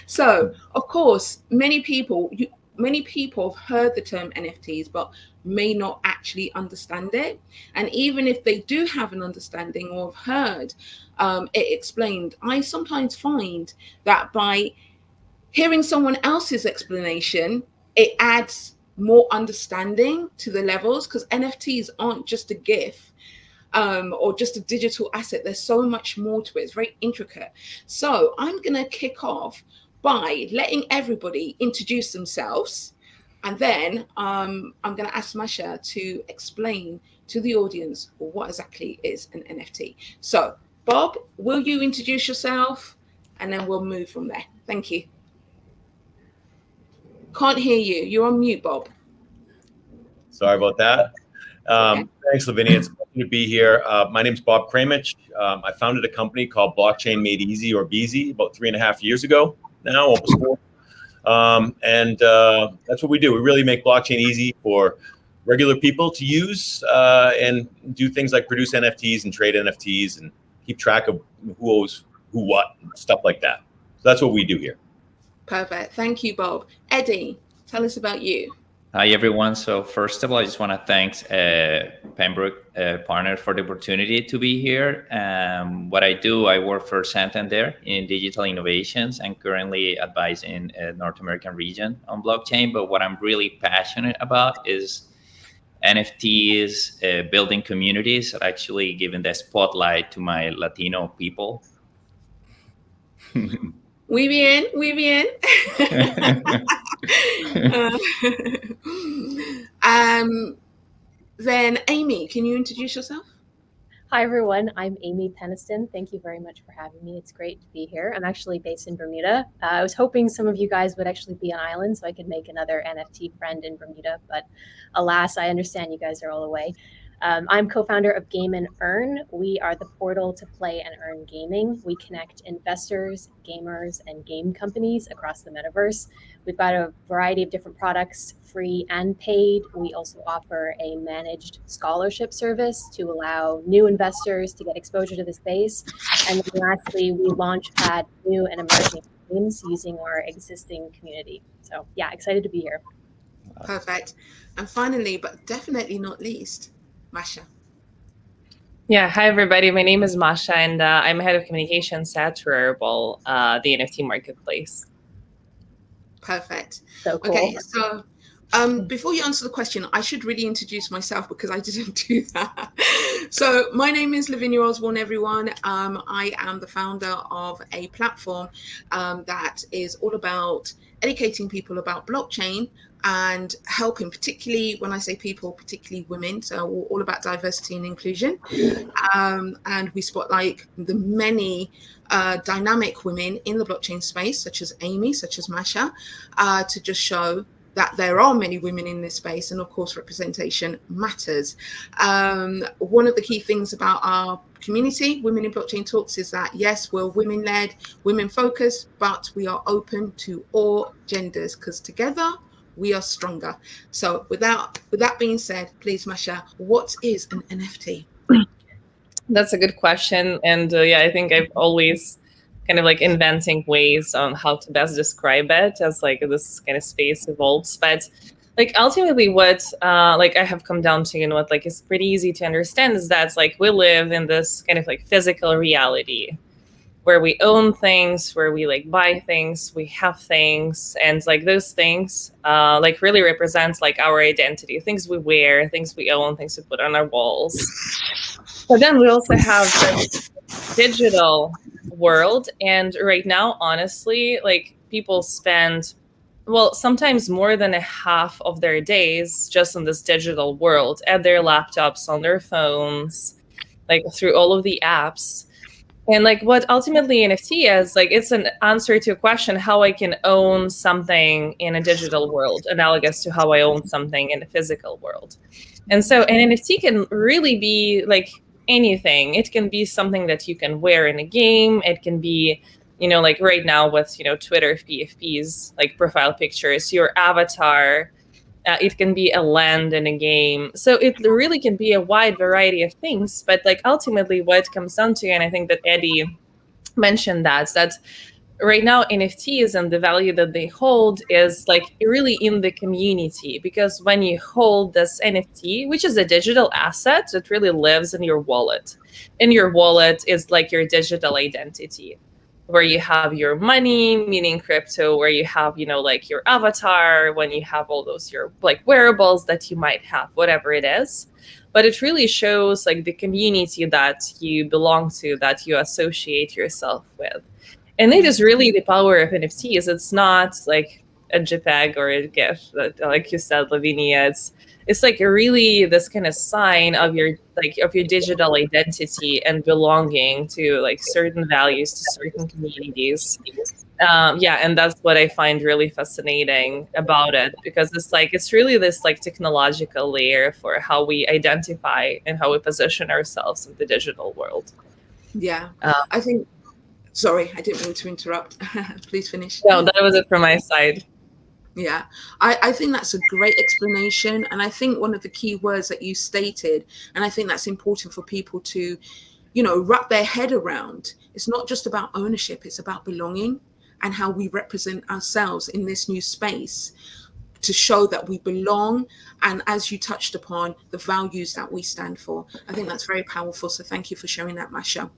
So, of course, many people, many people have heard the term NFTs, but may not actually understand it. And even if they do have an understanding or have heard it explained, I sometimes find that by hearing someone else's explanation, it adds more understanding to the levels, because NFTs aren't just a GIF or just a digital asset. There's so much more to it. It's very intricate. So I'm going to kick off by letting everybody introduce themselves. And then I'm going to ask Masha to explain to the audience what exactly is an NFT. So Bob, will you introduce yourself? And then we'll move from there. Thank you. Can't hear you. You're on mute, Bob. Sorry about that. Thanks, Lavinia. It's lovely to be here. My name is Bob Kramich. I founded a company called Blockchain Made Easy, or BZ, about 3.5 years ago now, almost 4. And that's what we do. We really make blockchain easy for regular people to use and do things like produce NFTs and trade NFTs and keep track of who owes who what, stuff like that. So that's what we do here. Perfect. Thank you, Bob. Eddie, tell us about you. Hi, everyone. So first of all, I just want to thank Pembroke Partner for the opportunity to be here. What I do, I work for Santander in digital innovations and currently advising North American region on blockchain. But what I'm really passionate about is NFTs, building communities, actually giving the spotlight to my Latino people. Muy bien, muy bien. Then Amy, can you introduce yourself? Hi, everyone. I'm Amy Peniston. Thank you very much for having me. It's great to be here. I'm actually based in Bermuda. I was hoping some of you guys would actually be on island so I could make another NFT friend in Bermuda, but alas, I understand you guys are all away. I'm co-founder of Game and Earn. We are the portal to play and earn gaming. We connect investors, gamers, and game companies across the metaverse. We've got a variety of different products, free and paid. We also offer a managed scholarship service to allow new investors to get exposure to the space. And then lastly, we launchpad new and emerging games using our existing community. So yeah, excited to be here. Perfect. And finally, but definitely not least, Masha. Yeah, hi everybody. My name is Masha, and I'm head of communications at Rarible, the NFT marketplace. Perfect. So cool. Okay, so before you answer the question, I should really introduce myself because I didn't do that. So my name is Lavinia Osborne, everyone. I am the founder of a platform that is all about educating people about blockchain and helping, particularly when I say people, particularly women. So we're all about diversity and inclusion. And we spotlight the many dynamic women in the blockchain space, such as Amy, such as Masha, to just show that there are many women in this space, and of course representation matters. One of the key things about our community, Women in Blockchain Talks, is that yes, we're women-led, women-focused, but we are open to all genders, because together we are stronger. So with that being said, please, Masha, what is an NFT? That's a good question. And yeah, I think I've always kind of like inventing ways on how to best describe it as like this kind of space evolves. But like ultimately what like I have come down to and what like is pretty easy to understand is that like we live in this kind of like physical reality where we own things, where we like buy things, we have things, and like those things like really represents like our identity, things we wear, things we own, things we put on our walls. But then we also have this digital world, and right now, honestly, like people spend, well, sometimes more than a half of their days just in this digital world, at their laptops, on their phones, like through all of the apps. And like what ultimately NFT is, like it's an answer to a question how I can own something in a digital world, analogous to how I own something in a physical world. And so an NFT can really be like anything. It can be something that you can wear in a game. It can be, you know, like right now with, you know, Twitter PFPs, like profile pictures, your avatar. It can be a land in a game. So it really can be a wide variety of things. But like ultimately what it comes down to, and I think that Eddie mentioned that right now NFTs and the value that they hold is like really in the community, because when you hold this NFT, which is a digital asset that really lives in your wallet, and your wallet is like your digital identity, where you have your money, meaning crypto, where you have, you know, like your avatar, when you have all those your like wearables that you might have, whatever it is. But it really shows like the community that you belong to, that you associate yourself with. And it is really the power of NFTs. It's not like a JPEG or a GIF, like you said, Lavinia. It's like really this kind of sign of your digital identity and belonging to like certain values, to certain communities. Yeah, and that's what I find really fascinating about it, because it's really this like technological layer for how we identify and how we position ourselves in the digital world. Yeah, I think. Sorry, I didn't mean to interrupt. Please finish. No, that was it from my side. Yeah, I think that's a great explanation. And I think one of the key words that you stated, and I think that's important for people to, you know, wrap their head around. It's not just about ownership, it's about belonging and how we represent ourselves in this new space to show that we belong. And as you touched upon, the values that we stand for. I think that's very powerful. So thank you for sharing that, Masha.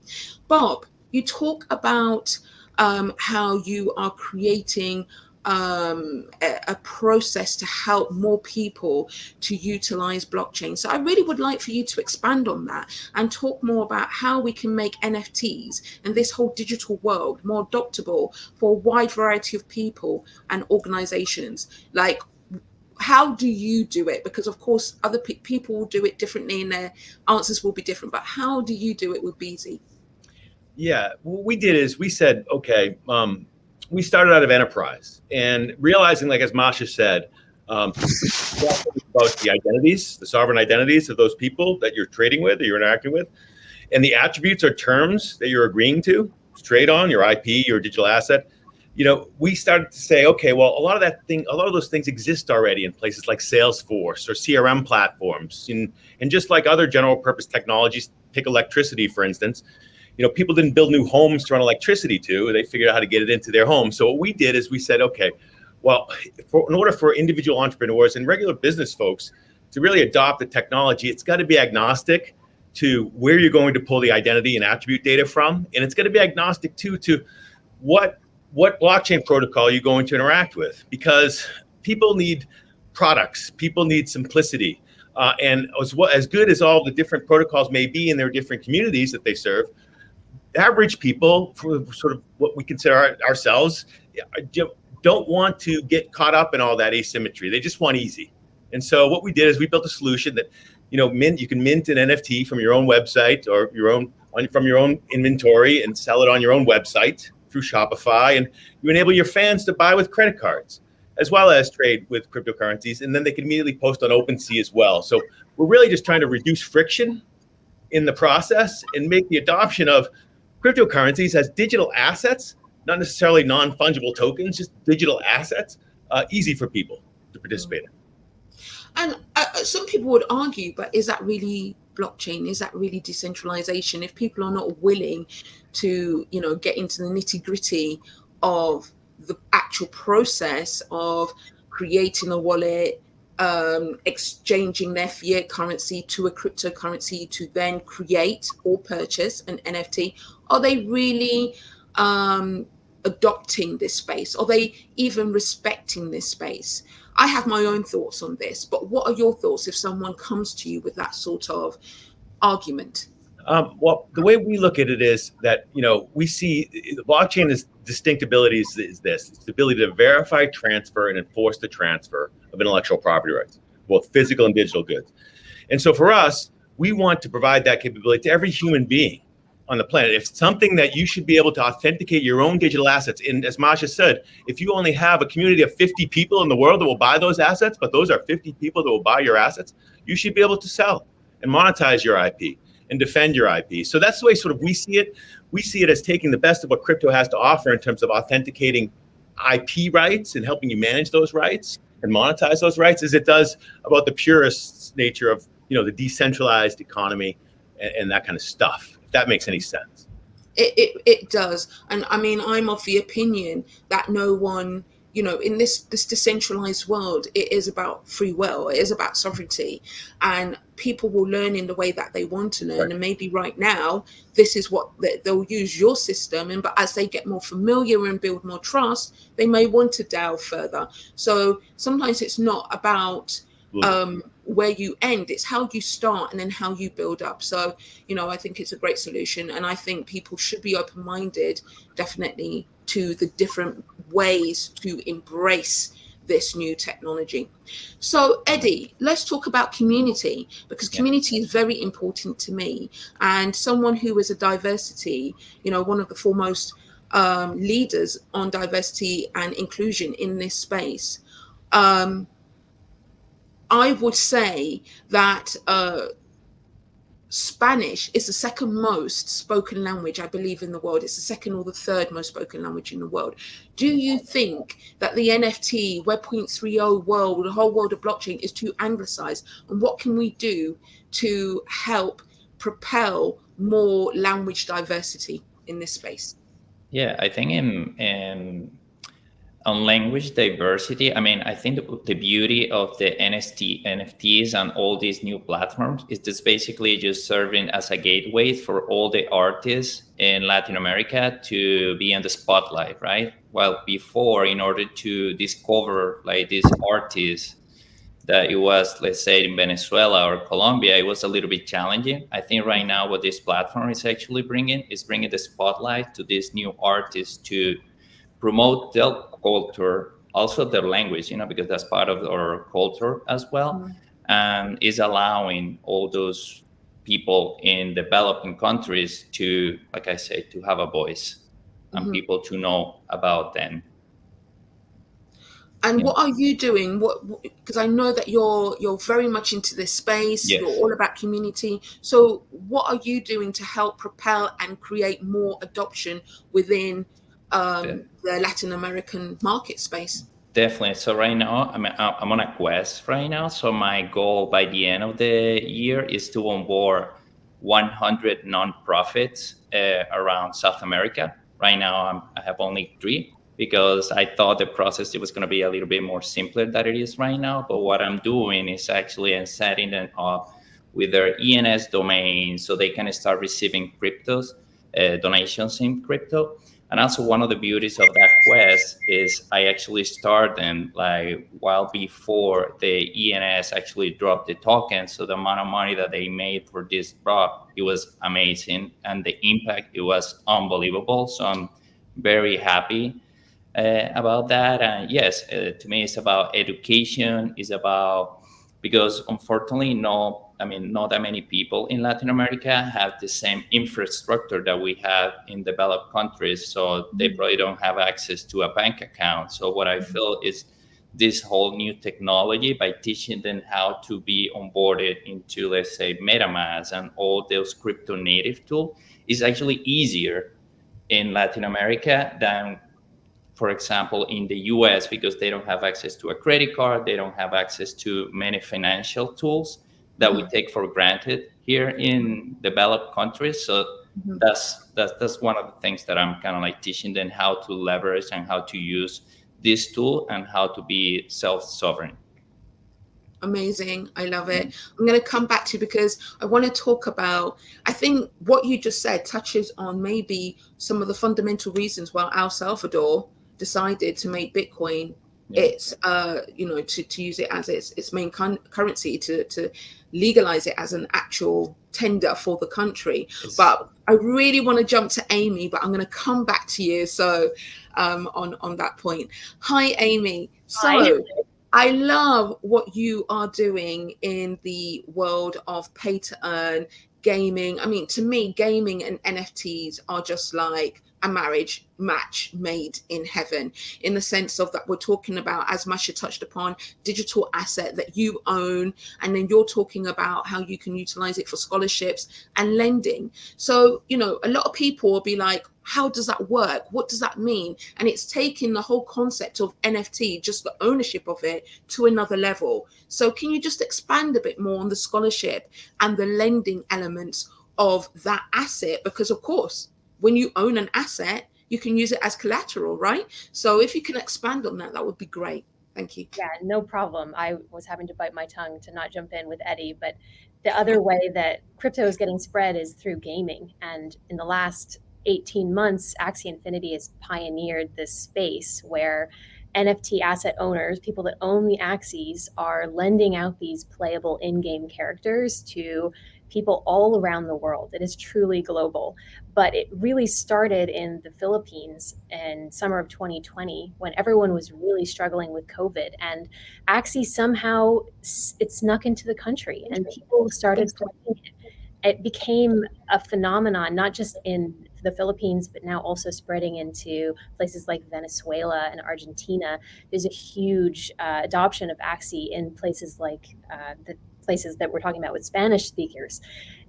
Bob, you talk about how you are creating a process to help more people to utilize blockchain. So I really would like for you to expand on that and talk more about how we can make NFTs and this whole digital world more adoptable for a wide variety of people and organizations. Like, how do you do it? Because of course other people will do it differently and their answers will be different, but how do you do it with BZ? Yeah, what we did is we said, okay, we started out of enterprise and realizing, like as Masha said, about the identities, the sovereign identities of those people that you're trading with, that you're interacting with, and the attributes or terms that you're agreeing to trade on, your IP, your digital asset. You know, we started to say, okay, well, a lot of those things exist already in places like Salesforce or CRM platforms, and just like other general purpose technologies, pick electricity, for instance. You know, people didn't build new homes to run electricity to. They figured out how to get it into their home. So what we did is we said, okay, well, in order for individual entrepreneurs and regular business folks to really adopt the technology, it's got to be agnostic to where you're going to pull the identity and attribute data from. And it's going to be agnostic, too, to what blockchain protocol you're going to interact with. Because people need products. People need simplicity. And as good as all the different protocols may be in their different communities that they serve, average people, for sort of what we consider ourselves, don't want to get caught up in all that asymmetry. They just want easy. And so what we did is we built a solution that, you know, you can mint an NFT from your own website or from your own inventory and sell it on your own website through Shopify. And you enable your fans to buy with credit cards as well as trade with cryptocurrencies. And then they can immediately post on OpenSea as well. So we're really just trying to reduce friction in the process and make the adoption of cryptocurrencies as digital assets, not necessarily non-fungible tokens, just digital assets, easy for people to participate in. And some people would argue, but is that really blockchain? Is that really decentralization? If people are not willing to, you know, get into the nitty-gritty of the actual process of creating a wallet, exchanging their fiat currency to a cryptocurrency to then create or purchase an NFT, are they really adopting this space? Are they even respecting this space? I have my own thoughts on this, but what are your thoughts if someone comes to you with that sort of argument? Well, the way we look at it is that, you know, we see the blockchain is distinct abilities is this. It's the ability to verify, transfer, and enforce the transfer of intellectual property rights, both physical and digital goods. And so for us, we want to provide that capability to every human being on the planet. It's something that you should be able to authenticate your own digital assets. And as Masha said, if you only have a community of 50 people in the world that will buy those assets, but those are 50 people that will buy your assets, you should be able to sell and monetize your IP and defend your IP. So that's the way sort of we see it. We see it as taking the best of what crypto has to offer in terms of authenticating IP rights and helping you manage those rights and monetize those rights, as it does about the purest nature of, you know, the decentralized economy and that kind of stuff, if that makes any sense. It does. And I mean, I'm of the opinion that no one, in this decentralized world, it is about free will, it is about sovereignty, and people will learn in the way that they want to learn. Right. And maybe right now, this is what they'll use your system. And but as they get more familiar and build more trust, they may want to delve further. So sometimes it's not about where you end, it's how you start and then how you build up. So I think it's a great solution, and I think people should be open-minded, definitely, to the different ways to embrace this new technology. So Eddie, let's talk about community, because community is very important to me, and someone who is a diversity, one of the foremost leaders on diversity and inclusion in this space. I would say that Spanish is the second most spoken language, I believe, in the world. It's the second or the third most spoken language in the world. Do you think that the NFT, Web 3.0 world, the whole world of blockchain is too anglicized? And what can we do to help propel more language diversity in this space? Yeah, I think on language diversity, I mean, I think the beauty of the NFTs and all these new platforms is just basically just serving as a gateway for all the artists in Latin America to be in the spotlight, right? Well, before, in order to discover like these artists that it was, let's say, in Venezuela or Colombia, it was a little bit challenging. I think right now what this platform is actually bringing the spotlight to these new artists to promote their culture, also their language, because that's part of our culture as well, and is allowing all those people in developing countries to, like I say, to have a voice and people to know about them. And what are you doing? Because I know that you're very much into this space. Yes. You're all about community. So what are you doing to help propel and create more adoption within the Latin American market space? Definitely. So right now, I'm on a quest right now. So my goal by the end of the year is to onboard 100 nonprofits around South America. Right now, I have only 3 because I thought the process, it was going to be a little bit more simpler than it is right now. But what I'm doing is actually setting them up with their ENS domain so they can start receiving cryptos, donations in crypto. And also one of the beauties of that quest is I actually start them like while before the ENS actually dropped the token. So the amount of money that they made for this drop, it was amazing. And the impact, it was unbelievable. So I'm very happy about that. And yes, to me, it's about education. It's about, because unfortunately, not that many people in Latin America have the same infrastructure that we have in developed countries. So they probably don't have access to a bank account. So what I feel is this whole new technology, by teaching them how to be onboarded into, let's say, MetaMask and all those crypto native tools, is actually easier in Latin America than, for example, in the US, because they don't have access to a credit card, they don't have access to many financial tools that we take for granted here in developed countries. So that's one of the things that I'm kind of like teaching them, how to leverage and how to use this tool and how to be self-sovereign. Amazing. I love it. I'm going to come back to you because I want to talk about, I think what you just said touches on maybe some of the fundamental reasons why El Salvador decided to make Bitcoin its, to use it as its main currency, to legalize it as an actual tender for the country. But I really want to jump to Amy, but I'm going to come back to you. So on that point. Hi, Amy. So I love what you are doing in the world of pay to earn gaming. I mean, to me, gaming and NFTs are just like a marriage match made in heaven, in the sense of that we're talking about, as Masha touched upon, digital asset that you own, and then you're talking about how you can utilize it for scholarships and lending. So, a lot of people will be like, how does that work? What does that mean? And it's taking the whole concept of NFT, just the ownership of it, to another level. So can you just expand a bit more on the scholarship and the lending elements of that asset? Because of course, when you own an asset, you can use it as collateral, right? So if you can expand on that, that would be great. Thank you. Yeah, no problem. I was having to bite my tongue to not jump in with Eddie, but the other way that crypto is getting spread is through gaming. And in the last 18 months, Axie Infinity has pioneered this space where NFT asset owners, people that own the Axies, are lending out these playable in-game characters to people all around the world. It is truly global, but it really started in the Philippines in summer of 2020 when everyone was really struggling with COVID, and Axie somehow it snuck into the country and people started playing it. It became a phenomenon, not just in the Philippines, but now also spreading into places like Venezuela and Argentina. There's a huge adoption of Axie in places like the places that we're talking about with Spanish speakers.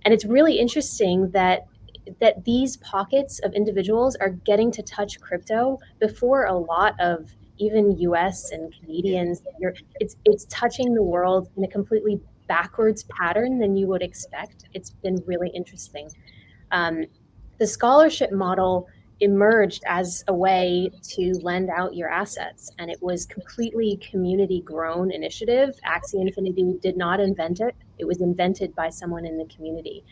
And it's really interesting that these pockets of individuals are getting to touch crypto before a lot of even US and Canadians. It's touching the world in a completely backwards pattern than you would expect. It's been really interesting. The scholarship model emerged as a way to lend out your assets, and it was completely community grown initiative. Axie Infinity did not invent it. It was invented by someone in the community.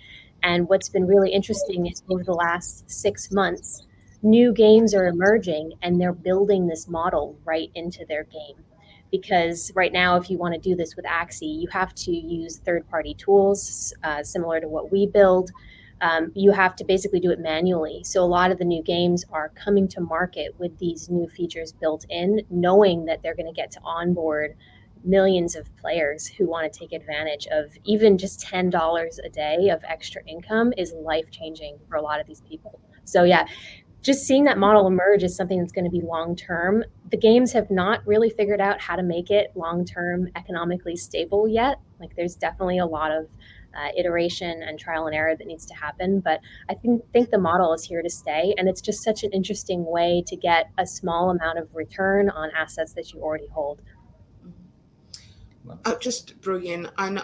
And what's been really interesting is over the last 6 months, new games are emerging and they're building this model right into their game. Because right now, if you want to do this with Axie, you have to use third-party tools similar to what we build. You have to basically do it manually. So a lot of the new games are coming to market with these new features built in, knowing that they're going to get to onboard millions of players who want to take advantage of even just $10 a day of extra income is life-changing for a lot of these people. So yeah, just seeing that model emerge is something that's going to be long-term. The games have not really figured out how to make it long-term economically stable yet. Like there's definitely a lot of iteration and trial and error that needs to happen. But I think the model is here to stay. And it's just such an interesting way to get a small amount of return on assets that you already hold. Just brilliant. And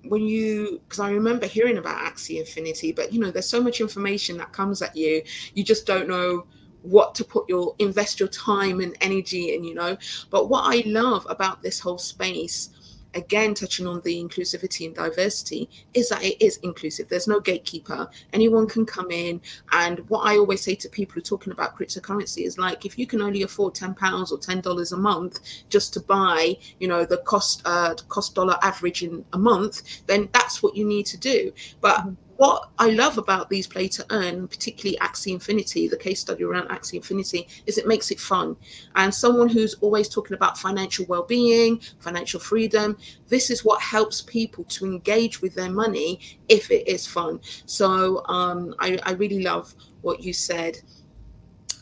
because I remember hearing about Axie Infinity, but there's so much information that comes at you, you just don't know what to invest your time and energy in, But what I love about this whole space, again, touching on the inclusivity and diversity, is that it is inclusive. There's no gatekeeper. Anyone can come in. And what I always say to people who are talking about cryptocurrency is like, if you can only afford £10 or $10 a month just to buy, the cost dollar average in a month, then that's what you need to do. But what I love about these play to earn, particularly Axie Infinity, the case study around Axie Infinity, is it makes it fun. And someone who's always talking about financial well-being, financial freedom, this is what helps people to engage with their money if it is fun. So I really love what you said.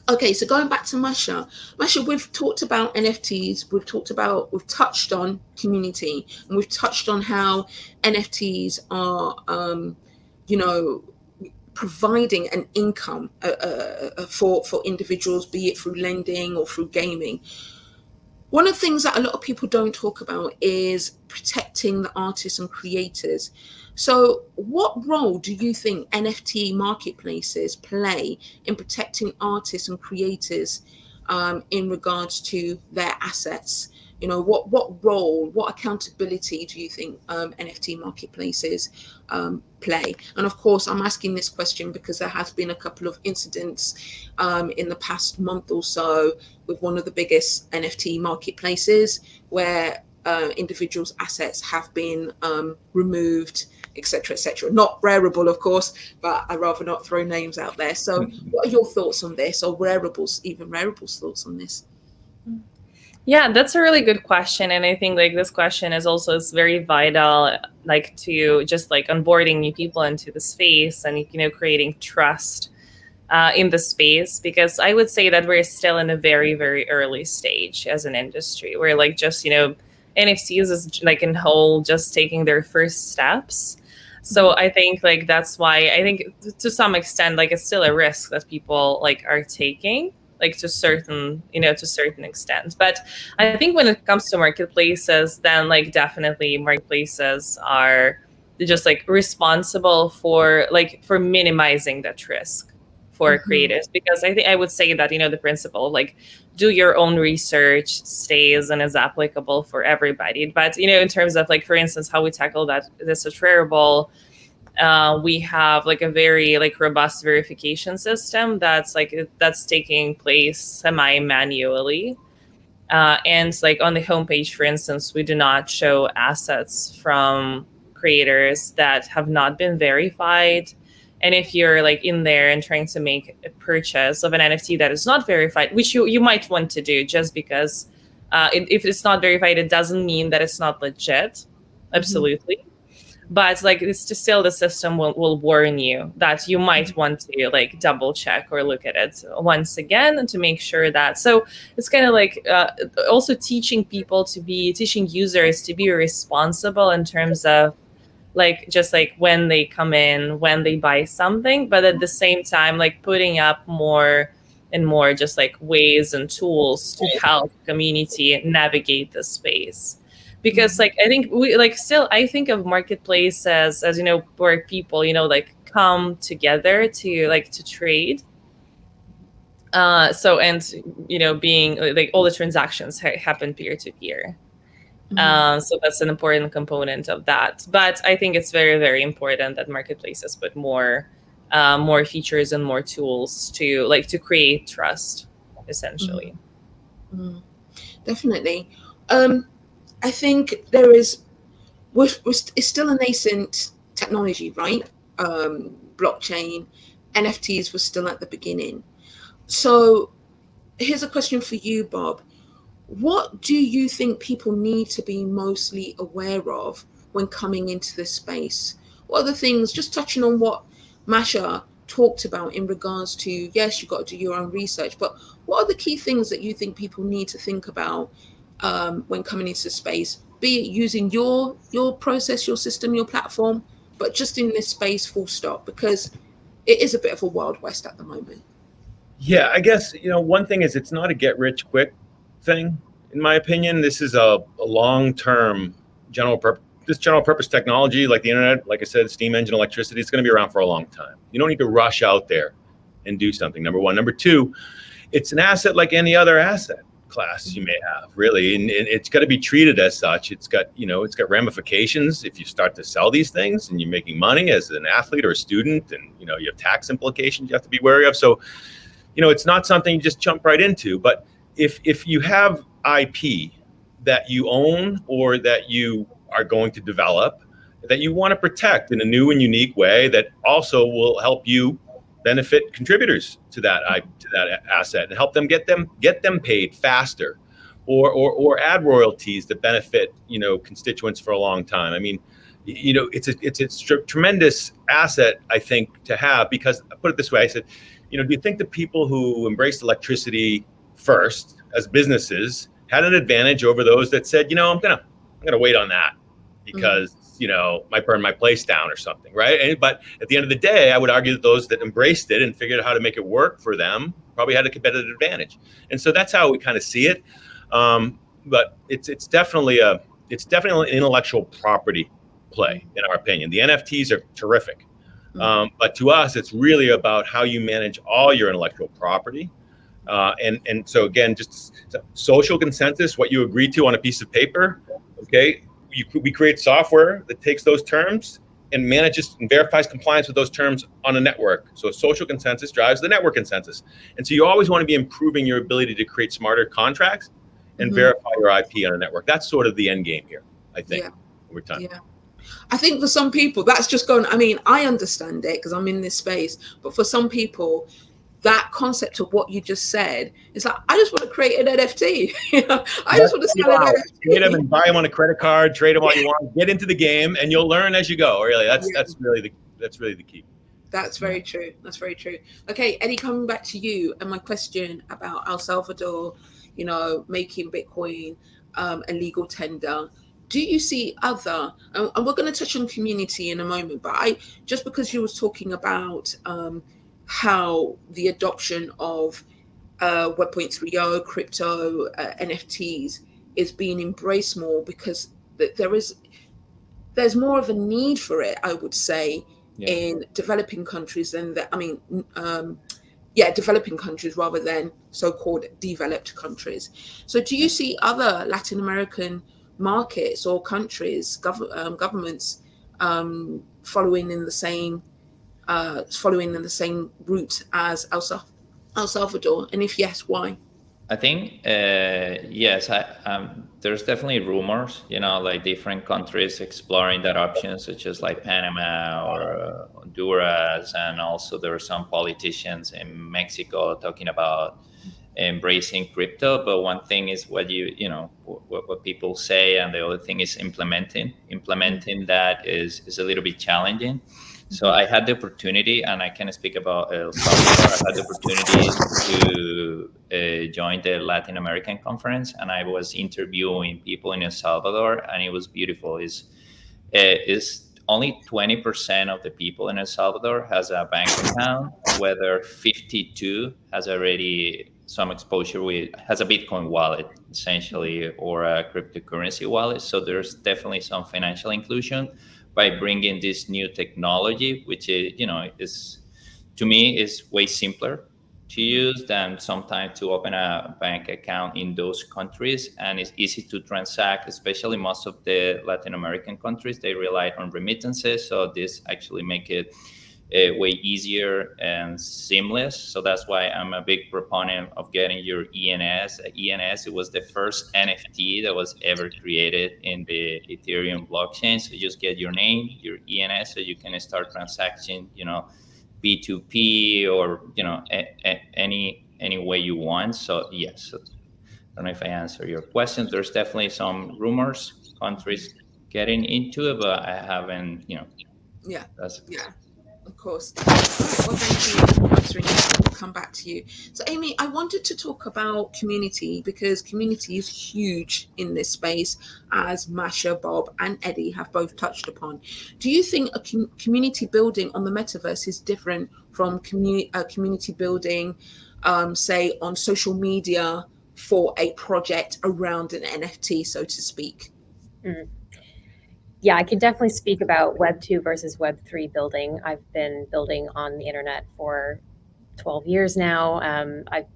Okay, so going back to Masha, we've talked about NFTs, we've touched on community, and we've touched on how NFTs are, providing an income for individuals, be it through lending or through gaming. One of the things that a lot of people don't talk about is protecting the artists and creators. So what role do you think NFT marketplaces play in protecting artists and creators in regards to their assets? What role, what accountability do you think NFT marketplaces play? And of course, I'm asking this question because there has been a couple of incidents in the past month or so with one of the biggest NFT marketplaces where individuals' assets have been removed, etc., etc. Not Rareable, of course, but I'd rather not throw names out there. So what are your thoughts on this, or even Rareable's thoughts on this? Yeah, that's a really good question. And I think this question is very vital, to just onboarding new people into the space and, creating trust in the space, because I would say that we're still in a very, very early stage as an industry. We're NFTs is in whole just taking their first steps. So I think that's why I think to some extent, it's still a risk that people are taking. To certain extent. But I think when it comes to marketplaces, then definitely marketplaces are just responsible for minimizing that risk for creators, because I think I would say that, the principle, like, do your own research stays and is applicable for everybody. But, in terms of, like, for instance, how we tackle this at Rarible, we have like a very like robust verification system that's taking place semi-manually. And like on the homepage, for instance, we do not show assets from creators that have not been verified. And if you're like in there and trying to make a purchase of an NFT that is not verified, which you might want to do, just because if it's not verified, it doesn't mean that it's not legit. Absolutely. But like it's just still, the system will warn you that you might want to like double check or look at it once again to make sure that. So it's kind of like also teaching users to be responsible in terms of like just like when they come in, when they buy something, but at the same time like putting up more and more just like ways and tools to help community navigate the space. Because like I think I think of marketplace as where people like come together to trade. Being like all the transactions happen peer to peer. So that's an important component of that. But I think it's very, very important that marketplaces put more features and more tools to create trust, essentially. Definitely. I think it's still a nascent technology, right? Blockchain, NFTs were still at the beginning. So here's a question for you, Bob. What do you think people need to be mostly aware of when coming into this space? What are the things, just touching on what Masha talked about in regards to, yes, you've got to do your own research, but what are the key things that you think people need to think about when coming into the space, be it using your process, your system, your platform, but just in this space full stop, because it is a bit of a wild west at the moment. Yeah, I guess, one thing is it's not a get rich quick thing. In my opinion, this is a long-term general purpose technology like the internet, like I said, steam engine, electricity, it's going to be around for a long time. You don't need to rush out there and do something, number one. Number two, it's an asset like any other asset class you may have, really, and it's got to be treated as such. It's got ramifications if you start to sell these things and you're making money as an athlete or a student, and you have tax implications you have to be wary of. So it's not something you just jump right into. But if you have IP that you own or that you are going to develop that you want to protect in a new and unique way that also will help you benefit contributors to that asset and help them get them paid faster, or add royalties that benefit constituents for a long time. I mean, it's a tremendous asset, I think, to have, because I put it this way. I said, do you think the people who embraced electricity first as businesses had an advantage over those that said, I'm gonna wait on that because might burn my place down or something, right? But at the end of the day, I would argue that those that embraced it and figured out how to make it work for them probably had a competitive advantage. And so that's how we kind of see it. But it's definitely an intellectual property play, in our opinion. The NFTs are terrific. But to us, it's really about how you manage all your intellectual property. And so again, just social consensus, what you agree to on a piece of paper, okay? We create software that takes those terms and manages and verifies compliance with those terms on a network. So social consensus drives the network consensus. And so you always want to be improving your ability to create smarter contracts and verify your IP on a network. That's sort of the end game here, I think, over time. Yeah. I think for some people, that's just gone. I mean, I understand it because I'm in this space, but for some people, that concept of what you just said, it's like, I just want to create an NFT. I just want to sell an NFT. Trade them and buy them on a credit card, trade them all you want, get into the game, and you'll learn as you go. Really, that's really the key. That's very true. That's very true. Okay, Eddie, coming back to you and my question about El Salvador, making Bitcoin a legal tender. Do you see other, and we're going to touch on community in a moment, but just because you was talking about how the adoption of Web 3.0, crypto, NFTs is being embraced more because there's more of a need for it, I would say, in developing countries than that. I mean, developing countries rather than so-called developed countries. So do you see other Latin American markets or countries, governments following in the same route as El Salvador? And if yes, why? I think yes. There's definitely rumors, like different countries exploring that option, such as like Panama or Honduras, and also there are some politicians in Mexico talking about embracing crypto. But one thing is what what people say, and the other thing is implementing that is a little bit challenging. So I had the opportunity, and I can speak about El Salvador. I had the opportunity to join the Latin American conference, and I was interviewing people in El Salvador, and it was beautiful. Is only 20% of the people in El Salvador has a bank account, whether 52 has already some exposure has a Bitcoin wallet, essentially, or a cryptocurrency wallet. So there's definitely some financial inclusion by bringing this new technology, which is to me is way simpler to use than sometimes to open a bank account in those countries, and it's easy to transact. Especially most of the Latin American countries, they rely on remittances, so this actually make it way easier and seamless. So that's why I'm a big proponent of getting your ENS. ENS, it was the first NFT that was ever created in the Ethereum blockchain. So you just get your name, your ENS, so you can start transacting, P2P or any way you want. So yes, I don't know if I answer your question. There's definitely some rumors, countries getting into it, but I haven't. Of course. All right, well, thank you for answering that. We'll come back to you. So, Amy, I wanted to talk about community, because community is huge in this space, as Masha, Bob, and Eddie have both touched upon. Do you think a community building on the metaverse is different from community building, say, on social media for a project around an NFT, so to speak? Yeah, I can definitely speak about Web 2 versus Web 3 building. I've been building on the internet for 12 years now. I've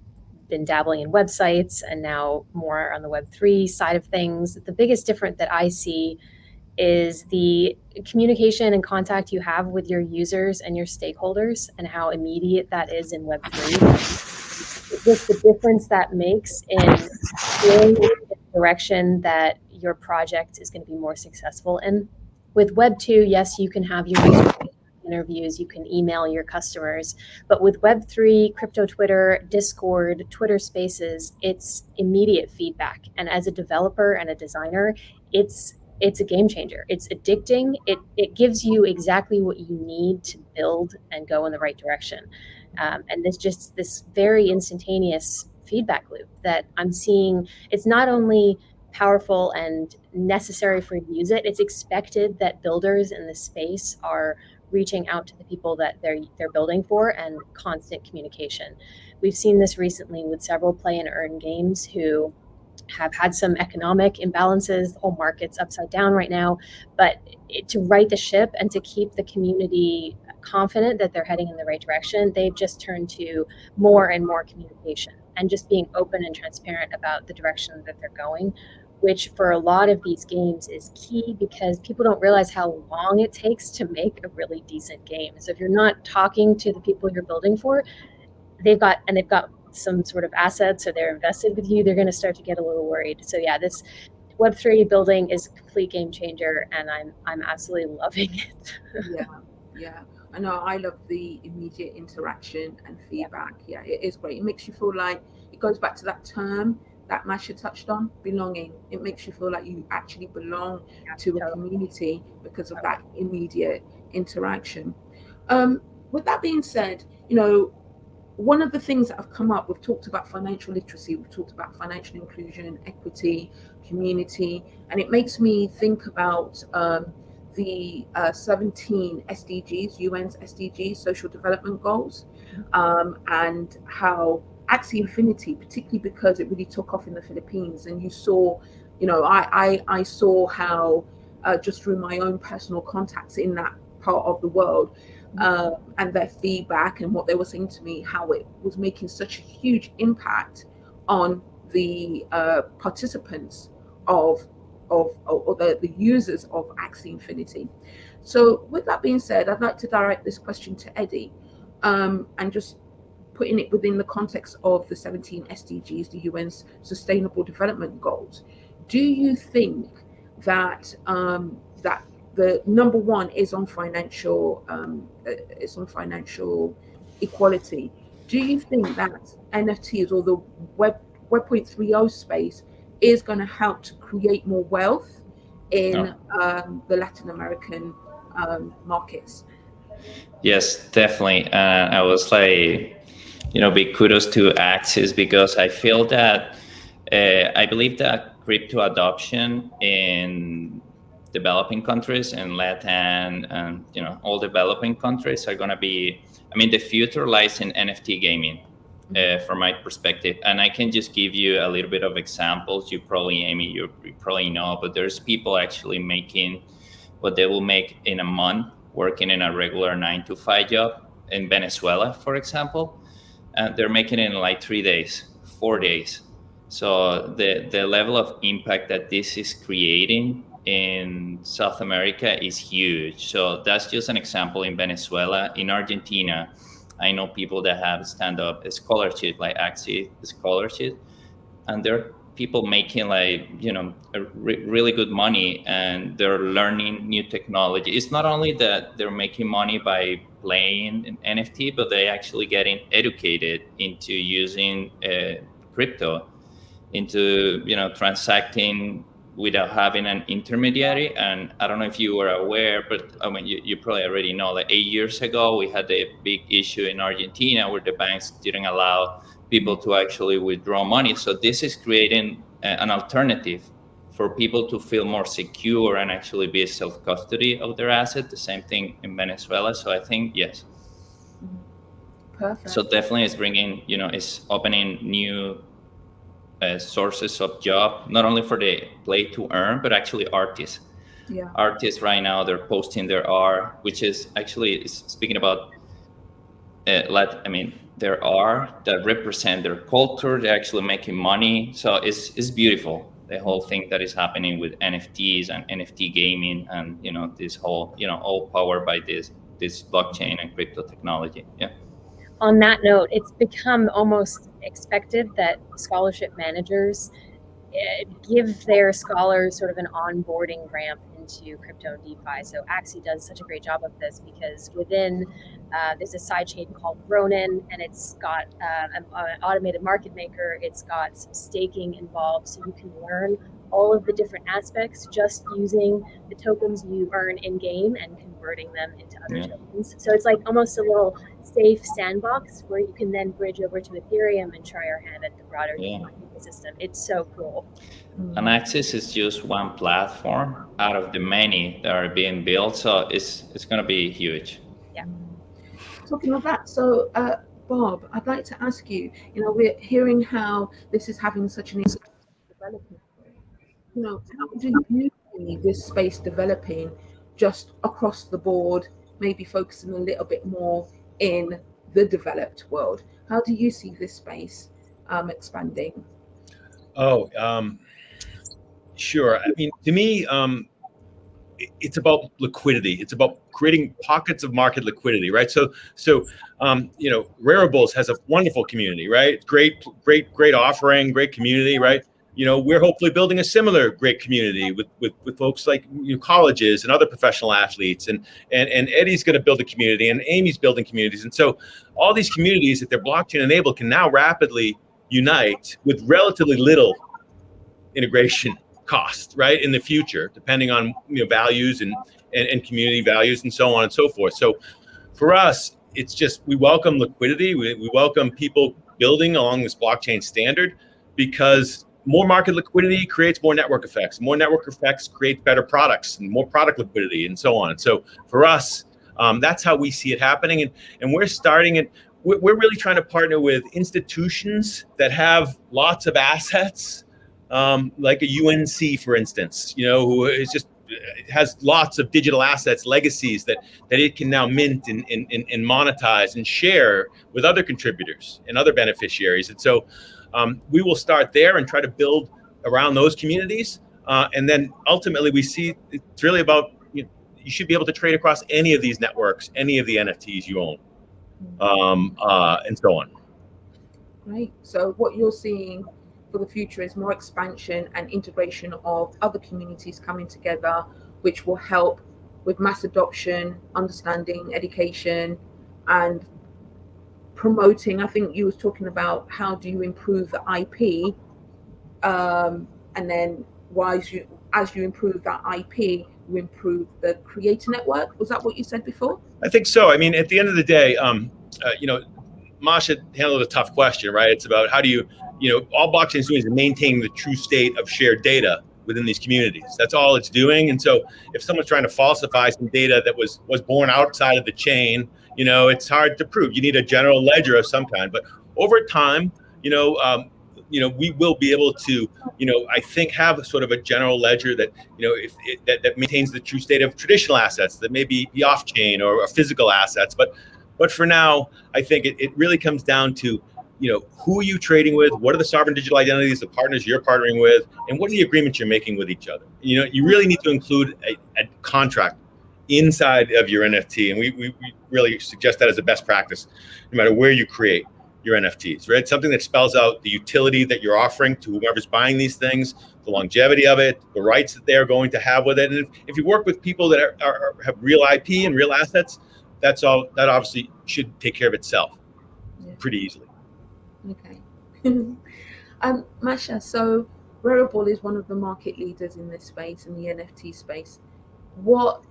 been dabbling in websites and now more on the Web 3 side of things. The biggest difference that I see is the communication and contact you have with your users and your stakeholders, and how immediate that is in Web 3. Just the difference that makes in going in the direction that your project is going to be more successful in. With Web 2, yes, you can have your user interviews, you can email your customers, but with Web 3, crypto Twitter, Discord, Twitter Spaces, it's immediate feedback. And as a developer and a designer, it's a game changer. It's addicting. It gives you exactly what you need to build and go in the right direction. And there's just this very instantaneous feedback loop that I'm seeing. It's not only powerful and necessary for you to use it, it's expected that builders in this space are reaching out to the people that they're building for, and constant communication. We've seen this recently with several play and earn games who have had some economic imbalances. The whole market's upside down right now, but to right the ship and to keep the community confident that they're heading in the right direction, they've just turned to more and more communication and just being open and transparent about the direction that they're going, which for a lot of these games is key, because people don't realize how long it takes to make a really decent game. So if you're not talking to the people you're building for, they've got some sort of assets, or they're invested with you, they're going to start to get a little worried. So yeah, this Web3 building is a complete game changer, and I'm absolutely loving it. Yeah. I know, I love the immediate interaction and feedback. Yeah, it is great. It makes you feel like, it goes back to that term that Masha touched on, belonging. It makes you feel like you actually belong to a community because of that immediate interaction. With that being said, one of the things that have come up, we've talked about financial literacy, we've talked about financial inclusion, equity, community, and it makes me think about the 17 SDGs, UN's SDGs, social development goals, and how Axie Infinity, particularly because it really took off in the Philippines, and you saw, I saw how just through my own personal contacts in that part of the world, and their feedback and what they were saying to me, how it was making such a huge impact on the participants of the users of Axie Infinity. So with that being said, I'd like to direct this question to Eddie, and just putting it within the context of the 17 SDGs, the UN's Sustainable Development Goals. Do you think that that the number one is on financial equality? Do you think that NFTs or the Web 3.0 space is going to help to create more wealth in the Latin American markets? Yes, definitely. I was like, big kudos to Axis, because I feel that I believe that crypto adoption in developing countries and Latin and all developing countries are going to be, the future lies in NFT gaming. From my perspective, and I can just give you a little bit of examples. You probably, Amy, you probably know, but there's people actually making what they will make in a month working in a regular 9-to-5 job in Venezuela, for example, and they're making it in like 3 days, 4 days. So the level of impact that this is creating in South America is huge. So that's just an example in Venezuela. In Argentina, I know people that have stand-up scholarship, like Axie scholarship, and there are people making really good money, and they're learning new technology. It's not only that they're making money by playing an NFT, but they're actually getting educated into using crypto, into transacting without having an intermediary. And I don't know if you were aware, but you probably already know that 8 years ago we had a big issue in Argentina where the banks didn't allow people to actually withdraw money. So this is creating an alternative for people to feel more secure and actually be self-custody of their asset. The same thing in Venezuela. So I think, yes. Perfect. So definitely it's bringing, it's opening new sources of job, not only for the play to earn, but actually artists. Yeah. Artists right now, they're posting their art, which is actually speaking about their art that represent their culture. They're actually making money. So it's beautiful, the whole thing that is happening with NFTs and NFT gaming, and this whole all powered by this blockchain and crypto technology. Yeah. On that note, it's become almost expected that scholarship managers give their scholars sort of an onboarding ramp into crypto and DeFi. So Axie does such a great job of this, because within there's a sidechain called Ronin, and it's got an automated market maker. It's got some staking involved, so you can learn all of the different aspects just using the tokens you earn in game and converting them into other tokens. So it's like almost a little safe sandbox where you can then bridge over to Ethereum and try your hand at the broader ecosystem. It's so cool. And Axis is just one platform out of the many that are being built. So it's going to be huge. Yeah. Talking of that, so Bob, I'd like to ask you, we're hearing how this is having such an impact on development. How do you see this space developing just across the board, maybe focusing a little bit more in the developed world? How do you see this space expanding? Sure. To me, it's about liquidity. It's about creating pockets of market liquidity, right? So Rareables has a wonderful community, right? Great offering, great community, right? We're hopefully building a similar great community with folks like colleges and other professional athletes, and Eddie's going to build a community, and Amy's building communities, and so all these communities, if they're blockchain enabled, can now rapidly unite with relatively little integration cost, right, in the future, depending on values and community values and so on and so forth. So for us, it's just we welcome liquidity. We welcome people building along this blockchain standard, because more market liquidity creates more network effects. More network effects create better products and more product liquidity and so on. So for us, that's how we see it happening. And we're starting it. We're really trying to partner with institutions that have lots of assets, like a UNC, for instance, who is just has lots of digital assets, legacies that it can now mint and monetize and share with other contributors and other beneficiaries. And so we will start there and try to build around those communities. And then ultimately we see it's really about, you should be able to trade across any of these networks, any of the NFTs you own, and so on. Right. So what you're seeing for the future is more expansion and integration of other communities coming together, which will help with mass adoption, understanding, education, and promoting. I think you was talking about how do you improve the IP, and then as you improve that IP, you improve the creator network. Was that what you said before? I think so. I mean, at the end of the day, Masha handled a tough question, right? It's about how do you, all blockchain is doing is maintaining the true state of shared data within these communities. That's all it's doing. And so if someone's trying to falsify some data that was born outside of the chain, it's hard to prove. You need a general ledger of some kind. But over time, we will be able to, I think, have sort of a general ledger that, that maintains the true state of traditional assets that may be off-chain or physical assets. But for now, I think it really comes down to, who are you trading with? What are the sovereign digital identities, the partners you're partnering with, and what are the agreements you're making with each other? You really need to include a contract inside of your NFT, and we really suggest that as a best practice, no matter where you create your NFTs, right? Something that spells out the utility that you're offering to whoever's buying these things, the longevity of it, the rights that they're going to have with it. And if you work with people that have real IP and real assets, that obviously should take care of itself pretty easily. Okay. Masha, so Wearable is one of the market leaders in this space, in the NFT space. What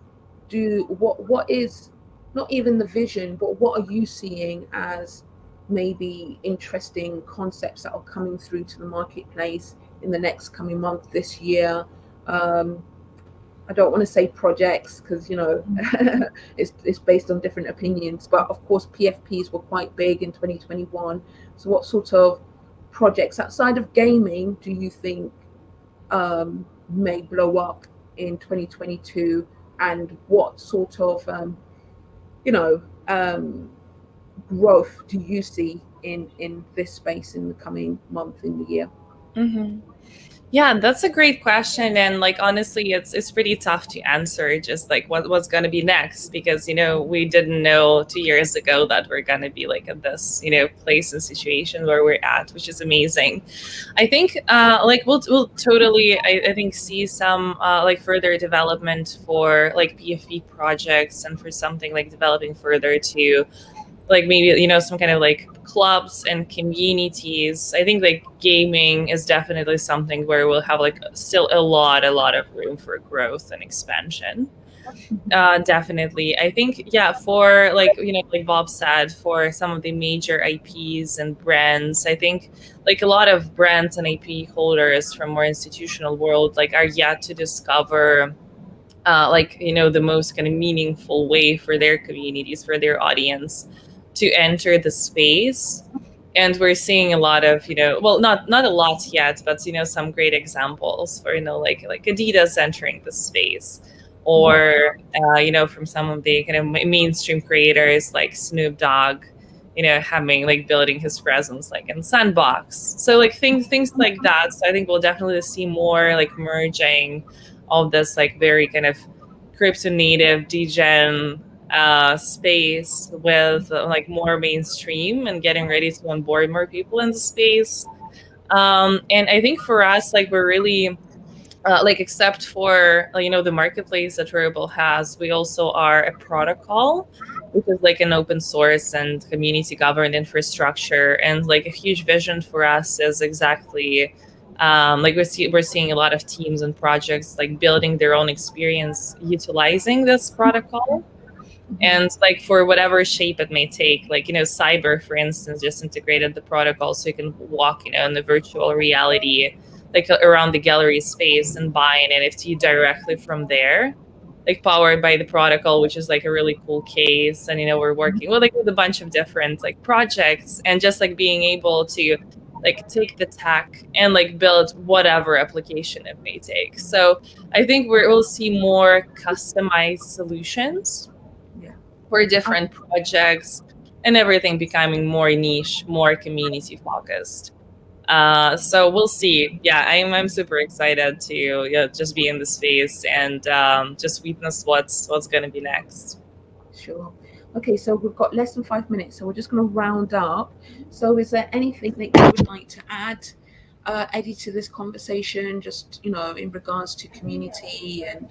is not even the vision, but what are you seeing as maybe interesting concepts that are coming through to the marketplace in the next coming month, this year? I don't want to say projects because it's based on different opinions, but of course PFPs were quite big in 2021. So what sort of projects outside of gaming do you think may blow up in 2022, and what sort of growth do you see in this space in the coming month, in the year? Mm-hmm. Yeah, that's a great question. And honestly, it's pretty tough to answer just what's going to be next, because, we didn't know 2 years ago that we're going to be at this, place and situation where we're at, which is amazing. I think we'll totally, I think, see some further development for PFP projects, and for something developing further to maybe some kind of clubs and communities. I think gaming is definitely something where we'll have still a lot of room for growth and expansion. Definitely. I think for like Bob said, for some of the major IPs and brands, I think a lot of brands and IP holders from more institutional world are yet to discover the most kind of meaningful way for their communities, for their audience to enter the space. And we're seeing a lot of, not a lot yet, but, some great examples for, like Adidas entering the space, or, from some of the kind of mainstream creators like Snoop Dogg, having building his presence in Sandbox. So things like that. So I think we'll definitely see more merging of this very kind of crypto native degen space with more mainstream, and getting ready to onboard more people in the space. And I think for us, we're really except for the marketplace that Wearable has, we also are a protocol, which is an open source and community governed infrastructure. And a huge vision for us is exactly we're seeing a lot of teams and projects building their own experience utilizing this protocol. And for whatever shape it may take, Cyber, for instance, just integrated the protocol so you can walk, in the virtual reality, around the gallery space and buy an NFT directly from there, powered by the protocol, which is a really cool case. And, we're working with a bunch of different projects, and just being able to like take the tech and like build whatever application it may take. So I think we'll see more customized solutions for different projects and everything becoming more niche, more community focused. So we'll see. Yeah, I'm super excited to just be in the space and just witness what's going to be next. Sure. Okay, so we've got less than 5 minutes, so we're just going to round up. So is there anything that you would like to add, Eddie, to this conversation, just, in regards to community and,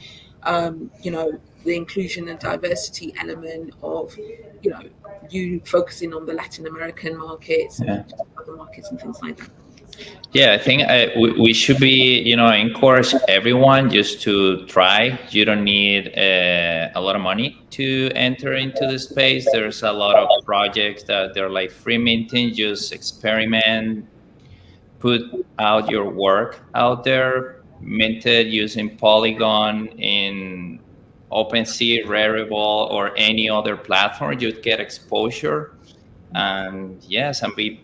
the inclusion and diversity element of, you focusing on the Latin American markets and other markets and things like that? Yeah, I think we should be, encourage everyone just to try. You don't need a lot of money to enter into the space. There's a lot of projects that they're like free minting, just experiment, put out your work out there, minted using Polygon in OpenSea, Rarible, or any other platform. You'd get exposure. And yes, and be,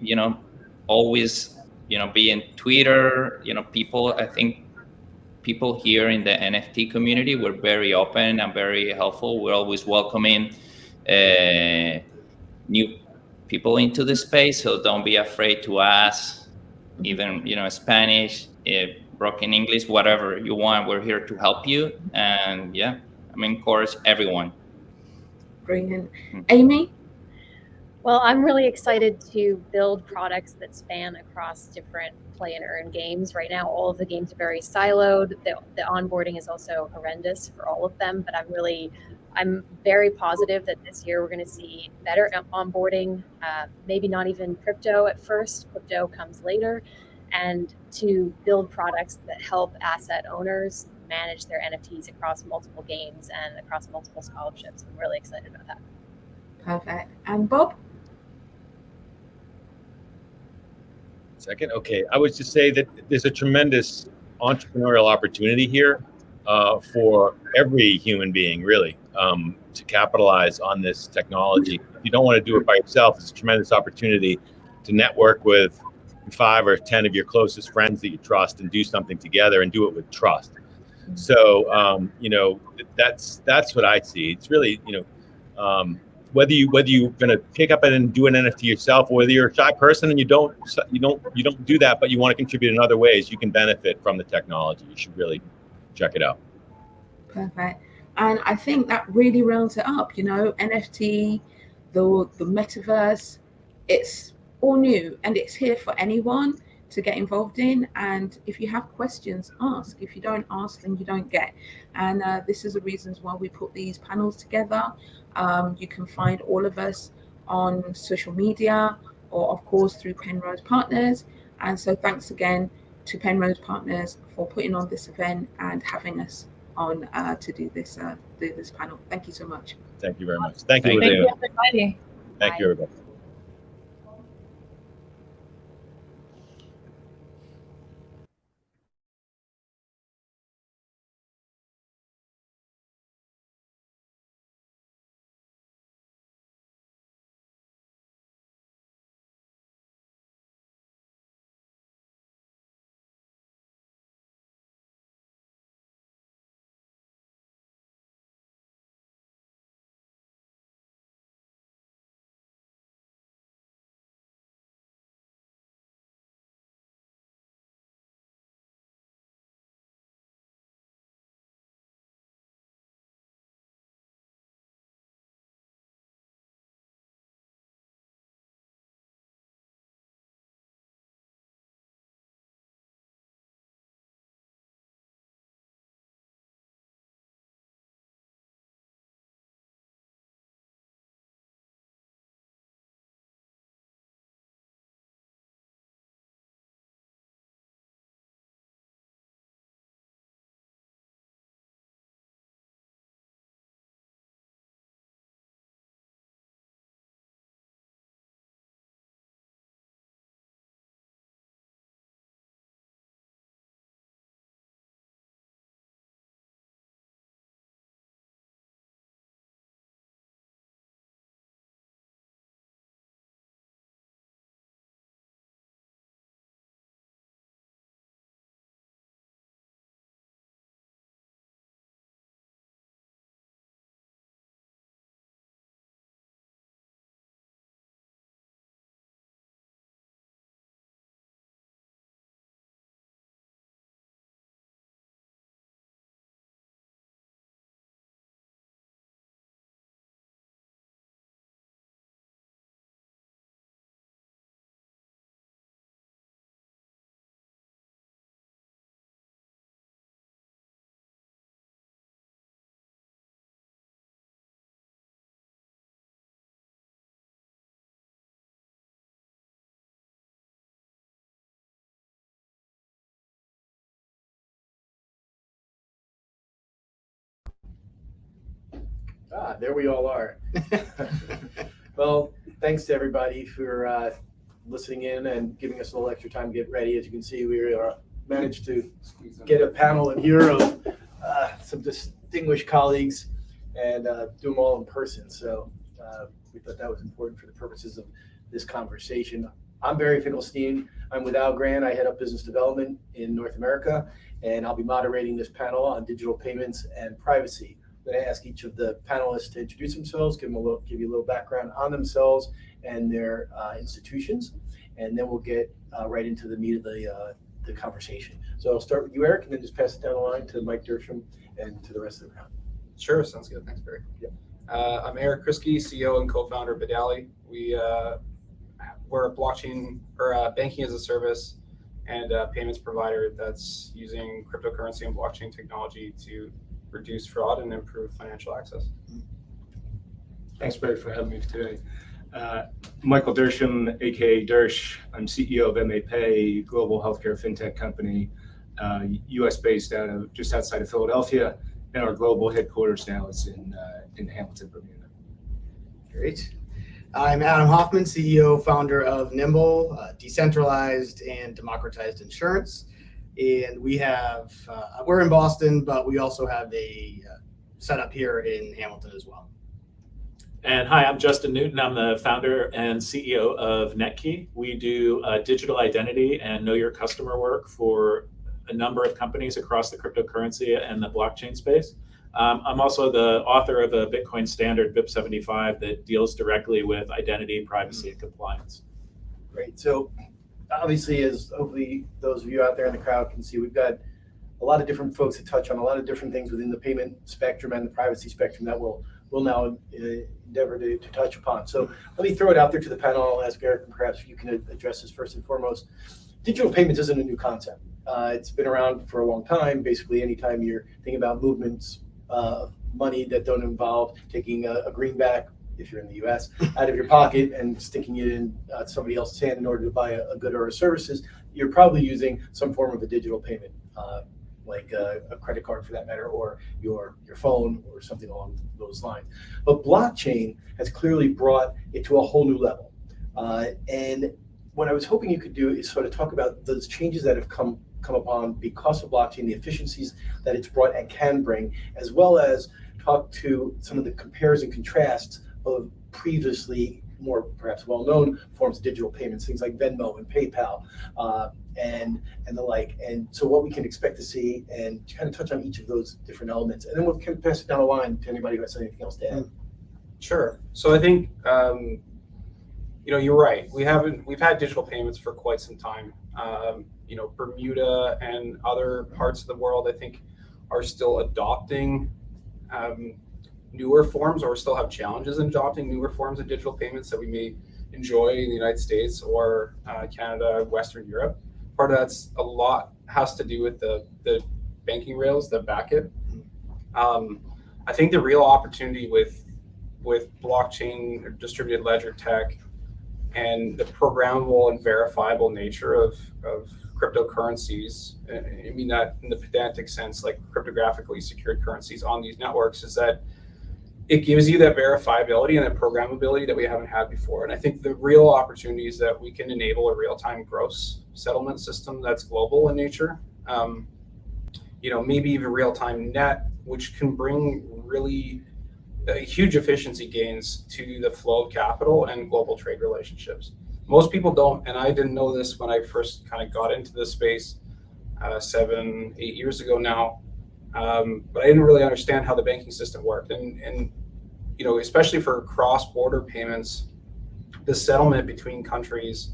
always, be in Twitter. I think people here in the NFT community were very open and very helpful. We're always welcoming new people into the space, so don't be afraid to ask, even Spanish, broken English, whatever you want. We're here to help you, and yeah, encourage everyone. Brilliant. Amy? Well, I'm really excited to build products that span across different play and earn games. Right now, all of the games are very siloed. The onboarding is also horrendous for all of them, but I'm very positive that this year we're going to see better onboarding, maybe not even crypto at first. Crypto comes later, and to build products that help asset owners manage their NFTs across multiple games and across multiple scholarships. I'm really excited about that. Perfect. And Bob? Second, okay. I would just say that there's a tremendous entrepreneurial opportunity here for every human being, really, to capitalize on this technology. If you don't want to do it by yourself, it's a tremendous opportunity to network with 5 or 10 of your closest friends that you trust and do something together and do it with trust. So, that's what I see. It's really, whether you're going to pick up and do an NFT yourself, or whether you're a shy person and you don't do that, but you want to contribute in other ways, you can benefit from the technology. You should really check it out. Perfect. And I think that really rounds it up. NFT, the metaverse, it's all new and it's here for anyone to get involved in. And if you have questions, ask. If you don't ask, then you don't get. And this is the reasons why we put these panels together. You can find all of us on social media or, of course, through Penrose Partners. And so thanks again to Penrose Partners for putting on this event and having us on to do this panel. Thank you so much. Thank you very much. Thank you, everybody. Thank you, everybody. There we all are. Well, thanks to everybody for listening in and giving us a little extra time to get ready. As you can see, we managed to get a panel in here of some distinguished colleagues and do them all in person. So we thought that was important for the purposes of this conversation. I'm Barry Finkelstein. I'm with Al Grant. I head up business development in North America, and I'll be moderating this panel on digital payments and privacy. I'm going to ask each of the panelists to introduce themselves, give you a little background on themselves and their institutions, and then we'll get right into the meat of the conversation. So I'll start with you, Eric, and then just pass it down the line to Mike Dersham and to the rest of the round. Sure, sounds good. Thanks, Barry. Yep. I'm Eric Kriske, CEO and co-founder of Bidali. We're a blockchain or banking as a service and a payments provider that's using cryptocurrency and blockchain technology to reduce fraud and improve financial access. Thanks, Barry, for having me today. Michael Dersham, aka Dersh. I'm CEO of MAPay, global healthcare fintech company, U.S. based just outside of Philadelphia, and our global headquarters now is in Hamilton, Bermuda. Great. I'm Adam Hoffman, CEO, founder of Nimble, decentralized and democratized insurance. And we have, we're in Boston, but we also have a setup here in Hamilton as well. And hi, I'm Justin Newton. I'm the founder and CEO of NetKey. We do digital identity and know your customer work for a number of companies across the cryptocurrency and the blockchain space. I'm also the author of a Bitcoin standard, BIP 75, that deals directly with identity, privacy, and compliance. Great. So obviously, as hopefully those of you out there in the crowd can see, we've got a lot of different folks that touch on a lot of different things within the payment spectrum and the privacy spectrum that we'll now endeavor to touch upon. So let me throw it out there to the panel. I'll ask Eric, and perhaps you can address this first and foremost. Digital payments isn't a new concept. It's been around for a long time. Basically, anytime you're thinking about movements of money that don't involve taking a greenback, if you're in the US, out of your pocket and sticking it in somebody else's hand in order to buy a good or a services, you're probably using some form of a digital payment, like a credit card for that matter, or your phone or something along those lines. But blockchain has clearly brought it to a whole new level. And what I was hoping you could do is sort of talk about those changes that have come upon because of blockchain, the efficiencies that it's brought and can bring, as well as talk to some of the compares and contrasts of previously more perhaps well-known forms of digital payments, things like Venmo and PayPal and the like. And so what we can expect to see and kind of touch on each of those different elements. And then we'll kind of pass it down the line to anybody who has anything else to add. Sure. So I think, you're right. We've had digital payments for quite some time. Bermuda and other parts of the world, I think, are still adopting newer forms, or still have challenges in adopting newer forms of digital payments that we may enjoy in the United States or Canada, Western Europe. Part of that's a lot has to do with the banking rails that back it. I think the real opportunity with blockchain or distributed ledger tech and the programmable and verifiable nature of cryptocurrencies, I mean that in the pedantic sense, like cryptographically secured currencies on these networks, is that it gives you that verifiability and that programmability that we haven't had before. And I think the real opportunity is that we can enable a real-time gross settlement system that's global in nature, maybe even real-time net, which can bring really huge efficiency gains to the flow of capital and global trade relationships. Most people don't, and I didn't know this when I first kind of got into this space 7-8 years ago now, but I didn't really understand how the banking system worked. And especially for cross-border payments, the settlement between countries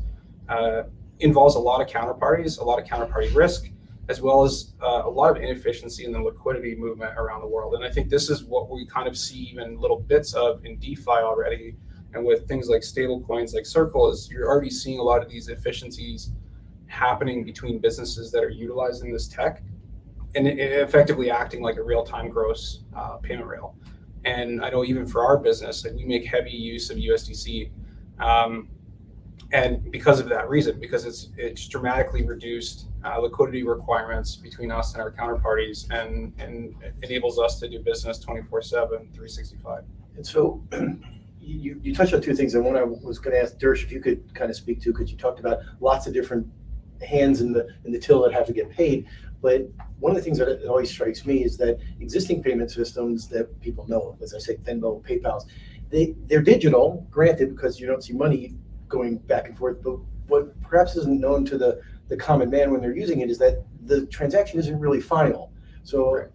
involves a lot of counterparties, a lot of counterparty risk, as well as a lot of inefficiency in the liquidity movement around the world. And I think this is what we kind of see even little bits of in DeFi already. And with things like stable coins like Circle, is you're already seeing a lot of these efficiencies happening between businesses that are utilizing this tech and effectively acting like a real-time gross payment rail. And I know even for our business, like we make heavy use of USDC. And because of that reason, because it's dramatically reduced liquidity requirements between us and our counterparties, and enables us to do business 24/7, 365. And so you touched on two things, and one I was going to ask Dersh if you could kind of speak to, because you talked about lots of different hands in the till that have to get paid. But one of the things that always strikes me is that existing payment systems that people know of, as I say, Venmo, PayPal's, they're digital, granted, because you don't see money going back and forth, but what perhaps isn't known to the common man when they're using it is that the transaction isn't really final. So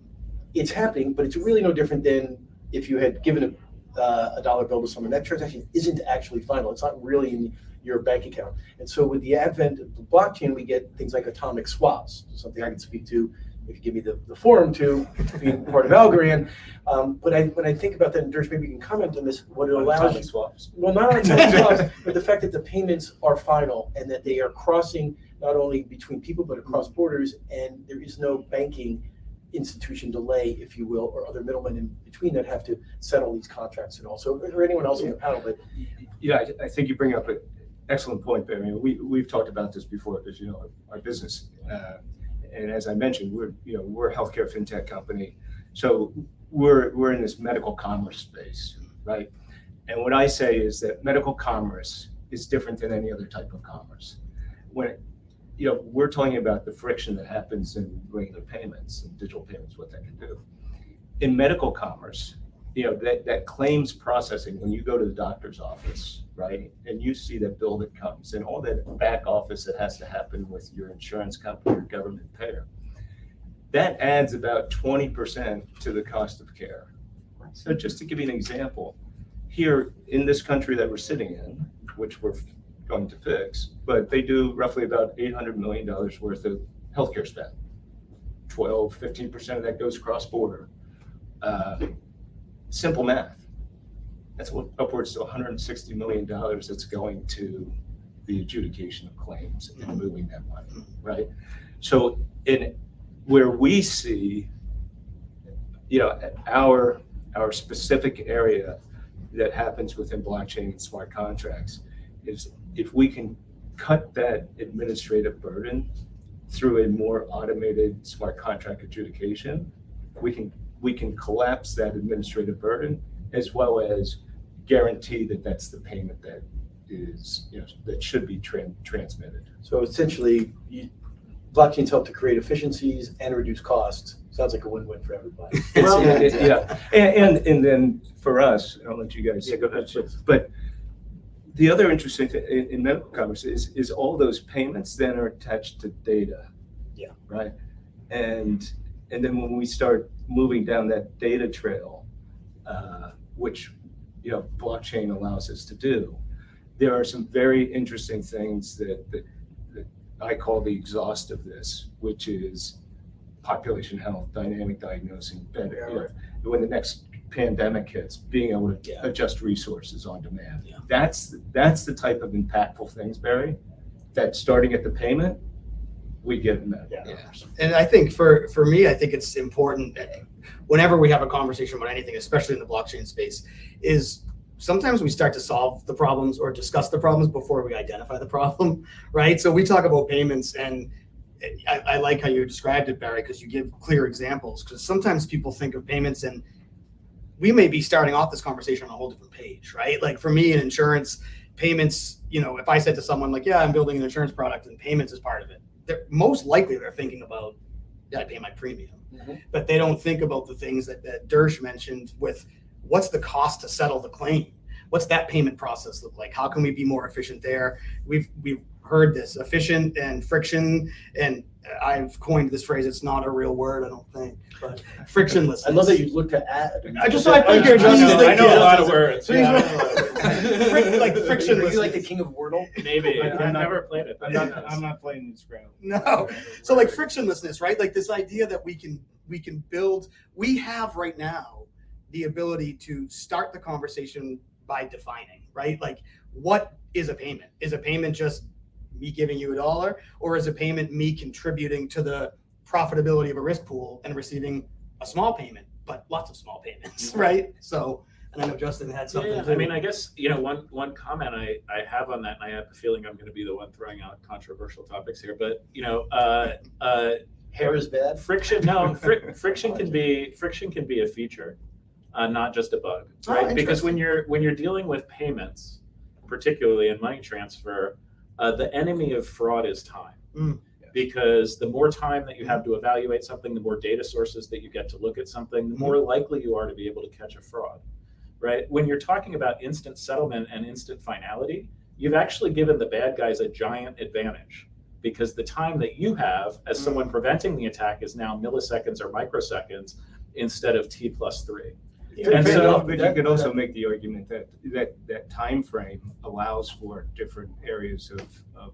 it's happening, but it's really no different than if you had given a dollar bill to someone. That transaction isn't actually final. It's not really in your bank account. And so with the advent of the blockchain, we get things like atomic swaps, something I can speak to if you give me the forum to be part of Algorand. But when I think about that, and Dersh, maybe you can comment on this, what it allows atomic swaps. Well, not on atomic swaps, but the fact that the payments are final and that they are crossing not only between people, but across borders, and there is no banking institution delay, if you will, or other middlemen in between that have to settle these contracts and also, or anyone else on the panel. But yeah, I think you bring up an excellent point there. I mean, we've talked about this before, because our business, and as I mentioned, we're a healthcare fintech company, so we're in this medical commerce space, right? And what I say is that medical commerce is different than any other type of commerce. When we're talking about the friction that happens in regular payments and digital payments, what that can do. In medical commerce, that claims processing, when you go to the doctor's office, right, and you see that bill that comes and all that back office that has to happen with your insurance company or government payer, that adds about 20% to the cost of care. So just to give you an example, here in this country that we're sitting in, which we're going to fix, but they do roughly about $800 million worth of healthcare spend. 15% of that goes cross-border. Simple math. That's upwards to $160 million that's going to the adjudication of claims and moving that money, right? So where we see, our specific area that happens within blockchain and smart contracts is if we can cut that administrative burden through a more automated smart contract adjudication, we can collapse that administrative burden, as well as guarantee that that's the payment that is, that should be transmitted. So essentially, blockchains help to create efficiencies and reduce costs. Sounds like a win-win for everybody. Yeah, and then for us, I'll let you guys. Yeah, go ahead. But the other interesting thing in medical commerce is all those payments then are attached to data. Yeah. Right. And then when we start moving down that data trail, which blockchain allows us to do, there are some very interesting things that I call the exhaust of this, which is population health, dynamic diagnosing, better. When the next pandemic hits, being able to adjust resources on demand. Yeah. That's the type of impactful things, Barry, that starting at the payment, we get in that. Yeah. And I think for me, I think it's important whenever we have a conversation about anything, especially in the blockchain space, is sometimes we start to solve the problems or discuss the problems before we identify the problem, right? So we talk about payments, and I like how you described it, Barry, because you give clear examples, because sometimes people think of payments and we may be starting off this conversation on a whole different page, right? Like for me in insurance, payments, if I said to someone like, yeah, I'm building an insurance product and payments is part of it, most likely they're thinking about, I pay my premium. Mm-hmm. But they don't think about the things that Dersh mentioned with what's the cost to settle the claim? What's that payment process look like? How can we be more efficient there? We've heard this, efficient and friction, and I've coined this phrase. It's not a real word, I don't think, but frictionless. I love that you looked to add. I figured. I know a lot of words. Like frictionless. Are you like the king of Wordle? Maybe. I've never played it. I'm not playing in Scrabble. No. So like frictionlessness, right? Like this idea that we can build. We have right now the ability to start the conversation by defining, right? Like, what is a payment? Is a payment just me giving you $1, or is a payment me contributing to the profitability of a risk pool and receiving a small payment, but lots of small payments, right? So And I know Justin had something Yeah, too. I mean, I guess, one comment I have on that, and I have a feeling I'm going to be the one throwing out controversial topics here, but, Hair is bad. Friction, no, friction can be a feature, not just a bug, right? Because when you're dealing with payments, particularly in money transfer, the enemy of fraud is time. Because the more time that you have to evaluate something, the more data sources that you get to look at something, the more likely you are to be able to catch a fraud, right? When you're talking about instant settlement and instant finality, you've actually given the bad guys a giant advantage, because the time that you have as someone preventing the attack is now milliseconds or microseconds instead of T+3. And so, but you could also make the argument that time frame allows for different areas of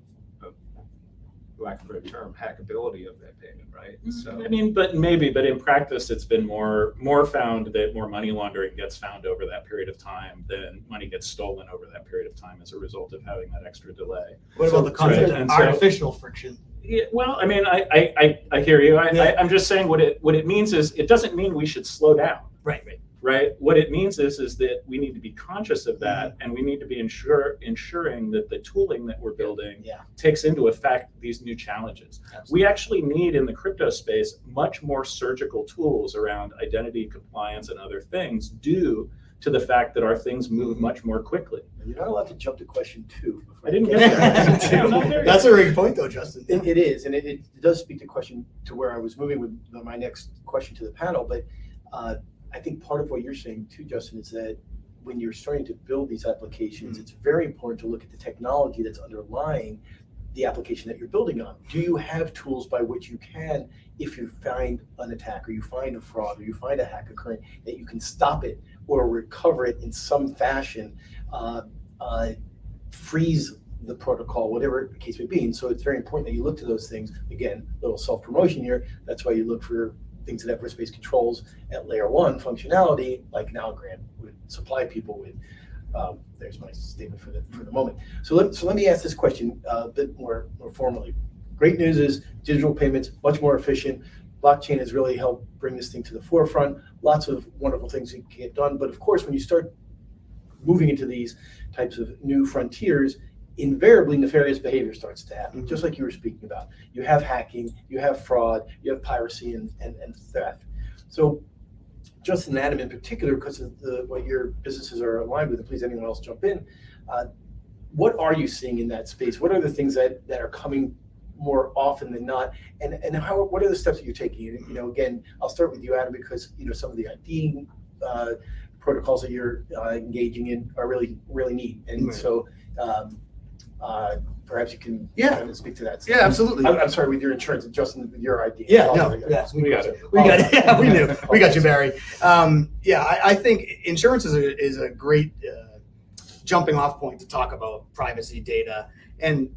lack of a better term, hackability of that payment, right? So I mean, but in practice, it's been more found that more money laundering gets found over that period of time than money gets stolen over that period of time as a result of having that extra delay. What about the concept of artificial friction? Yeah, well, I mean, I hear you. I'm just saying what it means is it doesn't mean we should slow down. Right. What it means is that we need to be conscious of that, and we need to be ensuring that the tooling that we're building takes into effect these new challenges. We actually need in the crypto space much more surgical tools around identity compliance and other things due to the fact that our things move much more quickly. You're not allowed to jump to question 2. I didn't get there. That's a great point, though, Justin. It is, and it does speak to where I was moving with my next question to the panel. But I think part of what you're saying too, Justin, is that when you're starting to build these applications, it's very important to look at the technology that's underlying the application that you're building on. Do you have tools by which you can, if you find an attack or you find a fraud or you find a hack occurring, that you can stop it or recover it in some fashion, freeze the protocol, whatever the case may be. And so it's very important that you look to those things. Again, a little self-promotion here. That's why you look for things that have risk-based controls at layer 1 functionality, like Nalgran would supply people with. There's my statement for the moment. So let me ask this question a bit more formally. Great news is digital payments, much more efficient. Blockchain has really helped bring this thing to the forefront. Lots of wonderful things that can get done. But of course, when you start moving into these types of new frontiers, invariably nefarious behavior starts to happen, just like you were speaking about. You have hacking, you have fraud, you have piracy and theft. So Justin and Adam in particular, because of what your businesses are aligned with, and please anyone else jump in, what are you seeing in that space? What are the things that are coming more often than not? And what are the steps that you're taking? Again, I'll start with you, Adam, because some of the ID protocols that you're engaging in are really, really neat. And so perhaps you can kind of speak to that. Yeah, absolutely. I'm sorry, with your insurance, Justin, with your idea. We got it. Yeah, we knew. We got you, Barry. I think insurance is a great jumping off point to talk about privacy data. And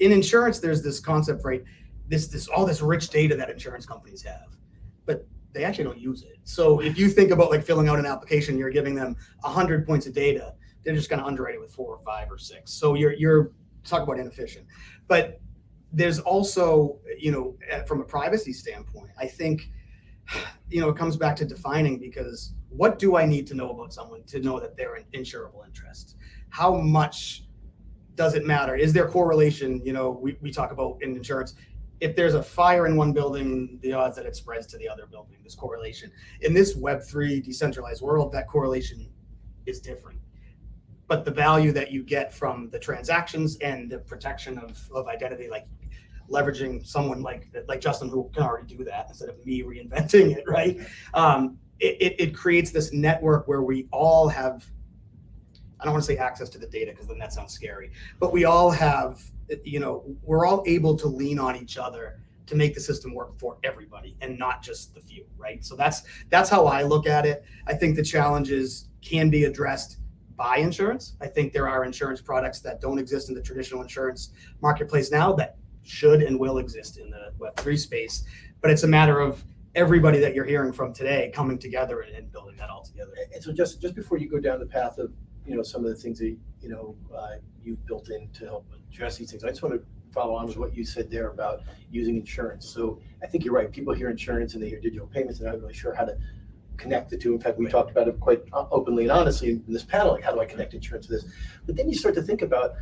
in insurance, there's this concept, right? All this rich data that insurance companies have, but they actually don't use it. So if you think about like filling out an application, you're giving them 100 points of data. They're just going to underwrite it with 4 or 5 or 6. So you're talk about inefficient. But there's also, from a privacy standpoint, I think, it comes back to defining, because what do I need to know about someone to know that they're an insurable interest? How much does it matter? Is there correlation? We talk about in insurance, if there's a fire in one building, the odds that it spreads to the other building, this correlation. In this Web3 decentralized world, that correlation is different. But the value that you get from the transactions and the protection of identity, like leveraging someone like Justin, who can already do that instead of me reinventing it, right? It creates this network where we all have, I don't want to say access to the data because then that sounds scary, but we all have, we're all able to lean on each other to make the system work for everybody and not just the few, right? So that's how I look at it. I think the challenges can be addressed by insurance. I think there are insurance products that don't exist in the traditional insurance marketplace now that should and will exist in the Web3 space. But it's a matter of everybody that you're hearing from today coming together and building that all together. And so just before you go down the path of some of the things that you've built in to help address these things, I just want to follow on with what you said there about using insurance. So I think you're right. People hear insurance and they hear digital payments, and they're not really sure how to connect the two. In fact, we talked about it quite openly and honestly in this panel, like how do I connect insurance to this? But then you start to think about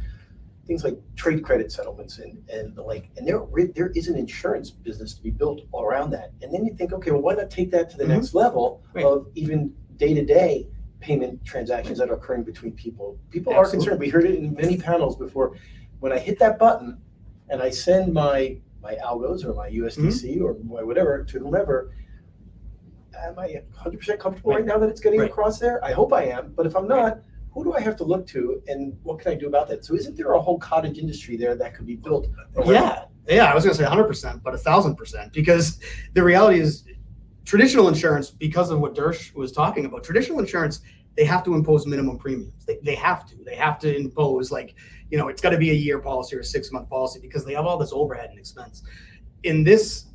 things like trade credit settlements and the like, and there is an insurance business to be built all around that. And then you think, okay, well, why not take that to the next level of even day-to-day payment transactions that are occurring between people. People are concerned. We heard it in many panels before. When I hit that button and I send my algos or my USDC or my whatever to whomever, am I 100% comfortable right now that it's getting across there? I hope I am. But if I'm not, who do I have to look to and what can I do about that? So isn't there a whole cottage industry there that could be built around that? Yeah, I was going to say 100%, but 1,000%, because the reality is traditional insurance, because of what Dersh was talking about, traditional insurance, they have to impose minimum premiums. They have to impose, like, you know, it's got to be a year policy or a 6-month policy because they have all this overhead and expense. In this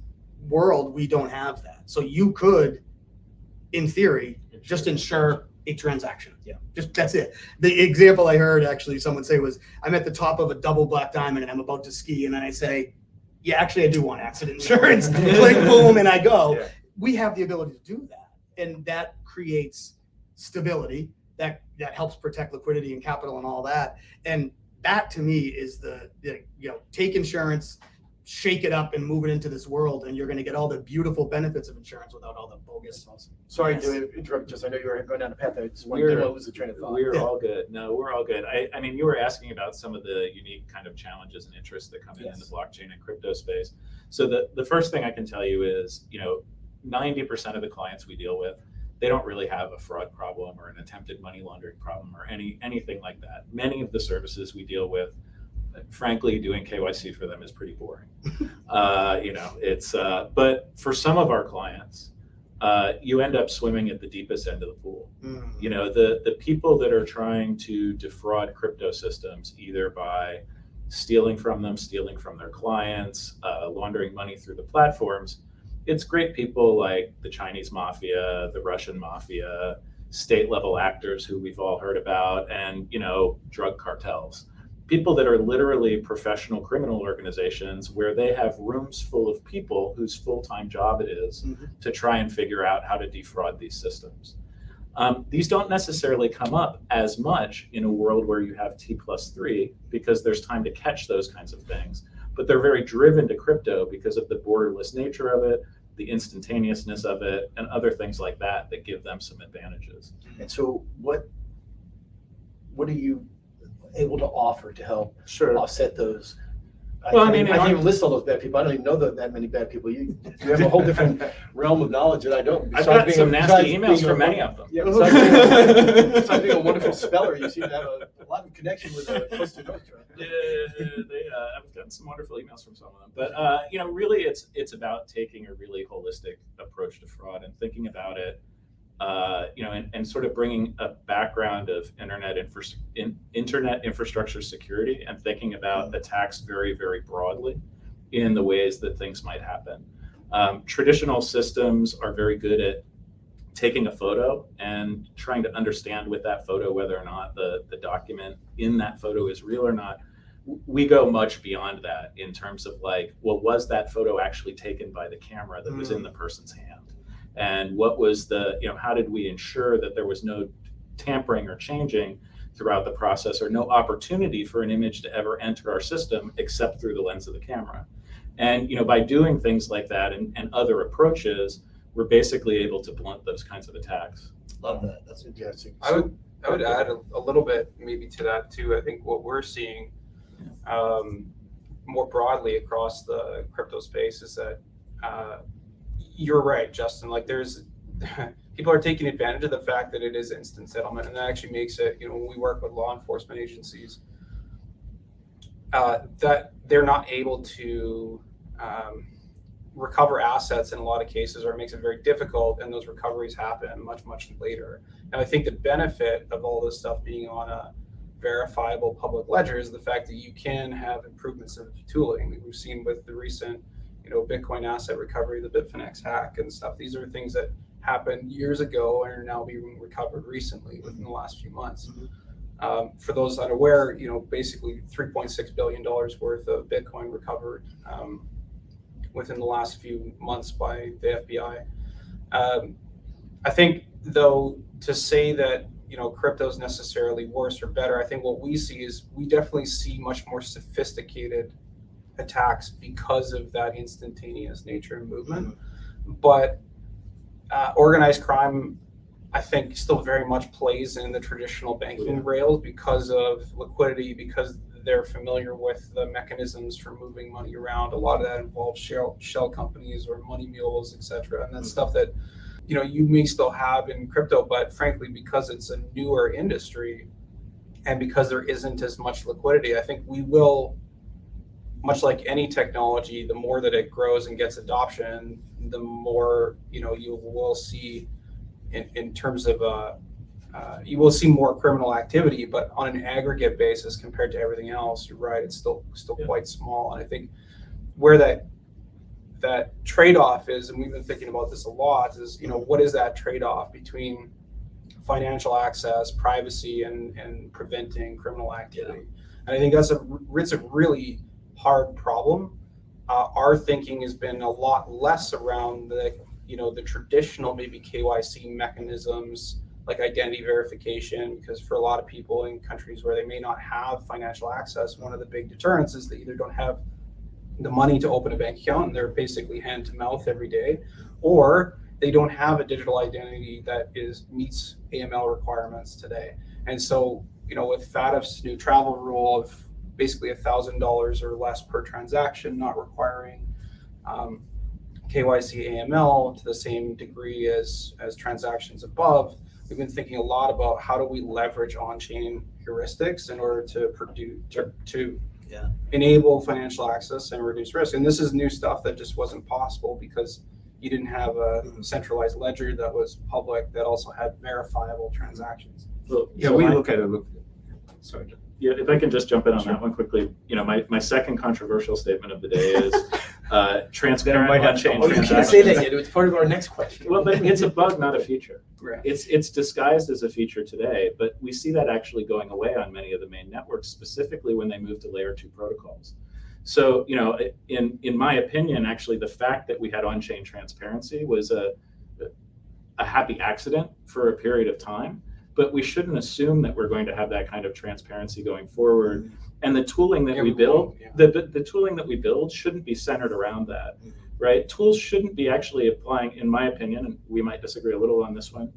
world, we don't have that. So you could, in theory, just insure a transaction. Yeah, just that's it. The example I heard actually someone say was, I'm at the top of a double black diamond and I'm about to ski, and then I say, yeah, actually I do want accident insurance. Click, boom, and I go. Yeah. We have the ability to do that, and that creates stability. That helps protect liquidity and capital and all that. And that to me is the take insurance, shake it up and move it into this world, and you're going to get all the beautiful benefits of insurance without all the bogus. Sorry to interrupt, just I know you were going down a path. I just wanted to lose the train of thought. We're all good. No, we're all good. I mean, you were asking about some of the unique kind of challenges and interests that come in the blockchain and crypto space. So the first thing I can tell you is, 90% of the clients we deal with, they don't really have a fraud problem or an attempted money laundering problem or anything like that. Many of the services we deal with, frankly, doing KYC for them is pretty boring. But for some of our clients, you end up swimming at the deepest end of the pool. The people that are trying to defraud crypto systems, either by stealing from them, stealing from their clients, laundering money through the platforms, it's great people like the Chinese mafia, the Russian mafia, state level actors who we've all heard about, and drug cartels. People that are literally professional criminal organizations where they have rooms full of people whose full-time job it is to try and figure out how to defraud these systems. These don't necessarily come up as much in a world where you have T+3 because there's time to catch those kinds of things, but they're very driven to crypto because of the borderless nature of it, the instantaneousness of it, and other things like that that give them some advantages. And so what are you able to offer to help offset those? Well, I can't even list all those bad people. I don't even know that many bad people. You have a whole different realm of knowledge that I don't. I've got some nasty emails from many of them. Yeah, besides being a wonderful speller, you seem to have a lot of connection with Costa Nostra. I've gotten some wonderful emails from some of them. But really, it's about taking a really holistic approach to fraud and thinking about it. And sort of bringing a background of internet infrastructure security and thinking about attacks very, very broadly in the ways that things might happen. Traditional systems are very good at taking a photo and trying to understand with that photo whether or not the document in that photo is real or not. We go much beyond that in terms of was that photo actually taken by the camera that was in the person's hand? And what was how did we ensure that there was no tampering or changing throughout the process, or no opportunity for an image to ever enter our system except through the lens of the camera? And by doing things like that and other approaches, we're basically able to blunt those kinds of attacks. Love that. That's fantastic. I would add a little bit maybe to that too. I think what we're seeing more broadly across the crypto space is that you're right, Justin. There's people are taking advantage of the fact that it is instant settlement, and that actually makes it. When we work with law enforcement agencies, that they're not able to recover assets in a lot of cases, or it makes it very difficult, and those recoveries happen much later. And I think the benefit of all this stuff being on a verifiable public ledger is the fact that you can have improvements in tooling. We've seen with the recent Bitcoin asset recovery, the Bitfinex hack and stuff. These are things that happened years ago and are now being recovered recently within the last few months. For those unaware, basically $3.6 billion worth of Bitcoin recovered within the last few months by the FBI. I think, though, to say that, you know, crypto is necessarily worse or better, I think what we see is we definitely see much more sophisticated attacks because of that instantaneous nature and movement. But organized crime, I think, still very much plays in the traditional banking rails because of liquidity, because they're familiar with the mechanisms for moving money around. A lot of that involves shell companies or money mules, et cetera. And that's stuff that, you know, you may still have in crypto, but frankly, because it's a newer industry and because there isn't as much liquidity, I think we will, much like any technology, the more that it grows and gets adoption, the more, you know, you will see in terms of you will see more criminal activity, but on an aggregate basis compared to everything else, you're right, it's still quite small. And I think where that trade-off is, and we've been thinking about this a lot, is, you know, what is that trade-off between financial access, privacy, and preventing criminal activity? And I think it's a really hard problem. Our thinking has been a lot less around the traditional maybe KYC mechanisms like identity verification, because for a lot of people in countries where they may not have financial access, one of the big deterrents is they either don't have the money to open a bank account and they're basically hand to mouth every day, or they don't have a digital identity that meets AML requirements today. And so, you know, with FATF's new travel rule of basically $1,000 or less per transaction, not requiring KYC AML to the same degree as transactions above, we've been thinking a lot about how do we leverage on-chain heuristics in order to enable financial access and reduce risk. And this is new stuff that just wasn't possible because you didn't have a centralized ledger that was public that also had verifiable transactions. Well, yeah, we look at it. Sorry. Yeah, if I can just jump in on that one quickly. You know, my second controversial statement of the day is transparent on-chain transactions. You can't say that yet. It's part of our next question. Well, but it's a bug, not a feature. Right. It's disguised as a feature today, but we see that actually going away on many of the main networks, specifically when they move to layer 2 protocols. So, you know, in my opinion, actually, the fact that we had on-chain transparency was a happy accident for a period of time. But we shouldn't assume that we're going to have that kind of transparency going forward. And the tooling that we build, the tooling that we build shouldn't be centered around that, right? Tools shouldn't be actually applying, in my opinion, and we might disagree a little on this one.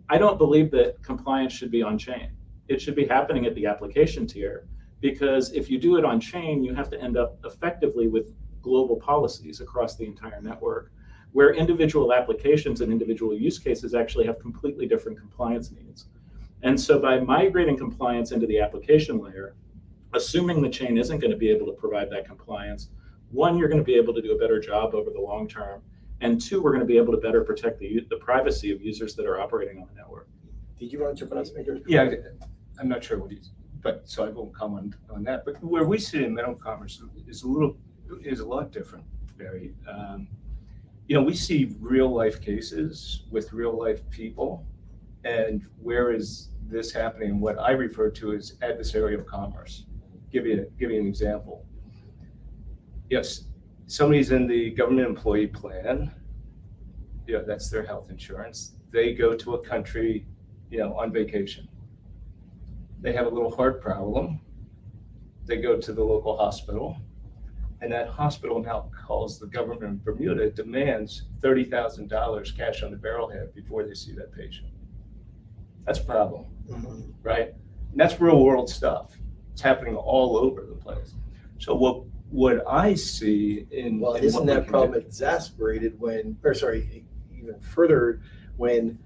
I don't believe that compliance should be on chain. It should be happening at the application tier, because if you do it on chain, you have to end up effectively with global policies across the entire network, where individual applications and individual use cases actually have completely different compliance needs. And so by migrating compliance into the application layer, assuming the chain isn't going to be able to provide that compliance, one, you're going to be able to do a better job over the long term. And two, we're going to be able to better protect the privacy of users that are operating on the network. Did you want to jump on something? Yeah, I'm not sure what he's, but so I won't comment on that. But where we sit in mental commerce is a lot different, Barry. You know, we see real life cases with real life people, and where is this happening? What I refer to as adversarial commerce. Give you an example. Yes, somebody's in the government employee plan. Yeah, that's their health insurance. They go to a country, you know, on vacation. They have a little heart problem. They go to the local hospital, and that hospital now calls the government of Bermuda, demands $30,000 cash on the barrelhead before they see that patient. That's a problem, right? And that's real world stuff. It's happening all over the place. So what I see in isn't that problem exasperated even further when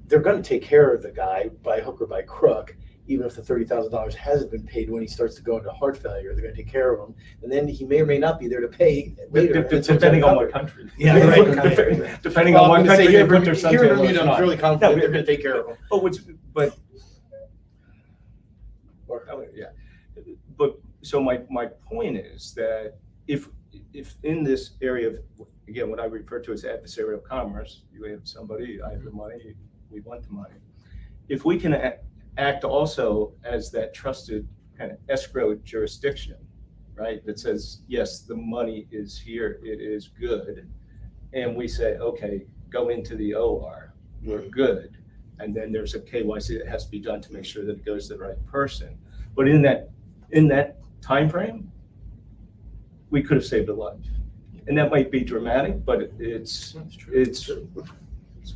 they're going to take care of the guy by hook or by crook, even if the $30,000 hasn't been paid when he starts to go into heart failure. They're going to take care of him, and then he may or may not be there to pay later. Depending on what country. Yeah, right. Depending on what country. Here in Bermuda, I'm fairly confident they're going to take care of him. But so my point is that if in this area of, again, what I refer to as adversarial commerce, you have somebody, I have the money, we want the money. If we can act also as that trusted kind of escrow jurisdiction, right? That says, yes, the money is here, it is good. And we say, okay, go into the OR, we're good. And then there's a KYC that has to be done to make sure that it goes to the right person. But in that time frame, we could have saved a life. And that might be dramatic, but it's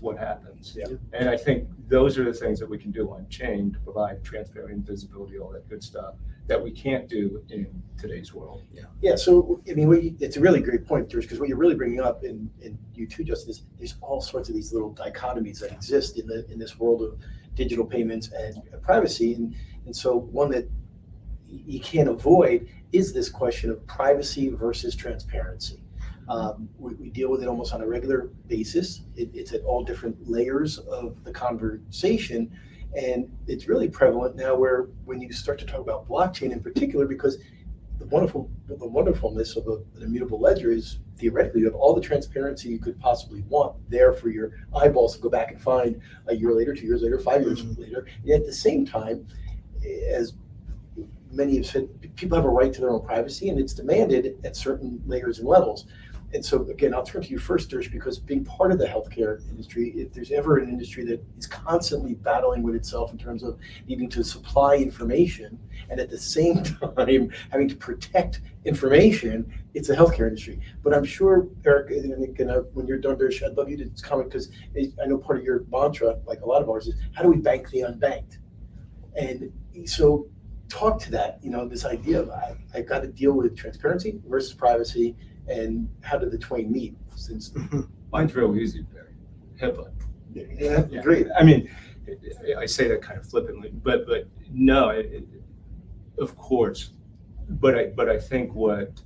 what happens. Yeah. And I think those are the things that we can do on chain to provide transparency and visibility, all that good stuff that we can't do in today's world. Yeah, so I mean, it's a really great point, George, because what you're really bringing up, and you too, Justin, is there's all sorts of these little dichotomies that exist in this world of digital payments and privacy, and so one that you can't avoid is this question of privacy versus transparency. We deal with it almost on a regular basis. It's at all different layers of the conversation. And it's really prevalent now where when you start to talk about blockchain in particular, because the wonderfulness of an immutable ledger is theoretically you have all the transparency you could possibly want there for your eyeballs to go back and find a year later, 2 years later, 5 years later. And at the same time, as many have said, people have a right to their own privacy, and it's demanded at certain layers and levels. And so, again, I'll turn to you first, Dersh, because being part of the healthcare industry, if there's ever an industry that is constantly battling with itself in terms of needing to supply information and at the same time having to protect information, it's the healthcare industry. But I'm sure, Eric, and when you're done, Dersh, I'd love you to comment, because I know part of your mantra, like a lot of ours, is how do we bank the unbanked? And so talk to that, this idea of I've got to deal with transparency versus privacy, and how do the twain meet? Since mine's real easy, Barry. HIPAA. Yeah, great. I mean, I say that kind of flippantly, but no, of course. But I think what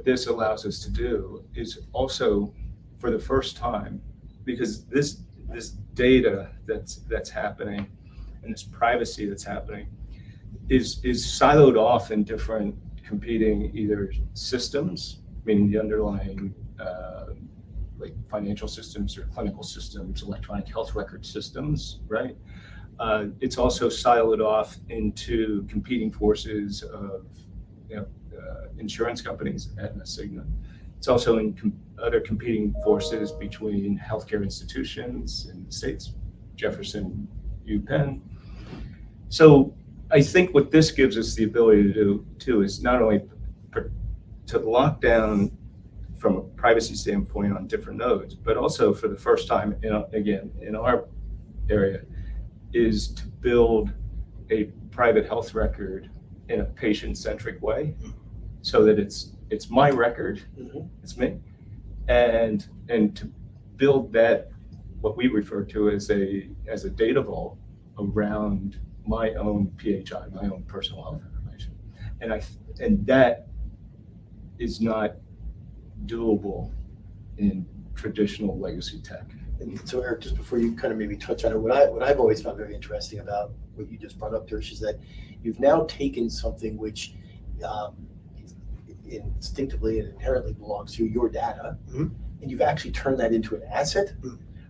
this allows us to do is also, for the first time, because this data that's happening and this privacy that's happening is siloed off in different competing either systems, meaning the underlying like financial systems or clinical systems, electronic health record systems, right? It's also siloed off into competing forces of insurance companies, Aetna, Cigna. It's also in other competing forces between healthcare institutions in the States, Jefferson, UPenn. So I think what this gives us the ability to do too is not only to lock down from a privacy standpoint on different nodes, but also for the first time, in our area, is to build a private health record in a patient-centric way, so that it's my record, it's me, and to build that, what we refer to as a data vault around my own PHI, my own personal health information, and that is not doable in traditional legacy tech. And so, Eric, just before you kind of maybe touch on it, what I've always found very interesting about what you just brought up, Dersh, is that you've now taken something which instinctively and inherently belongs to your data, and you've actually turned that into an asset,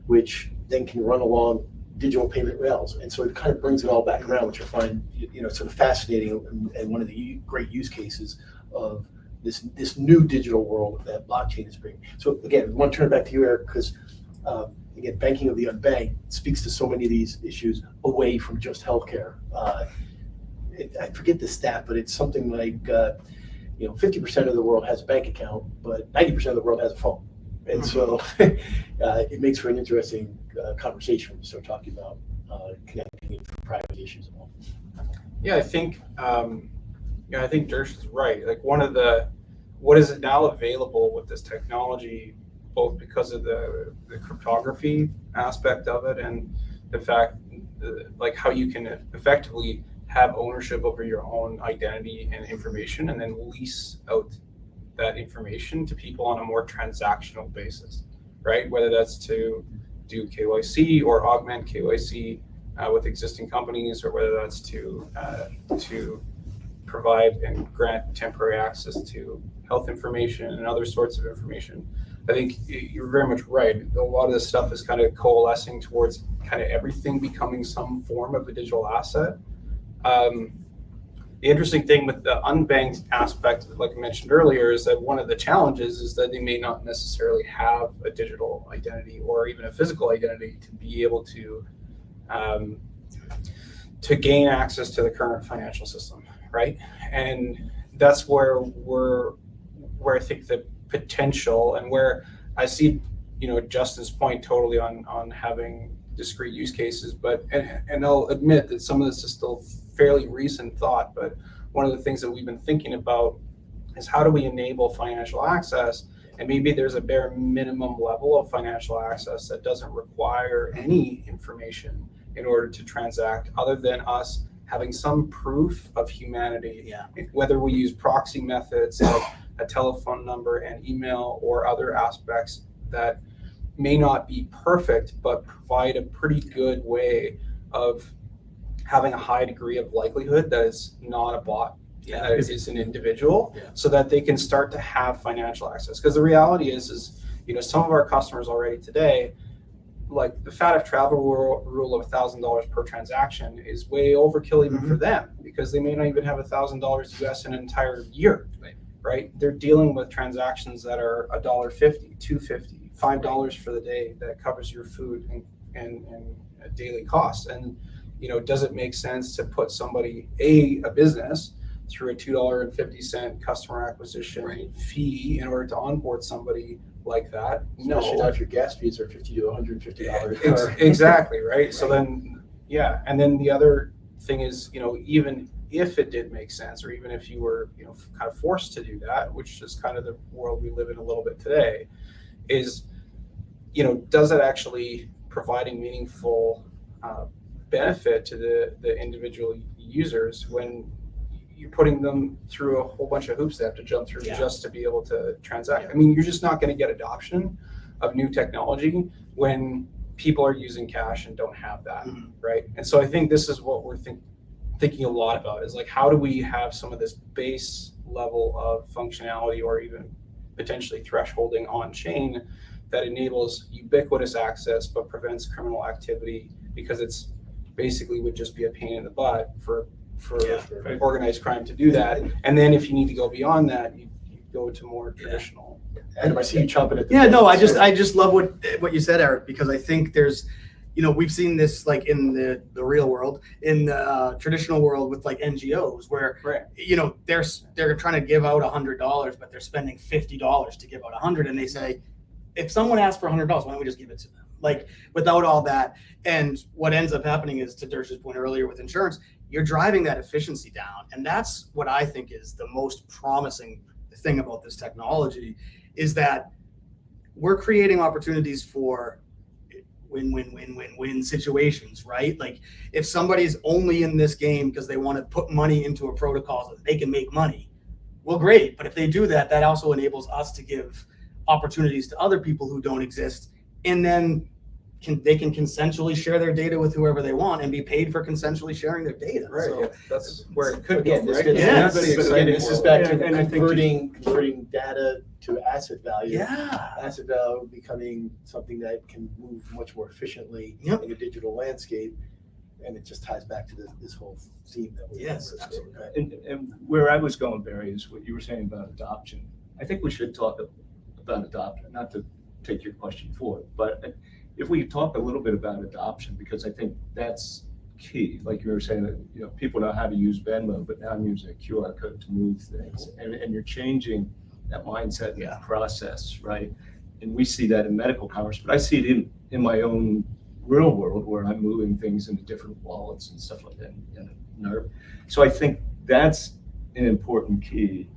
which then can run along digital payment rails. And so it kind of brings it all back around, which I find sort of fascinating, and one of the great use cases of this new digital world that blockchain is bringing. So again, I want to turn it back to you, Eric, because again, banking of the unbanked speaks to so many of these issues away from just healthcare. I forget the stat, but it's something like 50% of the world has a bank account, but 90% of the world has a phone. And so it makes for an interesting conversation when you start talking about connecting it for private issues and all. Yeah, I think Dersh is right. Like what is now available with this technology, both because of the cryptography aspect of it and the fact like how you can effectively have ownership over your own identity and information, and then lease out that information to people on a more transactional basis, right? Whether that's to do KYC or augment KYC with existing companies, or whether that's to provide and grant temporary access to health information and other sorts of information. I think you're very much right. A lot of this stuff is kind of coalescing towards kind of everything becoming some form of a digital asset. The interesting thing with the unbanked aspect, like I mentioned earlier, is that one of the challenges is that they may not necessarily have a digital identity or even a physical identity to be able to gain access to the current financial system, right? And that's where I think the potential and where I see, Justin's point totally on having discrete use cases, but and I'll admit that some of this is still fairly recent thought, but one of the things that we've been thinking about is how do we enable financial access, and maybe there's a bare minimum level of financial access that doesn't require any information in order to transact other than us having some proof of humanity, whether we use proxy methods like a telephone number and email or other aspects that may not be perfect, but provide a pretty good way of having a high degree of likelihood that it's not a bot, that it is an individual, so that they can start to have financial access. Because the reality is, some of our customers already today, like the fat of travel rule of $1,000 per transaction is way overkill even for them, because they may not even have $1,000 US in an entire year, right? They're dealing with transactions that are $1.50, $2.50, $5 for the day that covers your food and daily costs. And does it make sense to put somebody, a business, through a $2.50 customer acquisition fee in order to onboard somebody like that? No. Especially not if your gas fees are $50 to $150. Exactly, right? So then, and then the other thing is, even if it did make sense, or even if you were, kind of forced to do that, which is kind of the world we live in a little bit today, is, does it actually providing meaningful benefit to the individual users when you're putting them through a whole bunch of hoops they have to jump through just to be able to transact? I mean, you're just not going to get adoption of new technology when people are using cash and don't have that, right? And so I think this is what we're thinking a lot about, is like, how do we have some of this base level of functionality or even potentially thresholding on chain that enables ubiquitous access but prevents criminal activity, because it's basically would just be a pain in the butt for organized crime to do that. And then if you need to go beyond that, you go to more traditional. And I see you chomping at the bit. No, I just love what you said, Eric, because I think there's, we've seen this like in the real world, in the traditional world with like NGOs where, they're trying to give out $100, but they're spending $50 to give out 100. And they say, if someone asks for $100, why don't we just give it to them? Like, without all that. And what ends up happening is, to Dersh's point earlier with insurance, you're driving that efficiency down. And that's what I think is the most promising thing about this technology, is that we're creating opportunities for win-win-win-win-win situations, right? Like, if somebody's only in this game because they want to put money into a protocol so that they can make money, well, great. But if they do that, that also enables us to give opportunities to other people who don't exist, and then they can consensually share their data with whoever they want and be paid for consensually sharing their data. Right. So that's where it could again, go, this right? this is back to converting data to asset value. Asset value becoming something that can move much more efficiently in a digital landscape. And it just ties back to this whole theme that we absolutely. And where I was going, Barry, is what you were saying about adoption. I think we should talk about adoption, not to take your question forward, but if we talk a little bit about adoption, because I think that's key. Like you were saying, that people know how to use Venmo, but now I'm using a QR code to move things, and you're changing that mindset and process, right? And we see that in medical commerce, but I see it in my own real world where I'm moving things into different wallets and stuff like that. So I think that's an important key.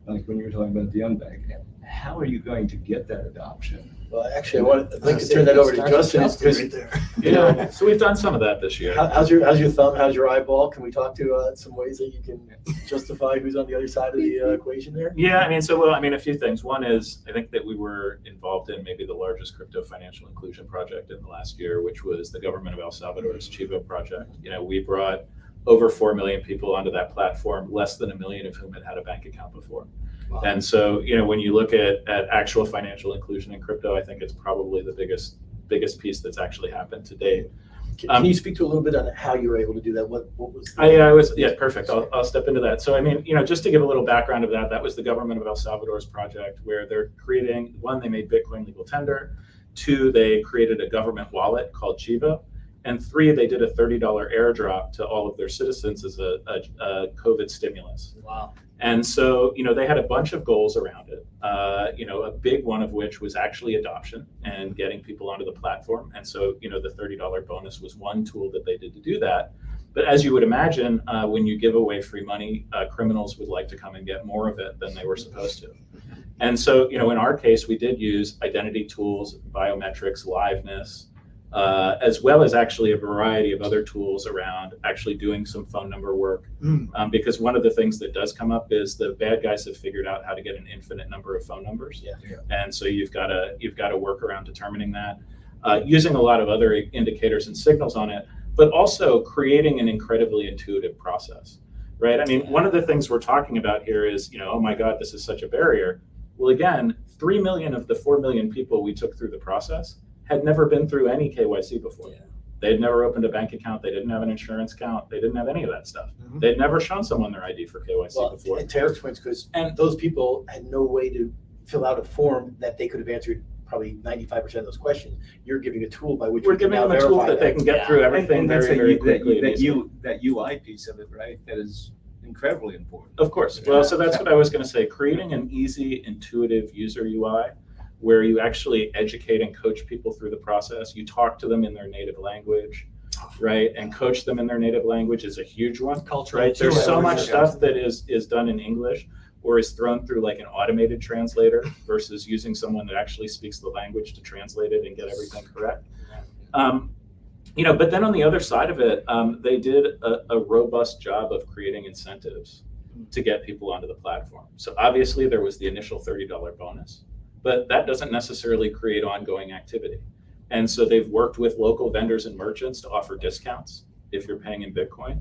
Like when you were talking about the unbanked, how are you going to get that adoption? Well, actually, I'd like to turn that over to Justin, because so we've done some of that this year. How's your thumb? How's your eyeball? Can we talk to some ways that you can justify who's on the other side of the equation there? Yeah, a few things. One is, I think that we were involved in maybe the largest crypto financial inclusion project in the last year, which was the government of El Salvador's Chivo project. We brought over 4 million people onto that platform, less than 1 million of whom had a bank account before. Wow. And so, when you look at actual financial inclusion in crypto, I think it's probably the biggest piece that's actually happened to date. Can you speak to a little bit on how you were able to do that? What was? Perfect. I'll step into that. So I mean, just to give a little background of that, that was the government of El Salvador's project where they're creating, one, they made Bitcoin legal tender, two, they created a government wallet called Chivo, and three, they did a $30 airdrop to all of their citizens as a COVID stimulus. Wow. And so, they had a bunch of goals around it. A big one of which was actually adoption and getting people onto the platform. And so, the $30 bonus was one tool that they did to do that. But as you would imagine, when you give away free money, criminals would like to come and get more of it than they were supposed to. And so, in our case, we did use identity tools, biometrics, liveness, as well as actually a variety of other tools around actually doing some phone number work. Because one of the things that does come up is the bad guys have figured out how to get an infinite number of phone numbers. And so you've got to work around determining that, using a lot of other indicators and signals on it, but also creating an incredibly intuitive process, right? I mean, one of the things we're talking about here is, oh my God, this is such a barrier. Well, again, 3 million of the 4 million people we took through the process had never been through any KYC before. They had never opened a bank account. They didn't have an insurance account. They didn't have any of that stuff. They'd never shown someone their ID for KYC before. And Tara explains because those people had no way to fill out a form that they could have answered probably 95% of those questions. You're giving a tool by which we're giving them a tool that they can get through everything very, very quickly. That UI piece of it, right? That is incredibly important. Of course. Well, so that's what I was going to say. Creating an easy, intuitive user UI where you actually educate and coach people through the process. You talk to them in their native language, right? And coach them in their native language is a huge one. Cultural, right? There's so much stuff that is done in English or is thrown through like an automated translator versus using someone that actually speaks the language to translate it and get everything correct. But then on the other side of it, they did a robust job of creating incentives to get people onto the platform. So obviously there was the initial $30 bonus, but that doesn't necessarily create ongoing activity. And so they've worked with local vendors and merchants to offer discounts if you're paying in Bitcoin.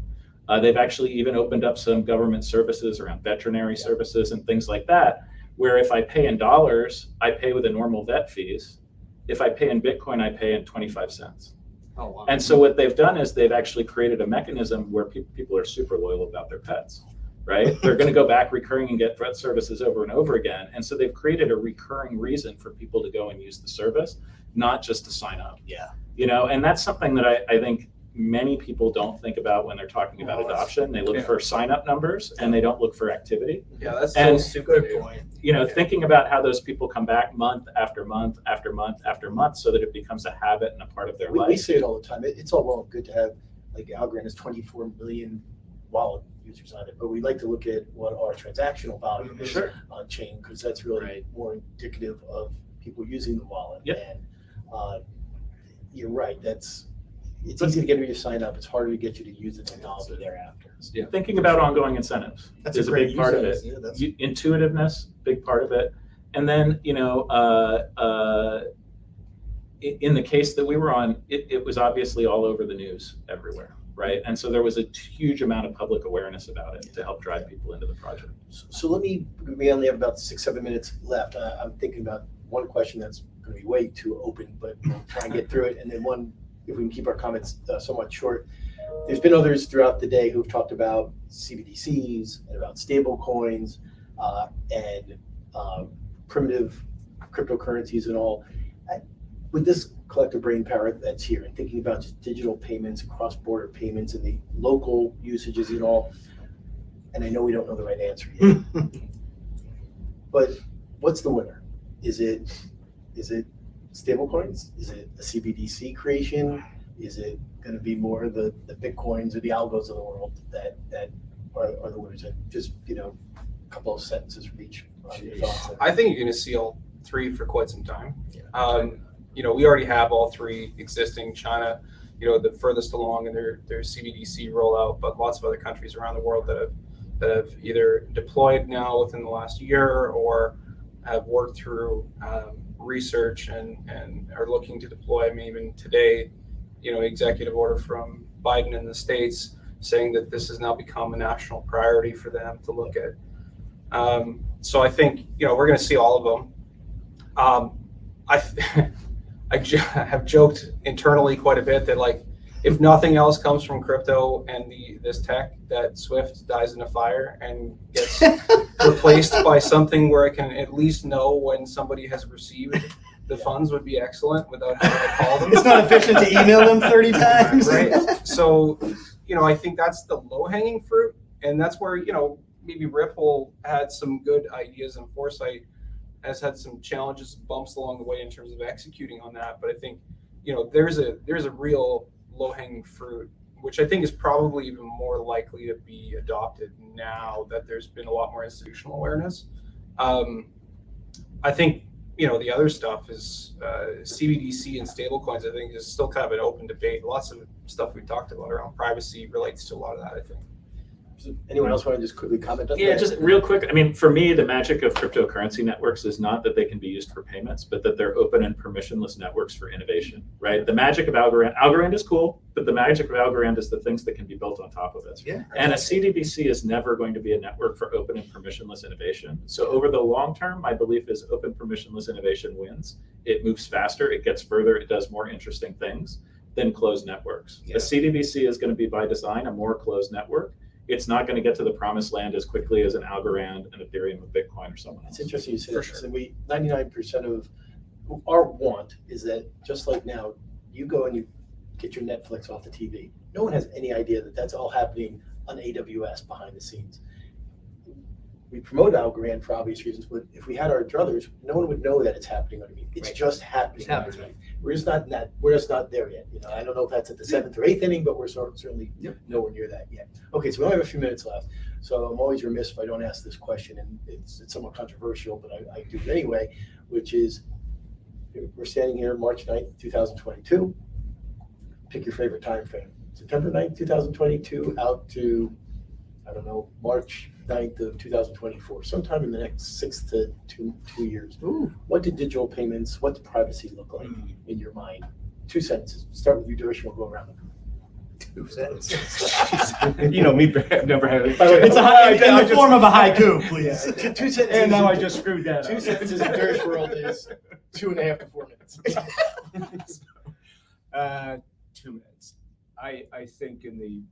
They've actually even opened up some government services around veterinary services and things like that, where if I pay in dollars, I pay with the normal vet fees. If I pay in Bitcoin, I pay in 25 cents. Oh, wow. And so what they've done is they've actually created a mechanism where people are super loyal about their pets. Right? They're going to go back recurring and get vet services over and over again. And so they've created a recurring reason for people to go and use the service, not just to sign up. And that's something that I think many people don't think about when they're talking about adoption. They look for sign up numbers and they don't look for activity. That's and, a super good point. Thinking about how those people come back month after month after month after month so that it becomes a habit and a part of their life. We say it all the time. It's all well and good to have, like Algorand has 24 million wallet users on it, but we like to look at what our transactional volume is on chain, because that's really more indicative of people using the wallet. And you're right, it's easy to get you to sign up. It's harder to get you to use the technology thereafter. Thinking about ongoing incentives is a big part of it. Intuitiveness, big part of it. And then, in the case that we were on, it was obviously all over the news everywhere. Right. And so there was a huge amount of public awareness about it to help drive people into the project. So we only have about 6-7 minutes left. I'm thinking about one question that's going to be way too open, but we'll try and get through it. And then one, if we can keep our comments somewhat short. There's been others throughout the day who've talked about CBDCs and about stable coins and primitive cryptocurrencies and all. With this collective brain power that's here and thinking about just digital payments, cross-border payments and the local usages and all, and I know we don't know the right answer yet, but what's the winner? Is it stable coins? Is it a CBDC creation? Is it going to be more the Bitcoins or the algos of the world that are the winners? And just, a couple of sentences from each. I think you're going to see all three for quite some time. We already have all three existing. China, the furthest along in their CBDC rollout, but lots of other countries around the world that have either deployed now within the last year or have worked through research and are looking to deploy. I mean, even today, executive order from Biden in the States saying that this has now become a national priority for them to look at. So I think, we're going to see all of them. I have joked internally quite a bit that if nothing else comes from crypto and this tech, that Swift dies in a fire and gets replaced by something where I can at least know when somebody has received the funds would be excellent without having to call them. It's not efficient to email them 30 times. Right. So, I think that's the low-hanging fruit. And that's where, maybe Ripple had some good ideas and foresight, has had some challenges, bumps along the way in terms of executing on that. But I think, there's a real low-hanging fruit, which I think is probably even more likely to be adopted now that there's been a lot more institutional awareness. I think, the other stuff is CBDC and stablecoins, I think, is still kind of an open debate. Lots of stuff we talked about around privacy relates to a lot of that, I think. Anyone else want to just quickly comment on that? Yeah, just real quick. I mean, for me, the magic of cryptocurrency networks is not that they can be used for payments, but that they're open and permissionless networks for innovation, right? The magic of Algorand is cool, but the magic of Algorand is the things that can be built on top of it. Yeah. And a CDBC is never going to be a network for open and permissionless innovation. So over the long term, my belief is open permissionless innovation wins. It moves faster, it gets further, it does more interesting things than closed networks. Yeah. A CDBC is going to be by design a more closed network. It's not going to get to the promised land as quickly as an Algorand, an Ethereum, a Bitcoin, or someone else. It's interesting you say that. sure. So 99% of our want is that just like now, you go and you get your Netflix off the TV. No one has any idea that that's all happening on AWS behind the scenes. We promote Algorand for obvious reasons, but if we had our druthers, no one would know that it's happening underneath. It's just happening. It's happening. Underneath. We're just not in that. We're just not there yet. I don't know if that's at the 7th or 8th inning, but we're certainly nowhere near that yet. Okay, so we only have a few minutes left. So I'm always remiss if I don't ask this question, and it's somewhat controversial, but I do it anyway, which is we're standing here March 9th, 2022. Pick your favorite time frame. September 9th, 2022 out to, I don't know, March 9th of 2024, sometime in the next 6 to 2 years. Ooh. What did digital payments, what did privacy look like in your mind? 2 sentences. Start with you, Dersh, we'll go around the room. 2 sentences. You know me, I've never had it. It's in the form of a haiku, please. 2 sentences. And now I just screwed that 2 up. sentences in Dersh world is 2.5 to 4 minutes. 2 minutes. I think in the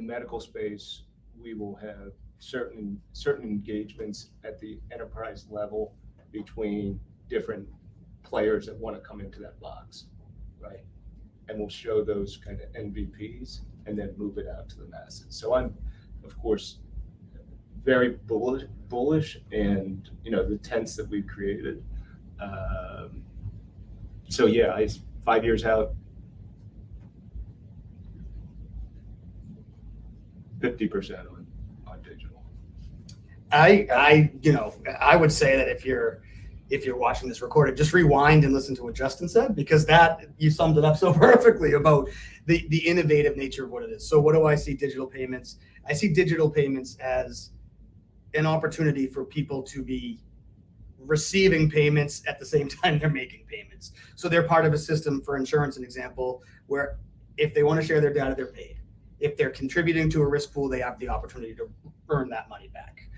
medical space, we will have certain engagements at the enterprise level between different players that want to come into that box, right? And we'll show those kind of MVPs and then move it out to the masses. So I'm, of course, very bullish, and the tents that we've created. So yeah, 5 years out, 50% on digital. I would say that if you're watching this recorded, just rewind and listen to what Justin said, because that you summed it up so perfectly about the innovative nature of what it is. So what do I see digital payments? I see digital payments as an opportunity for people to be receiving payments at the same time they're making payments. So they're part of a system, for insurance, an example, where if they want to share their data, they're paid. If they're contributing to a risk pool, they have the opportunity to earn that money back.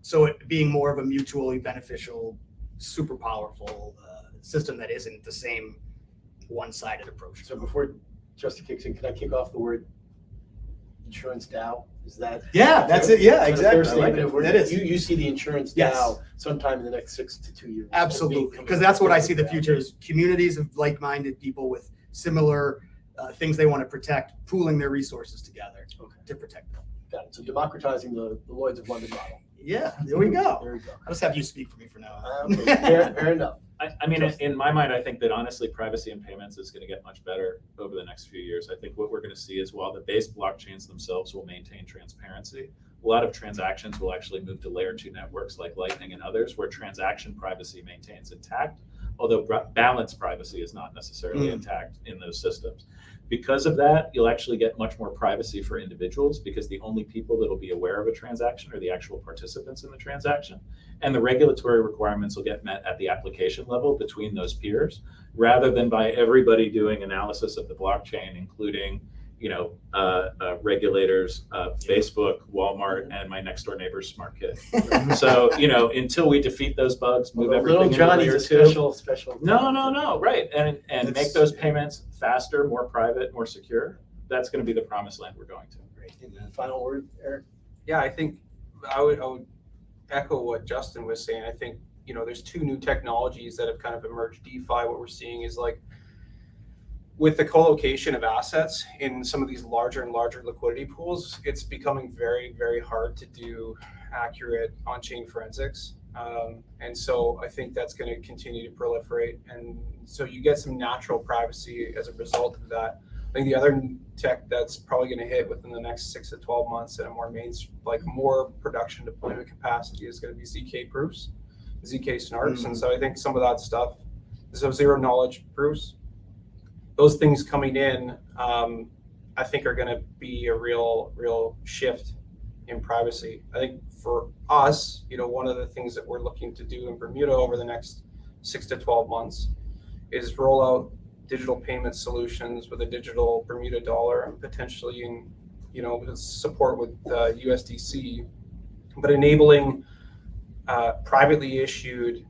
So it being more of a mutually beneficial, super powerful system that isn't the same one-sided approach. So before Justin kicks in, can I kick off the word insurance DAO? Is that? Yeah, that's it. Yeah, exactly. That is. You see the insurance DAO sometime in the next 6 to 2 years. Absolutely, because that's what I see the future is: communities of like-minded people with similar things they want to protect, pooling their resources together to protect them. Got it. So democratizing the Lloyd's of London model. Yeah, there we go. There we go. I'll just have you speak for me for now. Fair enough. I mean, in my mind, I think that honestly, privacy and payments is going to get much better over the next few years. I think what we're going to see is while the base blockchains themselves will maintain transparency, a lot of transactions will actually move to layer 2 networks like Lightning and others, where transaction privacy maintains intact, although balance privacy is not necessarily intact in those systems. Because of that, you'll actually get much more privacy for individuals, because the only people that will be aware of a transaction are the actual participants in the transaction. And the regulatory requirements will get met at the application level between those peers, rather than by everybody doing analysis of the blockchain, including regulators, Facebook, Walmart, and my next door neighbor's smart kid. So until we defeat those bugs, move everything Little into Johnny's layer a two. special. No, right, and make those payments faster, more private, more secure. That's going to be the promised land we're going to. Great. And final word, Eric. Yeah, I think I would echo what Justin was saying. I think there's two new technologies that have kind of emerged. DeFi, what we're seeing is like with the co-location of assets in some of these larger and larger liquidity pools, it's becoming very, very hard to do accurate on-chain forensics. And so I think that's going to continue to proliferate. And so you get some natural privacy as a result of that. I think the other tech that's probably going to hit within the next 6 to 12 months at a more production deployment capacity is going to be ZK proofs, ZK snarks. And so I think some of that stuff, so zero knowledge proofs, those things coming in, I think are going to be a real shift in privacy. I think for us, one of the things that we're looking to do in Bermuda over the next 6 to 12 months is roll out digital payment solutions with a digital Bermuda dollar and potentially in, support with USDC, but enabling privately issued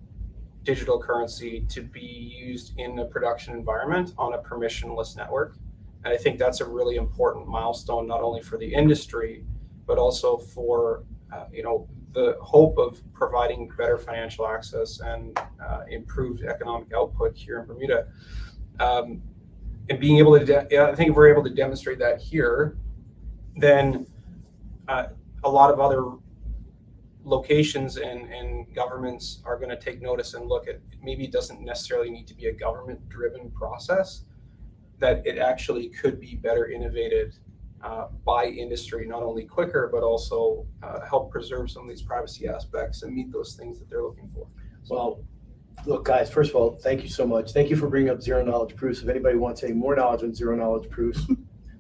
digital currency to be used in a production environment on a permissionless network. And I think that's a really important milestone, not only for the industry, but also for the hope of providing better financial access and improved economic output here in Bermuda. And being able to, I think if we're able to demonstrate that here, then a lot of other locations and governments are going to take notice and look at, maybe it doesn't necessarily need to be a government driven process, that it actually could be better innovated by industry, not only quicker, but also help preserve some of these privacy aspects and meet those things that they're looking for. Well, look, guys, first of all, thank you so much. Thank you for bringing up zero knowledge proofs. If anybody wants any more knowledge on zero knowledge proofs,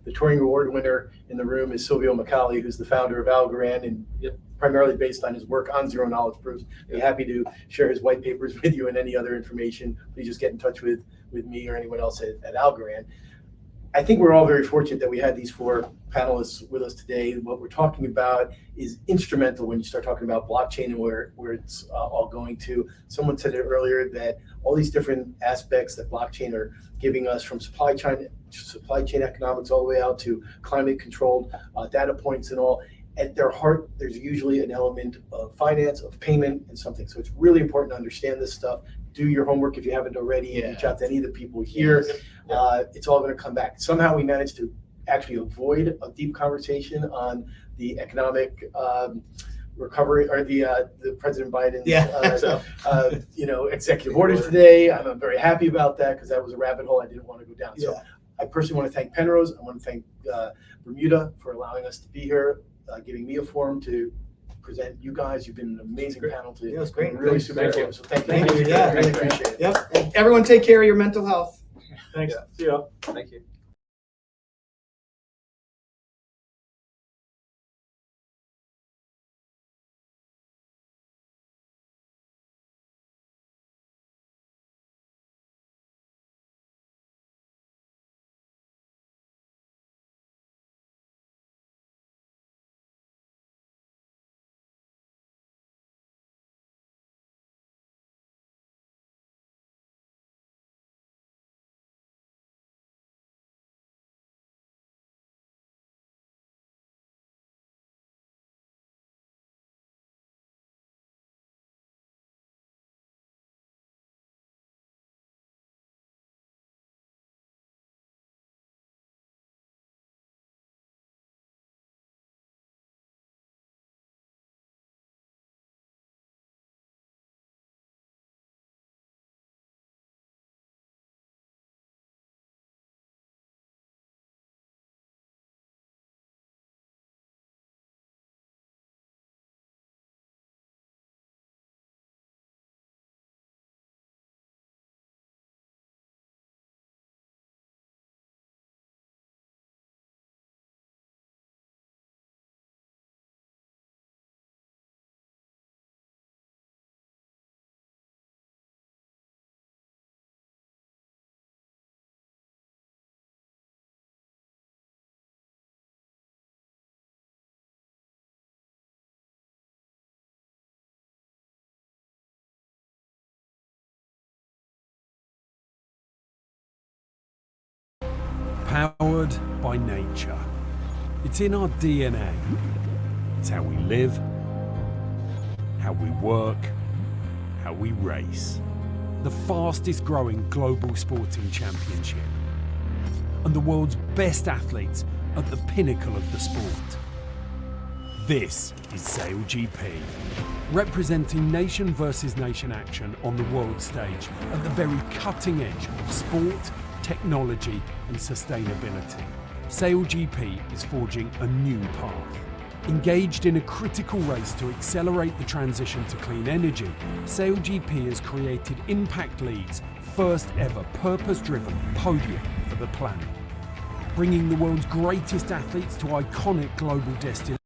the Turing Award winner in the room is Silvio Macaulay, who's the founder of Algorand and primarily based on his work on zero knowledge proofs. Be happy to share his white papers with you and any other information. Please just get in touch with me or anyone else at Algorand. I think we're all very fortunate that we had these four panelists with us today. What we're talking about is instrumental when you start talking about blockchain and where it's all going to. Someone said it earlier that all these different aspects that blockchain are giving us, from supply chain economics all the way out to climate controlled data points and all, at their heart, there's usually an element of finance, of payment, and something. So it's really important to understand this stuff. Do your homework if you haven't already. Reach out to any of the people here. It's all going to come back. Somehow we managed to actually avoid a deep conversation on the economic recovery or the President Biden's executive orders today. I'm very happy about that because that was a rabbit hole I didn't want to go down. So I personally want to thank Penrose. I want to thank Bermuda for allowing us to be here, giving me a forum to present you guys. You've been an amazing panel today. It was great. Really super. So thank you. Yeah, really appreciate it. Yep. And everyone take care of your mental health. Thanks. See you all. Thank you. Powered by nature. It's in our DNA. It's how we live, how we work, how we race. The fastest growing global sporting championship. And the world's best athletes at the pinnacle of the sport. This is SailGP, representing nation versus nation action on the world stage at the very cutting edge of sport, technology and sustainability. SailGP is forging a new path. Engaged in a critical race to accelerate the transition to clean energy, SailGP has created Impact League's first ever purpose-driven podium for the planet, bringing the world's greatest athletes to iconic global destinations.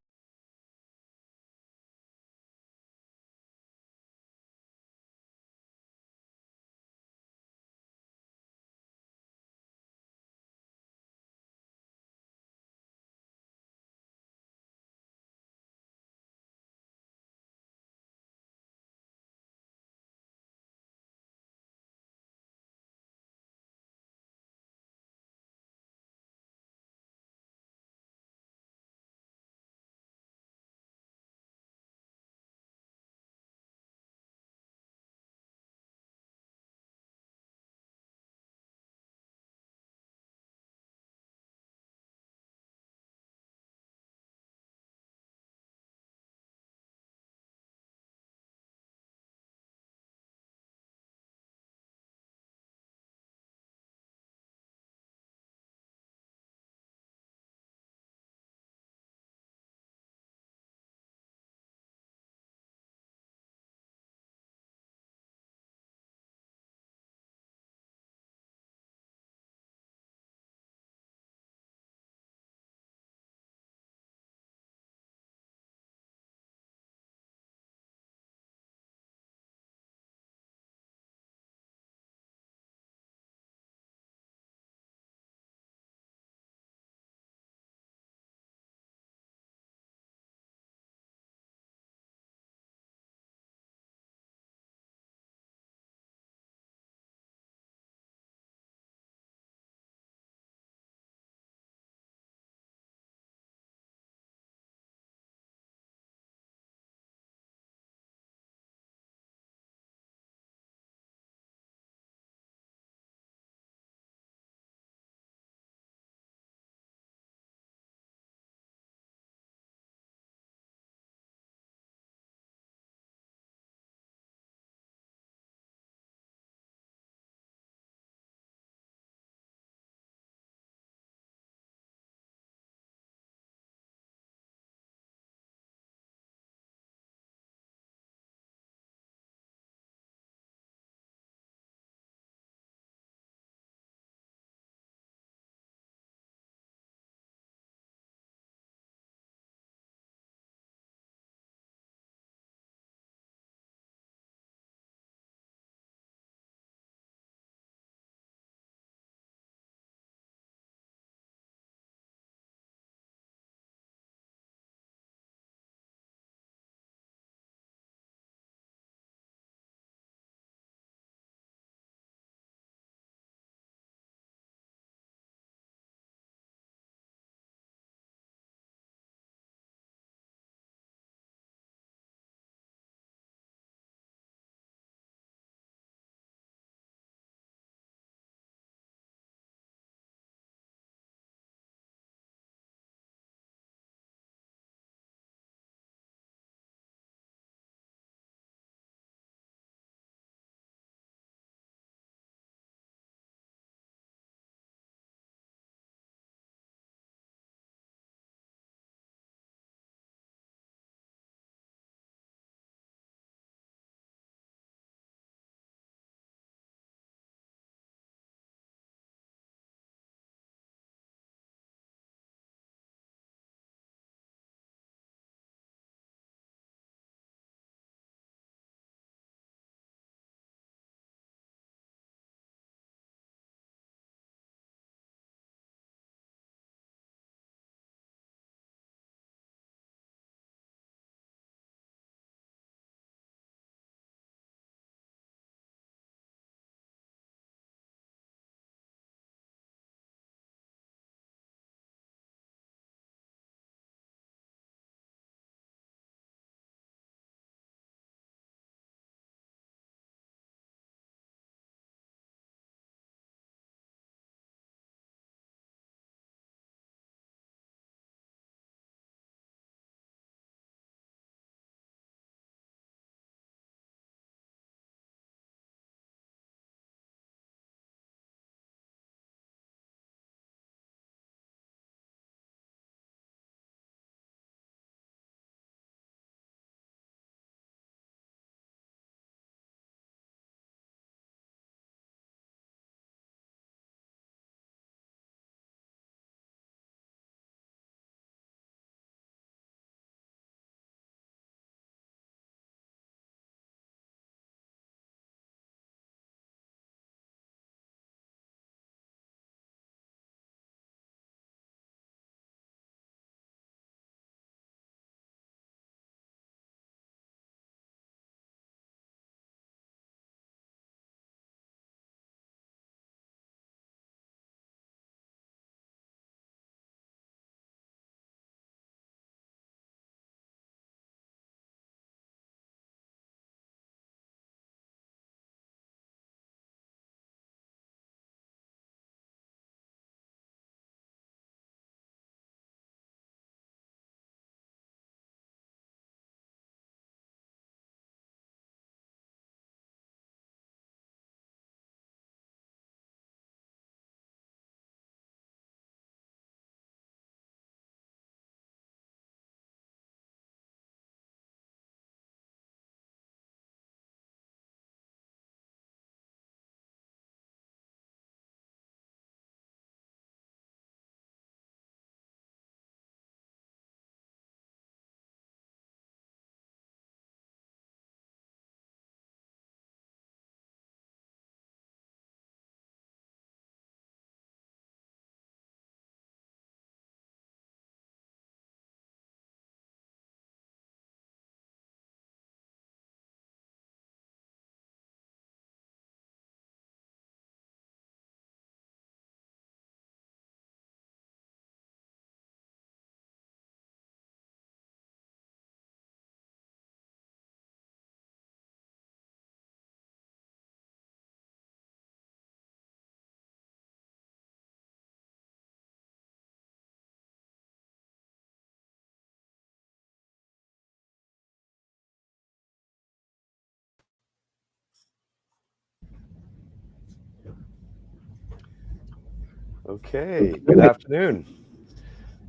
Okay, good afternoon.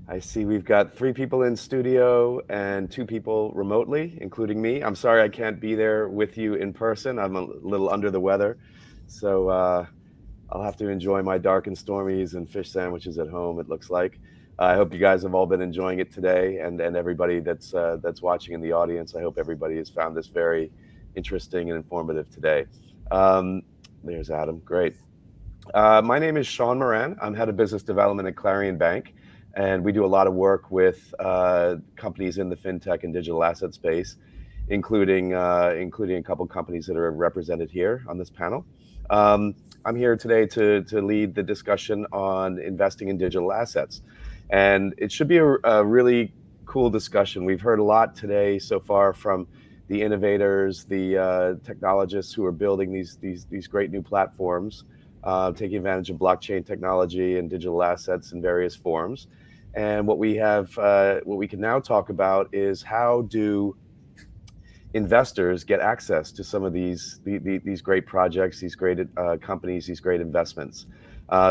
I see we've got 3 people in studio and 2 people remotely, including me. I'm sorry I can't be there with you in person. I'm a little under the weather, so I'll have to enjoy my dark and stormies and fish sandwiches at home, it looks like. I hope you guys have all been enjoying it today, and everybody that's watching in the audience. I hope everybody has found this very interesting and informative today. There's Adam, great. My name is Sean Moran. I'm head of business development at Clarion Bank, and we do a lot of work with companies in the fintech and digital asset space, including a couple companies that are represented here on this panel. I'm here today to lead the discussion on investing in digital assets, and it should be a really cool discussion. We've heard a lot today so far from the innovators, the technologists who are building these great new platforms, taking advantage of blockchain technology and digital assets in various forms. And what we can now talk about is how do investors get access to some of these great projects, these great companies, these great investments.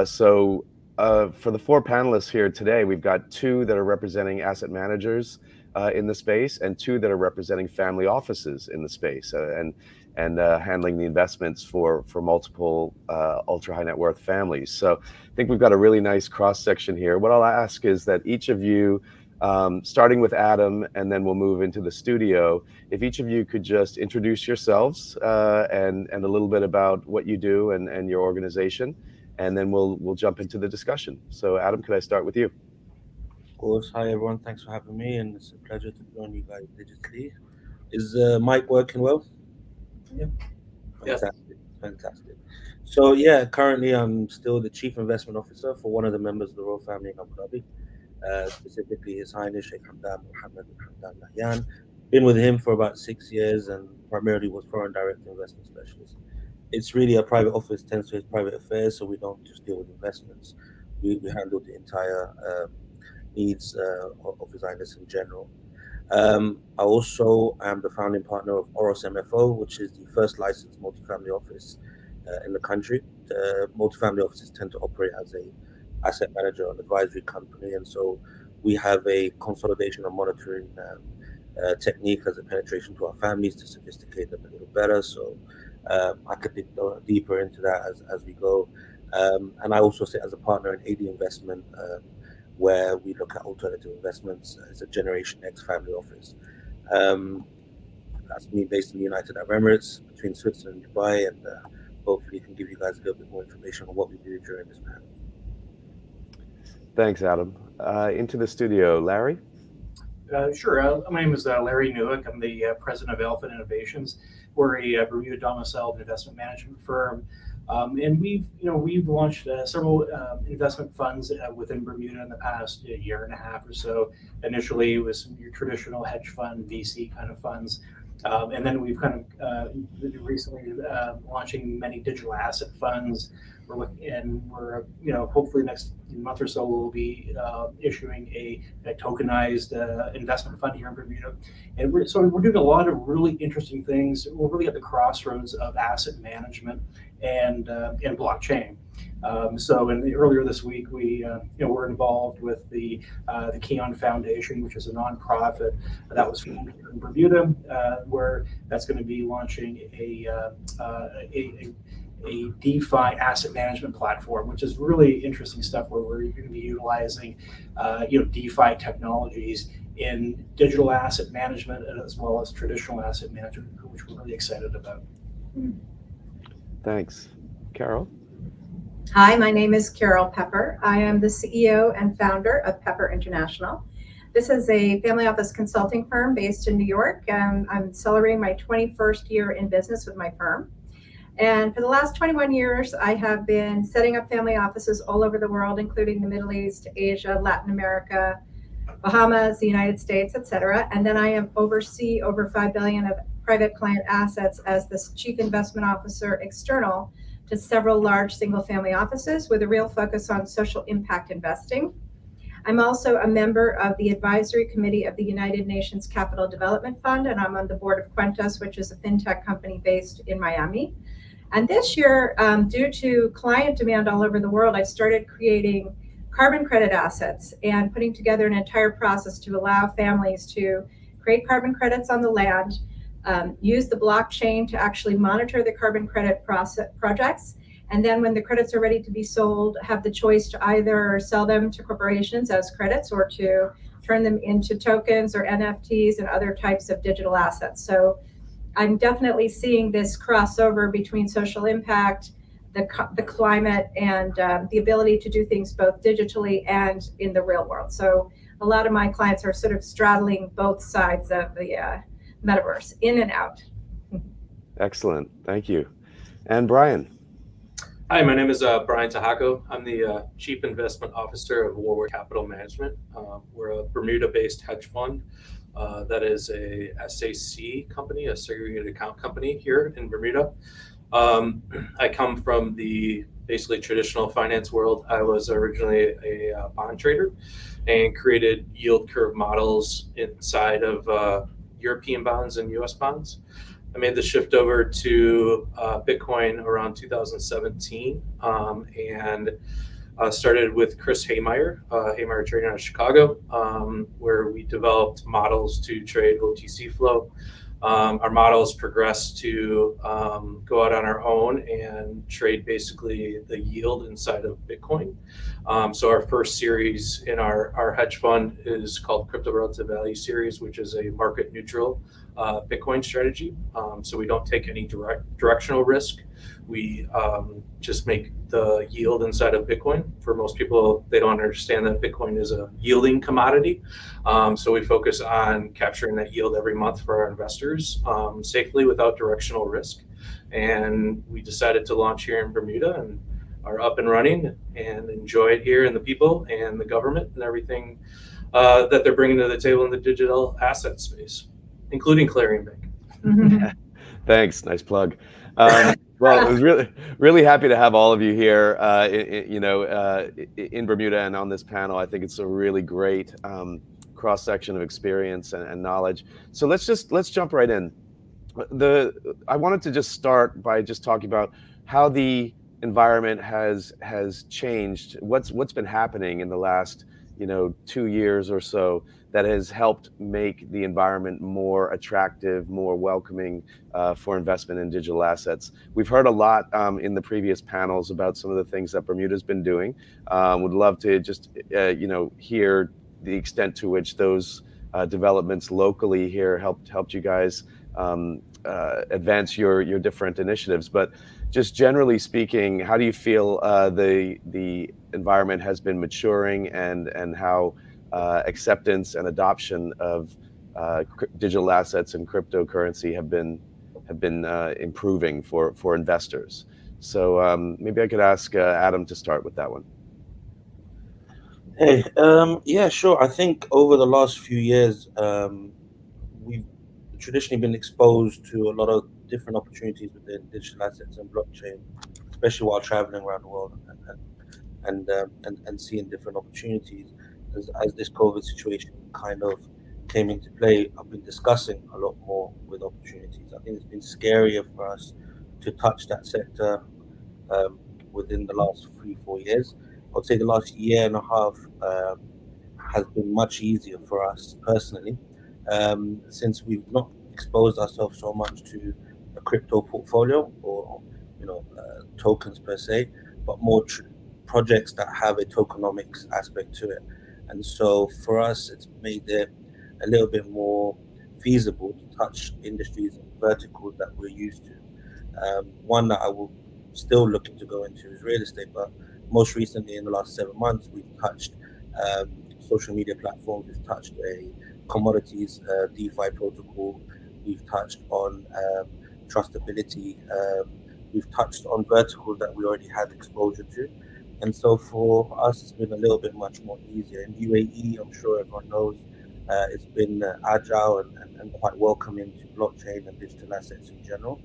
So for the 4 panelists here today, we've got 2 that are representing asset managers in the space, and 2 that are representing family offices in the space, and handling the investments for multiple ultra high net worth families. So I think we've got a really nice cross section here. What I'll ask is that each of you, starting with Adam, and then we'll move into the studio, if each of you could just introduce yourselves and a little bit about what you do and your organization, and then we'll jump into the discussion. So Adam, could I start with you? Of course. Hi everyone, thanks for having me, and it's a pleasure to join you guys digitally. Is the mic working well? Yeah. Fantastic. Fantastic. So yeah, currently I'm still the Chief Investment Officer for one of the members of the Royal Family in Abu Dhabi, specifically His Highness Sheikh Hamdan Mohammed bin Hamdan Nahyan. Been with him for about 6 years and primarily was foreign direct investment specialist. It's really a private office, tends to his private affairs, so we don't just deal with investments. We handle the entire needs of His Highness in general. I also am the founding partner of Oros MFO, which is the first licensed multifamily office in the country. Multifamily offices tend to operate as a asset manager and advisory company, and so we have a consolidation and monitoring technique as a penetration to our families to sophisticate them a little better. So I could dig deeper into that as we go. And I also sit as a partner in AD Investment, where we look at alternative investments as a Generation X family office. That's me based in the United Arab Emirates, between Switzerland and Dubai, and hopefully can give you guys a little bit more information on what we do during this panel. Thanks, Adam. Into the studio, Larry? Sure. My name is Larry Newick. I'm the president of Elephant Innovations. We're a Bermuda domiciled investment management firm. And we've launched several investment funds within Bermuda in the past year and a half or so. Initially, it was your traditional hedge fund, VC kind of funds. And then we've kind of recently launching many digital asset funds. We're hopefully next month or so we'll be issuing a tokenized investment fund here in Bermuda. And we're doing a lot of really interesting things. We're really at the crossroads of asset management and blockchain. Earlier this week, we were involved with the Keon Foundation, which is a nonprofit that was formed here in Bermuda, where that's going to be launching a DeFi asset management platform, which is really interesting stuff, where we're going to be utilizing DeFi technologies in digital asset management as well as traditional asset management, which we're really excited about. Thanks. Carol? Hi, my name is Carol Pepper. I am the CEO and founder of Pepper International. This is a family office consulting firm based in New York, and I'm celebrating my 21st year in business with my firm. And for the last 21 years, I have been setting up family offices all over the world, including the Middle East, Asia, Latin America, Bahamas, the United States, etc. And then I oversee over $5 billion of private client assets as the chief investment officer external to several large single family offices with a real focus on social impact investing. I'm also a member of the advisory committee of the United Nations Capital Development Fund, and I'm on the board of Quentas, which is a fintech company based in Miami. And this year, due to client demand all over the world, I started creating carbon credit assets and putting together an entire process to allow families to create carbon credits on the land, use the blockchain to actually monitor the carbon credit projects, and then when the credits are ready to be sold, have the choice to either sell them to corporations as credits or to turn them into tokens or NFTs and other types of digital assets. So I'm definitely seeing this crossover between social impact, the climate, and the ability to do things both digitally and in the real world. So a lot of my clients are sort of straddling both sides of the metaverse, in and out. Excellent. Thank you. And Brian. Hi, my name is Brian Tahako. I'm the Chief Investment Officer of Warwick Capital Management. We're a Bermuda-based hedge fund that is a SAC company, a segregated account company here in Bermuda. I come from the basically traditional finance world. I was originally a bond trader and created yield curve models inside of European bonds and US bonds. I made the shift over to Bitcoin around 2017 and started with Chris Haymeyer, Haymeyer Trading out of Chicago, where we developed models to trade OTC flow. Our models progressed to go out on our own and trade basically the yield inside of Bitcoin. So our first series in our hedge fund is called Crypto Relative Value Series, which is a market neutral Bitcoin strategy. So we don't take any directional risk. We just make the yield inside of Bitcoin. For most people, they don't understand that Bitcoin is a yielding commodity. So we focus on capturing that yield every month for our investors safely without directional risk. And we decided to launch here in Bermuda and are up and running and enjoy it here, and the people and the government and everything that they're bringing to the table in the digital asset space, including Clarion Bank. Thanks. Nice plug. Well, it was really happy to have all of you here, in Bermuda and on this panel. I think it's a really great cross section of experience and knowledge. So let's jump right in. I wanted to just start by just talking about how the environment has changed. What's been happening in the last 2 years or so that has helped make the environment more attractive, more welcoming for investment in digital assets. We've heard a lot in the previous panels about some of the things that Bermuda's been doing. Would love to just hear the extent to which those developments locally here helped you guys advance your different initiatives. But just generally speaking, how do you feel the environment has been maturing and how acceptance and adoption of digital assets and cryptocurrency have been improving for investors? So maybe I could ask Adam to start with that one. Hey, yeah, sure. I think over the last few years, we've traditionally been exposed to a lot of different opportunities within digital assets and blockchain, especially while traveling around the world and seeing different opportunities. As this COVID situation kind of came into play, I've been discussing a lot more with opportunities. I think it's been scarier for us to touch that sector within the last 3-4 years. I would say the last year and a half has been much easier for us personally, since we've not exposed ourselves so much to a crypto portfolio or tokens per se, but more projects that have a tokenomics aspect to it. And so for us, it's made it a little bit more feasible to touch industries and verticals that we're used to. One that I will still looking to go into is real estate, but most recently in the last 7 months, we've touched social media platforms, we've touched a commodities DeFi protocol, we've touched on trustability, we've touched on verticals that we already had exposure to. And so for us, it's been a little bit much more easier. In UAE, I'm sure everyone knows, it's been agile and quite welcoming to blockchain and digital assets in general.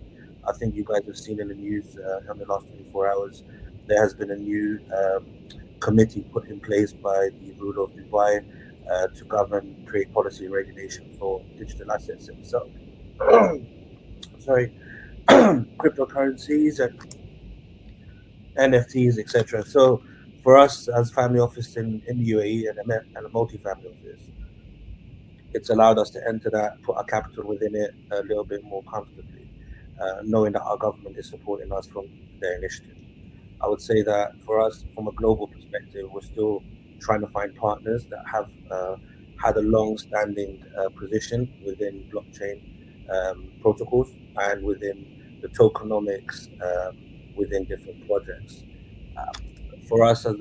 I think you guys have seen in the news in the last 24 hours, there has been a new committee put in place by the ruler of Dubai to govern, create policy and regulation for digital assets itself. Sorry. cryptocurrencies and NFTs, etc. So for us as family office in the UAE and a multi-family office, it's allowed us to enter that, put our capital within it a little bit more comfortably, knowing that our government is supporting us from their initiative. I would say that for us, from a global perspective, we're still trying to find partners that have had a long-standing position within blockchain protocols and within the tokenomics within different projects. For us, as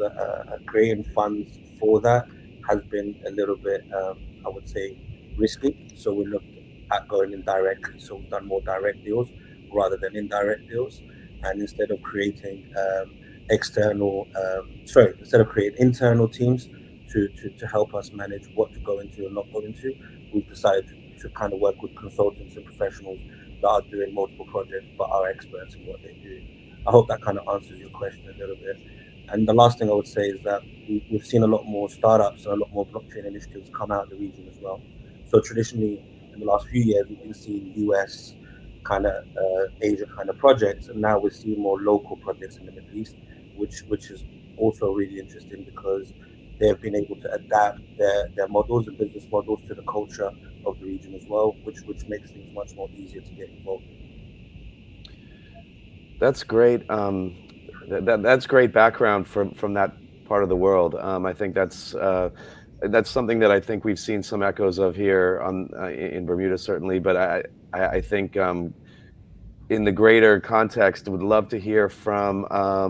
creating funds for that has been a little bit, I would say, risky. So we looked at going in directly. So we've done more direct deals rather than indirect deals. And instead of creating instead of creating internal teams to help us manage what to go into and not go into, we've decided to kind of work with consultants and professionals that are doing multiple projects but are experts in what they do. I hope that kind of answers your question a little bit. And the last thing I would say is that we've seen a lot more startups and a lot more blockchain initiatives come out of the region as well. So traditionally, in the last few years, we've been seeing US kind of Asia kind of projects, and now we're seeing more local projects in the Middle East, which is also really interesting because they've been able to adapt their models and business models to the culture of the region as well, which makes things much more easier to get involved in. That's great. That's great background from that part of the world. I think that's something that I think we've seen some echoes of here in Bermuda, certainly. But I think in the greater context, would love to hear from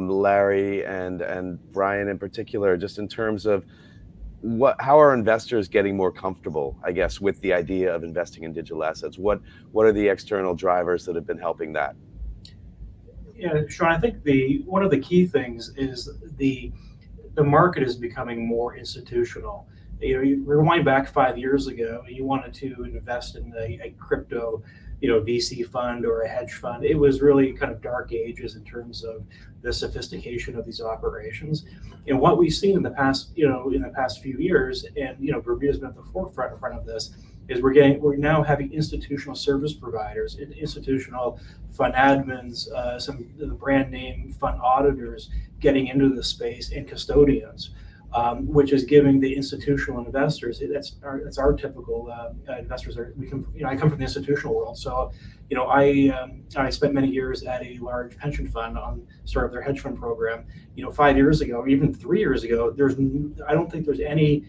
Larry and Brian in particular, just in terms of how are investors getting more comfortable, I guess, with the idea of investing in digital assets? What are the external drivers that have been helping that? Yeah, Sean, I think one of the key things is the market is becoming more institutional. You rewind back 5 years ago, you wanted to invest in a crypto, VC fund or a hedge fund. It was really kind of dark ages in terms of the sophistication of these operations. And what we've seen in the past, in the past few years, and Bermuda's been at the forefront of this, is we're now having institutional service providers, institutional fund admins, some of the brand name fund auditors getting into the space, and custodians, which is giving the institutional investors. That's our typical investors. I come from the institutional world, so I spent many years at a large pension fund on sort of their hedge fund program. 5 years ago, or even 3 years ago, I don't think there's any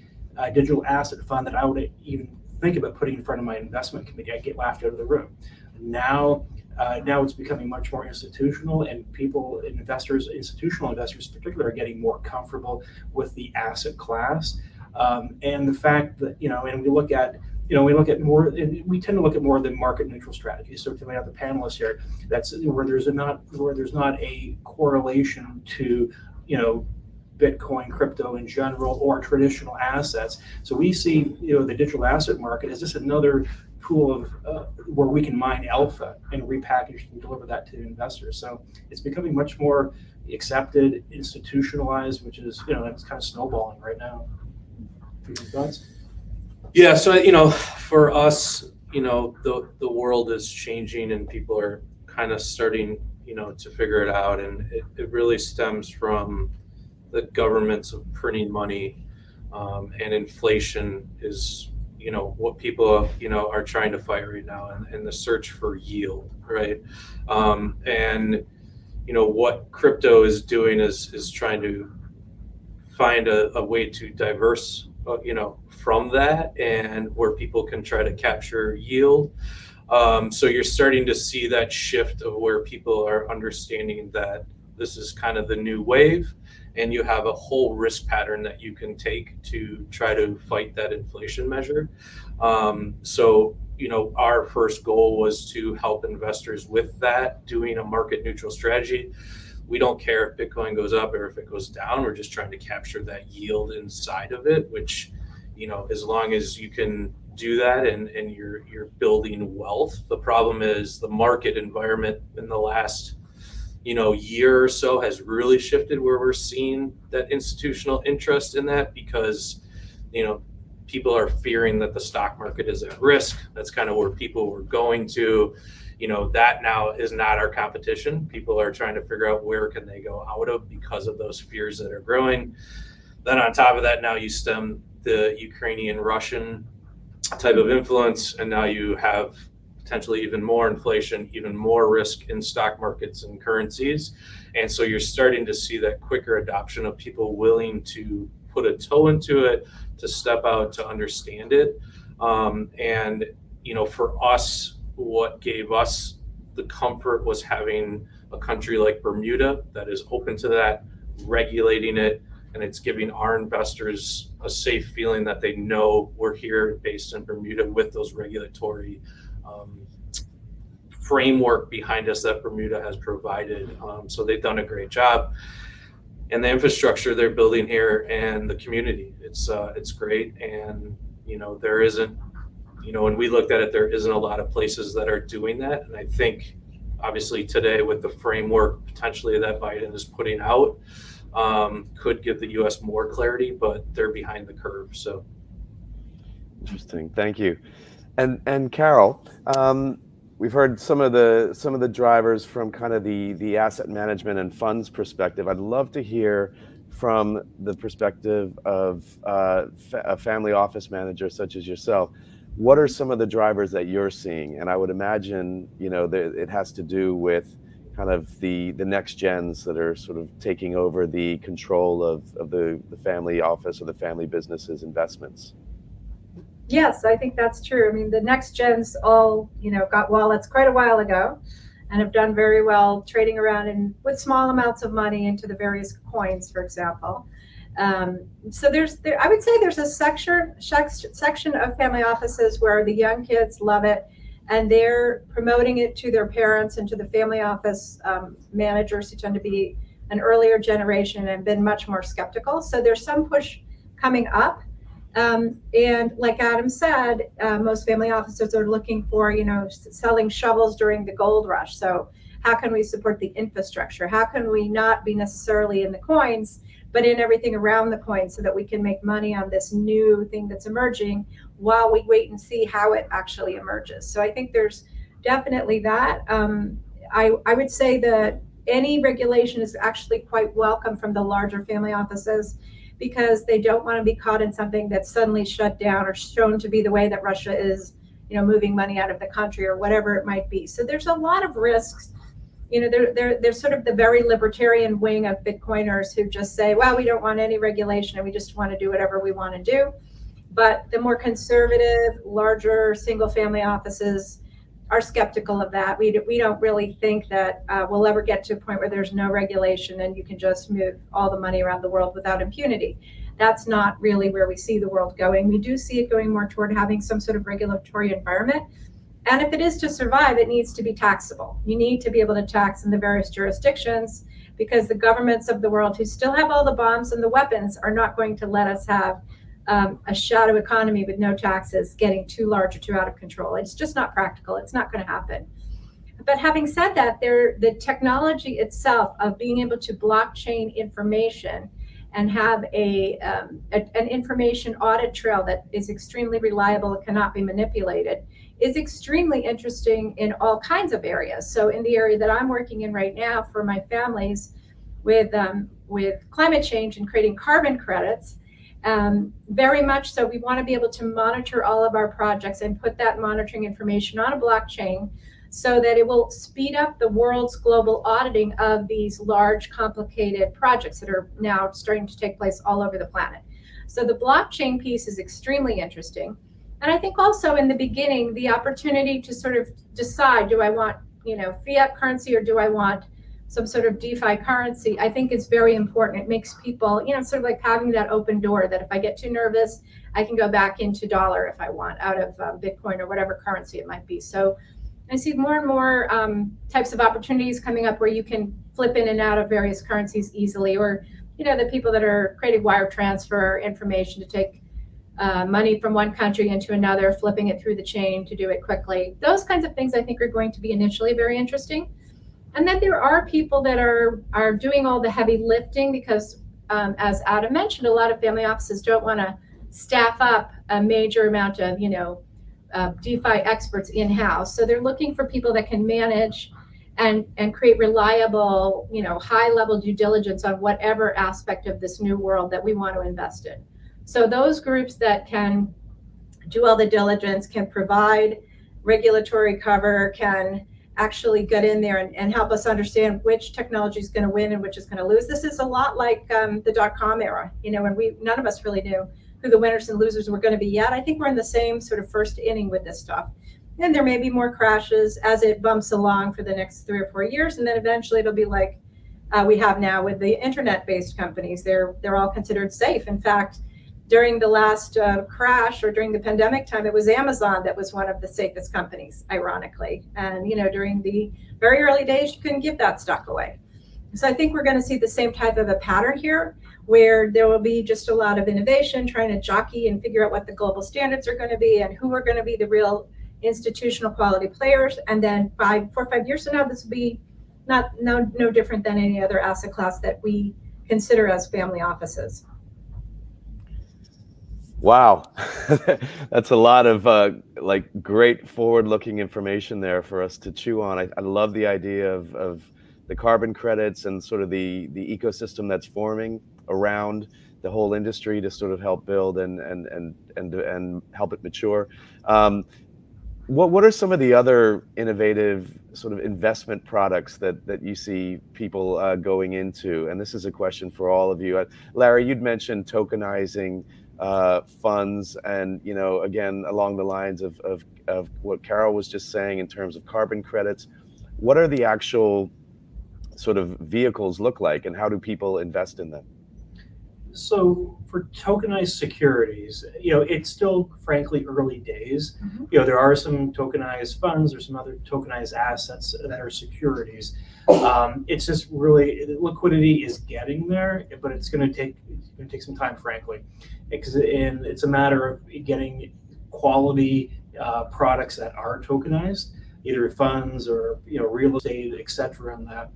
digital asset fund that I would even think about putting in front of my investment committee. I'd get laughed out of the room. Now it's becoming much more institutional, and institutional investors in particular, are getting more comfortable with the asset class, and the fact that and we tend to look at more of the market neutral strategies. So to have the panelists here, that's where there's not a correlation to Bitcoin, crypto in general, or traditional assets. So we see the digital asset market as just another pool of where we can mine alpha and repackage and deliver that to investors. So it's becoming much more accepted, institutionalized, which is it's kind of snowballing right now. Thoughts? Yeah, so for us, the world is changing and people are kind of starting to figure it out, and it really stems from the governments of printing money, and inflation is what people are trying to fight right now, and the search for yield, right? And what crypto is doing is trying to find a way to diverse from that, and where people can try to capture yield. So you're starting to see that shift of where people are understanding that this is kind of the new wave, and you have a whole risk pattern that you can take to try to fight that inflation measure. So our first goal was to help investors with that, doing a market neutral strategy. We don't care if Bitcoin goes up or if it goes down. We're just trying to capture that yield inside of it, which as long as you can do that and you're building wealth. The problem is the market environment in the last year or so has really shifted, where we're seeing that institutional interest in that, because people are fearing that the stock market is at risk. That's kind of where people were going to. that now is not our competition. People are trying to figure out where can they go out of because of those fears that are growing. Then on top of that, now you stem the Ukrainian-Russian type of influence, and now you have potentially even more inflation, even more risk in stock markets and currencies. And so you're starting to see that quicker adoption of people willing to put a toe into it, to step out, to understand it. And, for us, what gave us the comfort was having a country like Bermuda that is open to that, regulating it, and it's giving our investors a safe feeling that they know we're here based in Bermuda with those regulatory framework behind us that Bermuda has provided. So they've done a great job. And the infrastructure they're building here and the community, it's great. And, there isn't, when we looked at it, there isn't a lot of places that are doing that. And I think obviously today with the framework potentially that Biden is putting out, could give the U.S. more clarity, but they're behind the curve. So Interesting. Thank you. And Carol, we've heard some of the drivers from kind of the asset management and funds perspective. I'd love to hear from the perspective of a family office manager such as yourself. What are some of the drivers that you're seeing? And I would imagine, it has to do with kind of the next gens that are sort of taking over the control of the family office or the family business's investments. Yes, I think that's true. I mean, the next gens all, got wallets quite a while ago and have done very well trading around and with small amounts of money into the various coins, for example. So I would say there's a section of family offices where the young kids love it and they're promoting it to their parents and to the family office managers who tend to be an earlier generation and been much more skeptical. So there's some push coming up. And like Adam said, most family offices are looking for, selling shovels during the gold rush. So how can we support the infrastructure? How can we not be necessarily in the coins, but in everything around the coins so that we can make money on this new thing that's emerging while we wait and see how it actually emerges? So I think there's definitely that. I would say that any regulation is actually quite welcome from the larger family offices, because they don't want to be caught in something that's suddenly shut down or shown to be the way that Russia is, moving money out of the country or whatever it might be. So there's a lot of risks. There's sort of the very libertarian wing of Bitcoiners who just say, well, we don't want any regulation and we just want to do whatever we want to do. But the more conservative, larger single family offices are skeptical of that. We don't really think that we'll ever get to a point where there's no regulation and you can just move all the money around the world without impunity. That's not really where we see the world going. We do see it going more toward having some sort of regulatory environment. And if it is to survive, it needs to be taxable. You need to be able to tax in the various jurisdictions, because the governments of the world who still have all the bombs and the weapons are not going to let us have a shadow economy with no taxes getting too large or too out of control. It's just not practical. It's not going to happen. But having said that, the technology itself of being able to blockchain information and have an information audit trail that is extremely reliable and cannot be manipulated is extremely interesting in all kinds of areas. So in the area that I'm working in right now for my families with climate change and creating carbon credits, very much so, we want to be able to monitor all of our projects and put that monitoring information on a blockchain so that it will speed up the world's global auditing of these large, complicated projects that are now starting to take place all over the planet. So the blockchain piece is extremely interesting. And I think also in the beginning, the opportunity to sort of decide, do I want, fiat currency or do I want some sort of DeFi currency, I think is very important. It makes people, sort of like having that open door that if I get too nervous, I can go back into dollar if I want, out of Bitcoin or whatever currency it might be. So I see more and more types of opportunities coming up where you can flip in and out of various currencies easily, or, the people that are creating wire transfer information to take money from one country into another, flipping it through the chain to do it quickly. Those kinds of things I think are going to be initially very interesting. And then there are people that are doing all the heavy lifting because, as Adam mentioned, a lot of family offices don't want to staff up a major amount of, DeFi experts in-house. So they're looking for people that can manage and create reliable, high-level due diligence on whatever aspect of this new world that we want to invest in. So those groups that can do all the diligence, can provide regulatory cover, can actually get in there and help us understand which technology is going to win and which is going to lose. This is a lot like the dot-com era, when none of us really knew who the winners and losers were going to be yet. I think we're in the same sort of first inning with this stuff. And there may be more crashes as it bumps along for the next 3 or 4 years. And then eventually it'll be like we have now with the internet-based companies. They're all considered safe. In fact, during the last crash or during the pandemic time, it was Amazon that was one of the safest companies, ironically. And, during the very early days, you couldn't give that stock away. So I think we're going to see the same type of a pattern here, where there will be just a lot of innovation, trying to jockey and figure out what the global standards are going to be and who are going to be the real institutional quality players. And then 4 or 5 years from now, this will be no different than any other asset class that we consider as family offices. Wow, that's a lot of great forward-looking information there for us to chew on. I love the idea of the carbon credits and sort of the ecosystem that's forming around the whole industry to sort of help build and help it mature. What are some of the other innovative sort of investment products that you see people going into? And this is a question for all of you. Larry, you'd mentioned tokenizing funds, and again along the lines of what Carol was just saying in terms of carbon credits. What are the actual sort of vehicles look like, and how do people invest in them? So for tokenized securities, it's still frankly early days. There are some tokenized funds or some other tokenized assets that are securities. It's just really liquidity is getting there, but it's going to take some time, frankly, and it's a matter of getting quality products that are tokenized, either funds or real estate, etc. on that.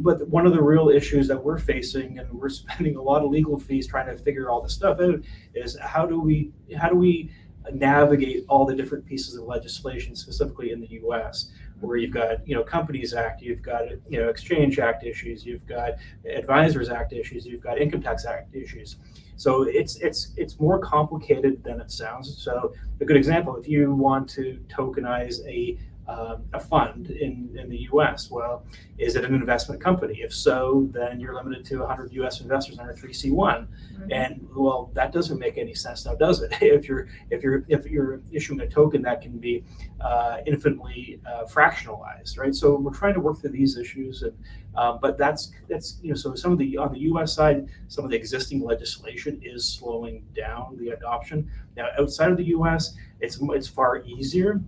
But one of the real issues that we're facing, and we're spending a lot of legal fees trying to figure all this stuff out, is how do we navigate all the different pieces of legislation, specifically in the U.S., where you've got Companies Act, you've got Exchange Act issues, you've got Advisors Act issues, you've got Income Tax Act issues. So it's more complicated than it sounds. So a good example, if you want to tokenize a fund in the U.S. Well, is it an investment company? If so, then you're limited to 100 U.S. investors under 3C1, Mm-hmm. and well, that doesn't make any sense now, does it? If you're issuing a token that can be infinitely fractionalized, right? So we're trying to work through these issues, and but that's so some of the on the U.S. side, some of the existing legislation is slowing down the adoption. Now, outside of the U.S., it's far easier,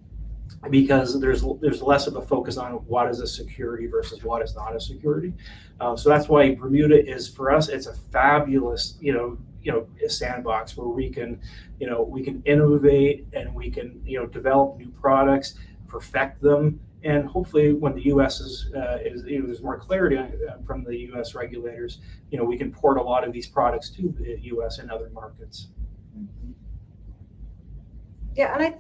because there's less of a focus on what is a security versus what is not a security. So that's why Bermuda is, for us, it's a fabulous a sandbox where we can innovate, and we can develop new products, perfect them, and hopefully when the U.S. there's more clarity from the U.S. regulators, we can port a lot of these products to the U.S. and other markets. Yeah, and I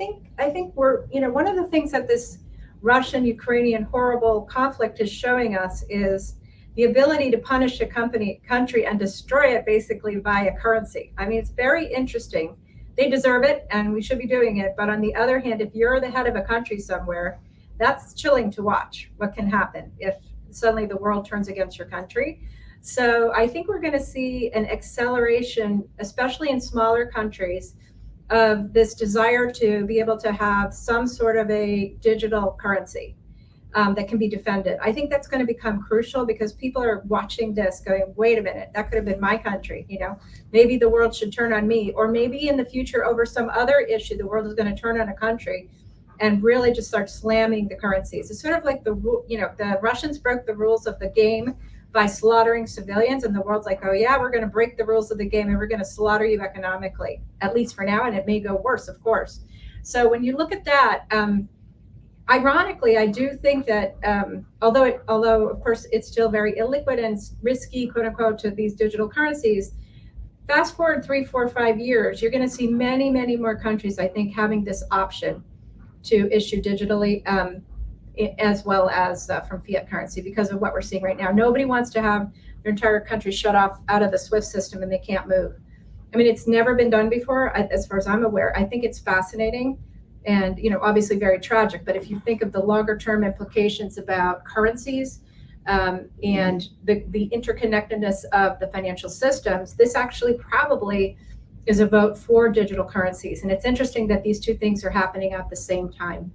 think we're, one of the things that this Russian-Ukrainian horrible conflict is showing us is the ability to punish a country and destroy it basically via currency. I mean, it's very interesting. They deserve it, and we should be doing it. But on the other hand, if you're the head of a country somewhere, that's chilling to watch what can happen if suddenly the world turns against your country. So I think we're going to see an acceleration, especially in smaller countries, of this desire to be able to have some sort of a digital currency that can be defended. I think that's going to become crucial, because people are watching this going, wait a minute, that could have been my country. Maybe the world should turn on me, or maybe in the future over some other issue, the world is going to turn on a country and really just start slamming the currencies. It's sort of like the Russians broke the rules of the game by slaughtering civilians, and the world's like, oh yeah, we're going to break the rules of the game and we're going to slaughter you economically, at least for now, and it may go worse, of course. So when you look at that, ironically, I do think that although of course it's still very illiquid and risky, quote unquote, to these digital currencies, Fast forward 3, 4, 5 years, you're going to see many, many more countries, I think, having this option to issue digitally, as well as from fiat currency, because of what we're seeing right now. Nobody wants to have their entire country shut off out of the SWIFT system and they can't move. I mean, it's never been done before, as far as I'm aware. I think it's fascinating and, obviously very tragic. But if you think of the longer term implications about currencies, and the interconnectedness of the financial systems, this actually probably is a vote for digital currencies. And it's interesting that these two things are happening at the same time.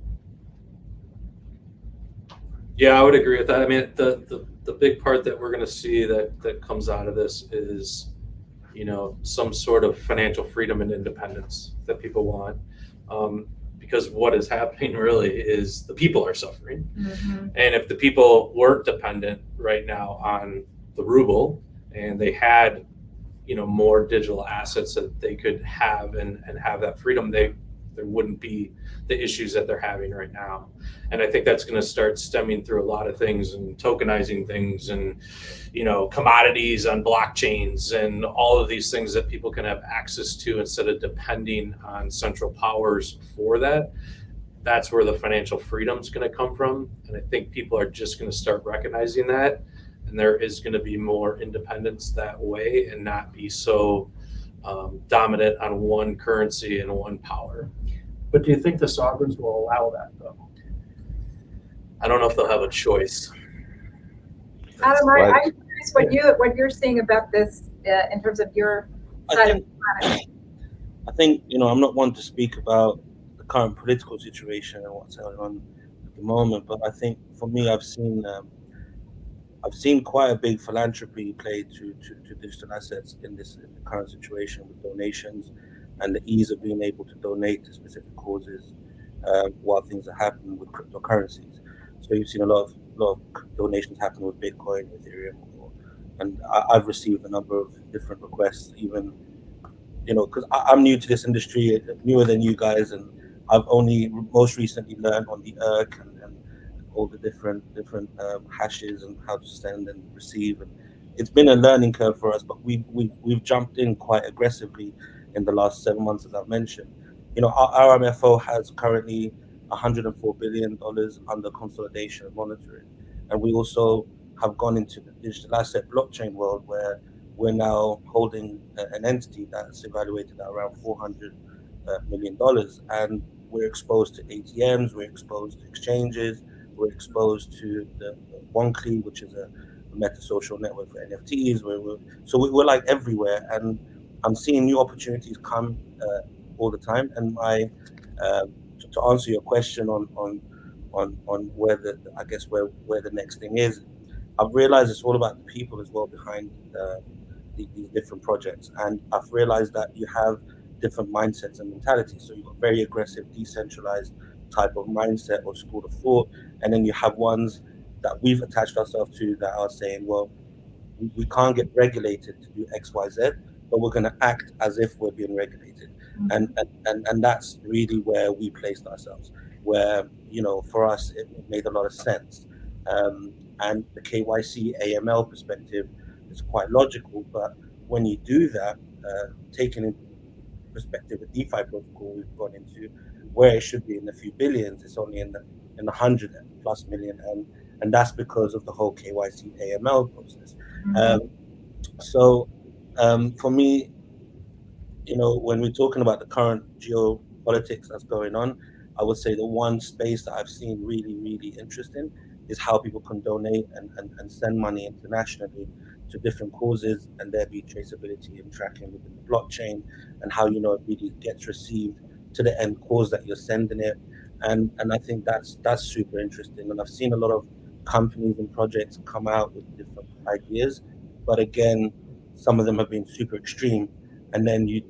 Yeah, I would agree with that. I mean, the big part that we're going to see that comes out of this is, some sort of financial freedom and independence that people want. Because what is happening really is the people are suffering. Mm-hmm. And if the people weren't dependent right now on the ruble and they had, more digital assets that they could have and have that freedom, there wouldn't be the issues that they're having right now. And I think that's going to start stemming through a lot of things and tokenizing things and, commodities on blockchains and all of these things that people can have access to instead of depending on central powers for that. That's where the financial freedom is going to come from. And I think people are just going to start recognizing that. And there is going to be more independence that way and not be so dominant on one currency and one power. But do you think the sovereigns will allow that, though? I don't know if they'll have a choice. Adam, I'm curious what you're seeing about this in terms of your side of the planet. I think, I'm not one to speak about the current political situation and what's going on at the moment, but I think for me, I've seen quite a big philanthropy play to digital assets in the current situation with donations and the ease of being able to donate to specific causes while things are happening with cryptocurrencies. So you've seen a lot of donations happen with Bitcoin, Ethereum, and I've received a number of different requests, even, because I'm new to this industry, newer than you guys, and I've only most recently learned on the ERC and all the different hashes and how to send and receive. And it's been a learning curve for us, but we've jumped in quite aggressively in the last 7 months, as I've mentioned. Our MFO has currently $104 billion under consolidation and monitoring. And we also have gone into the digital asset blockchain world where we're now holding an entity that's evaluated at around $400 million. And we're exposed to ATMs, we're exposed to exchanges, we're exposed to the OneCli, which is a meta social network for NFTs. So we're like everywhere. And I'm seeing new opportunities come all the time. And to answer your question on where the next thing is, I've realized it's all about the people as well behind these different projects, and I've realized that you have different mindsets and mentalities. So you've got very aggressive, decentralized type of mindset or school of thought, and then you have ones that we've attached ourselves to that are saying, well, we can't get regulated to do X, Y, Z, but we're going to act as if we're being regulated. And that's really where we placed ourselves, where, for us, it made a lot of sense. And the KYC AML perspective is quite logical, but when you do that, taking into perspective the DeFi protocol we've gone into, where it should be in a few billions, it's only in the 100+ million, and that's because of the whole KYC AML process. So for me, when we're talking about the current geopolitics that's going on, I would say the one space that I've seen really, really interesting is how people can donate and send money internationally to different causes, and there be traceability and tracking within the blockchain, and how it really gets received to the end cause that you're sending it. And I think that's super interesting. And I've seen a lot of companies and projects come out with different ideas, but again, some of them have been super extreme, and then you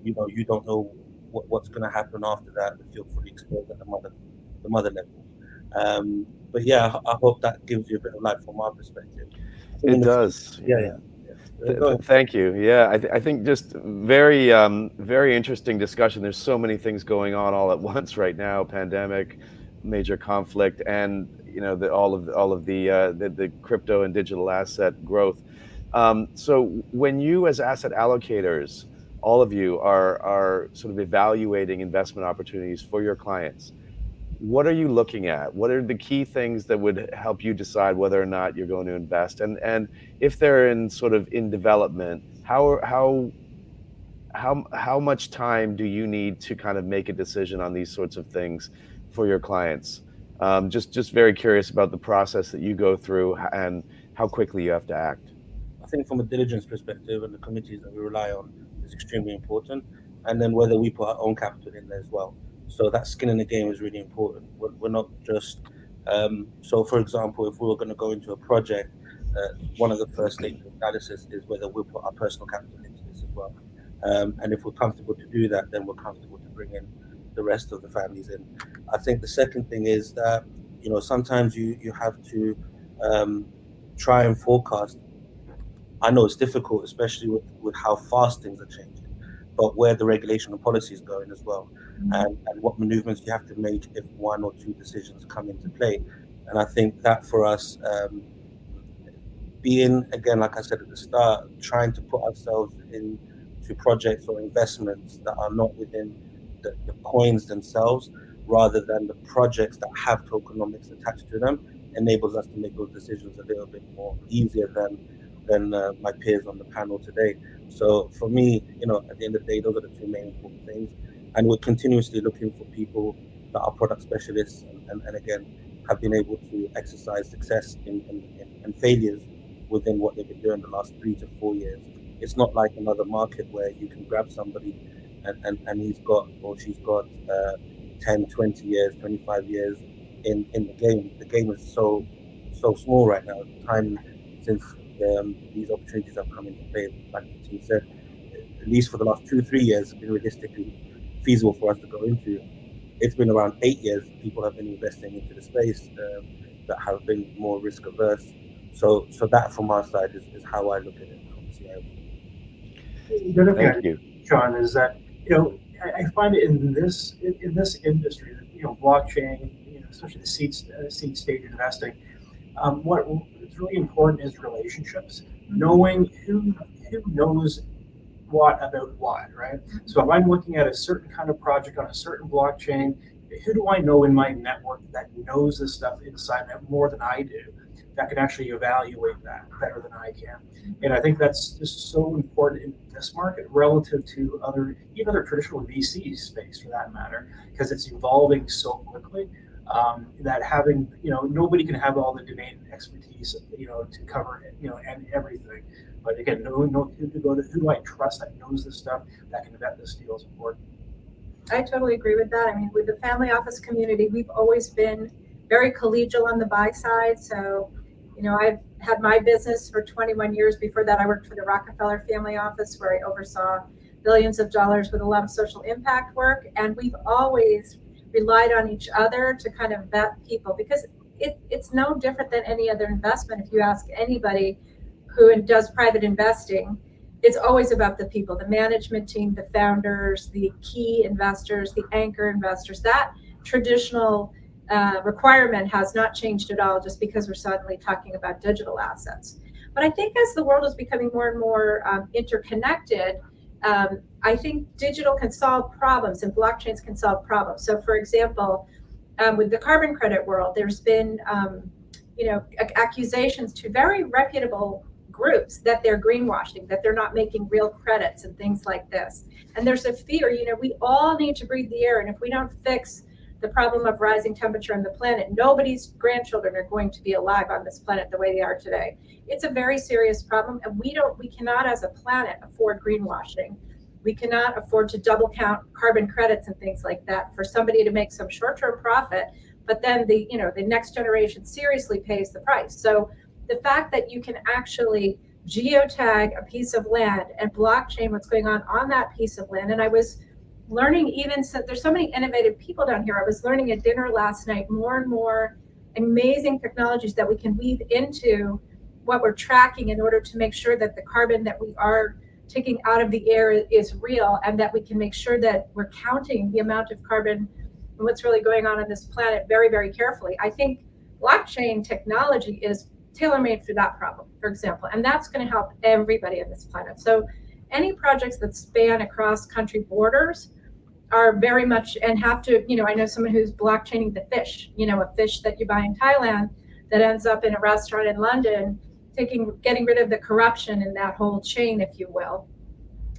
don't know what's going to happen after that if you're fully exposed at the mother level. But yeah, I hope that gives you a bit of light from our perspective. It does. Yeah. Thank you. Yeah, I think just very, very interesting discussion. There's so many things going on all at once right now: pandemic, major conflict, and all of the crypto and digital asset growth. So when you, as asset allocators, all of you are sort of evaluating investment opportunities for your clients. What are you looking at? What are the key things that would help you decide whether or not you're going to invest? And if they're in development, how much time do you need to kind of make a decision on these sorts of things for your clients? Just very curious about the process that you go through and how quickly you have to act. I think from a diligence perspective and the committees that we rely on is extremely important. And then whether we put our own capital in there as well. So that skin in the game is really important. We're not just, so for example, if we were going to go into a project, one of the first stages of analysis is whether we'll put our personal capital into this as well. And if we're comfortable to do that, then we're comfortable to bring in the rest of the families in. I think the second thing is that, sometimes you have to try and forecast. I know it's difficult, especially with how fast things are changing, but where the regulation and policy is going as well, and what maneuvers you have to make if one or two decisions come into play. And I think that for us, being, again, like I said at the start, trying to put ourselves into projects or investments that are not within the coins themselves, rather than the projects that have tokenomics attached to them, enables us to make those decisions a little bit more easier than my peers on the panel today. So for me, at the end of the day, those are the two main important things. And we're continuously looking for people that are product specialists and again, have been able to exercise success and failures within what they've been doing the last 3 to 4 years. It's not like another market where you can grab somebody and he's got or she's got 10, 20 years, 25 years in the game. The game is so small right now. Time since these opportunities have come into play, like the team said, at least for the last 2-3 years, have been realistically feasible for us to go into. It's been around 8 years people have been investing into the space that have been more risk averse. So that from our side is how I look at it from CIO. The other Thank thing, you. John, is that I find it in this industry, blockchain, especially the seed stage investing. What is really important is relationships, knowing who knows what about what, right? So if I'm looking at a certain kind of project on a certain blockchain, who do I know in my network that knows this stuff inside out more than I do, that can actually evaluate that better than I can? And I think that's just so important in this market relative to even other traditional VC space for that matter, because it's evolving so quickly. That having, nobody can have all the domain expertise, to cover, and everything. But again, knowing who to go to, who do I trust that knows this stuff, that can vet this deal is important. I totally agree with that. I mean, with the family office community, we've always been very collegial on the buy side. So, I've had my business for 21 years. Before that, I worked for the Rockefeller family office where I oversaw billions of dollars with a lot of social impact work. And we've always relied on each other to kind of vet people, because it's no different than any other investment. If you ask anybody who does private investing, it's always about the people, the management team, the founders, the key investors, the anchor investors. That traditional requirement has not changed at all just because we're suddenly talking about digital assets. But I think as the world is becoming more and more interconnected, I think digital can solve problems and blockchains can solve problems. So for example, with the carbon credit world, there's been accusations to very reputable groups that they're greenwashing, that they're not making real credits and things like this. And there's a fear, we all need to breathe the air. And if we don't fix the problem of rising temperature on the planet, nobody's grandchildren are going to be alive on this planet the way they are today. It's a very serious problem. And we cannot as a planet afford greenwashing. We cannot afford to double count carbon credits and things like that for somebody to make some short-term profit, but then the next generation seriously pays the price. So the fact that you can actually geotag a piece of land and blockchain what's going on that piece of land. And I was learning, even so, there's so many innovative people down here. I was learning at dinner last night, more and more amazing technologies that we can weave into what we're tracking in order to make sure that the carbon that we are taking out of the air is real, and that we can make sure that we're counting the amount of carbon and what's really going on this planet very, very carefully. I think blockchain technology is tailor-made for that problem, for example, and that's going to help everybody on this planet. So any projects that span across country borders are very much, and have to, I know someone who's blockchaining the fish, a fish that you buy in Thailand that ends up in a restaurant in London, getting rid of the corruption in that whole chain, if you will,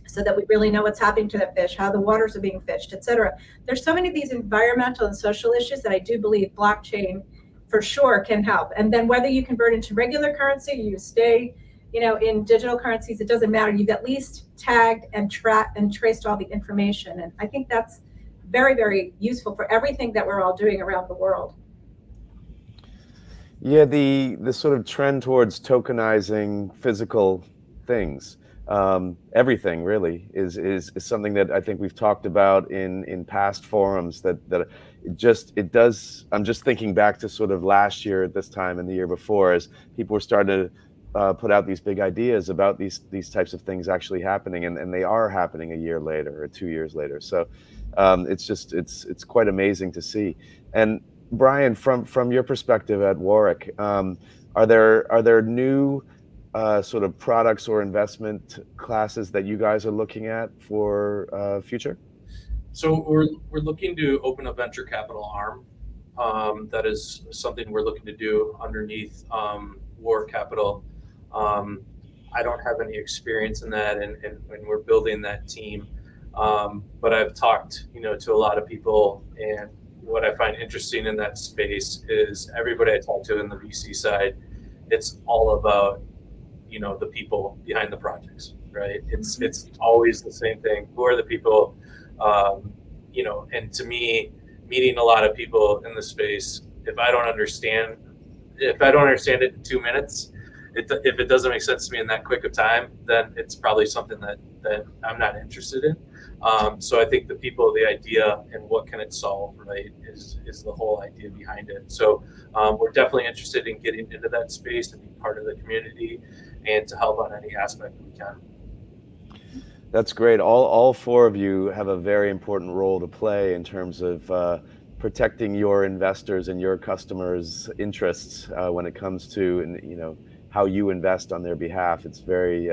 so that we really know what's happening to the fish, how the waters are being fished, et cetera. There's so many of these environmental and social issues that I do believe blockchain for sure can help. And then whether you convert into regular currency, you stay, in digital currencies, it doesn't matter. You've at least tagged and tracked and traced all the information. And I think that's very, very useful for everything that we're all doing around the world. Yeah, the sort of trend towards tokenizing physical things, everything really is something that I think we've talked about in past forums. That it does. I'm just thinking back to sort of last year at this time and the year before, as people were starting to put out these big ideas about these types of things actually happening, and they are happening a year later or 2 years later. So it's quite amazing to see. And Brian, from your perspective at Warwick, are there new sort of products or investment classes that you guys are looking at for future? So we're looking to open a venture capital arm. That is something we're looking to do underneath Warwick Capital. I don't have any experience in that, and we're building that team. But I've talked, to a lot of people, and what I find interesting in that space is everybody I talk to in the VC side, it's all about, the people behind the projects, right? It's always the same thing. Who are the people? And to me, meeting a lot of people in the space, if I don't understand it in 2 minutes, if it doesn't make sense to me in that quick of time, then it's probably something that I'm not interested in. So I think the people, the idea, and what can it solve, right, is the whole idea behind it. So we're definitely interested in getting into that space and be part of the community and to help on any aspect we can. That's great. All four of you have a very important role to play in terms of protecting your investors and your customers' interests when it comes to how you invest on their behalf. It's very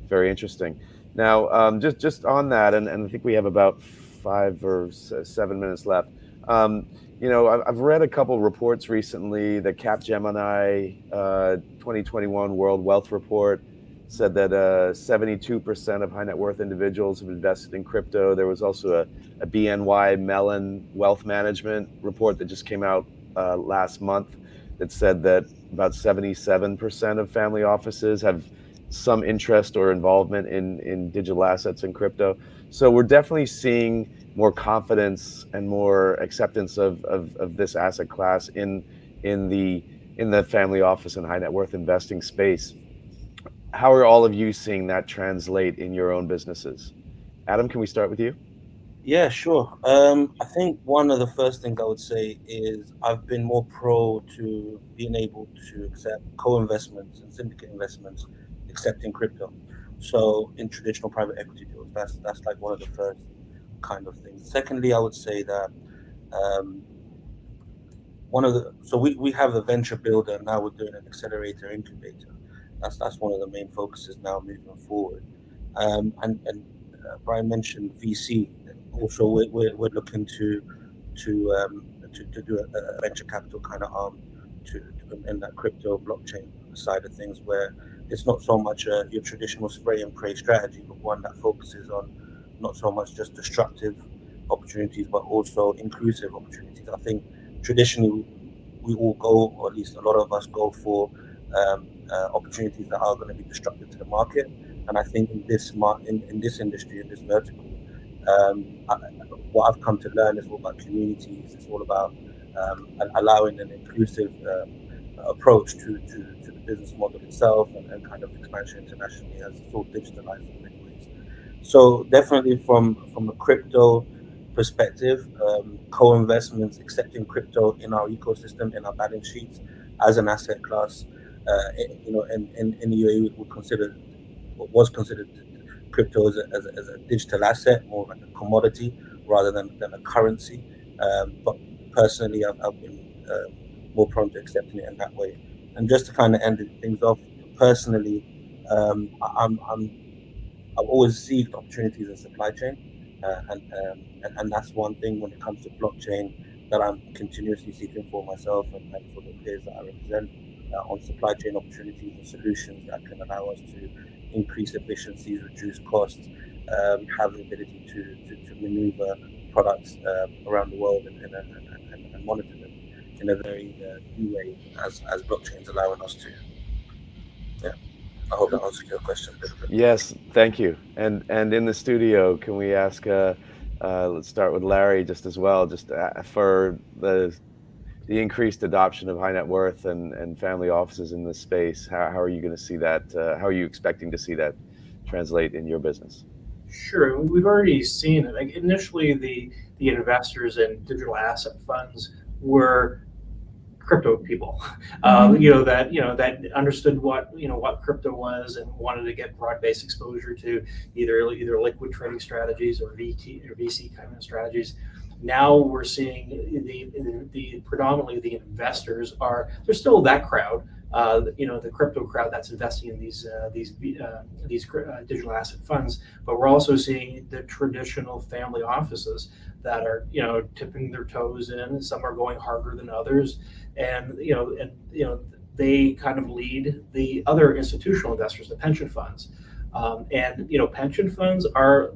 very interesting. Now, just on that, and I think we have about 5 or 7 minutes left. I've read a couple reports recently. The Capgemini 2021 World Wealth Report said that 72% of high net worth individuals have invested in crypto. There was also a BNY Mellon Wealth Management report that just came out last month that said that about 77% of family offices have some interest or involvement in digital assets and crypto. So we're definitely seeing more confidence and more acceptance of this asset class in the family office and high net worth investing space. How are all of you seeing that translate in your own businesses? Adam, can we start with you? Yeah, sure. I think one of the first things I would say is I've been more pro to being able to accept co-investments and syndicate investments, accepting crypto. So in traditional private equity deals, that's like one of the first kind of things. Secondly, I would say that we have a venture builder, now we're doing an accelerator incubator. That's one of the main focuses now moving forward. And Brian mentioned VC. Also, we're looking to do a venture capital kind of arm in that crypto blockchain side of things, where it's not so much your traditional spray and pray strategy, but one that focuses on not so much just destructive opportunities, but also inclusive opportunities. I think traditionally we all go, or at least a lot of us go for opportunities that are going to be destructive to the market. And I think in this industry, in this vertical, what I've come to learn is all about communities. It's all about allowing an inclusive approach to the business model itself and kind of expansion internationally as it's all digitalized in many ways. So definitely from a crypto perspective, co-investments, accepting crypto in our ecosystem, in our balance sheets as an asset class, in the UAE was considered crypto as a digital asset, more like a commodity rather than a currency. But personally, I've been more prone to accepting it in that way. And just to kind of end things off, personally, I'm I've always seeked opportunities in supply chain, and that's one thing when it comes to blockchain that I'm continuously seeking for myself and for the peers that I represent, on supply chain opportunities and solutions that can allow us to increase efficiencies, reduce costs, have the ability to maneuver products around the world and monitor them in a very new way as blockchain's allowing us to. Yeah, I hope that answers your question. Yes, thank you. And in the studio, can we ask? Let's start with Larry just as well. Just for the increased adoption of high net worth and family offices in this space, how are you going to see that? How are you expecting to see that translate in your business? Sure, we've already seen it. Like initially, the investors in digital asset funds were crypto people, that understood what crypto was and wanted to get broad-based exposure to either liquid trading strategies or VC kind of strategies. Now we're seeing the predominantly the investors there's still that crowd, the crypto crowd that's investing in these digital asset funds, but we're also seeing the traditional family offices that are tipping their toes in. Some are going harder than others, and they kind of lead the other institutional investors, the pension funds. Pension funds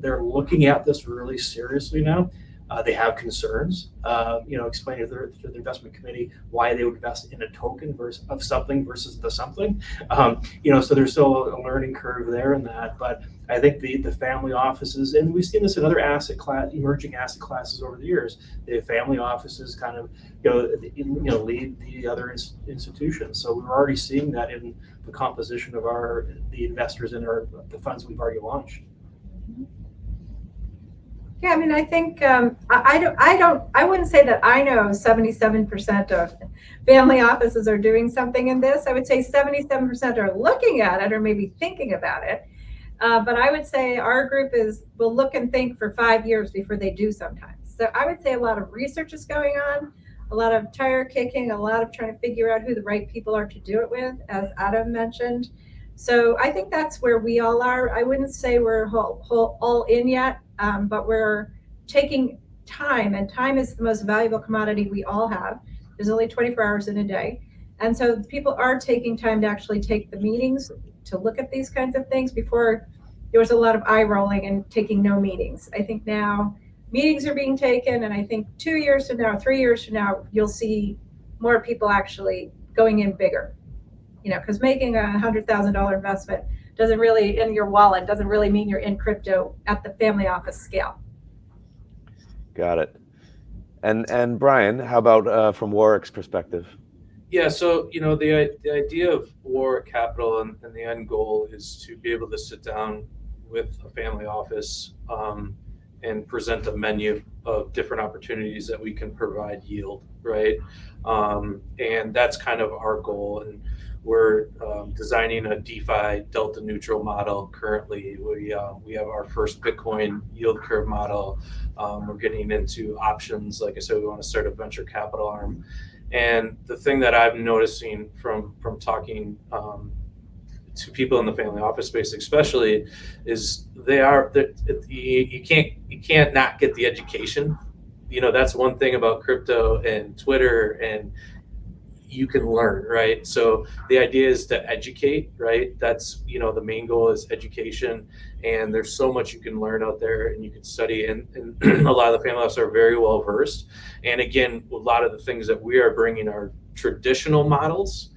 they're looking at this really seriously now. They have concerns, explaining to the investment committee why they would invest in a token of something versus the something. So there's still a learning curve there in that. But I think the family offices, and we've seen this in other emerging asset classes over the years. The family offices kind of lead the other institutions. So we're already seeing that in the composition of the investors in the funds we've already launched. Yeah, I mean, I think I wouldn't say that I know 77% of family offices are doing something in this. I would say 77% are looking at it or maybe thinking about it. But I would say our group will look and think for 5 years before they do sometimes. So I would say a lot of research is going on, a lot of tire kicking, a lot of trying to figure out who the right people are to do it with, as Adam mentioned. So I think that's where we all are. I wouldn't say we're all in yet, but we're taking time, and time is the most valuable commodity we all have. There's only 24 hours in a day. And so people are taking time to actually take the meetings to look at these kinds of things. Before, there was a lot of eye rolling and taking no meetings. I think now meetings are being taken, and I think 2 years from now, 3 years from now, you'll see more people actually going in bigger. Because making a $100,000 investment doesn't really in your wallet doesn't really mean you're in crypto at the family office scale. Got it. And Brian, how about from Warwick's perspective? Yeah, so the idea of Warwick Capital and the end goal is to be able to sit down with a family office and present a menu of different opportunities that we can provide yield, right? And that's kind of our goal. And we're designing a DeFi delta neutral model currently. We have our first Bitcoin yield curve model. We're getting into options. Like I said, we want to start a venture capital arm. And the thing that I'm noticing from talking to people in the family office space, especially, is you can't not get the education. That's one thing about crypto and Twitter, and you can learn, right? So the idea is to educate, right? That's the main goal is education, and there's so much you can learn out there, and you can study, and a lot of the family offices are very well versed. And again, a lot of the things that we are bringing are traditional models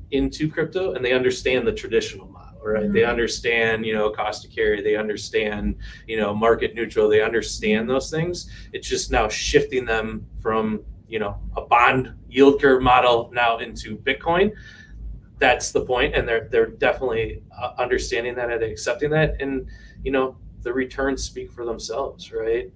into crypto, and they understand the traditional model, right? They understand cost to carry, they understand market neutral, they understand those things. It's just now shifting them from a bond yield curve model now into Bitcoin. That's the point, and they're definitely understanding that and accepting that, and the returns speak for themselves, right?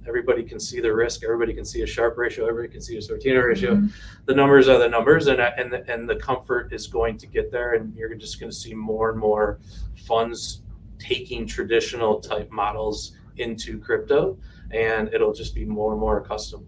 Everybody can see the risk, everybody can see a Sharpe ratio, everybody can see a Sortino ratio. Mm-hmm. The numbers are the numbers, and the comfort is going to get there, and you're just going to see more and more funds taking traditional type models into crypto, and it'll just be more and more accustomed.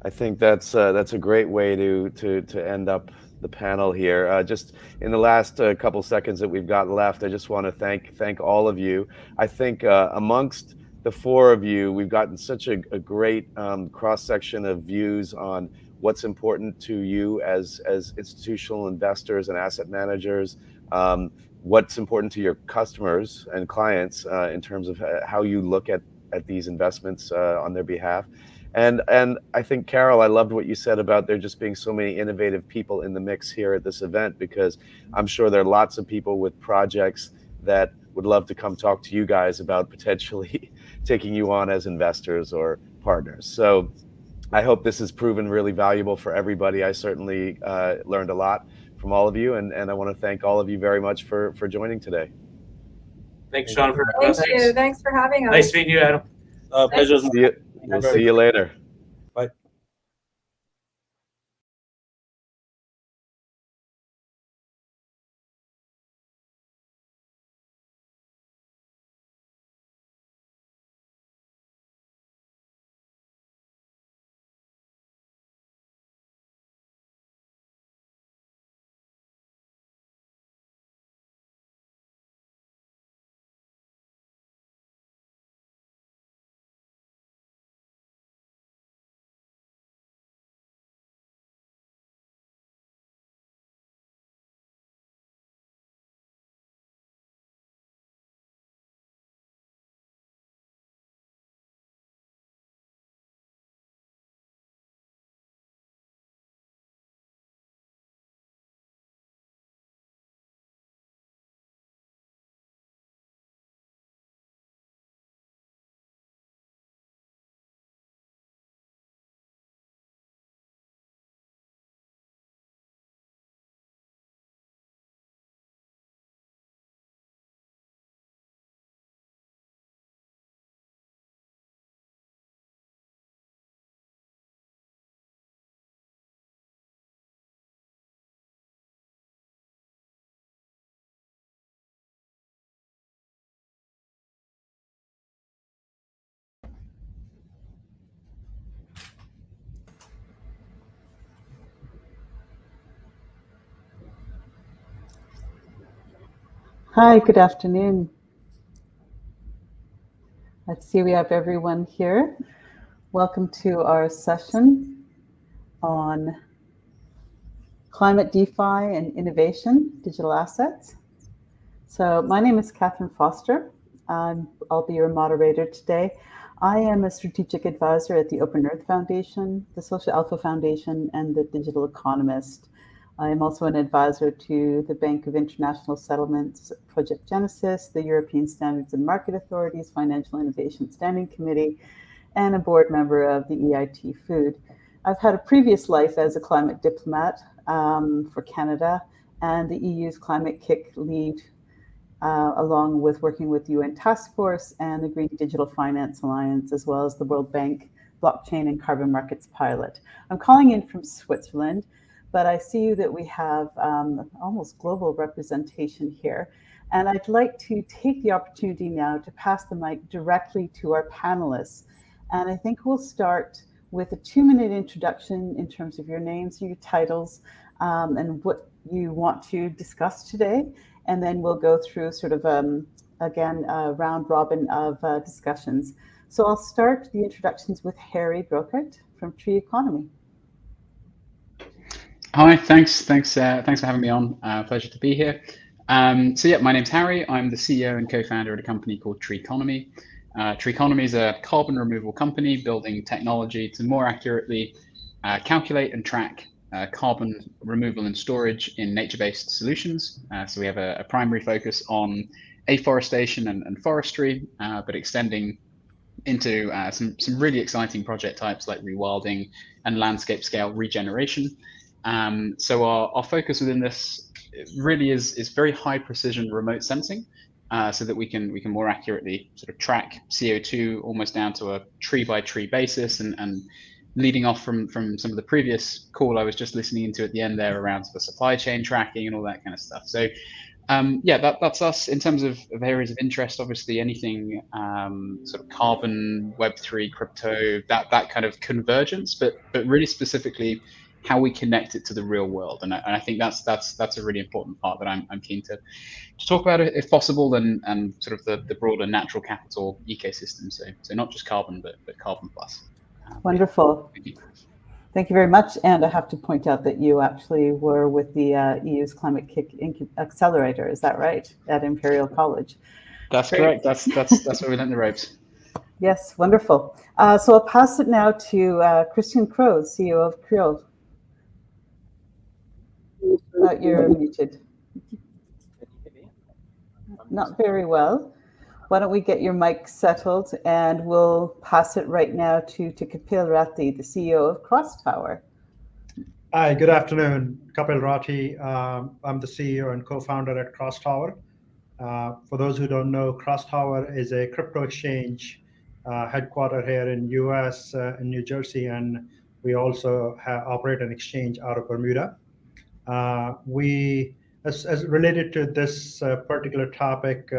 I think that's a great way to end up the panel here. Just in the last couple seconds that we've got left, I just want to thank all of you. I think amongst the four of you, we've gotten such a great cross-section of views on what's important to you as institutional investors and asset managers, what's important to your customers and clients in terms of how you look at these investments on their behalf. And I think, Carol, I loved what you said about there just being so many innovative people in the mix here at this event, because I'm sure there are lots of people with projects that would love to come talk to you guys about potentially taking you on as investors or partners. So I hope this has proven really valuable for everybody. I certainly learned a lot from all of you, and I want to thank all of you very much for joining today. Thanks, Sean, for having us. Thank you. Thanks for having us. Nice meeting you, Adam. Pleasure. We'll see you later. Bye. Hi, good afternoon. Let's see, we have everyone here. Welcome to our session on climate DeFi and innovation, digital assets. So my name is Catherine Foster. I'll be your moderator today. I am a strategic advisor at the Open Earth Foundation, the Social Alpha Foundation, and the Digital Economist. I am also an advisor to the Bank of International Settlements, Project Genesis, the European Standards and Market Authority's Financial Innovation Standing Committee, and a board member of the EIT Food. I've had a previous life as a climate diplomat for Canada and the EU's Climate Kick lead, along with working with the UN Task Force and the Green Digital Finance Alliance, as well as the World Bank Blockchain and Carbon Markets Pilot. I'm calling in from Switzerland, but I see that we have almost global representation here. And I'd like to take the opportunity now to pass the mic directly to our panelists. And I think we'll start with a 2-minute introduction in terms of your names, your titles, and what you want to discuss today. And then we'll go through sort of, again, a round robin of discussions. So I'll start the introductions with Harry Brokert from Tree Economy. Hi, thanks for having me on. Pleasure to be here. So yeah, my name's Harry. I'm the CEO and co-founder at a company called Tree Economy. Tree Economy is a carbon removal company building technology to more accurately calculate and track carbon removal and storage in nature-based solutions. So we have a primary focus on afforestation and forestry, but extending into some really exciting project types like rewilding and landscape scale regeneration. So our focus within this really is very high precision remote sensing, so that we can more accurately sort of track CO2 almost down to a tree by tree basis, and leading off from some of the previous call I was just listening into at the end there around the supply chain tracking and all that kind of stuff. So yeah, that's us in terms of areas of interest. Obviously anything sort of carbon, Web3, crypto, that kind of convergence, but really specifically how we connect it to the real world. And I think that's a really important part that I'm keen to talk about, it, if possible, and sort of the broader natural capital ecosystem. So not just carbon, but carbon plus. Wonderful. Thank you very much. And I have to point out that you actually were with the EU's Climate Kick Accelerator. Is that right? At Imperial College. That's Great. correct. That's where we learned the ropes. Yes, wonderful. So I'll pass it now to Christian Crowe, CEO of Creole. You're muted. Not very well. Why don't we get your mic settled, and we'll pass it right now to Kapil Rathi, the CEO of Crosstower. Hi, good afternoon. Kapil Rathi. I'm the CEO and co-founder at Crosstower. For those who don't know, Crosstower is a crypto exchange headquartered here in US, in New Jersey, and we also operate an exchange out of Bermuda. As related to this particular topic,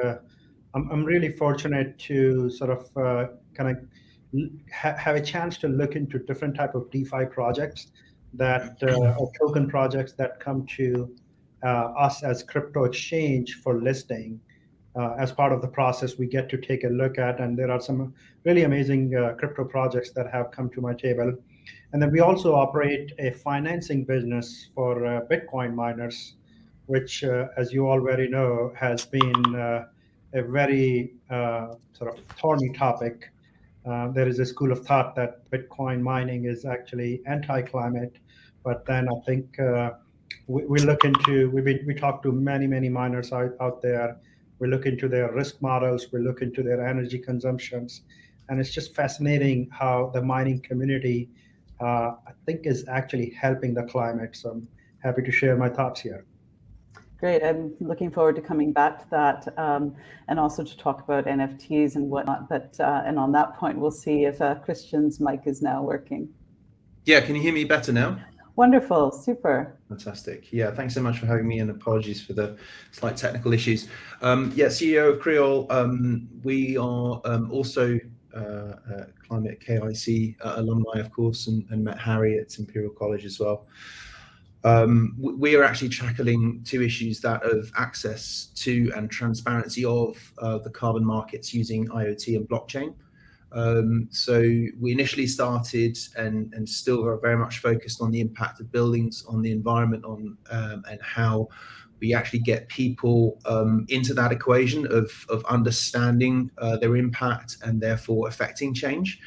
I'm really fortunate to sort of have a chance to look into different type of DeFi projects that or token projects that come to us as crypto exchange for listing. As part of the process, we get to take a look at, and there are some really amazing crypto projects that have come to my table. And then we also operate a financing business for Bitcoin miners, which, as you already know, has been a very sort of thorny topic. There is a school of thought that Bitcoin mining is actually anti-climate, but then I think we talk to many miners out there. We look into their risk models, we look into their energy consumptions, and it's just fascinating how the mining community, I think, is actually helping the climate. So I'm happy to share my thoughts here. Great. I'm looking forward to coming back to that, and also to talk about NFTs and whatnot. But and on that point, we'll see if Christian's mic is now working. Yeah, can you hear me better now? Wonderful, super. Fantastic. Yeah, thanks so much for having me, and apologies for the slight technical issues. Yeah, CEO of Creole. We are also Climate KIC alumni, of course, and met Harry at Imperial College as well. We are actually tackling two issues: that of access to and transparency of the carbon markets using IoT and blockchain. So we initially started and still are very much focused on the impact of buildings on the environment, and how we actually get people into that equation of understanding their impact and therefore affecting change.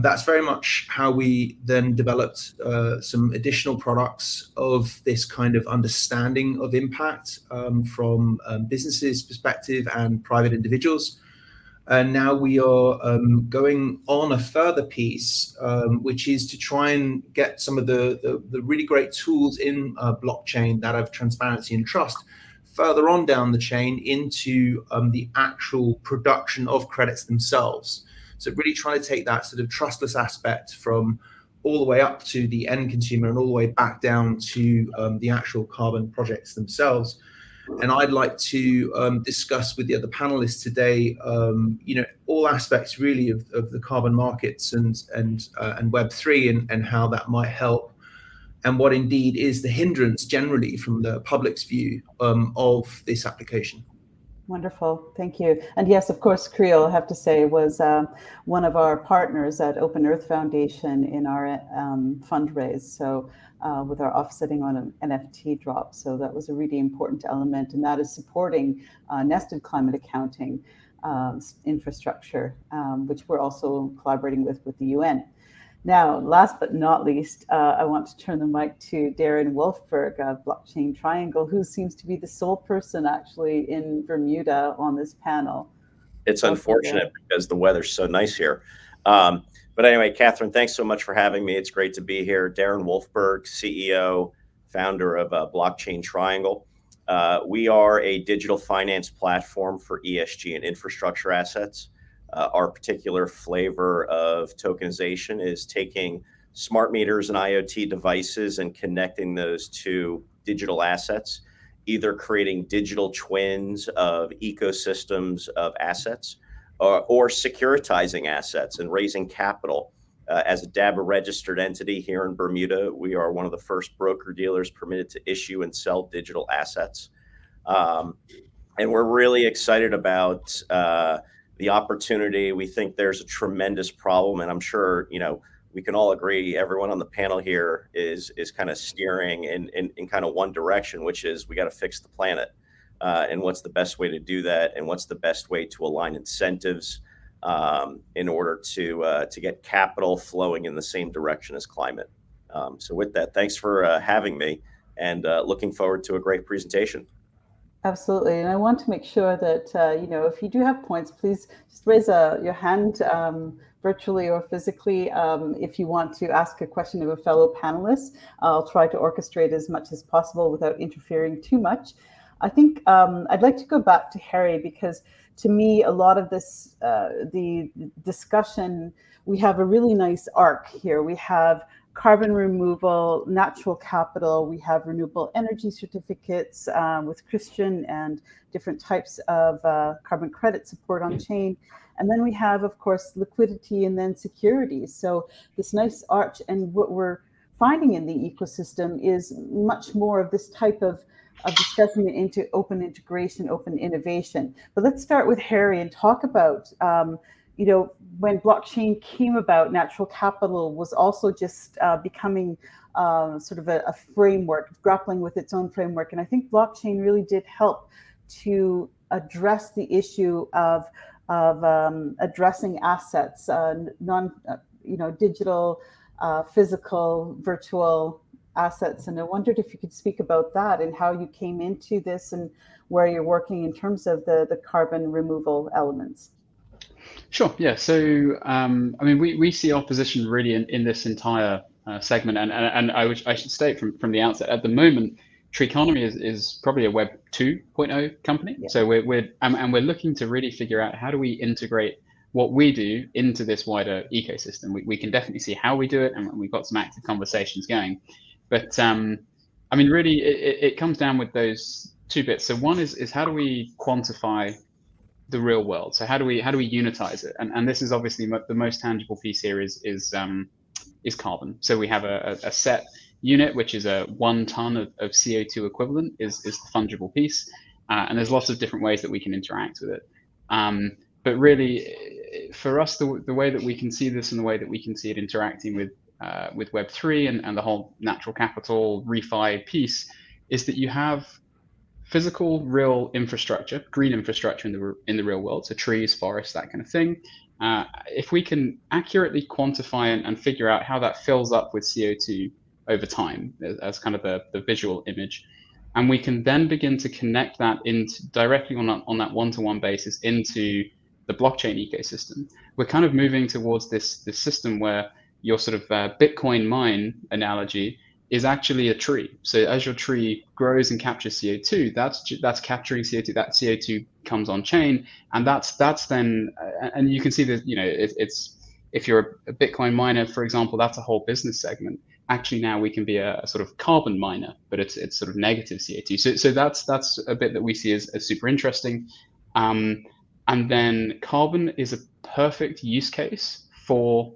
That's very much how we then developed some additional products of this kind of understanding of impact from businesses' perspective and private individuals. And now we are going on a further piece, which is to try and get some of the really great tools in blockchain that have transparency and trust further on down the chain into the actual production of credits themselves. So really trying to take that sort of trustless aspect from all the way up to the end consumer and all the way back down to the actual carbon projects themselves. And I'd like to discuss with the other panelists today, all aspects really of the carbon markets and Web3 and how that might help, and what indeed is the hindrance generally from the public's view of this application. Wonderful, thank you. And yes, of course, Creole, I have to say, was one of our partners at Open Earth Foundation in our fundraise. So with our offsetting on an NFT drop. So that was a really important element, and that is supporting nested climate accounting infrastructure, which we're also collaborating with the UN. Now, last but not least, I want to turn the mic to Darren Wolfberg of Blockchain Triangle, who seems to be the sole person actually in Bermuda on this panel. It's unfortunate because the weather's so nice here. But anyway, Catherine, thanks so much for having me. It's great to be here. Darren Wolfberg, CEO, founder of Blockchain Triangle. We are a digital finance platform for ESG and infrastructure assets. Our particular flavor of tokenization is taking smart meters and IoT devices and connecting those to digital assets, either creating digital twins of ecosystems of assets, or securitizing assets and raising capital As a DABA registered entity here in Bermuda, we are one of the first broker dealers permitted to issue and sell digital assets. And we're really excited about the opportunity. We think there's a tremendous problem, and I'm sure, we can all agree, everyone on the panel here is kind of steering in kind of one direction, which is we got to fix the planet. And what's the best way to do that? And what's the best way to align incentives in order to get capital flowing in the same direction as climate? So with that, thanks for having me, and looking forward to a great presentation. Absolutely. And I want to make sure that, if you do have points, please just raise your hand virtually or physically. If you want to ask a question of a fellow panelist, I'll try to orchestrate as much as possible without interfering too much. I think I'd like to go back to Harry, because to me, a lot of this, the discussion, we have a really nice arc here. We have carbon removal, natural capital, we have renewable energy certificates with Christian and different types of carbon credit support on chain. And then we have, of course, liquidity and then security. So this nice arch, and what we're finding in the ecosystem is much more of this type of discussion into open integration, open innovation. But let's start with Harry and talk about, when blockchain came about, natural capital was also just becoming sort of a framework, grappling with its own framework. And I think blockchain really did help to address the issue of addressing assets, digital, physical, virtual assets. And I wondered if you could speak about that and how you came into this and where you're working in terms of the carbon removal elements. Sure. Yeah. So, we see our position really in this entire segment, and I should state from the outset, at the moment, Treeconomy is probably a Web 2.0 company. Yeah. So we're looking to really figure out how do we integrate what we do into this wider ecosystem. We can definitely see how we do it, and we've got some active conversations going. But really, it comes down with those two bits. So one is how do we quantify the real world? So how do we unitize it? And this is obviously the most tangible piece here is carbon. So we have a set unit, which is a 1 ton of CO2 equivalent is the fungible piece. And there's lots of different ways that we can interact with it. But really, for us, the way that we can see this and the way that we can see it interacting with Web3 and the whole natural capital refi piece is that you have physical, real infrastructure, green infrastructure in the real world, so trees, forests, that kind of thing. If we can accurately quantify and figure out how that fills up with CO2 over time, as kind of the visual image, and we can then begin to connect that directly on that one-to-one basis into the blockchain ecosystem, we're kind of moving towards this system where your sort of Bitcoin mine analogy is actually a tree. So as your tree grows and captures CO2, that's capturing CO2. That CO2 comes on chain, and that's then, and you can see that it's if you're a Bitcoin miner, for example, that's a whole business segment. Actually, now we can be a sort of carbon miner, but it's sort of negative CO2. So that's a bit that we see as super interesting. And then carbon is a perfect use case for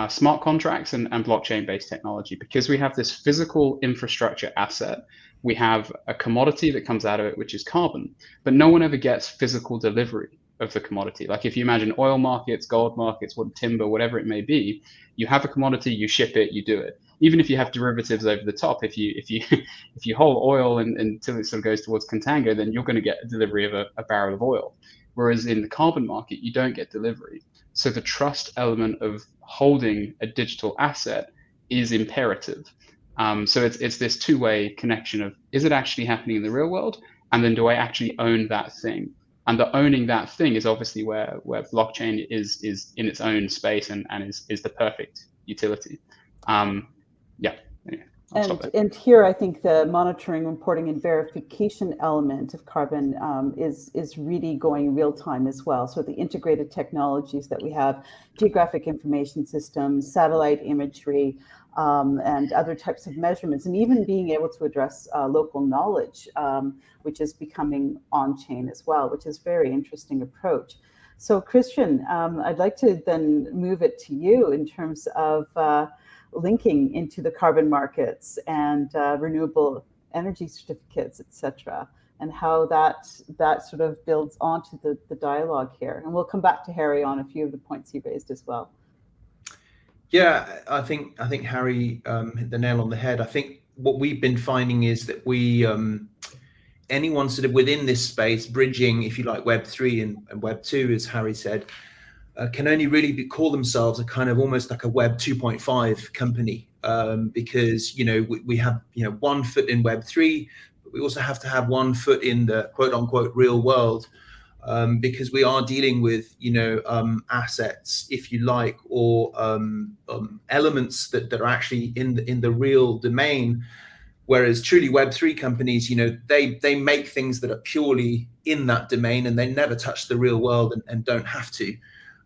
smart contracts and blockchain-based technology, because we have this physical infrastructure asset. We have a commodity that comes out of it, which is carbon, but no one ever gets physical delivery of the commodity. Like if you imagine oil markets, gold markets, timber, whatever it may be, you have a commodity, you ship it, you do it. Even if you have derivatives over the top, if you hold oil until it sort of goes towards contango, then you're going to get a delivery of a barrel of oil. Whereas in the carbon market, you don't get delivery. So the trust element of holding a digital asset is imperative. So it's this two-way connection of, is it actually happening in the real world? And then do I actually own that thing? And the owning that thing is obviously where blockchain is in its own space and is the perfect utility. Anyway, and here I think the monitoring, reporting, and verification element of carbon is really going real time as well. So the integrated technologies that we have, geographic information systems, satellite imagery, and other types of measurements, and even being able to address local knowledge, which is becoming on-chain as well, which is a very interesting approach. So Christian, I'd like to then move it to you in terms of linking into the carbon markets and renewable energy certificates, etc., and how that sort of builds onto the dialogue here. And we'll come back to Harry on a few of the points he raised as well. Yeah, I think Harry hit the nail on the head. I think what we've been finding is that anyone sort of within this space, bridging, if you like, Web3 and Web2, as Harry said, can only really call themselves a kind of almost like a Web 2.5 company, because we have one foot in Web3, but we also have to have one foot in the quote unquote real world, because we are dealing with assets, if you like, or elements that are actually in the real domain. Whereas truly Web3 companies, they make things that are purely in that domain, and they never touch the real world and don't have to.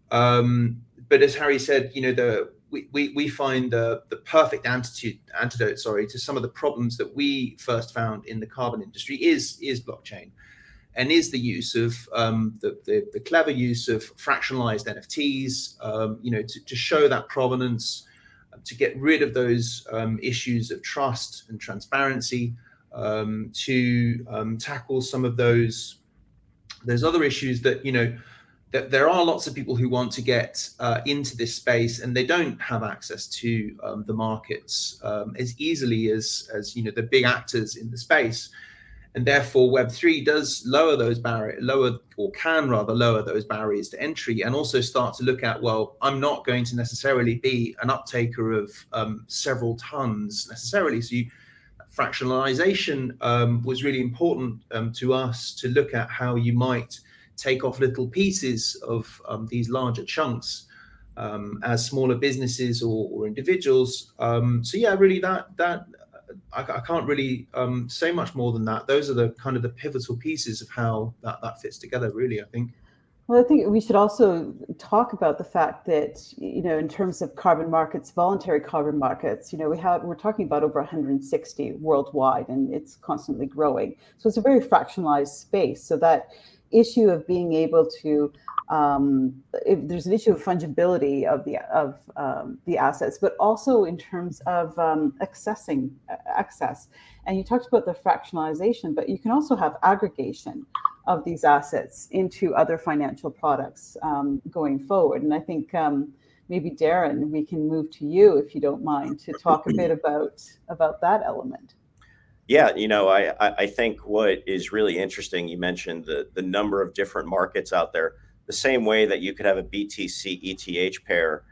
But as Harry said, we find the perfect antidote to some of the problems that we first found in the carbon industry is blockchain, and is the use of the clever use of fractionalized NFTs, to show that provenance, to get rid of those issues of trust and transparency, to tackle some of those other issues that that there are lots of people who want to get into this space, and they don't have access to the markets as easily as the big actors in the space. And therefore Web3 does lower those can lower those barriers to entry, and also start to look at, well, I'm not going to necessarily be an uptaker of several tons necessarily. So fractionalization was really important to us, to look at how you might take off little pieces of these larger chunks as smaller businesses or individuals. So yeah, really that I can't really say much more than that. Those are the kind of the pivotal pieces of how that fits together, really, I think. Well, I think we should also talk about the fact that, in terms of carbon markets, voluntary carbon markets, we're talking about over 160 worldwide, and it's constantly growing. So it's a very fractionalized space. So that issue of being able to, if there's an issue of fungibility of the assets, but also in terms of access. And you talked about the fractionalization, but you can also have aggregation of these assets into other financial products going forward. And I think maybe Darren, we can move to you, if you don't mind, to talk a bit about that element. Yeah, I think what is really interesting, you mentioned the number of different markets out there. The same way that you could have a BTC ETH pair,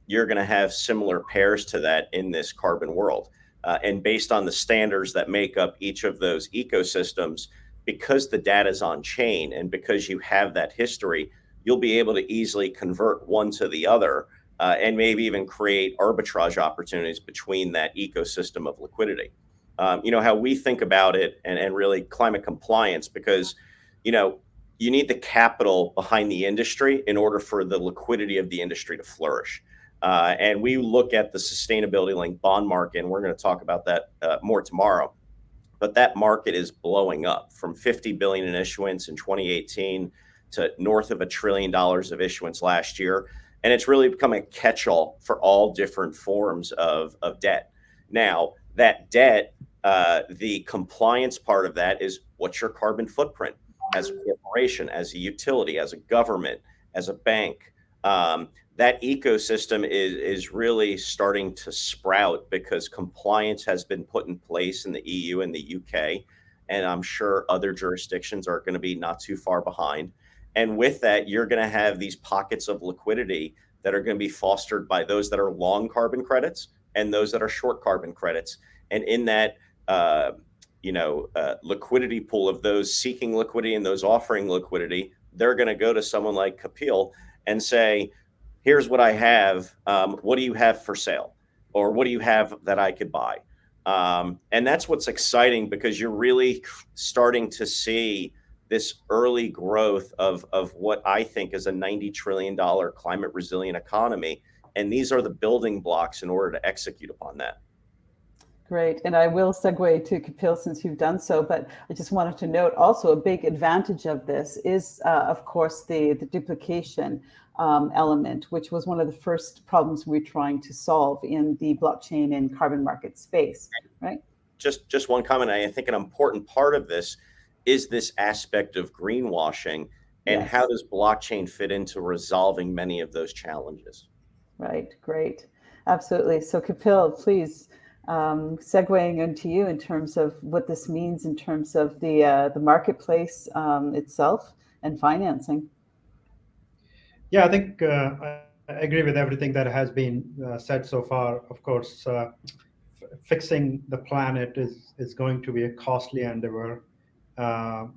you're going to have similar pairs to that in this carbon world. And based on the standards that make up each of those ecosystems, because the data is on chain and because you have that history, you'll be able to easily convert one to the other, and maybe even create arbitrage opportunities between that ecosystem of liquidity. How we think about it, and really climate compliance, because, you need the capital behind the industry in order for the liquidity of the industry to flourish. And we look at the sustainability linked bond market, and we're going to talk about that more tomorrow. But that market is blowing up from 50 billion in issuance in 2018 to north of $1 trillion of issuance last year. And it's really become a catch-all for all different forms of debt. Now, that debt, the compliance part of that is, what's your carbon footprint as a corporation, as a utility, as a government, as a bank? That ecosystem is really starting to sprout because compliance has been put in place in the EU and the UK. And I'm sure other jurisdictions are going to be not too far behind. And with that, you're going to have these pockets of liquidity that are going to be fostered by those that are long carbon credits and those that are short carbon credits. And in that, liquidity pool of those seeking liquidity and those offering liquidity, they're going to go to someone like Kapil and say, here's what I have. What do you have for sale? Or what do you have that I could buy? And that's what's exciting, because you're really starting to see this early growth of what I think is a $90 trillion climate resilient economy. And these are the building blocks in order to execute upon that. Great. And I will segue to Kapil since you've done so, but I just wanted to note also a big advantage of this is, of course, the duplication element, which was one of the first problems we were trying to solve in the blockchain and carbon market space, right? Just one comment. I think an important part of this is this aspect of greenwashing, and how does blockchain fit into resolving many of those challenges? Right. Great. Absolutely. So Kapil, please, segueing into you in terms of what this means in terms of the marketplace itself and financing. Yeah, I think I agree with everything that has been said so far. Of course, fixing the planet is going to be a costly endeavor. I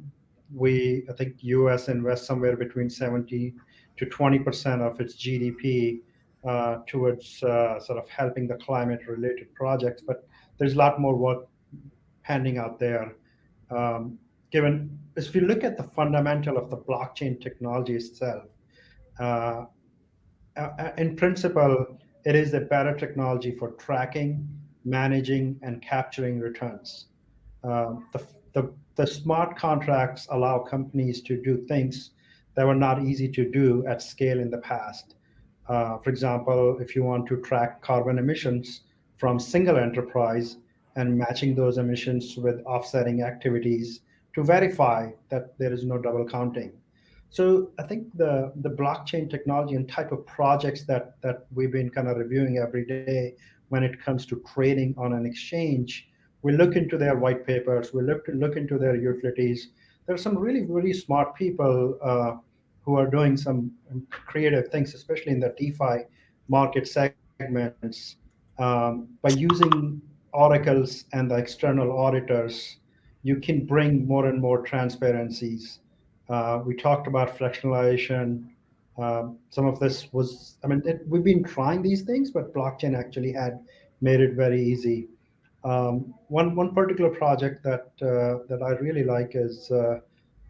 think U.S. invests somewhere between 70 to 20% of its GDP towards sort of helping the climate-related projects, but there's a lot more work pending out there. Given, if you look at the fundamental of the blockchain technology itself, in principle, it is a better technology for tracking, managing, and capturing returns. The smart contracts allow companies to do things that were not easy to do at scale in the past. For example, if you want to track carbon emissions from single enterprise and matching those emissions with offsetting activities to verify that there is no double counting. So I think the blockchain technology and type of projects that we've been kind of reviewing every day when it comes to trading on an exchange, we look into their white papers, we look into their utilities. There are some really, really smart people who are doing some creative things, especially in the DeFi market segments, by using oracles and the external auditors. You can bring more and more transparencies. We talked about fractionalization. Some of this was, we've been trying these things, but blockchain actually had made it very easy. One particular project that I really like is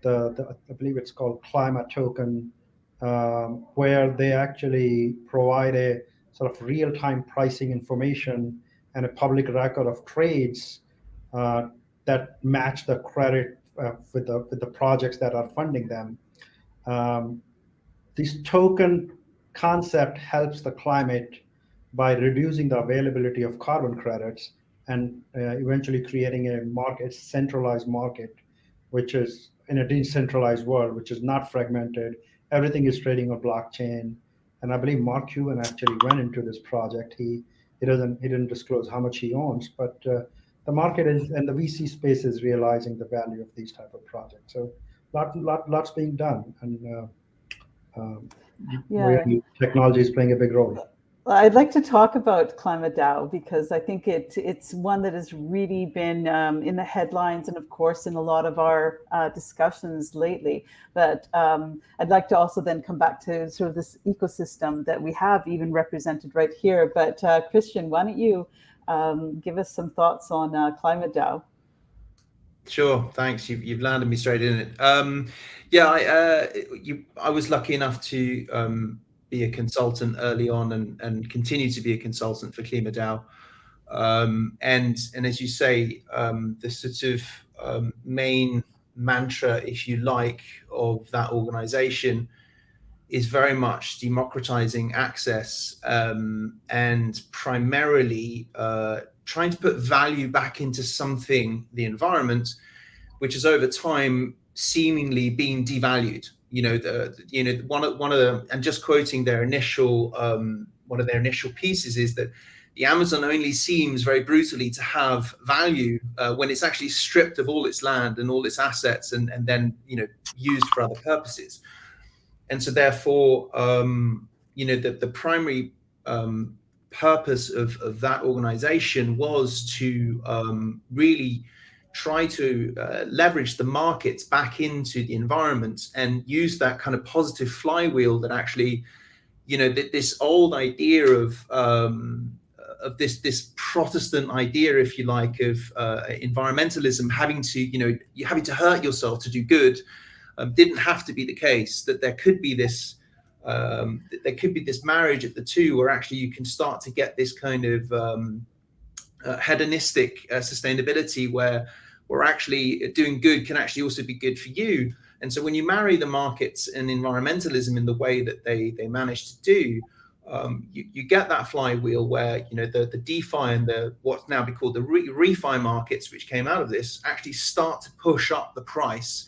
I believe it's called Climate Token, where they actually provide a sort of real-time pricing information and a public record of trades that match the credit with the projects that are funding them. This token concept helps the climate by reducing the availability of carbon credits and eventually creating a market, centralized market, which is in a decentralized world, which is not fragmented. Everything is trading on blockchain. And I believe Mark Cuban actually went into this project. He didn't disclose how much he owns, but the market is, and the VC space is realizing the value of these type of projects. So lots being done, and really technology is playing a big role. I'd like to talk about Climate DAO because I think it's one that has really been in the headlines and, of course, in a lot of our discussions lately. But I'd like to also then come back to sort of this ecosystem that we have even represented right here. But Christian, why don't you give us some thoughts on Climate DAO? Sure, thanks. You've landed me straight in it. I was lucky enough to be a consultant early on and continue to be a consultant for KlimaDAO. And as you say, the sort of main mantra, if you like, of that organization is very much democratizing access and primarily trying to put value back into something, the environment, which has over time seemingly been devalued. One of the, and just quoting their initial, one of their initial pieces is that the Amazon only seems very brutally to have value when it's actually stripped of all its land and all its assets and then, used for other purposes. And so therefore, the primary purpose of that organization was to really try to leverage the markets back into the environment and use that kind of positive flywheel that actually, this old idea of this Protestant idea, if you like, of environmentalism having to hurt yourself to do good, didn't have to be the case. That there could be this marriage of the two, where actually you can start to get this kind of hedonistic sustainability where actually doing good can actually also be good for you. And so when you marry the markets and environmentalism in the way that they manage to do, you get that flywheel where, you know, the DeFi and the what's now be called the refi markets, which came out of this, actually start to push up the price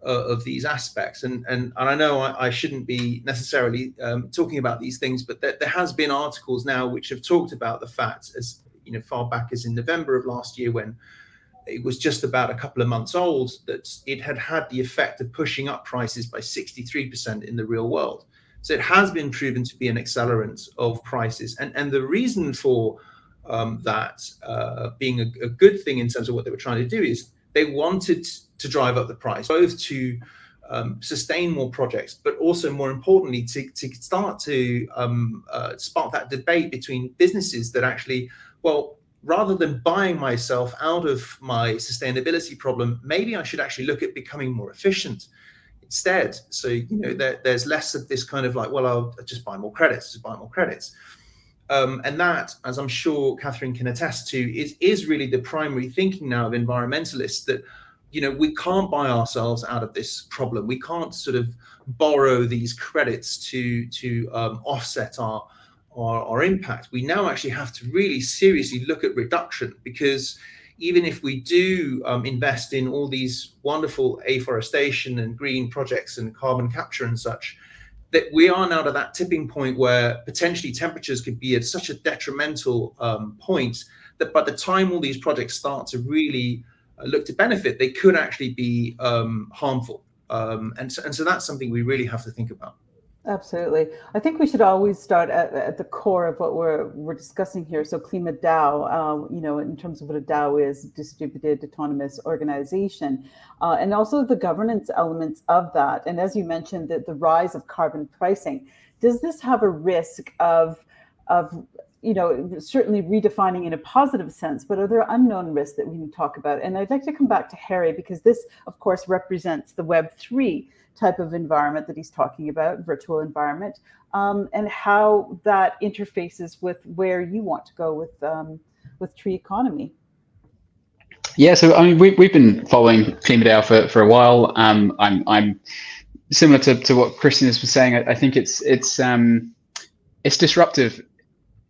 of these aspects. And I know I shouldn't be necessarily talking about these things, but there has been articles now which have talked about the fact, as you know, far back as in November of last year, when it was just about a couple of months old, that it had the effect of pushing up prices by 63% in the real world. So it has been proven to be an accelerant of prices. And the reason for that being a good thing in terms of what they were trying to do is they wanted to drive up the price, both to sustain more projects, but also more importantly, to start to spark that debate between businesses that actually, well, rather than buying myself out of my sustainability problem, maybe I should actually look at becoming more efficient instead. So, you know, there's less of this kind of like, well, I'll just buy more credits, and that, as I'm sure Catherine can attest to, is really the primary thinking now of environmentalists, that, you know, we can't buy ourselves out of this problem. We can't sort of borrow these credits to offset our impact. We now actually have to really seriously look at reduction, because even if we do invest in all these wonderful afforestation and green projects and carbon capture and such, that we are now to that tipping point where potentially temperatures could be at such a detrimental point that by the time all these projects start to really look to benefit, they could actually be harmful. And so that's something we really have to think about. Absolutely. I think we should always start at the core of what we're discussing here. So Klima DAO, you know, in terms of what a DAO is, distributed autonomous organization, and also the governance elements of that. And as you mentioned, the rise of carbon pricing, does this have a risk of you know, certainly redefining in a positive sense, but are there unknown risks that we can talk about? And I'd like to come back to Harry, because this, of course, represents the Web3 type of environment that he's talking about, virtual environment, and how that interfaces with where you want to go with Tree Economy. Yeah, so I mean, we've been following Klima DAO for a while. I'm similar to what Christian was saying. I think it's disruptive,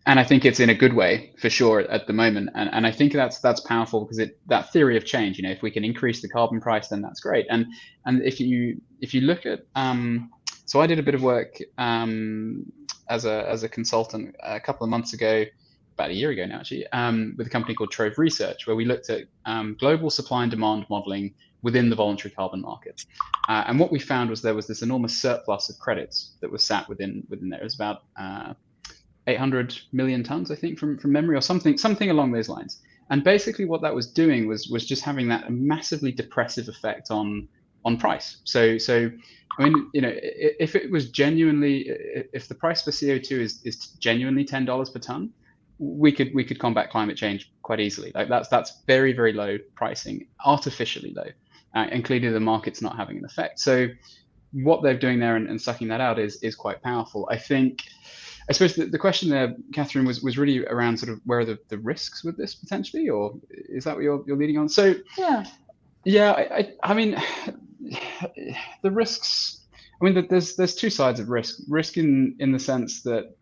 and I think it's in a good way for sure at the moment. And I think that's powerful, because that theory of change, you know, if we can increase the carbon price, then that's great. And if you look at, so I did a bit of work as a consultant a couple of months ago, about a year ago now actually, with a company called Trove Research, where we looked at global supply and demand modeling within the voluntary carbon market. And what we found was there was this enormous surplus of credits that was sat within there. It was about 800 million tons, I think, from memory, or something along those lines. And basically what that was doing was just having that massively depressive effect on price. So I mean, you know, if it was genuinely, if the price for CO2 is genuinely $10 per ton, we could combat climate change quite easily. Like that's very, very low pricing, artificially low, and clearly the market's not having an effect. So what they're doing there and sucking that out is quite powerful. I suppose the question there, Catherine, was really around sort of where are the risks with this potentially, or is that what you're leading on? So yeah, I mean, the risks. I mean, there's two sides of risk. Risk in the sense that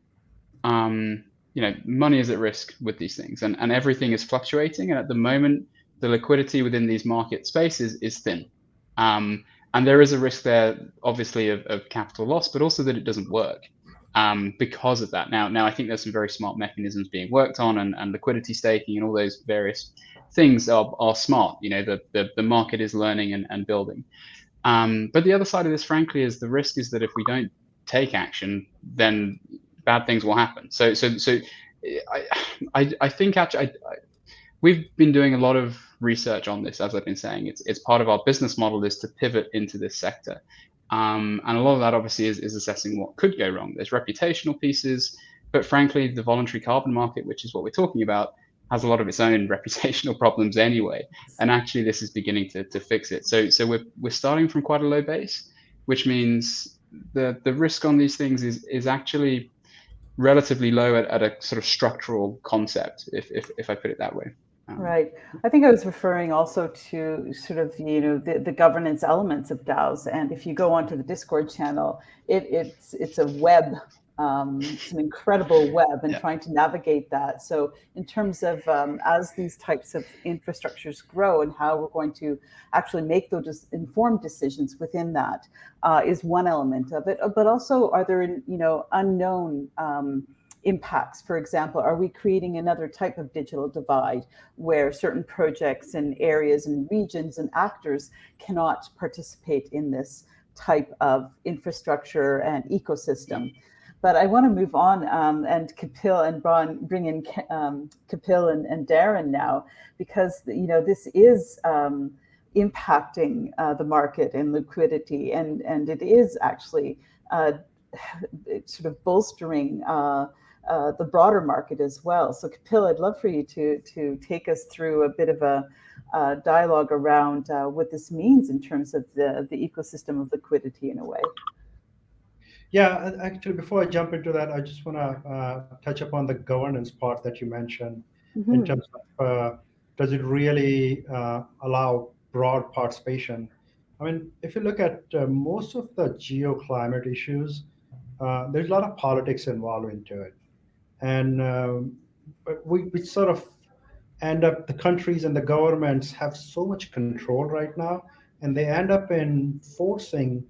you know, money is at risk with these things, and everything is fluctuating, and at the moment the liquidity within these market spaces is thin. And there is a risk there, obviously, of capital loss, but also that it doesn't work. Because of that. Now I think there's some very smart mechanisms being worked on, and liquidity staking and all those various things are smart. You know, the market is learning and building. But the other side of this, frankly, is the risk is that if we don't take action, then bad things will happen. So I think actually we've been doing a lot of research on this, as I've been saying. It's part of our business model is to pivot into this sector. And a lot of that obviously is assessing what could go wrong. There's reputational pieces, but frankly, the voluntary carbon market, which is what we're talking about, has a lot of its own reputational problems anyway. And actually, this is beginning to fix it. So we're starting from quite a low base, which means the risk on these things is actually relatively low at a sort of structural concept, if I put it that way. Right. I think I was referring also to sort of, the governance elements of DAOs. And if you go onto the Discord channel, it's a web, it's an incredible web, and trying to navigate that. So in terms of as these types of infrastructures grow and how we're going to actually make those informed decisions within that is one element of it. But also, are there, unknown impacts? For example, are we creating another type of digital divide where certain projects and areas and regions and actors cannot participate in this type of infrastructure and ecosystem? But I want to move on and Kapil and bring in Kapil and Darren now, because this is impacting the market and liquidity, and it is actually sort of bolstering the broader market as well. So Kapil, I'd love for you to take us through a bit of a dialogue around what this means in terms of the ecosystem of liquidity in a way. Yeah, actually, before I jump into that, I just want to touch upon the governance part that you mentioned in terms of does it really allow broad participation? I mean, if you look at most of the geoclimate issues, there's a lot of politics involved into it. And we sort of end up, the countries and the governments have so much control right now, and they end up in forcing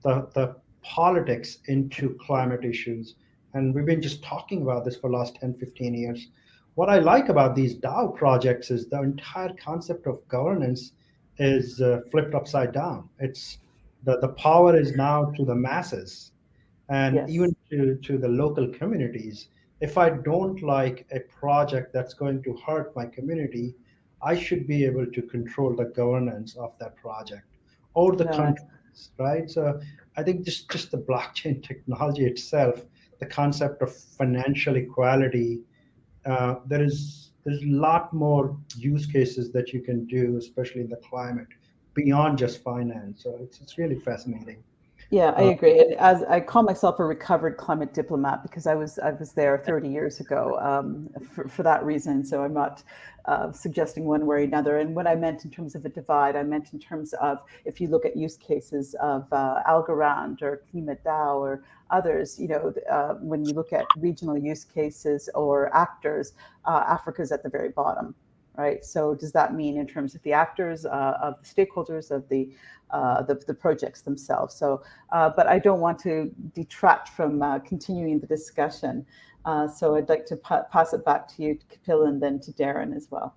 the politics into climate issues. And we've been just talking about this for the last 10, 15 years. What I like about these DAO projects is the entire concept of governance is flipped upside down. It's the power is now to the masses, and even to the local communities. If I don't like a project that's going to hurt my community, I should be able to control the governance of that project or the countries, right? So I think just the blockchain technology itself, the concept of financial equality, there's a lot more use cases that you can do, especially in the climate, beyond just finance. So it's really fascinating. Yeah, I agree. And as I call myself a recovered climate diplomat, because I was there 30 years ago for that reason. So I'm not suggesting one way or another. And what I meant in terms of a divide, I meant in terms of if you look at use cases of Algorand or Climat DAO or others, when you look at regional use cases or actors, Africa's at the very bottom. Right. So does that mean in terms of the actors, of the stakeholders, of the projects themselves? So, but I don't want to detract from continuing the discussion. So I'd like to pass it back to you, Kapil, and then to Darren as well.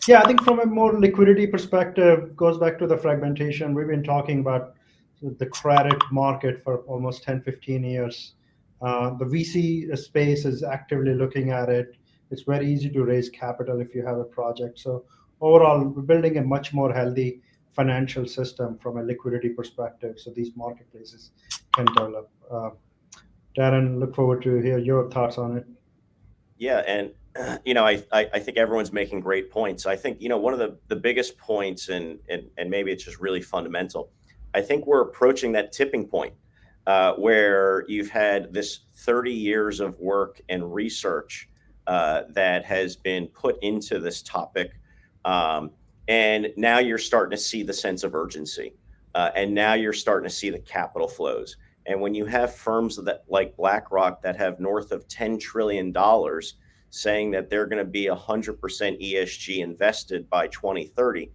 Yeah, I think from a more liquidity perspective, goes back to the fragmentation. We've been talking about the credit market for almost 10, 15 years. The VC space is actively looking at it. It's very easy to raise capital if you have a project. So overall, we're building a much more healthy financial system from a liquidity perspective, so these marketplaces can develop. Darren, look forward to hear your thoughts on it. Yeah, and I think everyone's making great points. I think one of the biggest points, and maybe it's just really fundamental. I think we're approaching that tipping point where you've had this 30 years of work and research that has been put into this topic. And now you're starting to see the sense of urgency. And now you're starting to see the capital flows. And when you have firms that like BlackRock that have north of $10 trillion saying that they're going to be 100% ESG invested by 2030,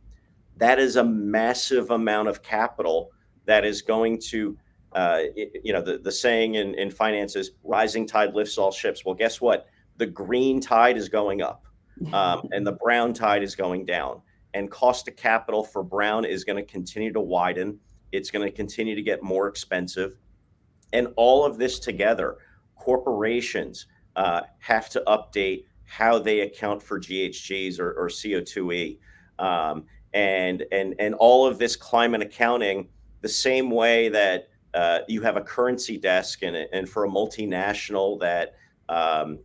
that is a massive amount of capital that is going to, the saying in finance is rising tide lifts all ships. Well, guess what? The green tide is going up and the brown tide is going down. And cost of capital for brown is going to continue to widen. It's going to continue to get more expensive. And all of this together, corporations have to update how they account for GHGs or CO2e. And all of this climate accounting, the same way that you have a currency desk and for a multinational that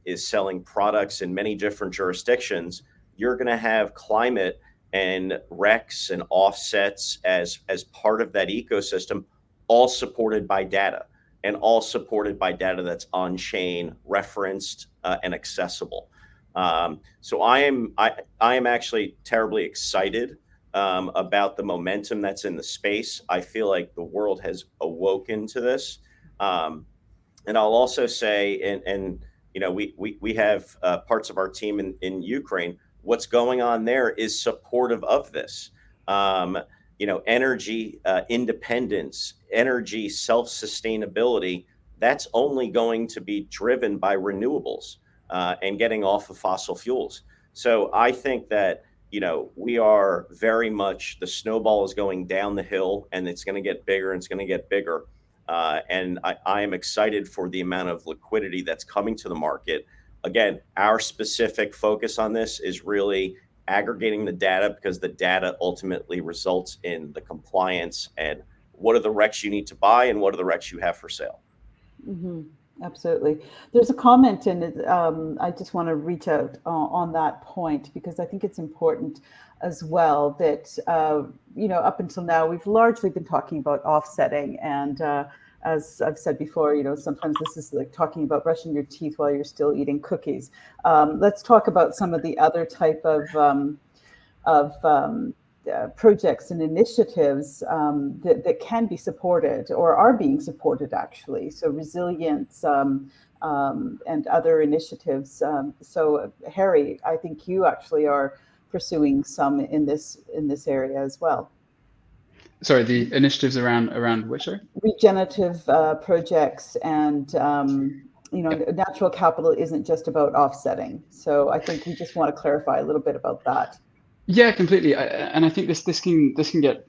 is selling products in many different jurisdictions, you're going to have climate and RECs and offsets as part of that ecosystem, all supported by data. and all supported by data that's on-chain, referenced, and accessible. So I am actually terribly excited about the momentum that's in the space. I feel like the world has awoken to this. And I'll also say, and you know, we have parts of our team in Ukraine. What's going on there is supportive of this. You know, energy independence, energy self-sustainability, that's only going to be driven by renewables and getting off of fossil fuels. So I think that, you know, we are very much, the snowball is going down the hill, and it's going to get bigger and it's going to get bigger. And I am excited for the amount of liquidity that's coming to the market. Again, our specific focus on this is really aggregating the data, because the data ultimately results in the compliance and what are the RECs you need to buy and what are the RECs you have for sale. Mm-hmm. Absolutely. There's a comment, and I just want to reach out on that point, because I think it's important as well that, you know, up until now, we've largely been talking about offsetting. And as I've said before, you know, sometimes this is like talking about brushing your teeth while you're still eating cookies. Let's talk about some of the other type of projects and initiatives that can be supported or are being supported, actually. So resilience and other initiatives. So Harry, I think you actually are pursuing some in this area as well. Sorry, the initiatives around which? Sorry? Regenerative projects, and you know, natural capital isn't just about offsetting. So I think we just want to clarify a little bit about that. Yeah, completely. And I think this can get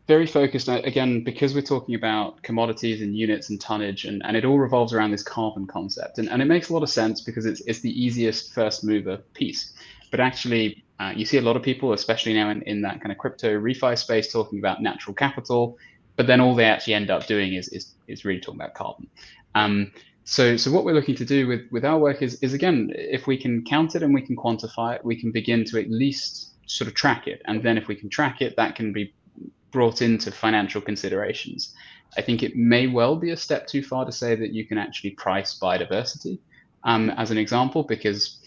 very focused again, because we're talking about commodities and units and tonnage, and it all revolves around this carbon concept. And it makes a lot of sense because it's the easiest first mover piece. But actually, you see a lot of people, especially now in that kind of crypto refi space, talking about natural capital, but then all they actually end up doing is really talking about carbon. So what we're looking to do with our work is again, if we can count it and we can quantify it, we can begin to at least sort of track it. And then if we can track it, that can be brought into financial considerations. I think it may well be a step too far to say that you can actually price biodiversity as an example, because,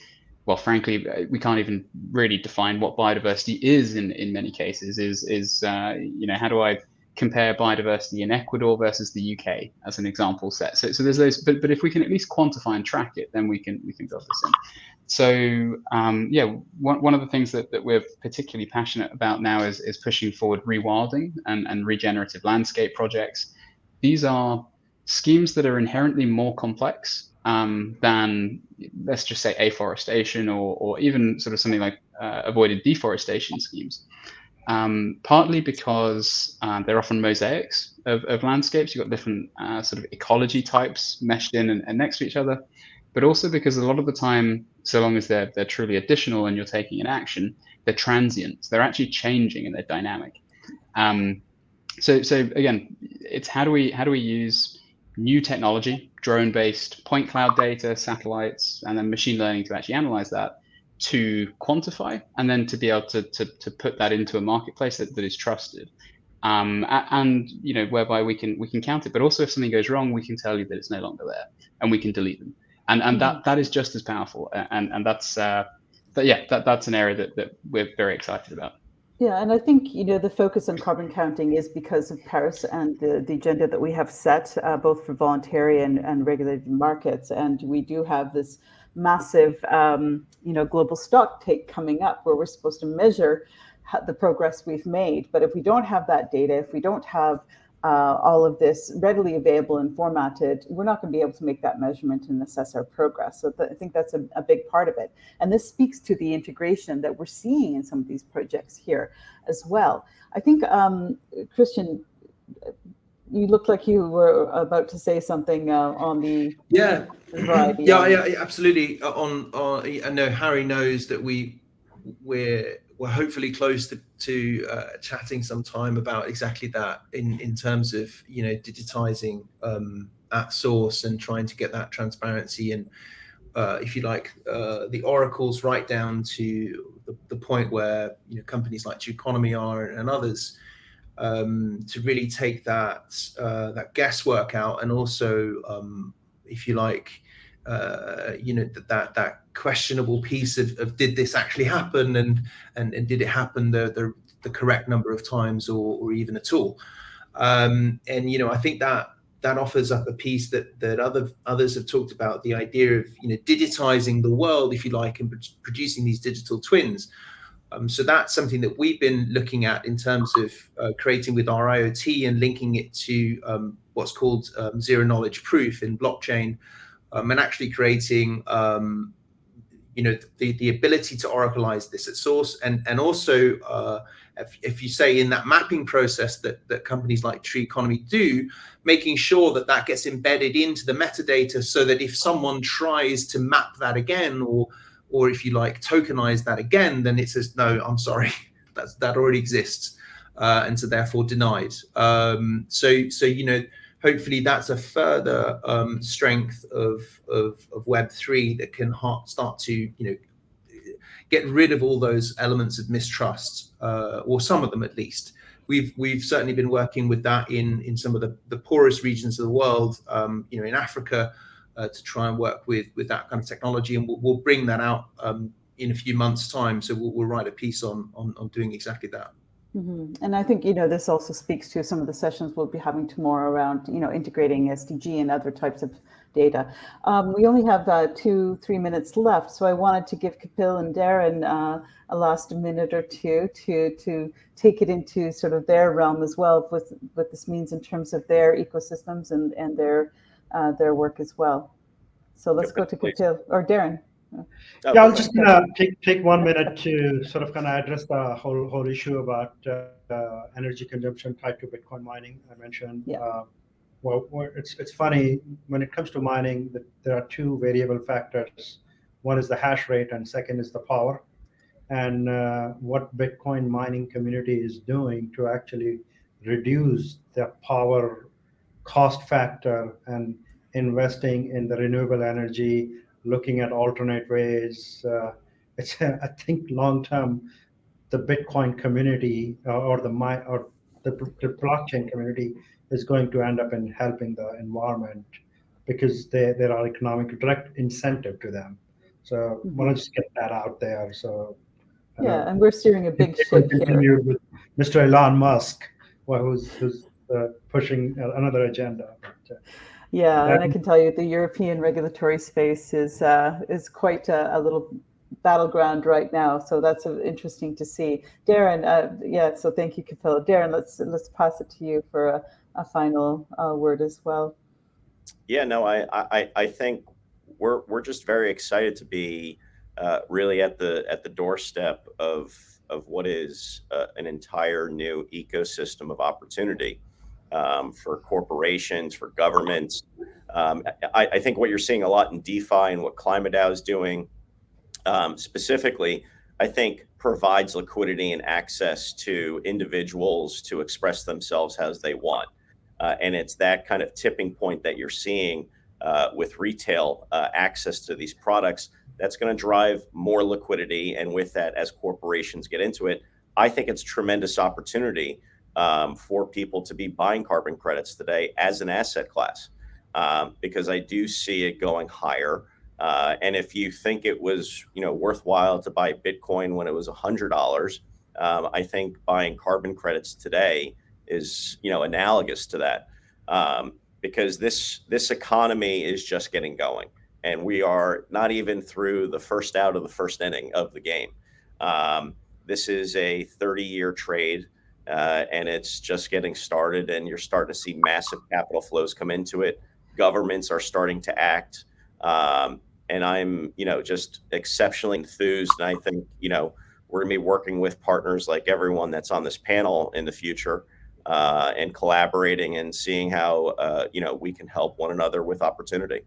well, frankly, we can't even really define what biodiversity is in many cases. You know, how do I compare biodiversity in Ecuador versus the UK as an example set? So there's those, but if we can at least quantify and track it, then we can build this in. So yeah, one of the things that we're particularly passionate about now is pushing forward rewilding and regenerative landscape projects. These are schemes that are inherently more complex than, let's just say, afforestation or even sort of something like avoided deforestation schemes. Partly because they're often mosaics of landscapes. You've got different sort of ecology types meshed in and next to each other, but also because a lot of the time, so long as they're truly additional and you're taking an action, they're transient. They're actually changing and they're dynamic. So again, it's how do we use new technology, drone-based point cloud data, satellites, and then machine learning to actually analyze that, to quantify, and then to be able to put that into a marketplace that is trusted, and you know, whereby we can count it, but also if something goes wrong, we can tell you that it's no longer there and we can delete them, and that is just as powerful, and that's that's an area that we're very excited about. Yeah, and I think, you know, the focus on carbon counting is because of Paris and the agenda that we have set, both for voluntary and regulated markets. And we do have this massive, you know, global stock take coming up where we're supposed to measure the progress we've made. But if we don't have that data, if we don't have all of this readily available and formatted, we're not going to be able to make that measurement and assess our progress. So I think that's a big part of it. And this speaks to the integration that we're seeing in some of these projects here as well. I think, Christian, you looked like you were about to say something on the variety. Yeah, absolutely. I know Harry knows that we're hopefully close to chatting sometime about exactly that in terms of, you know, digitizing at source and trying to get that transparency and if you like, the oracles right down to the point where, you know, companies like Tree Economy are and others to really take that guesswork out, and also, if you like, that questionable piece of did this actually happen, and did it happen the correct number of times, or even at all. And I think that offers up a piece that others have talked about, the idea of digitizing the world, if you like, and producing these digital twins. So that's something that we've been looking at in terms of creating with our IoT and linking it to what's called zero knowledge proof in blockchain, and actually creating the ability to oracleize this at source, and also if you say in that mapping process that companies like Tree Economy do, making sure that gets embedded into the metadata, so that if someone tries to map that again, or if you like tokenize that again, then it says, no, I'm sorry, that already exists, and so therefore denied. So hopefully that's a further strength of Web3 that can start to get rid of all those elements of mistrust, or some of them at least. We've certainly been working with that in some of the poorest regions of the world, in Africa, to try and work with that kind of technology, and we'll bring that out in a few months' time. So we'll write a piece on doing exactly that. Mm-hmm. And I think, this also speaks to some of the sessions we'll be having tomorrow around, integrating SDG and other types of data. We only have 2-3 minutes left, so I wanted to give Kapil and Darren a last minute or two to take it into sort of their realm as well, with what this means in terms of their ecosystems and their work as well. So let's go to Kapil or Darren. Yeah, I'll just take 1 minute to sort of address the whole issue about energy consumption tied to Bitcoin mining. I mentioned. Yeah. Well, it's funny when it comes to mining that there are two variable factors. One is the hash rate, and second is the power. And what Bitcoin mining community is doing to actually reduce the power cost factor and investing in the renewable energy, looking at alternate ways. It's I think long term, the Bitcoin community or the blockchain community is going to end up in helping the environment, because there are economic direct incentive to them. So I want to just get that out there. So yeah, and we're steering a big ship here with Mr. Elon Musk, who's pushing another agenda. But, yeah, and I can tell you the European regulatory space is quite a little battleground right now. So that's interesting to see. Darren, yeah. So thank you, Kapil. Darren, let's pass it to you for a final word as well. Yeah, no, I think we're just very excited to be really at the doorstep of what is an entire new ecosystem of opportunity for corporations, for governments. I think what you're seeing a lot in DeFi and what ClimateDAO is doing specifically, I think provides liquidity and access to individuals to express themselves as they want. And it's that kind of tipping point that you're seeing with retail access to these products that's going to drive more liquidity. And with that, as corporations get into it, I think it's tremendous opportunity for people to be buying carbon credits today as an asset class, because I do see it going higher. And if you think it was worthwhile to buy Bitcoin when it was $100, I think buying carbon credits today is analogous to that, because this economy is just getting going, and we are not even through the first out of the first inning of the game. This is a 30-year trade, and it's just getting started, and you're starting to see massive capital flows come into it. Governments are starting to act, and I'm just exceptionally enthused, and I think we're going to be working with partners like everyone that's on this panel in the future, and collaborating and seeing how we can help one another with opportunity.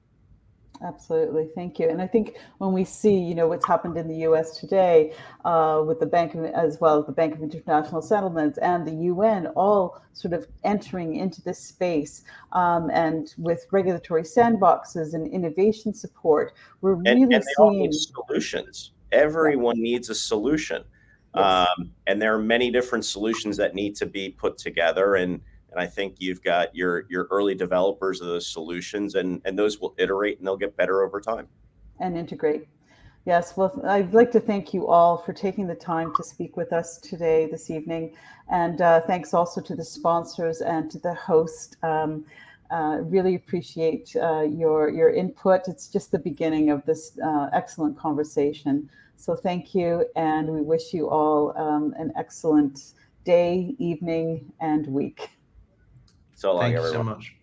Absolutely, thank you. And I think when we see, what's happened in the U.S. today with the Bank of, as well, the Bank of International Settlements and the UN, all sort of entering into this space, and with regulatory sandboxes and innovation support, we're really and they all seeing need solutions. Everyone needs a solution. Yes. And there are many different solutions that need to be put together. And I think you've got your early developers of those solutions, and those will iterate and they'll get better over time. And integrate. Yes, well, I'd like to thank you all for taking the time to speak with us today, this evening. And thanks also to the sponsors and to the host. Really appreciate your input. It's just the beginning of this excellent conversation. So thank you, and we wish you all an excellent day, evening, and week. So long, Thank you everyone. so much.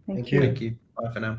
Thank you. Thank you. Bye for now.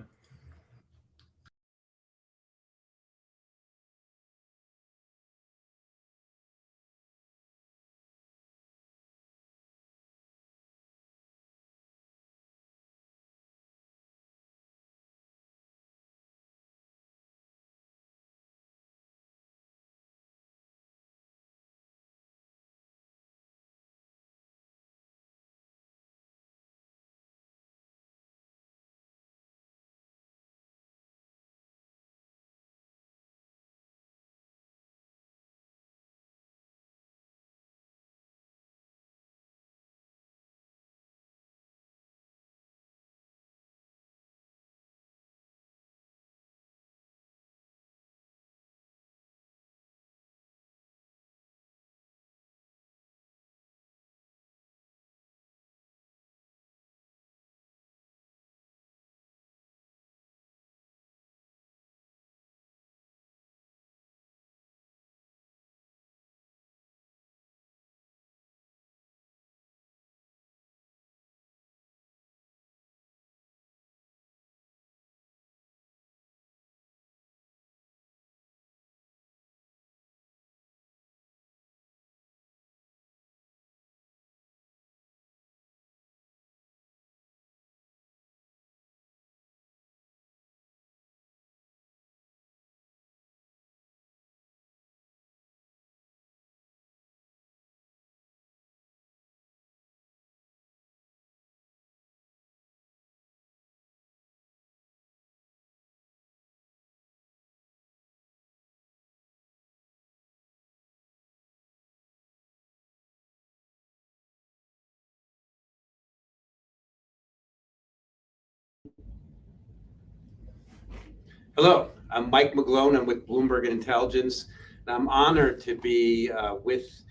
Hello, I'm Mike McGlone. I'm with Bloomberg Intelligence, and I'm honored to be with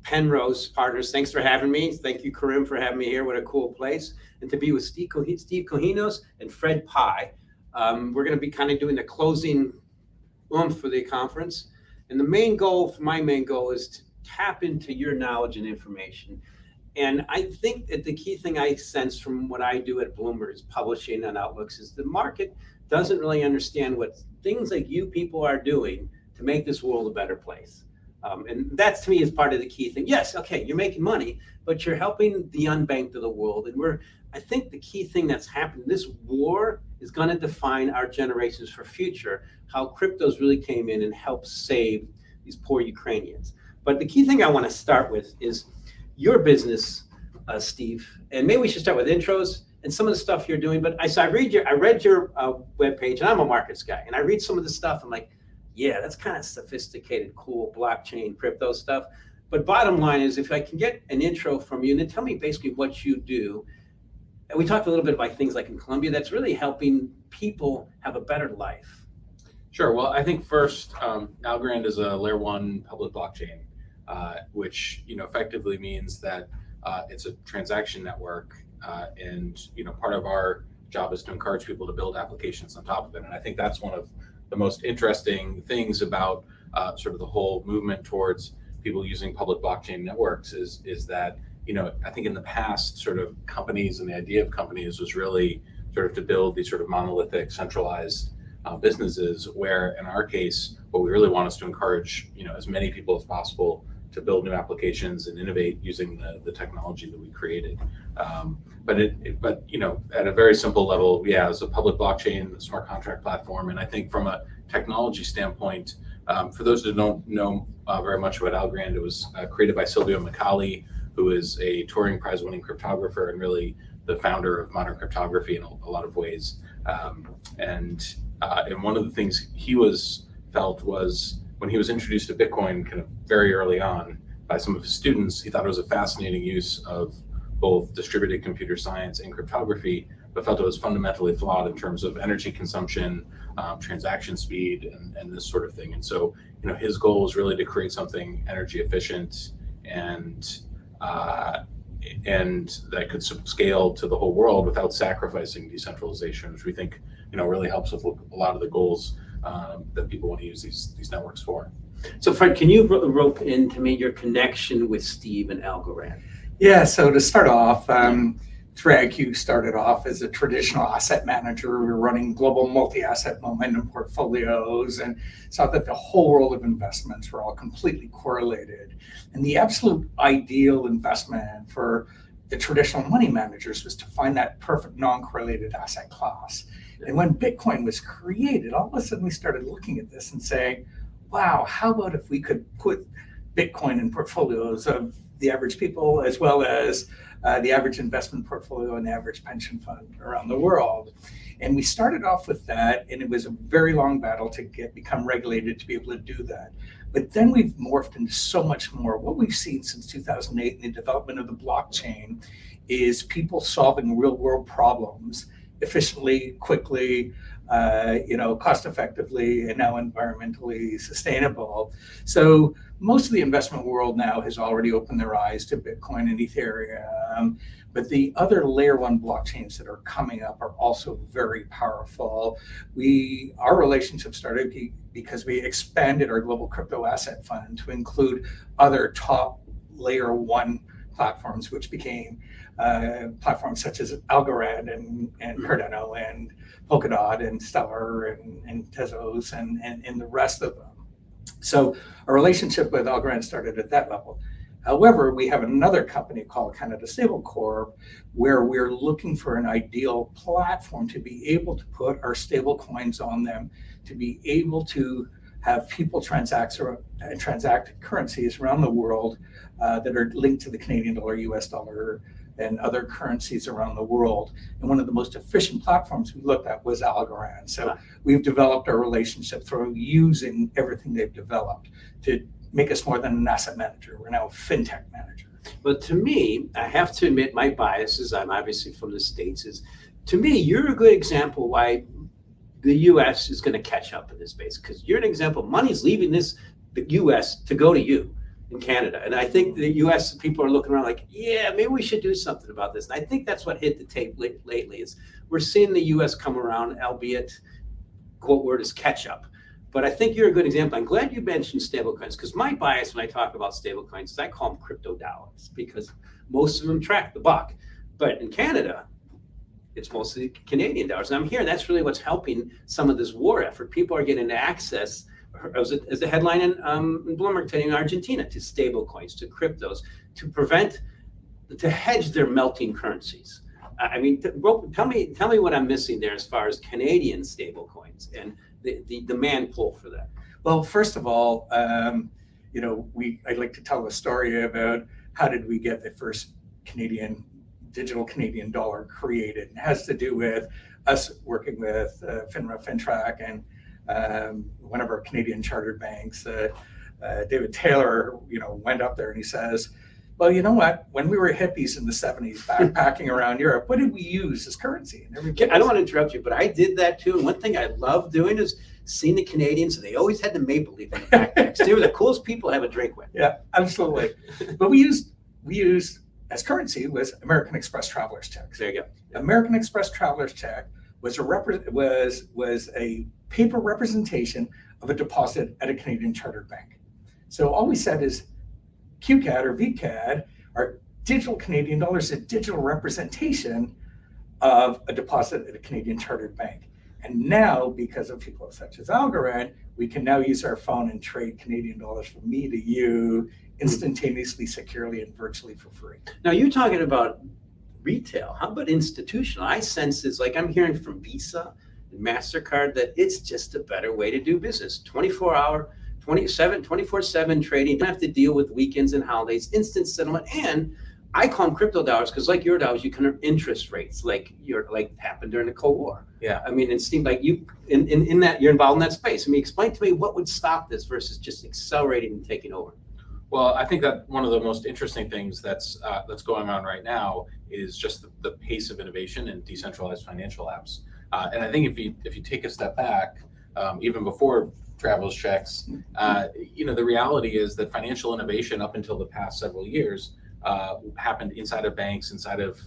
Penrose Partners. Thanks for having me. Thank you, Karim, for having me here. What a cool place. And to be with Steve Cohinos and Fred Pye. We're going to be kind of doing the closing for the conference. And the main goal, my main goal, is to tap into your knowledge and information. And I think that the key thing I sense from what I do at Bloomberg is publishing on Outlooks is the market doesn't really understand what things like you people are doing to make this world a better place. And that to me is part of the key thing. Yes, okay, you're making money, but you're helping the unbanked of the world. And I think the key thing that's happened, this war is going to define our generations for future, how cryptos really came in and helped save these poor Ukrainians. But the key thing I want to start with is your business, Steve, and maybe we should start with intros and some of the stuff you're doing. But I read your webpage, and I'm a markets guy, and I read some of the stuff. I'm like, yeah, that's kind of sophisticated, cool blockchain, crypto stuff. But bottom line is, if I can get an intro from you, and then tell me basically what you do. And we talked a little bit about things like in Colombia that's really helping people have a better life. Sure. Well, I think first, Algorand is a layer 1 public blockchain, which effectively means that it's a transaction network, and part of our job is to encourage people to build applications on top of it. And I think that's one of the most interesting things about sort of the whole movement towards people using public blockchain networks is that I think in the past, sort of companies and the idea of companies was really sort of to build these sort of monolithic, centralized businesses, where in our case, what we really want is to encourage as many people as possible to build new applications and innovate using the technology that we created. But at a very simple level, as a public blockchain, a smart contract platform, and I think from a technology standpoint, for those who don't know very much about Algorand, it was created by Silvio Micali, who is a Turing Prize-winning cryptographer and really the founder of modern cryptography in a lot of ways. And one of the things he felt was when he was introduced to Bitcoin kind of very early on, by some of his students. He thought it was a fascinating use of both distributed computer science and cryptography, but felt it was fundamentally flawed in terms of energy consumption, transaction speed, and this sort of thing. And so, his goal was really to create something energy efficient and that could scale to the whole world without sacrificing decentralization, which we think really helps with a lot of the goals that people want to use these networks for. So Fred, can you rope into me your connection with Steve and Algorand? Yeah, so to start off, 3iQ started off as a traditional asset manager. We were running global multi-asset momentum portfolios and saw that the whole world of investments were all completely correlated. And the absolute ideal investment for the traditional money managers was to find that perfect non-correlated asset class. And when Bitcoin was created, all of a sudden we started looking at this and saying, wow, how about if we could put Bitcoin in portfolios of the average people as well as the average investment portfolio and the average pension fund around the world. And we started off with that, and it was a very long battle to become regulated to be able to do that. But then we've morphed into so much more. What we've seen since 2008 in the development of the blockchain is people solving real world problems efficiently, quickly, cost effectively, and now environmentally sustainable. So most of the investment world now has already opened their eyes to Bitcoin and Ethereum, but the other layer one blockchains that are coming up are also very powerful. Our relationship started because we expanded our global crypto asset fund to include other top layer one platforms, which became platforms such as Algorand and Cardano and Polkadot and Stellar and Tezos and the rest of them. So our relationship with Algorand started at that level. However, we have another company called Canada Stable Corp, where we're looking for an ideal platform to be able to put our stable coins on them, to be able to have people transact currencies around the world that are linked to the Canadian dollar, US dollar, and other currencies around the world. And one of the most efficient platforms we looked at was Algorand. So we've developed our relationship through using everything they've developed to make us more than an asset manager. We're now a fintech manager. But to me, I have to admit my biases, I'm obviously from the States, is to me, you're a good example why the US is going to catch up in this space, because you're an example. Money's leaving the US to go to you in Canada. And I think the US people are looking around like, yeah, maybe we should do something about this. And I think that's what hit the tape lately is we're seeing the US come around, albeit quote word is catch up. But I think you're a good example. I'm glad you mentioned stablecoins, because my bias when I talk about stablecoins is I call them crypto dollars, because most of them track the buck. But in Canada, it's mostly Canadian dollars. And I'm here, that's really what's helping some of this war effort. People are getting access, as the headline in Bloomberg today, in Argentina, to stablecoins, to cryptos, to hedge their melting currencies. I mean, tell me what I'm missing there as far as Canadian stablecoins and the demand pull for that. Well, first of all, I'd like to tell a story about how did we get the first digital Canadian dollar created. It has to do with us working with FINRA, FinTrack, and one of our Canadian chartered banks. David Taylor, went up there and he says, well, you know what? When we were hippies in the 70s, backpacking around Europe, what did we use as currency? And I don't want to interrupt you, but I did that too. And one thing I love doing is seeing the Canadians, and they always had the maple leaf in the backpacks. They were the coolest people to have a drink with. Yeah, absolutely. But we used as currency was American Express traveler's checks. There you go. American Express traveler's check was a paper representation of a deposit at a Canadian chartered bank. So all we said is QCAD or VCAD are digital Canadian dollars, a digital representation of a deposit at a Canadian chartered bank. And now, because of people such as Algorand, we can now use our phone and trade Canadian dollars from me to you instantaneously, securely, and virtually for free. Now, you're talking about retail. How about institutional? I sense it's like I'm hearing from Visa and MasterCard that it's just a better way to do business. 24-hour, 24/7 trading. You don't have to deal with weekends and holidays, instant settlement. And I call them crypto dollars because, like your dollars, you can earn interest rates like happened during the Cold War. Yeah. I mean, it seemed like you in that you're involved in that space. I mean, explain to me what would stop this versus just accelerating and taking over. Well, I think that one of the most interesting things that's going on right now is just the pace of innovation in decentralized financial apps. And I think if you take a step back, even before travelers checks, the reality is that financial innovation up until the past several years happened inside of banks, inside of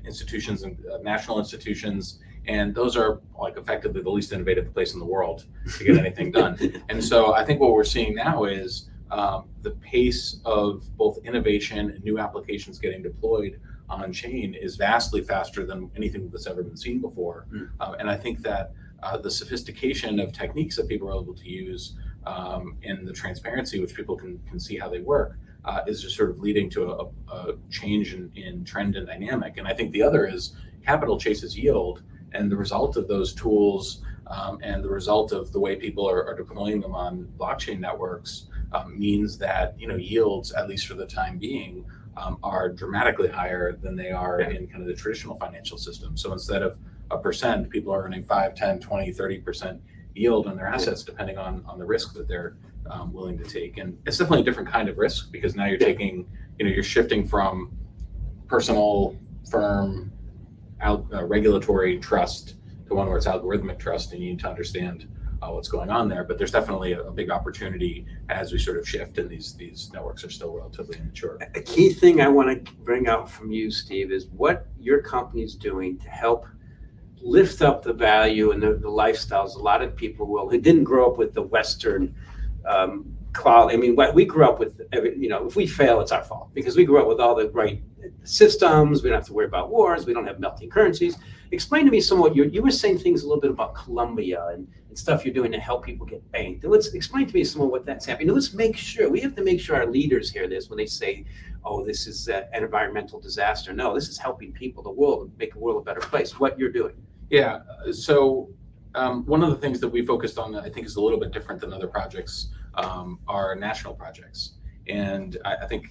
institutions and national institutions, and those are like effectively the least innovative place in the world to get anything done. And so I think what we're seeing now is the pace of both innovation and new applications getting deployed on chain is vastly faster than anything that's ever been seen before. And I think that the sophistication of techniques that people are able to use and the transparency which people can see how they work is just sort of leading to a change in trend and dynamic. And I think the other is capital chases yield, and the result of those tools and the result of the way people are deploying them on blockchain networks means that yields, at least for the time being, are dramatically higher than they are in kind of the traditional financial system. So instead of a percent, people are earning 5, 10, 20, 30% yield on their assets, depending on the risk that they're willing to take. And it's definitely a different kind of risk, because now you're taking, you're shifting from personal firm regulatory trust to one where it's algorithmic trust, and you need to understand what's going on there. But there's definitely a big opportunity as we sort of shift, and these networks are still relatively immature. A key thing I want to bring out from you, Steve, is what your company's doing to help lift up the value and the lifestyles. A lot of people who didn't grow up with the Western quality. I mean, what we grew up with, if we fail, it's our fault, because we grew up with all the right systems. We don't have to worry about wars. We don't have melting currencies. Explain to me somewhat. You were saying things a little bit about Colombia and stuff you're doing to help people get banked. And let's explain to me some of what that's happening. Let's make sure, we have to make sure our leaders hear this when they say, oh, this is an environmental disaster. No, this is helping people, the world, make the world a better place, what you're doing. Yeah, so one of the things that we focused on that I think is a little bit different than other projects are national projects. And I think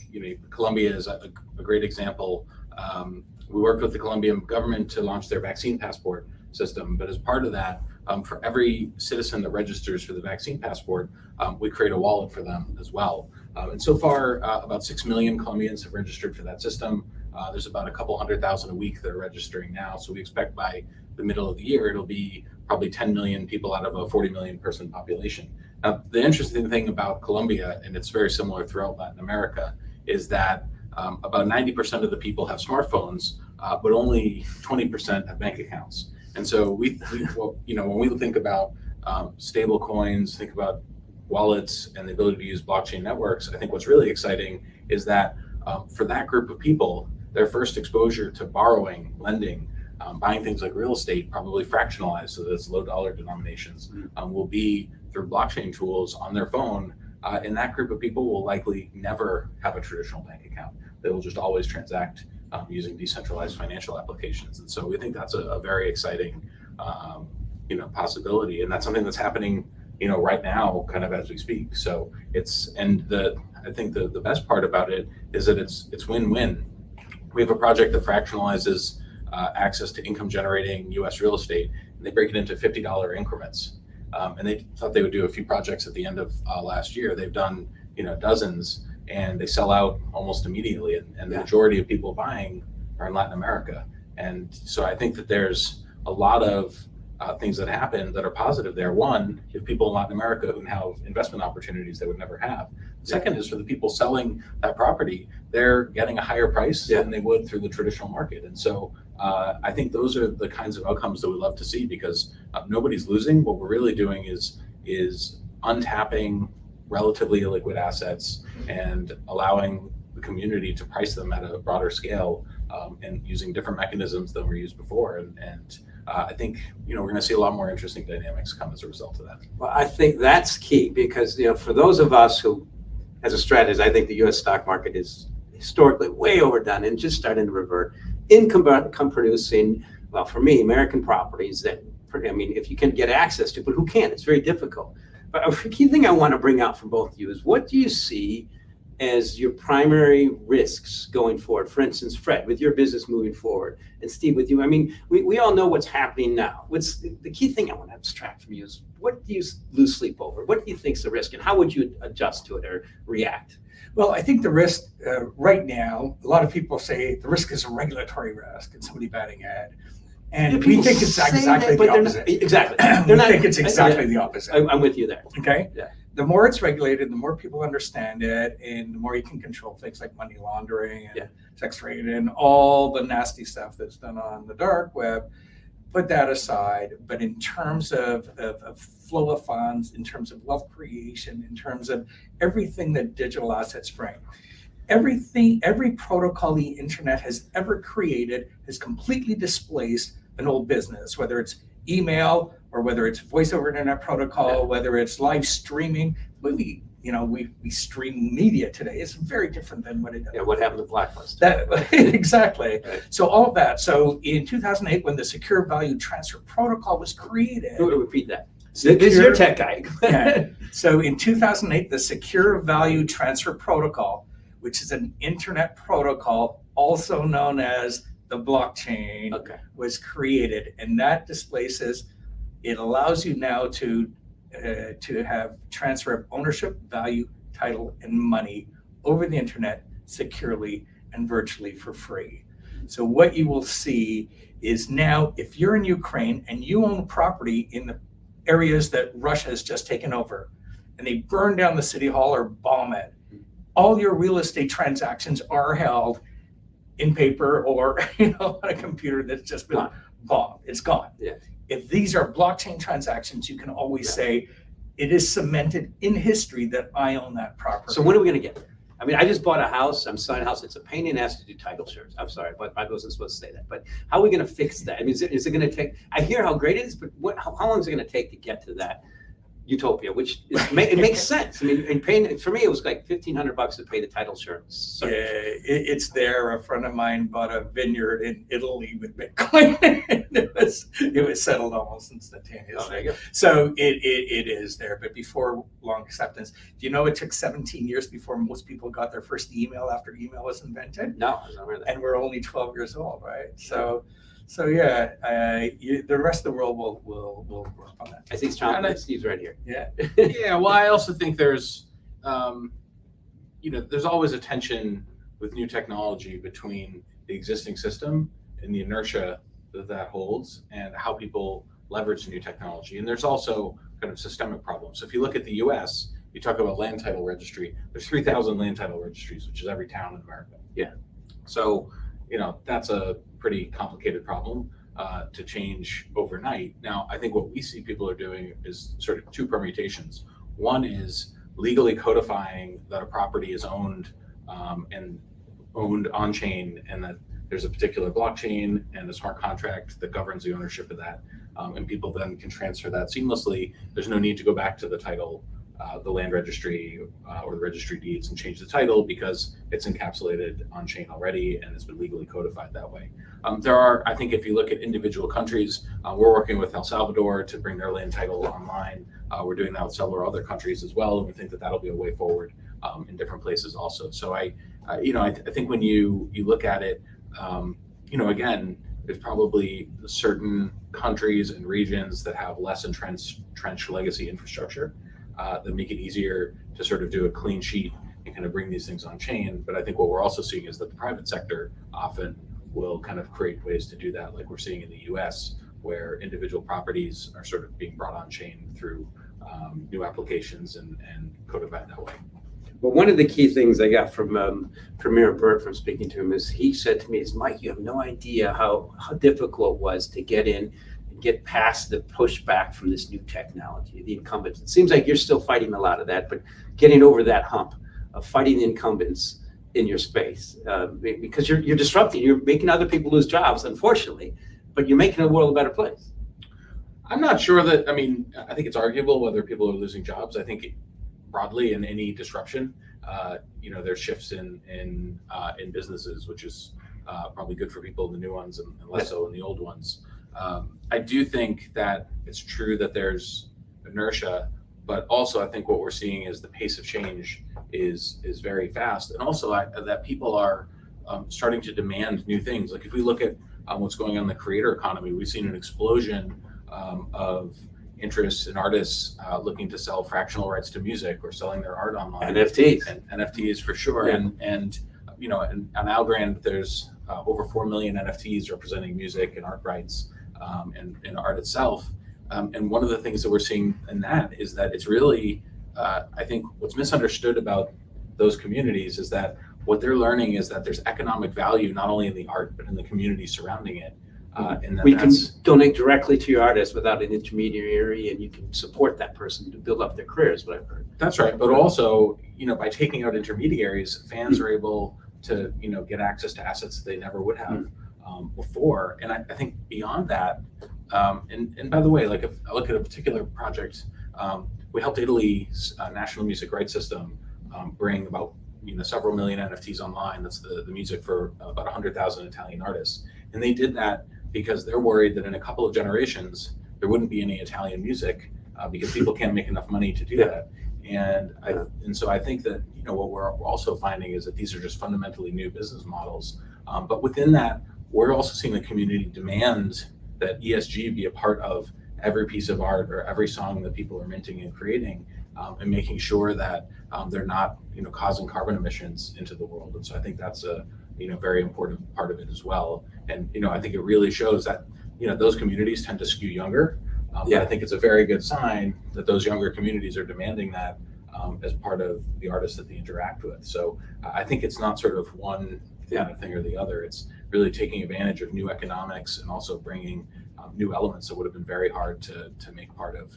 Colombia is a great example. We worked with the Colombian government to launch their vaccine passport system, but as part of that, for every citizen that registers for the vaccine passport, we create a wallet for them as well. And so far, about 6 million Colombians have registered for that system. There's about a couple 100,000 a week that are registering now. So we expect by the middle of the year, it'll be probably 10 million people out of a 40 million person population. Now, the interesting thing about Colombia, and it's very similar throughout Latin America, is that about 90% of the people have smartphones, but only 20% have bank accounts. And so when we think about stable coins, think about wallets and the ability to use blockchain networks, I think what's really exciting is that for that group of people, their first exposure to borrowing, lending, buying things like real estate, probably fractionalized so that it's low dollar denominations, will be through blockchain tools on their phone. And that group of people will likely never have a traditional bank account. They will just always transact using decentralized financial applications. And so we think that's a very exciting possibility. And that's something that's happening right now, kind of as we speak. So I think the best part about it is that it's win-win. We have a project that fractionalizes access to income generating US real estate, and they break it into $50 increments. And they thought they would do a few projects at the end of last year. They've done dozens, and they sell out almost immediately. And the majority of people buying are in Latin America. And so I think that there's a lot of things that happen that are positive there. One, you have people in Latin America who have investment opportunities they would never have. The second is for the people selling that property, they're getting a higher price than they would through the traditional market. And so I think those are the kinds of outcomes that we love to see, because nobody's losing. What we're really doing is untapping relatively illiquid assets and allowing the community to price them at a broader scale and using different mechanisms than were used before. And I think we're going to see a lot more interesting dynamics come as a result of that. Well, I think that's key, because for those of us who, as a strategist, I think the U.S. stock market is historically way overdone and just starting to revert. Income producing, well, for me, American properties that, if you can get access to, but who can't? It's very difficult. But a key thing I want to bring out from both of you is, what do you see as your primary risks going forward? For instance, Fred, with your business moving forward, and Steve, with you. I mean, we all know what's happening now. What's the key thing I want to abstract from you is, what do you lose sleep over? What do you think is the risk, and how would you adjust to it or react? Well, I think the risk right now, a lot of people say the risk is a regulatory risk and somebody batting ad. And we think it's exactly the opposite. Exactly. We think it's exactly the opposite. I'm with you there. Okay? Yeah. The more it's regulated, the more people understand it, and the more you can control things like money laundering and sex trade and all the nasty stuff that's done on the dark web. Put that aside. But in terms of flow of funds, in terms of wealth creation, in terms of everything that digital assets bring, every protocol the internet has ever created has completely displaced an old business, whether it's email or whether it's voice over internet protocol, whether it's live streaming. We stream media today. It's very different than what it does. Yeah, what happened to Blacklist? Exactly. Right. So all of that. So in 2008, when the Secure Value Transfer Protocol was created. Repeat that. This is your tech guy. Yeah. So in 2008, the Secure Value Transfer Protocol, which is an internet protocol, also known as the blockchain, was created, and that displaces. It allows you now to have transfer of ownership, value, title, and money over the internet securely and virtually for free. So what you will see is now, if you're in Ukraine and you own property in the areas that Russia has just taken over, and they burn down the city hall or bomb it, all your real estate transactions are held in paper or on a computer that's just been bombed. It's gone. Yeah. If these are blockchain transactions, you can always say it is cemented in history that I own that property. So when are we going to get there? I mean, I just bought a house. I'm selling a house. It's a pain in the ass to do title shares. I'm sorry, but I wasn't supposed to say that. But how are we going to fix that? I mean, is it going to take? I hear how great it is, but how long is it going to take to get to that utopia? Which it makes sense. I mean, and paying for me, it was like $1,500 to pay the title insurance. So, yeah, it's there. A friend of mine bought a vineyard in Italy with Bitcoin. it was settled almost instantaneously. So it is there. But before long acceptance, do you know it took 17 years before most people got their first email after email was invented? No, I was not aware of that. And we're only 12 years old, right? So yeah, the rest of the world will work on that. I think Steve's right here. Yeah. Yeah. Well, I also think there's always a tension with new technology between the existing system and the inertia that holds and how people leverage new technology. And there's also kind of systemic problems. So if you look at the US, you talk about land title registry, there's 3,000 land title registries, which is every town in America. Yeah. So, that's a pretty complicated problem to change overnight. Now, I think what we see people are doing is sort of two permutations. One is legally codifying that a property is owned and owned on chain, and that there's a particular blockchain and a smart contract that governs the ownership of that. And people then can transfer that seamlessly. There's no need to go back to the title, the land registry or the registry deeds and change the title because it's encapsulated on chain already and it's been legally codified that way. I think if you look at individual countries, we're working with El Salvador to bring their land title online. We're doing that with several other countries as well, and we think that that'll be a way forward in different places also. So I think when you look at it, again, there's probably certain countries and regions that have less entrenched legacy infrastructure that make it easier to sort of do a clean sheet and kind of bring these things on chain. But I think what we're also seeing is that the private sector often will kind of create ways to do that, like we're seeing in the US, where individual properties are sort of being brought on chain through new applications and codified that way. Well, one of the key things I got from Premier Burt from speaking to him is he said to me, Mike, you have no idea how difficult it was to get in and get past the pushback from this new technology, the incumbents. It seems like you're still fighting a lot of that, but getting over that hump of fighting the incumbents in your space because you're disrupting, you're making other people lose jobs, unfortunately, but you're making the world a better place. I'm not sure that, I think it's arguable whether people are losing jobs. I think broadly in any disruption, there's shifts in businesses, which is probably good for people in the new ones and less so in the old ones. I do think that it's true that there's inertia, But also, I think what we're seeing is the pace of change is very fast, and also that people are starting to demand new things. Like if we look at what's going on in the creator economy, we've seen an explosion of interest in artists looking to sell fractional rights to music or selling their art online. NFTs. And NFTs for sure. Yeah. And you know, and on Algorand, there's over 4 million NFTs representing music and art rights and art itself. And one of the things that we're seeing in that is that it's really, I think what's misunderstood about those communities is that what they're learning is that there's economic value not only in the art, but in the community surrounding it. And We can donate directly to your artist without an intermediary, and you can support that person to build up their careers, what I've heard. That's right. But also, you know, by taking out intermediaries, fans are able to, you know, get access to assets that they never would have before. And I think beyond that, and by the way, like if I look at a particular project, we helped Italy's national music rights system bring about, you know, several million NFTs online. That's the music for about 100,000 Italian artists. And they did that because they're worried that in a couple of generations, there wouldn't be any Italian music because people can't make enough money to do that. And so I think that, you know, what we're also finding is that these are just fundamentally new business models. But within that, we're also seeing the community demand that ESG be a part of every piece of art or every song that people are minting and creating, and making sure that they're not, you know, causing carbon emissions into the world. And so I think that's a, you know, very important part of it as well. And, you know, I think it really shows that, you know, those communities tend to skew younger. But I think it's a very good sign that those younger communities are demanding that as part of the artists that they interact with. So I think it's not sort of one kind of thing or the other. It's really taking advantage of new economics and also bringing new elements that would have been very hard to make part of,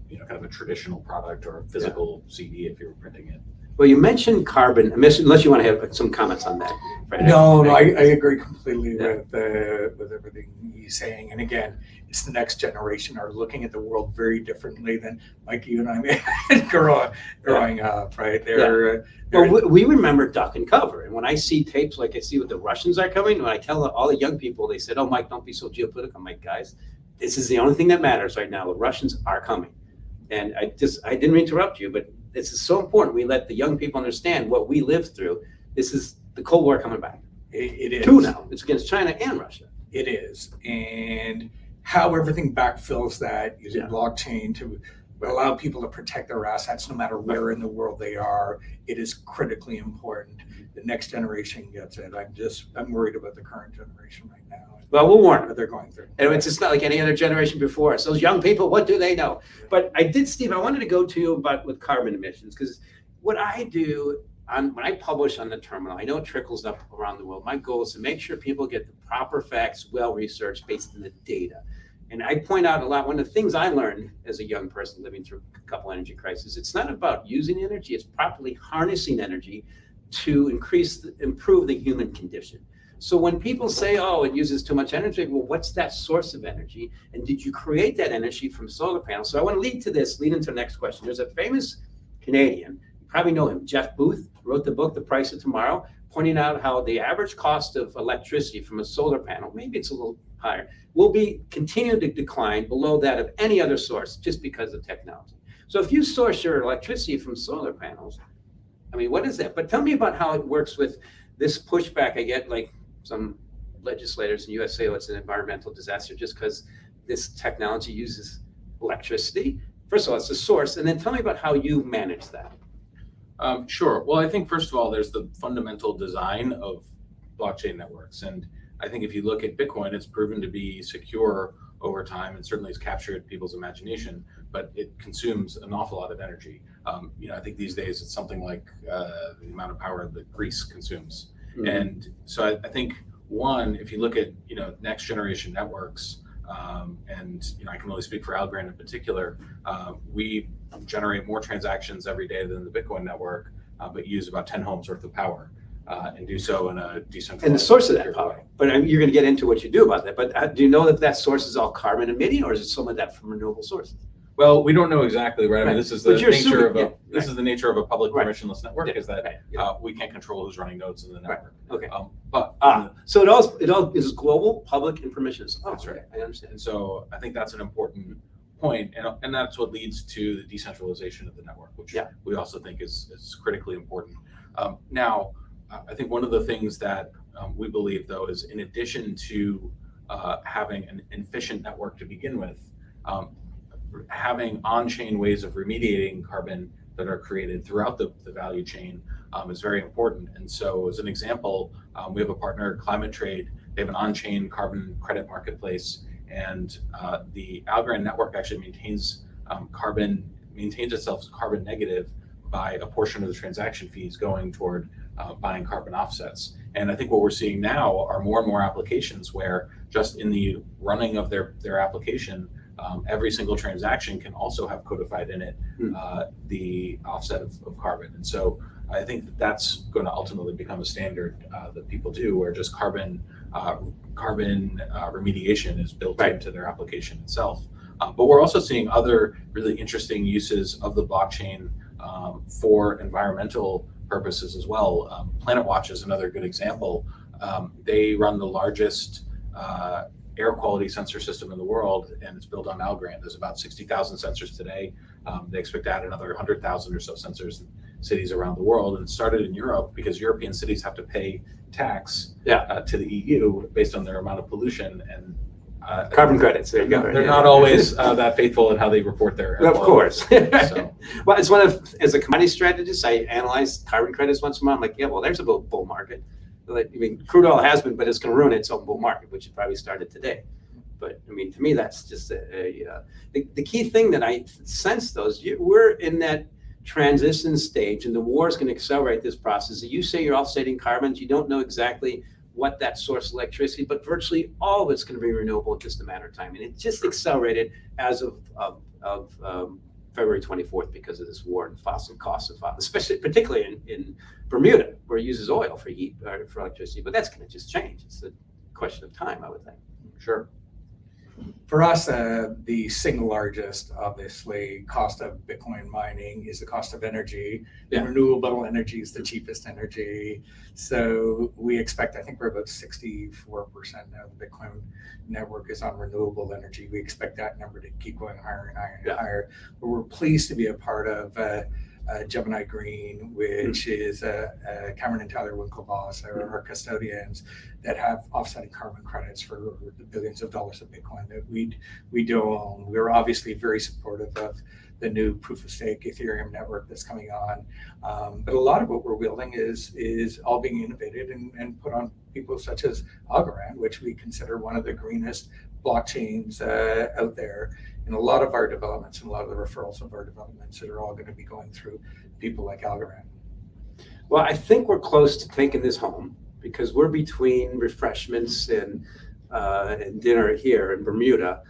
you know, kind of a traditional product or a physical CD if you were printing it. Well, you mentioned carbon emission, unless you want to have some comments on that. Fred. No, I agree completely with everything he's saying. And again, it's the next generation are looking at the world very differently than like you and I growing up, right? Well, we remember duck and cover. And when I see tapes like I see what the Russians are coming, when I tell all the young people, they said, "Oh, Mike, don't be so geopolitical." I'm like, guys, this is the only thing that matters right now. The Russians are coming. And I didn't mean to interrupt you, but this is so important. We let the young people understand what we lived through. This is the Cold War coming back. It is. Two now. It's against China and Russia. It is. And how everything backfills that using blockchain to allow people to protect their assets no matter where in the world they are, it is critically important. The next generation gets it. I'm worried about the current generation right now. Well, we'll warn them. What they're going through. And it's just not like any other generation before us. Those young people, what do they know? But Steve, I wanted to go to you about with carbon emissions, because what I do when I publish on the terminal, I know it trickles up around the world. My goal is to make sure people get the proper facts, well-researched, based on the data. And I point out a lot, one of the things I learned as a young person living through a couple energy crises, it's not about using energy, it's properly harnessing energy to improve the human condition. So when people say, oh, it uses too much energy, well, what's that source of energy? And did you create that energy from solar panels? So I want to lead into the next question. There's a famous Canadian, you probably know him, Jeff Booth, wrote the book, The Price of Tomorrow, pointing out how the average cost of electricity from a solar panel, maybe it's a little higher, will continue to decline below that of any other source just because of technology. So if you source your electricity from solar panels, I mean, what is that? But tell me about how it works with this pushback I get, like some legislators in the US say, oh, it's an environmental disaster just because this technology uses electricity. First of all, it's the source. And then tell me about how you manage that. Sure. Well, I think first of all, there's the fundamental design of blockchain networks. And I think if you look at Bitcoin, it's proven to be secure over time and certainly has captured people's imagination, but it consumes an awful lot of energy. You know, I think these days it's something like the amount of power that Greece consumes. Mm-hmm. And so I think one, if you look at, you know, next generation networks, and, you know, I can only speak for Algorand in particular, we generate more transactions every day than the Bitcoin network, but use about 10 homes worth of power. And do so in a decentralized. And the source of that power. But you're going to get into what you do about that. But do you know that source is all carbon emitting, or is it some of that from renewable sources? Well, we don't know exactly, right? I mean, this is the nature of this is the nature of a public permissionless network, is that we can't control who's running nodes in the network. Okay. But so it all is global, public, and permissionless. Oh, that's right. I understand. And so I think that's an important point, and that's what leads to the decentralization of the network, which we also think is critically important. Now, I think one of the things that we believe, though, is in addition to having an efficient network to begin with, having on-chain ways of remediating carbon that are created throughout the value chain is very important. And so, as an example, we have a partner, Climate Trade. They have an on-chain carbon credit marketplace, and the Algorand network actually maintains itself as carbon negative by a portion of the transaction fees going toward buying carbon offsets. And I think what we're seeing now are more and more applications where just in the running of their application, every single transaction can also have codified in it the offset of carbon. And so I think that's going to ultimately become a standard that people do, where just carbon remediation is built into their application itself. But we're also seeing other really interesting uses of the blockchain for environmental purposes as well. Planet Watch is another good example. They run the largest air quality sensor system in the world, and it's built on Algorand. There's about 60,000 sensors today. They expect to add another 100,000 or so sensors in cities around the world. And it started in Europe because European cities have to pay tax to the EU based on their amount of pollution and carbon credits. There you go. They're not always that faithful in how they report their air Of course. So. Well, it's as a commodity strategist, I analyze carbon credits once in a while. I'm like, yeah, well, there's a bull market. I mean, crude oil has been, but it's going to ruin its own bull market, which it probably started today. But I mean, to me, that's just the key thing that I sense, though, is we're in that transition stage, and the war is going to accelerate this process. You say you're offsetting carbons, you don't know exactly what that source of electricity, but virtually all of it's going to be renewable in just a matter of time. And it just accelerated as of February 24th because of this war and fossil costs of fossil, especially particularly in Bermuda, where it uses oil for heat or for electricity. But that's going to just change. It's a question of time, I would think. Sure. For us, the single largest, obviously, cost of Bitcoin mining is the cost of energy. Yeah. Renewable energy is the cheapest energy. So we expect, I think we're about 64% now. The Bitcoin network is on renewable energy. We expect that number to keep going higher and higher and higher. But we're pleased to be a part of Gemini Green, which is Cameron and Tyler Winklevoss, our custodians that have offsetting carbon credits for the billions of dollars of Bitcoin that we do own. We're obviously very supportive of the new proof of stake Ethereum network that's coming on. But a lot of what we're building is all being innovated and put on people such as Algorand, which we consider one of the greenest blockchains out there. And a lot of our developments and a lot of the referrals of our developments that are all going to be going through people like Algorand. Well, I think we're close to taking this home because we're between refreshments and dinner here in Bermuda.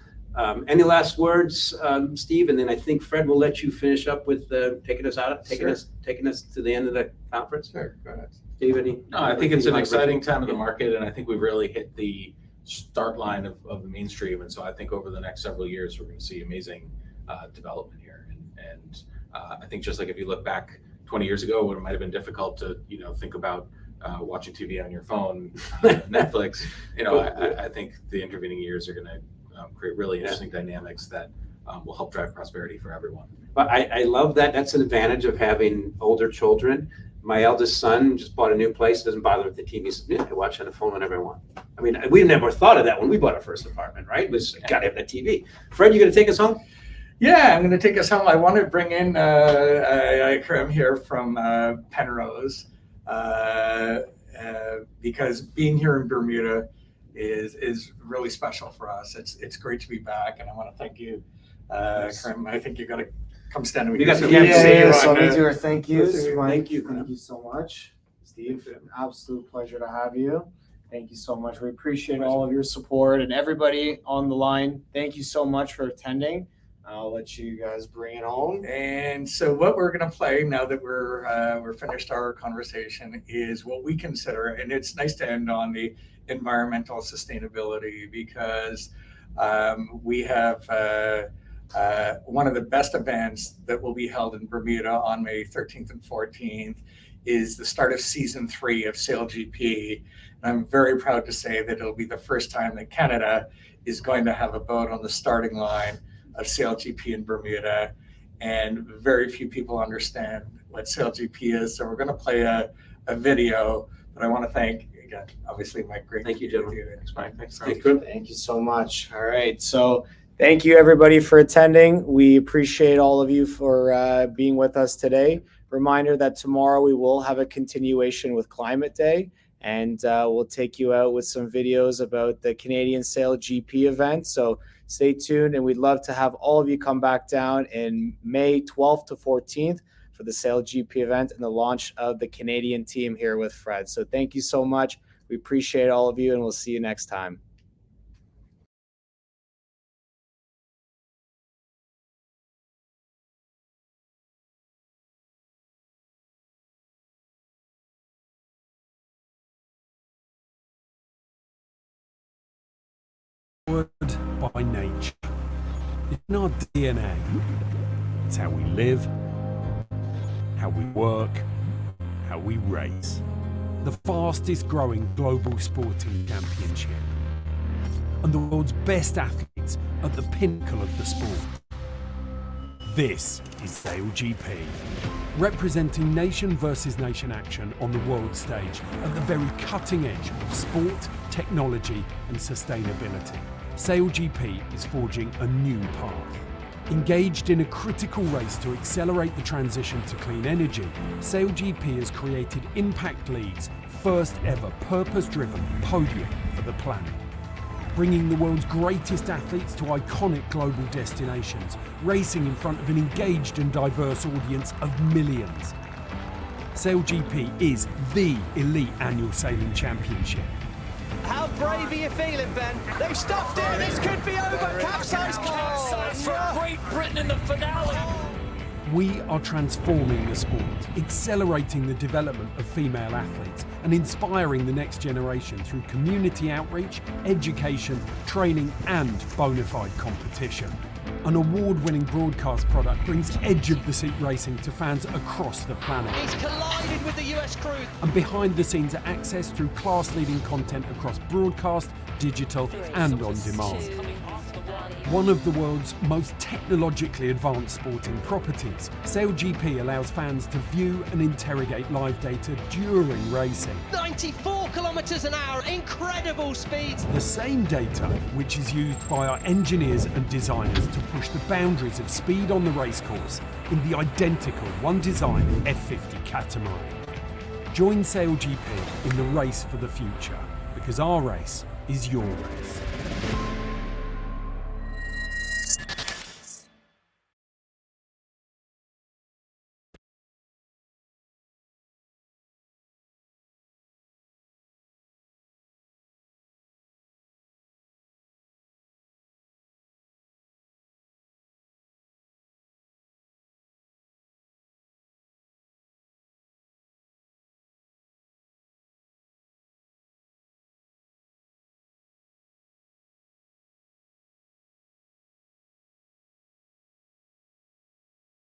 Any last words, Steve? And then I think Fred will let you finish up with taking us to the end of the conference. Sure, go ahead. Steve, any? No, I think it's an exciting time of the market, and I think we've really hit the start line of the mainstream. And so I think over the next several years, we're going to see amazing development here. And I think just like if you look back 20 years ago, when it might have been difficult to think about watching TV on your phone, Netflix, I think the intervening years are going to create really interesting dynamics that will help drive prosperity for everyone. But I love that. That's an advantage of having older children. My eldest son just bought a new place, doesn't bother with the TV. He says, yeah, I watch on the phone whenever I want. I mean, we never thought of that when we bought our first apartment, right? It was, got to have the TV. Fred, you going to take us home? Yeah, I'm going to take us home. I want to bring in Karim here from Penrose because being here in Bermuda is really special for us. It's great to be back, and I want to thank you, Karim. I think you got to come stand with me. So let me do our thank yous. Thank you so much, Steve. An absolute pleasure to have you. Thank you so much. We appreciate all of your support, and everybody on the line. Thank you so much for attending. I'll let you guys bring it home. And so what we're going to play now that we're finished our conversation is what we consider, and it's nice to end on the environmental sustainability because we have one of the best events that will be held in Bermuda on May 13th and 14th is the start of season 3 of SailGP. And I'm very proud to say that it'll be the first time that Canada is going to have a boat on the starting line of SailGP in Bermuda, and very few people understand what SailGP is. So we're going to play a video, but I want to thank, again, obviously, Mike. Great. Thank you, gentlemen. Thanks, Mike. Thanks. Thank you so much. All right. So thank you, everybody, for attending. We appreciate all of you for being with us today. Reminder that tomorrow we will have a continuation with Climate Day, and we'll take you out with some videos about the Canadian SailGP event. So stay tuned, and we'd love to have all of you come back down in May 12th to 14th for the SailGP event and the launch of the Canadian team here with Fred. So thank you so much. We appreciate all of you, and we'll see you next time. Word by nature. It's in our DNA. It's how we live, how we work, how we race. The fastest growing global sporting championship. And the world's best athletes at the pinnacle of the sport. This is SailGP, representing nation versus nation action on the world stage at the very cutting edge of sport, technology and sustainability. SailGP is forging a new path. Engaged in a critical race to accelerate the transition to clean energy, SailGP has created Impact League's first ever purpose-driven podium for the planet. Bringing the world's greatest athletes to iconic global destinations, racing in front of an engaged and diverse audience of millions. SailGP is the elite annual sailing championship. How brave are you feeling, Ben? They've stopped it. This could be over. Capsize for Great Britain in the finale. We are transforming the sport, accelerating the development of female athletes, and inspiring the next generation through community outreach, education, training, and bona fide competition. An award-winning broadcast product brings edge-of-the-seat racing to fans across the planet. He's collided with the US crew. And behind-the-scenes access through class-leading content across broadcast, digital, and on demand. One of the world's most technologically advanced sporting properties, SailGP allows fans to view and interrogate live data during racing. 94 kilometers an hour, incredible speeds. The same data which is used by our engineers and designers to push the boundaries of speed on the racecourse in the identical one-design F50 catamaran. Join SailGP in the race for the future, because our race is your race.